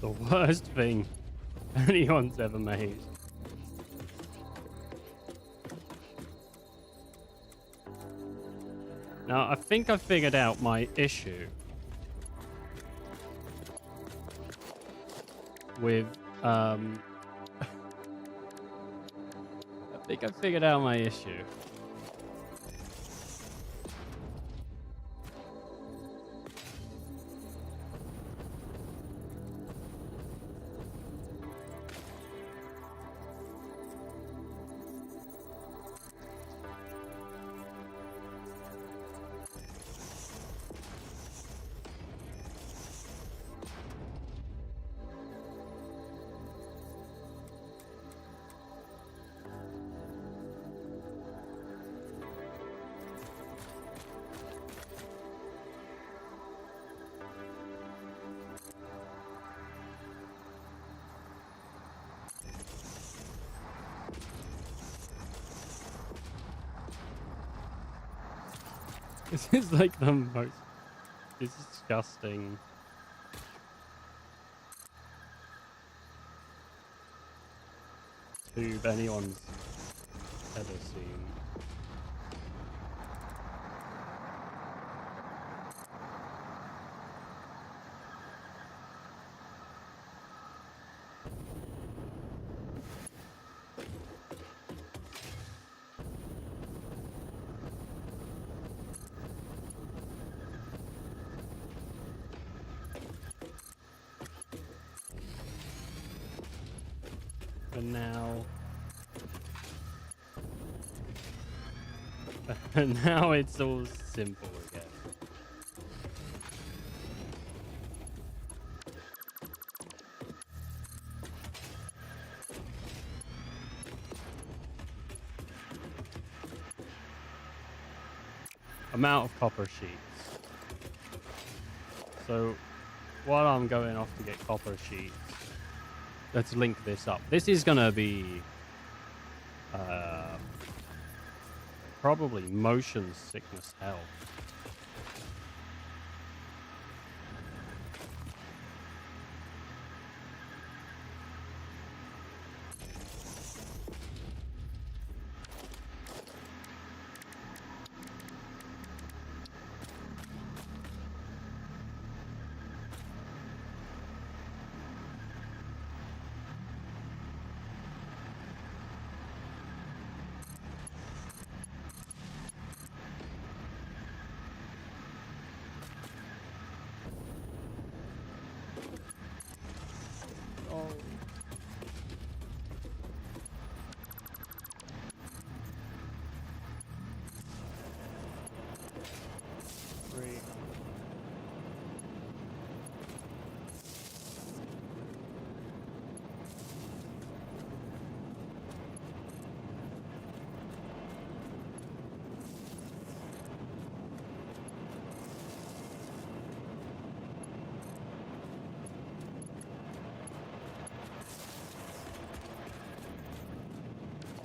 the worst thing anyone's ever made. Now, I think I figured out my issue with, I think I figured out my issue. This is like the most disgusting tube anyone's ever seen. And now... and now it's all simple again. Amount of copper sheets. So, while I'm going off to get copper sheets, let's link this up. This is gonna be probably motion sickness hell.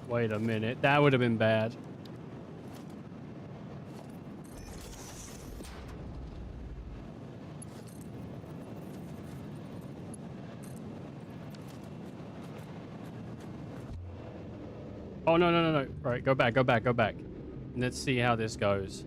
Wait a minute, that would have been bad. Oh, no, no, no, no. Right, go back, go back, go back. Let's see how this goes.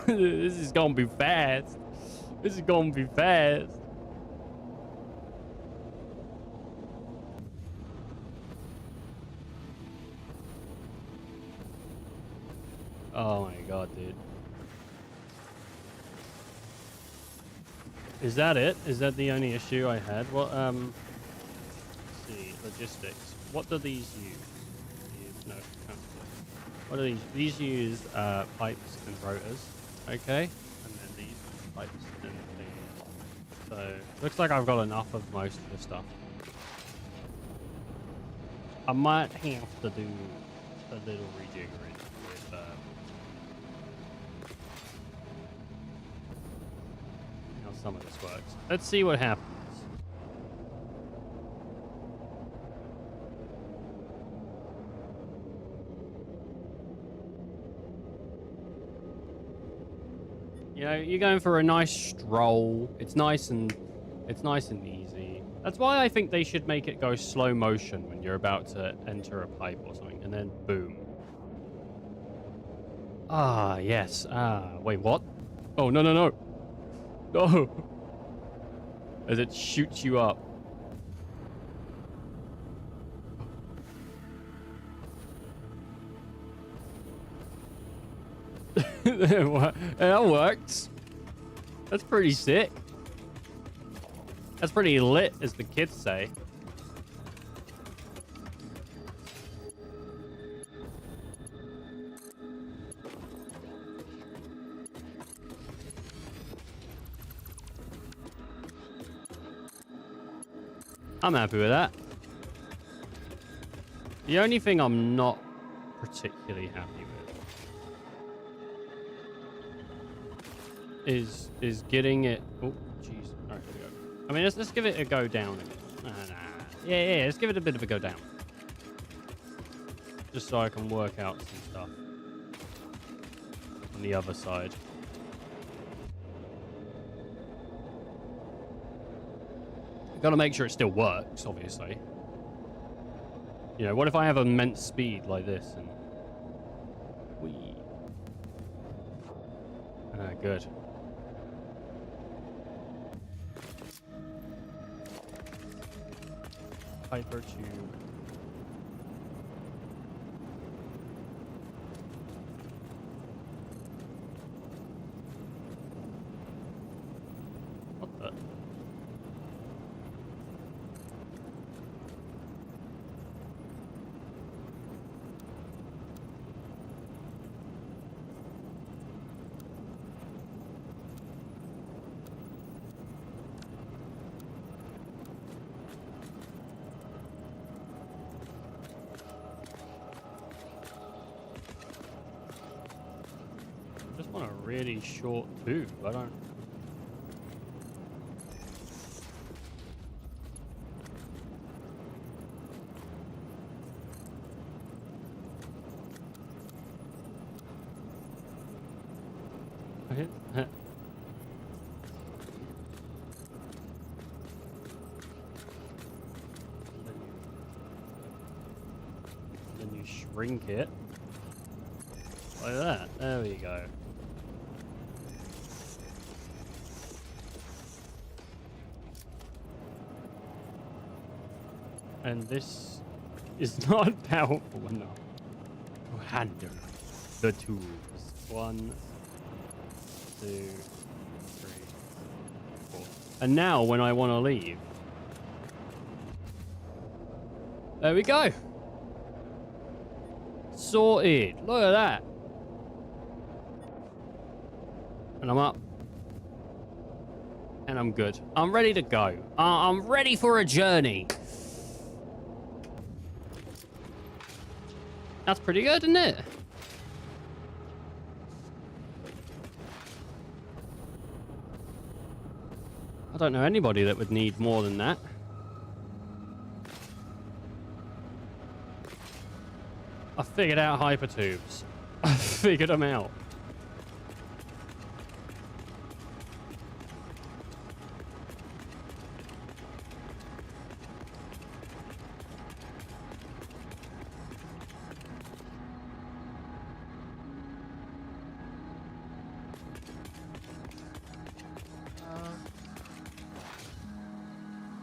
This is gonna be fast. This is gonna be fast. Oh my god, dude. Is that it? Is that the only issue I had? Well, let's see, logistics. What do these use? No, can't. What are these? These use pipes and rotors. Okay. And then these pipes and things. So, looks like I've got enough of most of the stuff. I might have to do a little rejiggering with how some of this works. Let's see what happens. You know, you're going for a nice stroll. It's nice and easy. That's why I think they should make it go slow motion when you're about to enter a pipe or something, and then boom. Ah, yes. Ah, wait, what? Oh, no, no, no. No. As it shoots you up. That works. That's pretty sick. That's pretty lit, as the kids say. I'm happy with that. The only thing I'm not particularly happy with is getting it. Oh, jeez. All right, here we go. I mean, let's give it a go down again. Yeah, let's give it a bit of a go down. Just so I can work out some stuff on the other side. Got to make sure it still works, obviously. You know, what if I have immense speed like this and whee. Good. Hyper tube. What the? I just want a really short tube. I don't. Then you shrink it like that. There we go. And this is not powerful enough to handle the tubes. 1, 2, 3, 4. And now when I want to leave, there we go. Sorted. Look at that. And I'm up. And I'm good. I'm ready to go. I'm ready for a journey. That's pretty good, isn't it? I don't know anybody that would need more than that. I figured out hypertubes. I figured them out.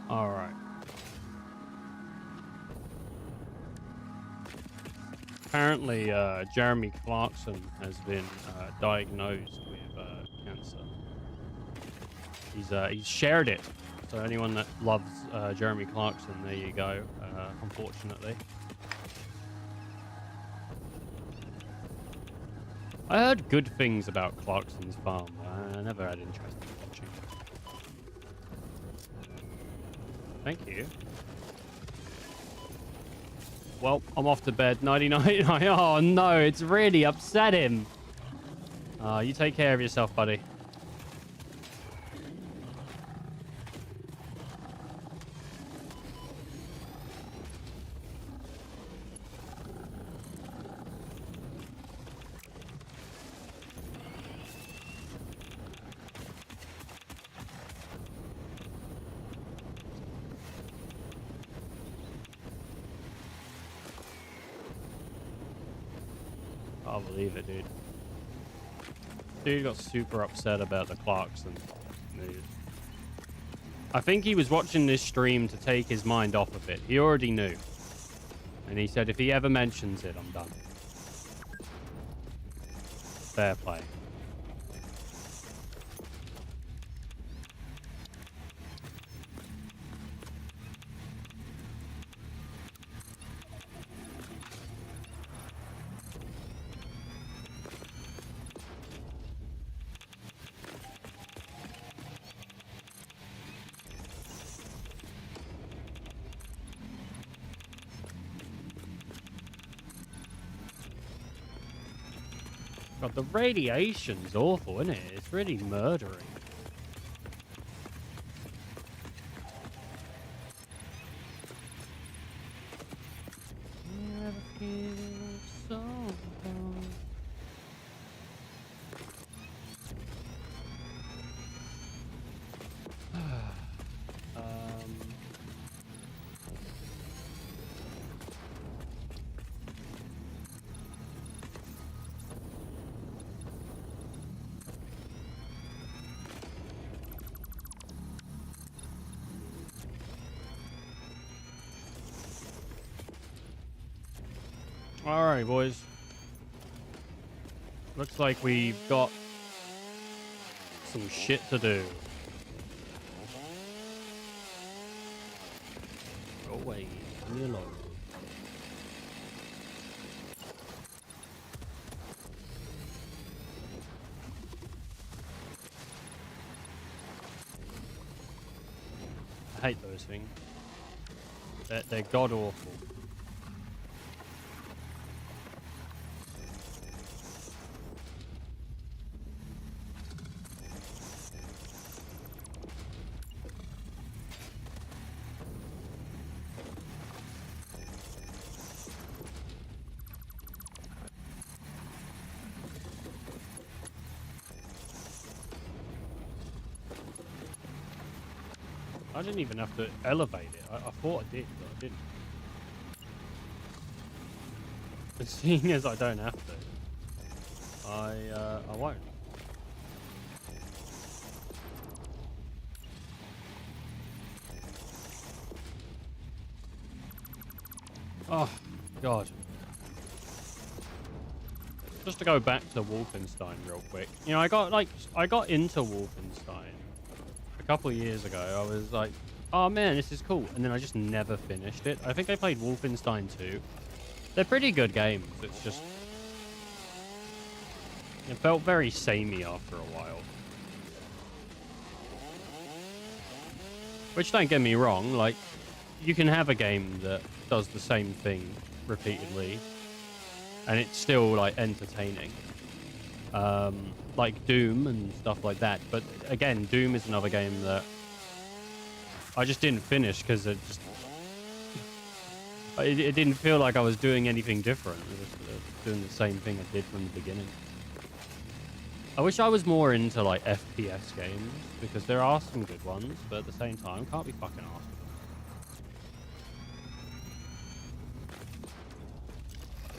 All right. Apparently, Jeremy Clarkson has been diagnosed with cancer. He's shared it. So anyone that loves Jeremy Clarkson, there you go. Unfortunately. I heard good things about Clarkson's farm, but I never had interest in watching. Thank you. Well, I'm off to bed. 99. Oh no, it's really upset him. You take care of yourself, buddy. I'll believe it, dude. Dude got super upset about the Clarkson news. I think he was watching this stream to take his mind off of it. He already knew. And he said if he ever mentions it, I'm done. Fair play. God, the radiation's awful, isn't it? It's really murdering. Never feel so alone. Alright, boys. Looks like we've got some shit to do. Go away. Leave me alone. I hate those things. They're god awful. I didn't even have to elevate it. I thought I did, but I didn't. But seeing as I don't have to, I won't. Oh, God. Just to go back to Wolfenstein real quick. You know, I got into Wolfenstein a couple of years ago. I was like, oh man, this is cool. And then I just never finished it. I think I played Wolfenstein 2. They're pretty good games. It's just, it felt very samey after a while. Which, don't get me wrong, like, you can have a game that does the same thing repeatedly and it's still like entertaining, like Doom and stuff like that. But again, Doom is another game that I just didn't finish because it didn't feel like I was doing anything different. I was just doing the same thing I did from the beginning. I wish I was more into like FPS games because there are some good ones, but at the same time, can't be fucking arsed.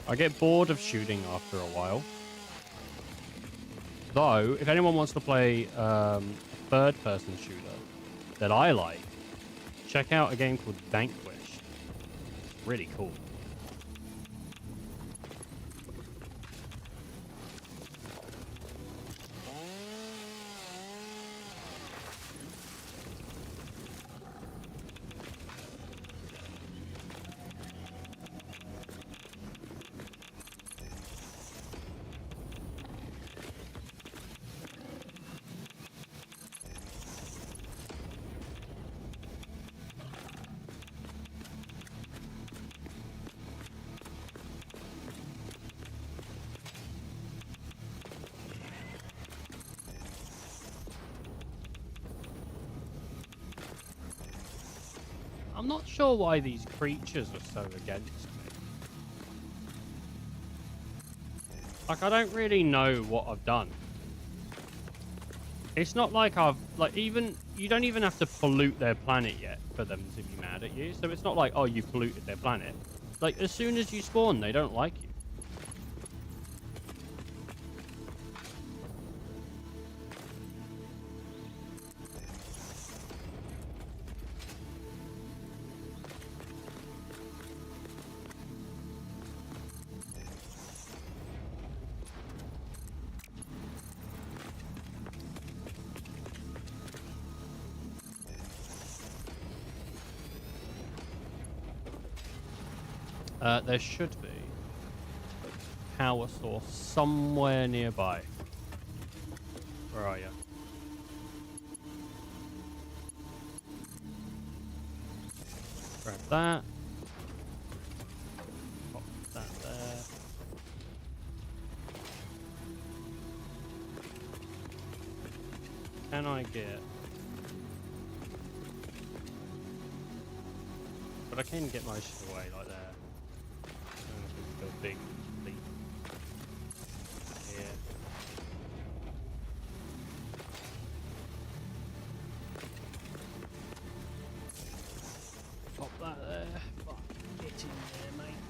I get bored of shooting after a while. Though, if anyone wants to play a third-person shooter that I like, check out a game called Vanquish. It's really cool. I'm not sure why these creatures are so against me. Like, I don't really know what I've done. It's not like I've, like, even, you don't even have to pollute their planet yet for them to be mad at you. So it's not like, oh, you've polluted their planet. Like, as soon as you spawn, they don't like you. There should be a power source somewhere nearby. Where are you? Grab that. Pop that there. Can I get... But I can get most of the way, like there. Go big leap. Here. Pop that there. Fuck, get in there, mate.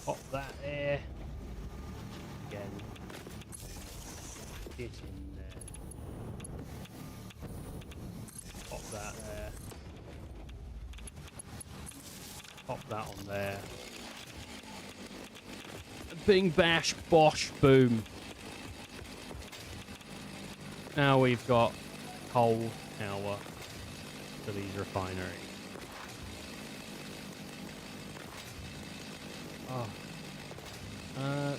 Pop that there. Again. Get in there. Pop that there. Pop that on there. Bing, bash, bosh, boom. Now we've got coal power to these refineries. Oh.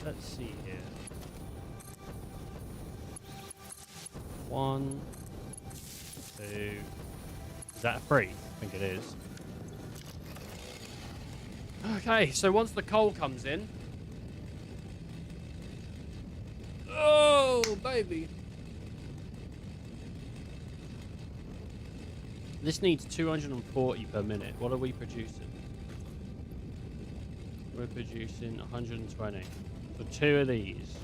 Let's see here. 1, 2. Is that free? I think it is. Okay, so once the coal comes in... Oh, baby! This needs 240 per minute. What are we producing? We're producing 120. So 2 of these.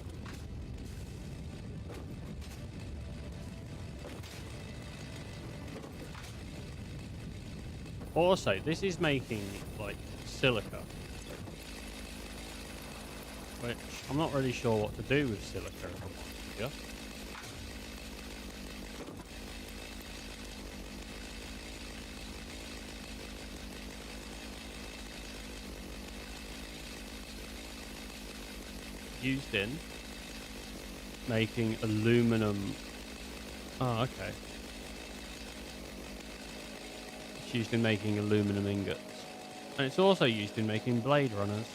Also, this is making, like, silica, which I'm not really sure what to do with silica, if I'm honest with you. Used in making aluminum. Oh, okay. It's used in making aluminum ingots. And it's also used in making blade runners.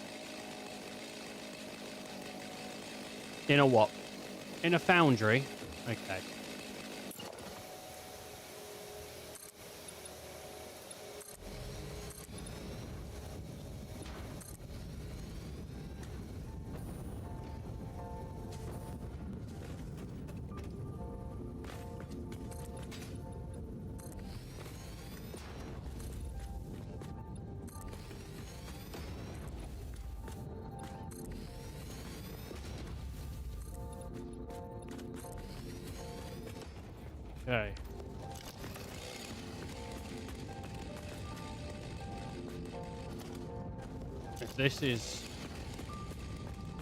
In a what? In a foundry? Okay. Okay. If this is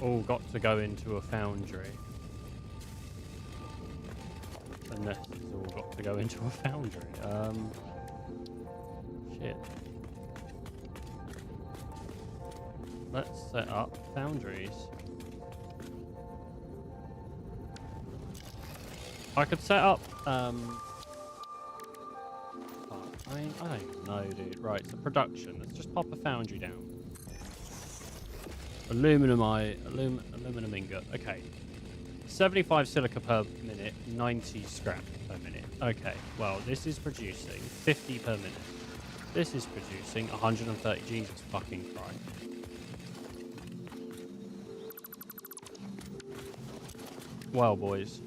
all got to go into a foundry, then this is all got to go into a foundry. Shit. Let's set up foundries. I could set up, I don't even know, dude. Right, so production. Let's just pop a foundry down. Aluminum ingot. Okay. 75 silica per minute, 90 scrap per minute. Okay, well, this is producing 50 per minute. This is producing 130. Jesus fucking Christ. Well, boys.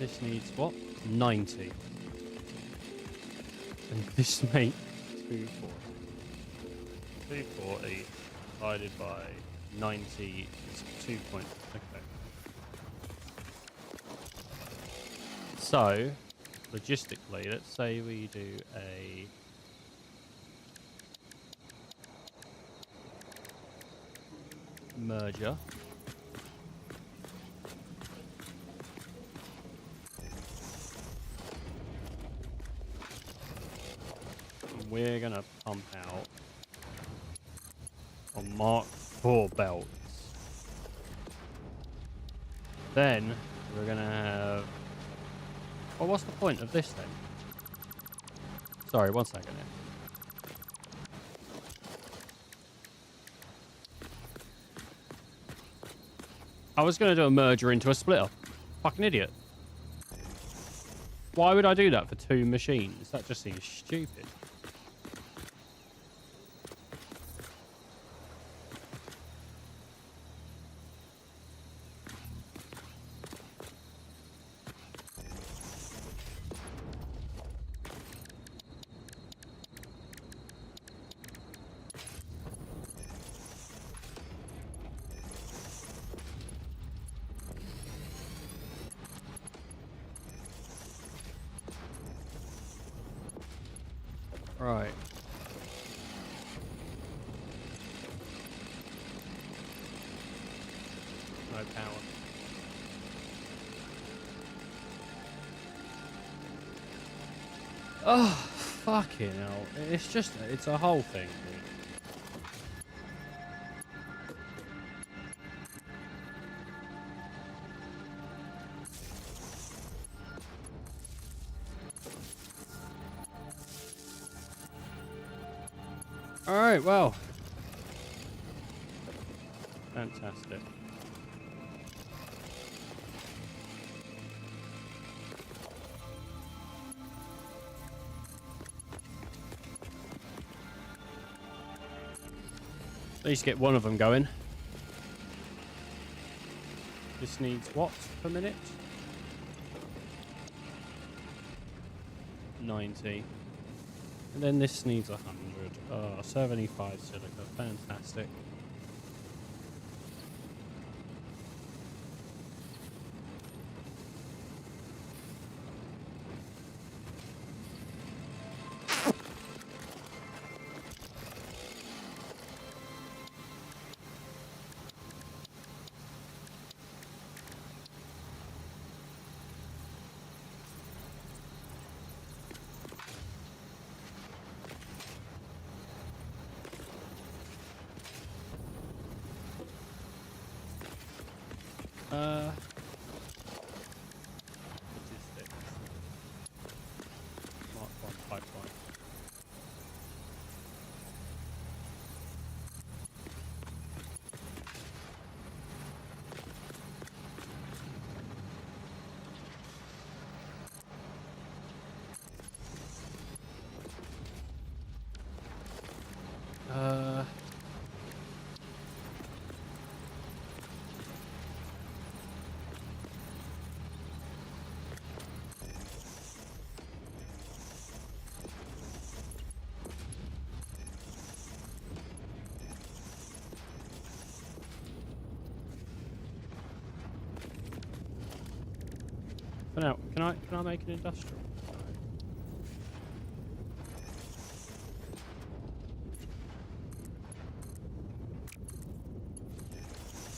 This needs what? 90. And this makes 240. 240 divided by 90 is 2 point. Okay. So, logistically, let's say we do a merger. And we're gonna pump out on Mark IV belts. Then we're gonna have. Well, what's the point of this then? Sorry, 1 second here. I was going to do a merger into a splitter. Fucking idiot. Why would I do that for 2 machines? That just seems stupid. Right. No power. Oh, fucking hell. It's a whole thing, dude. Alright, well. Fantastic. At least get one of them going. This needs what per minute? 90. And then this needs 100. Oh, 75 silica. Fantastic. Logistics. Mark 1 pipeline. For now, can I make an industrial?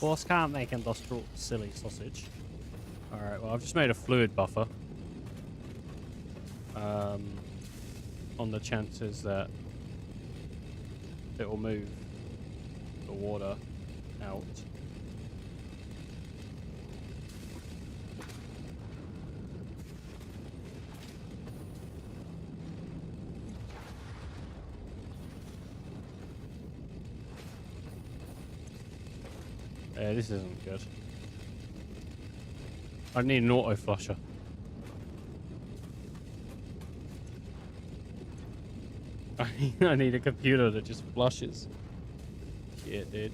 Boss can't make industrial, silly sausage. Alright, well I've just made a fluid buffer. On the chances that it will move the water out. Yeah, this isn't good. I need an auto flusher. I need a computer that just flushes. Shit, dude.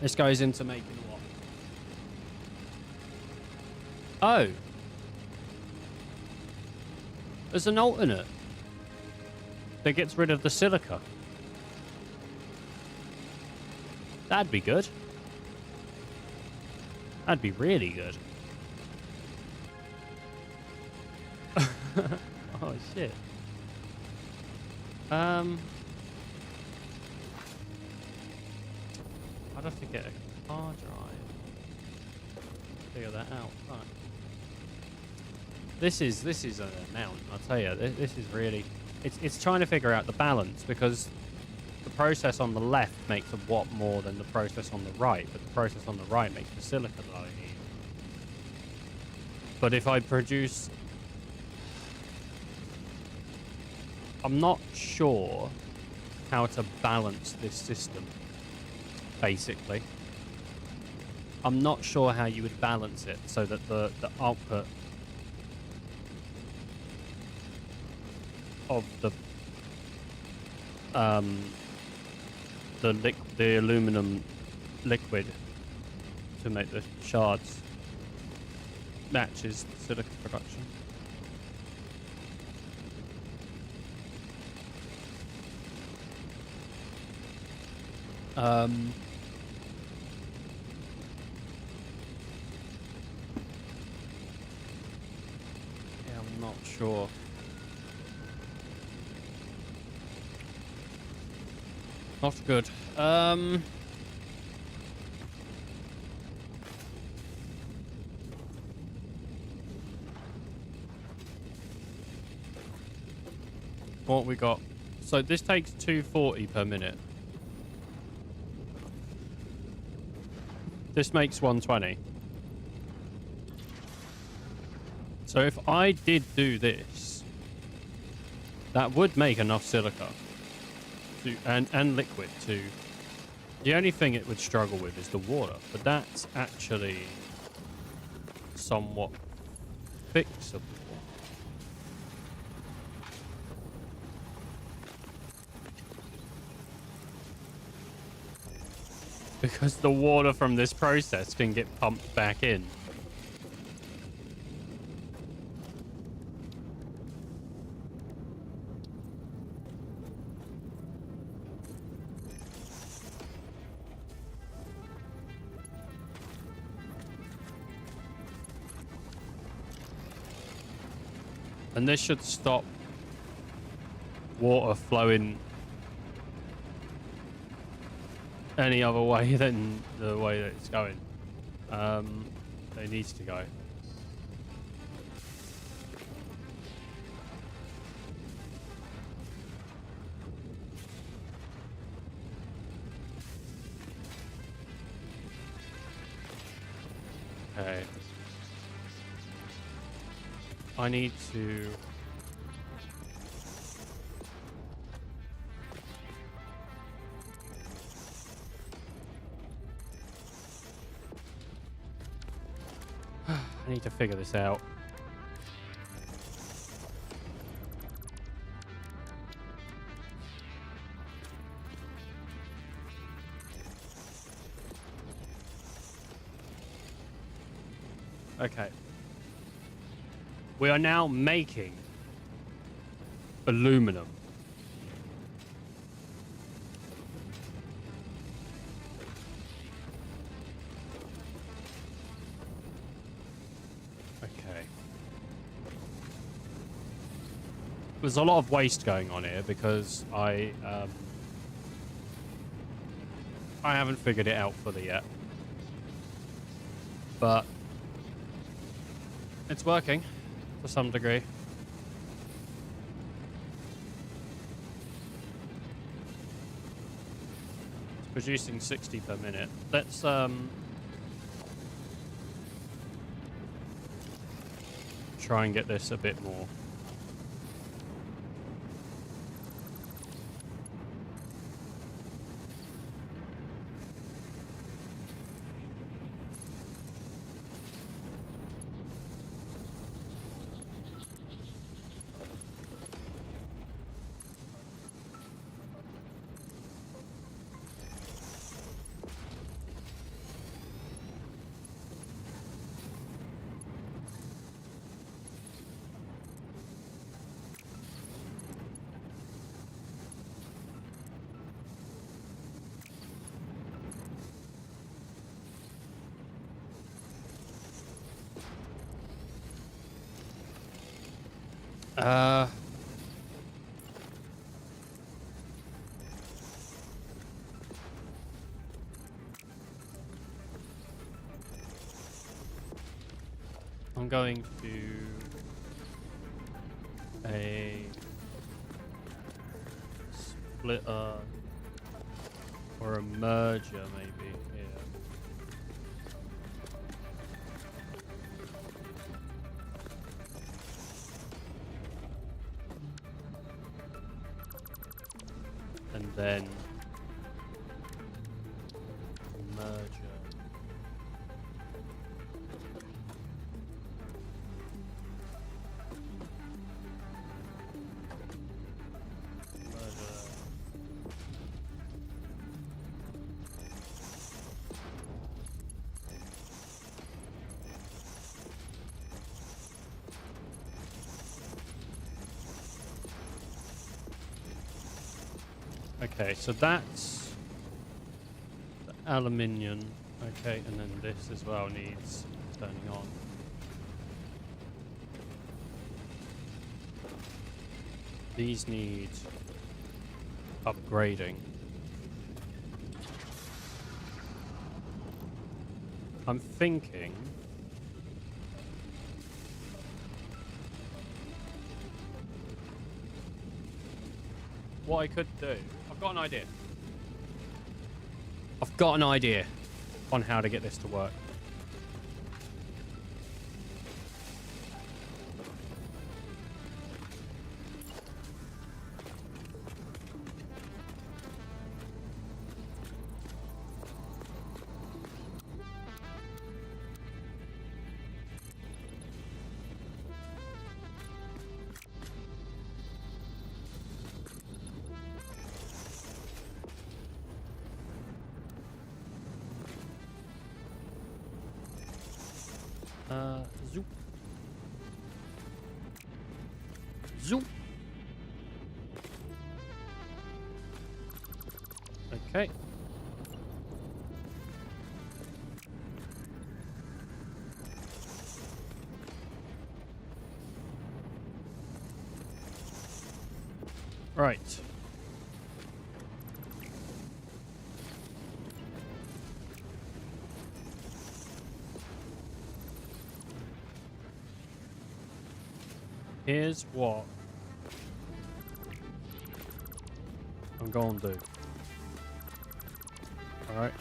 This goes into making what? Oh. There's an alternate that gets rid of the silica. That'd be good. That'd be really good. Oh, shit. I'd have to get a car drive. Figure that out. Right. This is an amount, I'll tell you. This is really... It's trying to figure out the balance, because the process on the left makes a watt more than the process on the right, but the process on the right makes the silica that I need. But if I produce... I'm not sure how to balance this system, basically. I'm not sure how you would balance it so that the output of the aluminum liquid to make the shards matches the silica production. Yeah, I'm not sure. Not good. What we got? So this takes 240 per minute. This makes 120. So if I did do this, that would make enough silica to, and liquid to... The only thing it would struggle with is the water, but that's actually somewhat fixable. Because the water from this process can get pumped back in. And this should stop water flowing any other way than the way that it's going. It needs to go. Okay. I need to... I need to figure this out. Okay. We are now making aluminum. There's a lot of waste going on here because I haven't figured it out fully yet, but it's working to some degree. It's producing 60 per minute. Let's try and get this a bit more. Uh, I'm going to a splitter or a merger maybe here. And then merger. Okay, so that's the aluminium. Okay, and then this as well needs turning on. These need upgrading. I'm thinking what I could do. I've got an idea. I've got an idea on how to get this to work. Zoop. Zoop. Okay. Right. Here's what I'm going to do. Alright.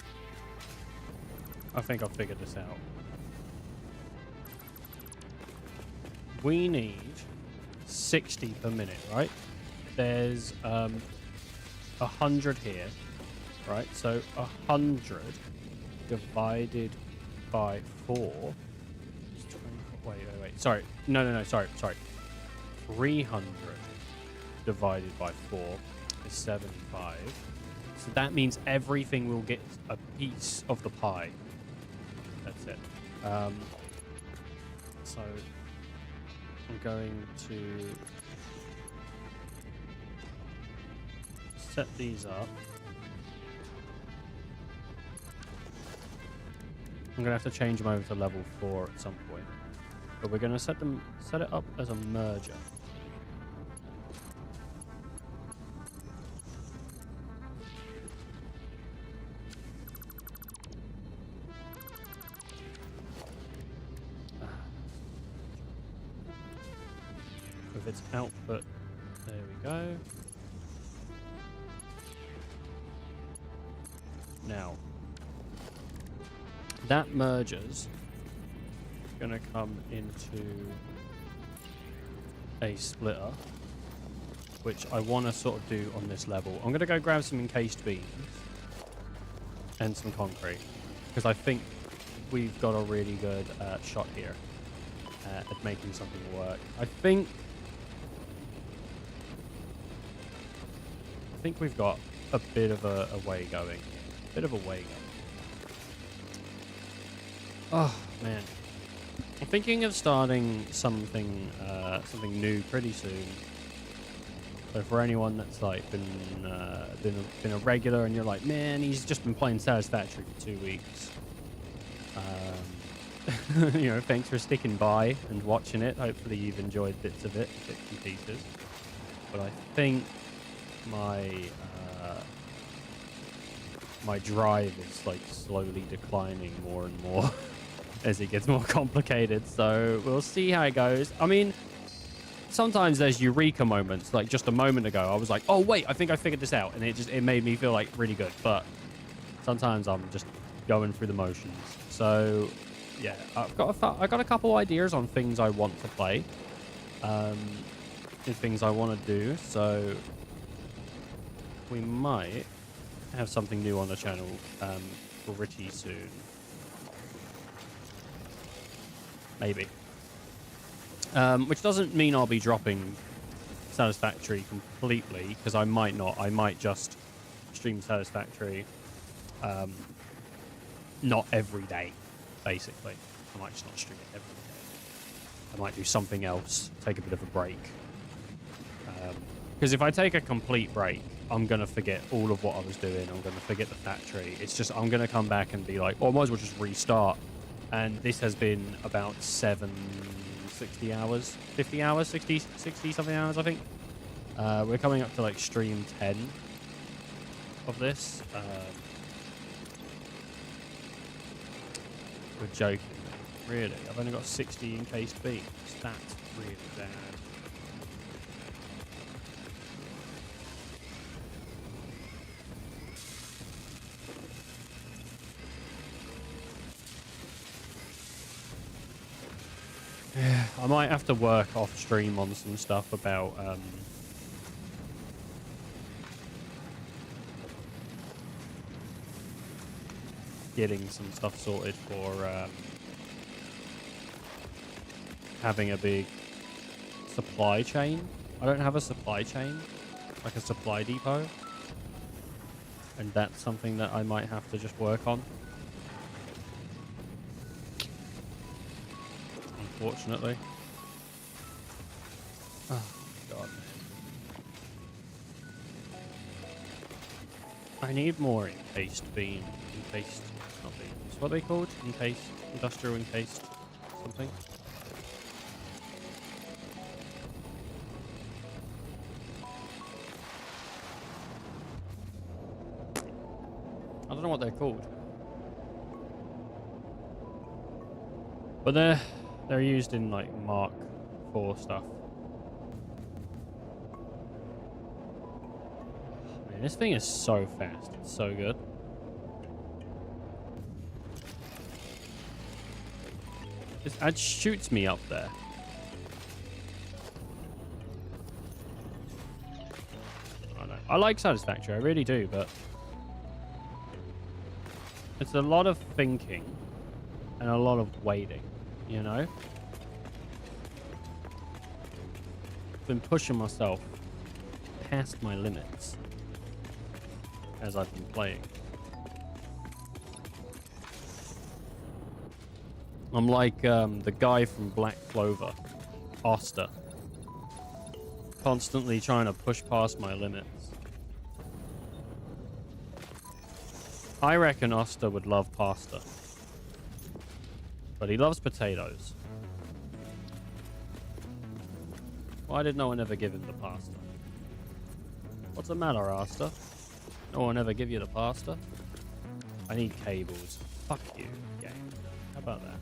I think I've figured this out. We need 60 per minute, right? There's 100 here, right? So 100 divided by 4 is 20. Wait. Sorry. No. Sorry. 300 divided by 4 is 75. So that means everything will get a piece of the pie. That's it. So I'm going to set these up. I'm going to have to change them over to level 4 at some point. But we're going to set it up as a merger. With its output, there we go. Now, that merger's gonna come into a splitter, which I want to sort of do on this level. I'm gonna go grab some encased beams and some concrete, because I think we've got a really good shot here at making something work. I think we've got a bit of a way going. Oh man, I'm thinking of starting something new pretty soon. So for anyone that's like been a regular and you're like, man, he's just been playing Satisfactory for 2 weeks. you know, thanks for sticking by and watching it. Hopefully you've enjoyed bits of it, bits and pieces. But I think my drive is like slowly declining more and more as it gets more complicated. So we'll see how it goes. I mean, sometimes there's eureka moments. Like just a moment ago, I was like, "Oh wait, I think I figured this out," and it made me feel like really good. But sometimes I'm just going through the motions. So yeah, I got a couple ideas on things I want to play, and things I want to do. So we might have something new on the channel pretty soon. Maybe. Which doesn't mean I'll be dropping Satisfactory completely, because I might not. I might just stream Satisfactory not every day, basically. I might just not stream it every day. I might do something else, take a bit of a break. Because if I take a complete break, I'm going to forget all of what I was doing. I'm going to forget the factory. It's just, I'm going to come back and be like, oh, I might as well just restart. And this has been about 60 hours, 50 hours, 60 something hours, I think. We're coming up to like stream 10 of this. We're joking. Really? I've only got 60 encased beams. That's really bad. Yeah, I might have to work off stream on some stuff about getting some stuff sorted for having a big supply chain. I don't have a supply chain, like a supply depot, and that's something that I might have to just work on. Unfortunately. Oh, God. I need more encased beam. Encased, not beams. What are they called? Encased, industrial encased something. I don't know what they're called. But they're used in like Mark IV stuff. Man, this thing is so fast. It's so good. It shoots me up there. I don't know. I like Satisfactory, I really do, but it's a lot of thinking and a lot of waiting, you know? I've been pushing myself past my limits as I've been playing. I'm like the guy from Black Clover, Oster. Constantly trying to push past my limits. I reckon Oster would love pasta. But he loves potatoes. Why did no one ever give him the pasta? What's the matter, Oster? No one ever give you the pasta? I need cables. Fuck you, game. How about that?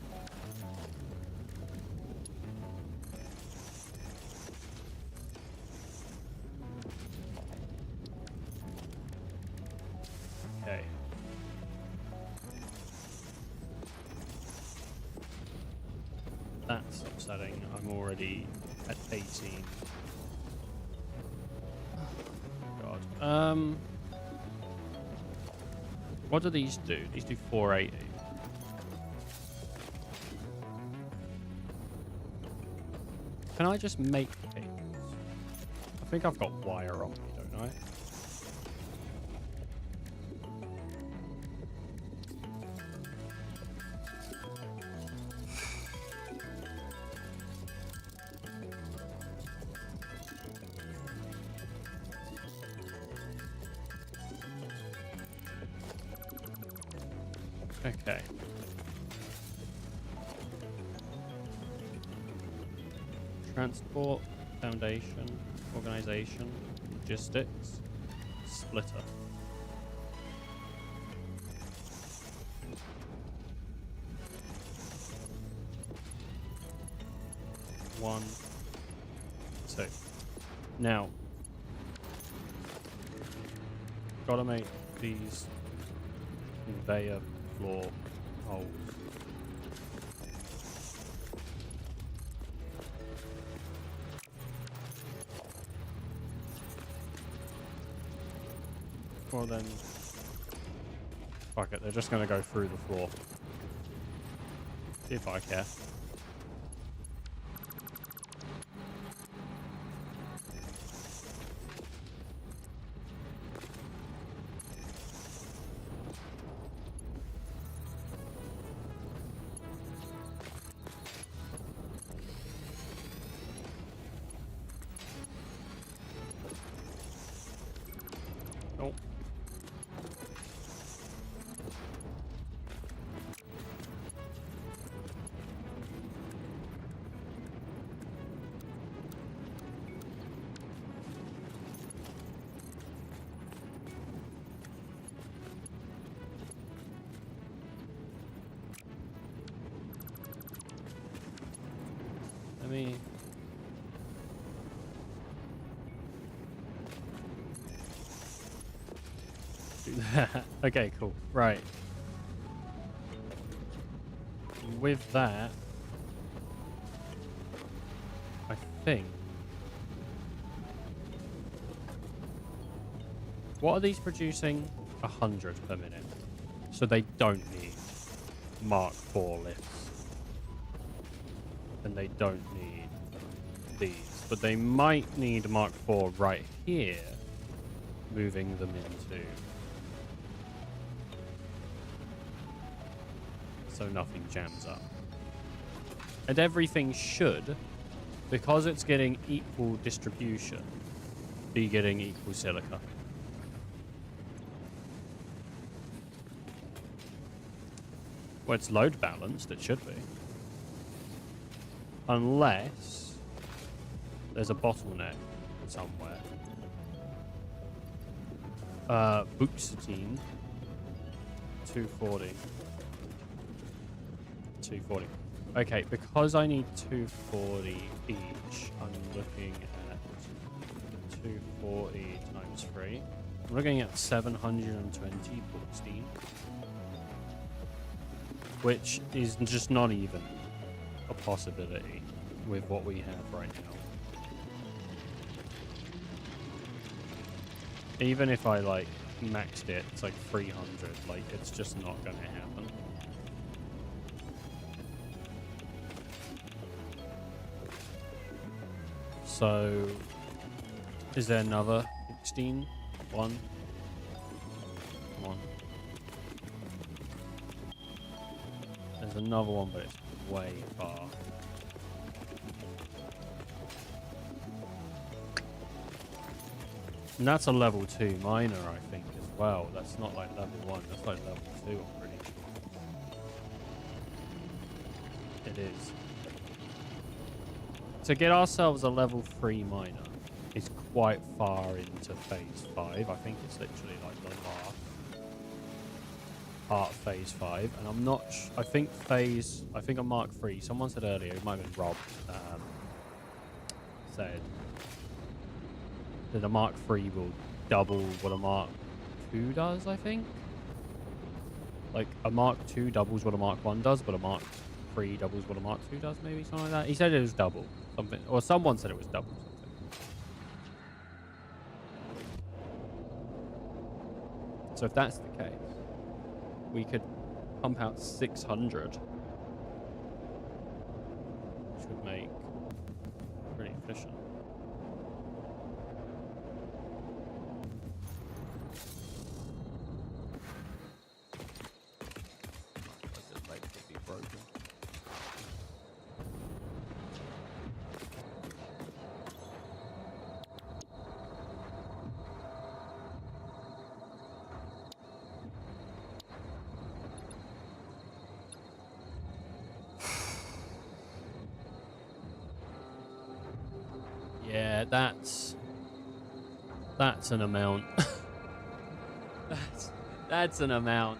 Okay. That's upsetting. I'm already at 18. God. What do these do? These do 480. Can I just make cables? I think I've got wire on me, don't I? Okay. Transport, foundation, organization, logistics, splitter. One, two. Now, gotta make these conveyor floor holes. Well then, fuck it, they're just gonna go through the floor. If I care. Oh. Let me... do that. Okay, cool. Right. With that, I think... What are these producing? 100 per minute. So they don't need Mark IV lifts. And they don't need these. But they might need Mark IV right here, moving them into. So nothing jams up. And everything should, because it's getting equal distribution, be getting equal silica. Well, it's load balanced, it should be. Unless there's a bottleneck somewhere. Buxatine. 240. 240. Okay, because I need 240 each, I'm looking at 240 times 3. I'm looking at 720 Buxatine. Which is just not even a possibility with what we have right now. Even if I like maxed it, it's like 300, like it's just not gonna happen. So is there another 16? One. Come on. There's another one, but it's way far. And that's a level 2 miner, I think, as well. That's not like level 1, that's like level 2, I'm pretty sure. It is. To get ourselves a level 3 miner is quite far into phase 5. I think it's literally like the last part of phase 5. And I'm not I think on Mark 3, someone said earlier, it might have been Rob, said that a Mark 3 will double what a Mark 2 does, I think. Like, a Mark 2 doubles what a Mark 1 does, but a Mark 3 doubles what a Mark 2 does, maybe, something like that. He said it was double, something, or someone said it was double something. So if that's the case, we could pump out 600, which would make pretty efficient. This pipe could be broken. Yeah, that's an amount. that's an amount.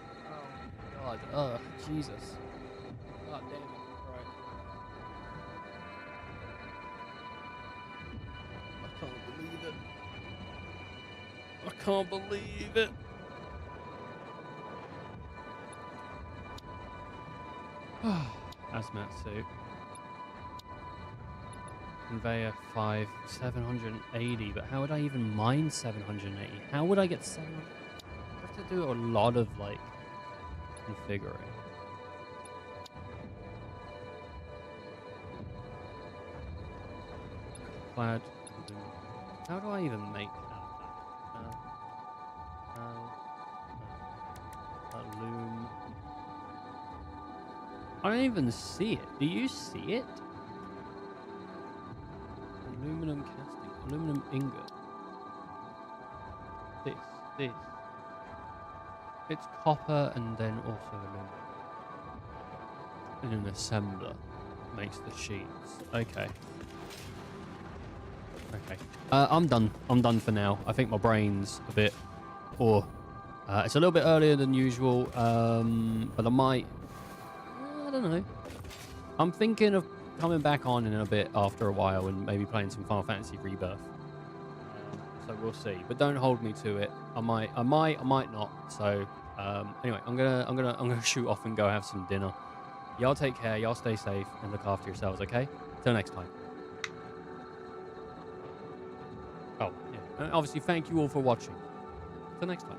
Oh my god. Oh Jesus. God damn it. Right. I can't believe it. I can't believe it. Hazmat suit. Conveyor 5, 780, but how would I even mine 780? How would I get 700? I have to do a lot of, like, configuring. Clad. How do I even make that? Loom. I don't even see it. Do you see it? Aluminum casting, aluminum ingot. This. It's copper and then also aluminum. And an assembler makes the sheets. Okay. I'm done. I'm done for now. I think my brain's a bit... it's a little bit earlier than usual, but I might... I don't know. I'm thinking of coming back on in a bit after a while and maybe playing some Final Fantasy Rebirth. So we'll see. But don't hold me to it. I might not. So anyway, I'm gonna shoot off and go have some dinner. Y'all take care. Y'all stay safe and look after yourselves. Okay. Till next time. Oh yeah. And obviously, thank you all for watching. Till next time.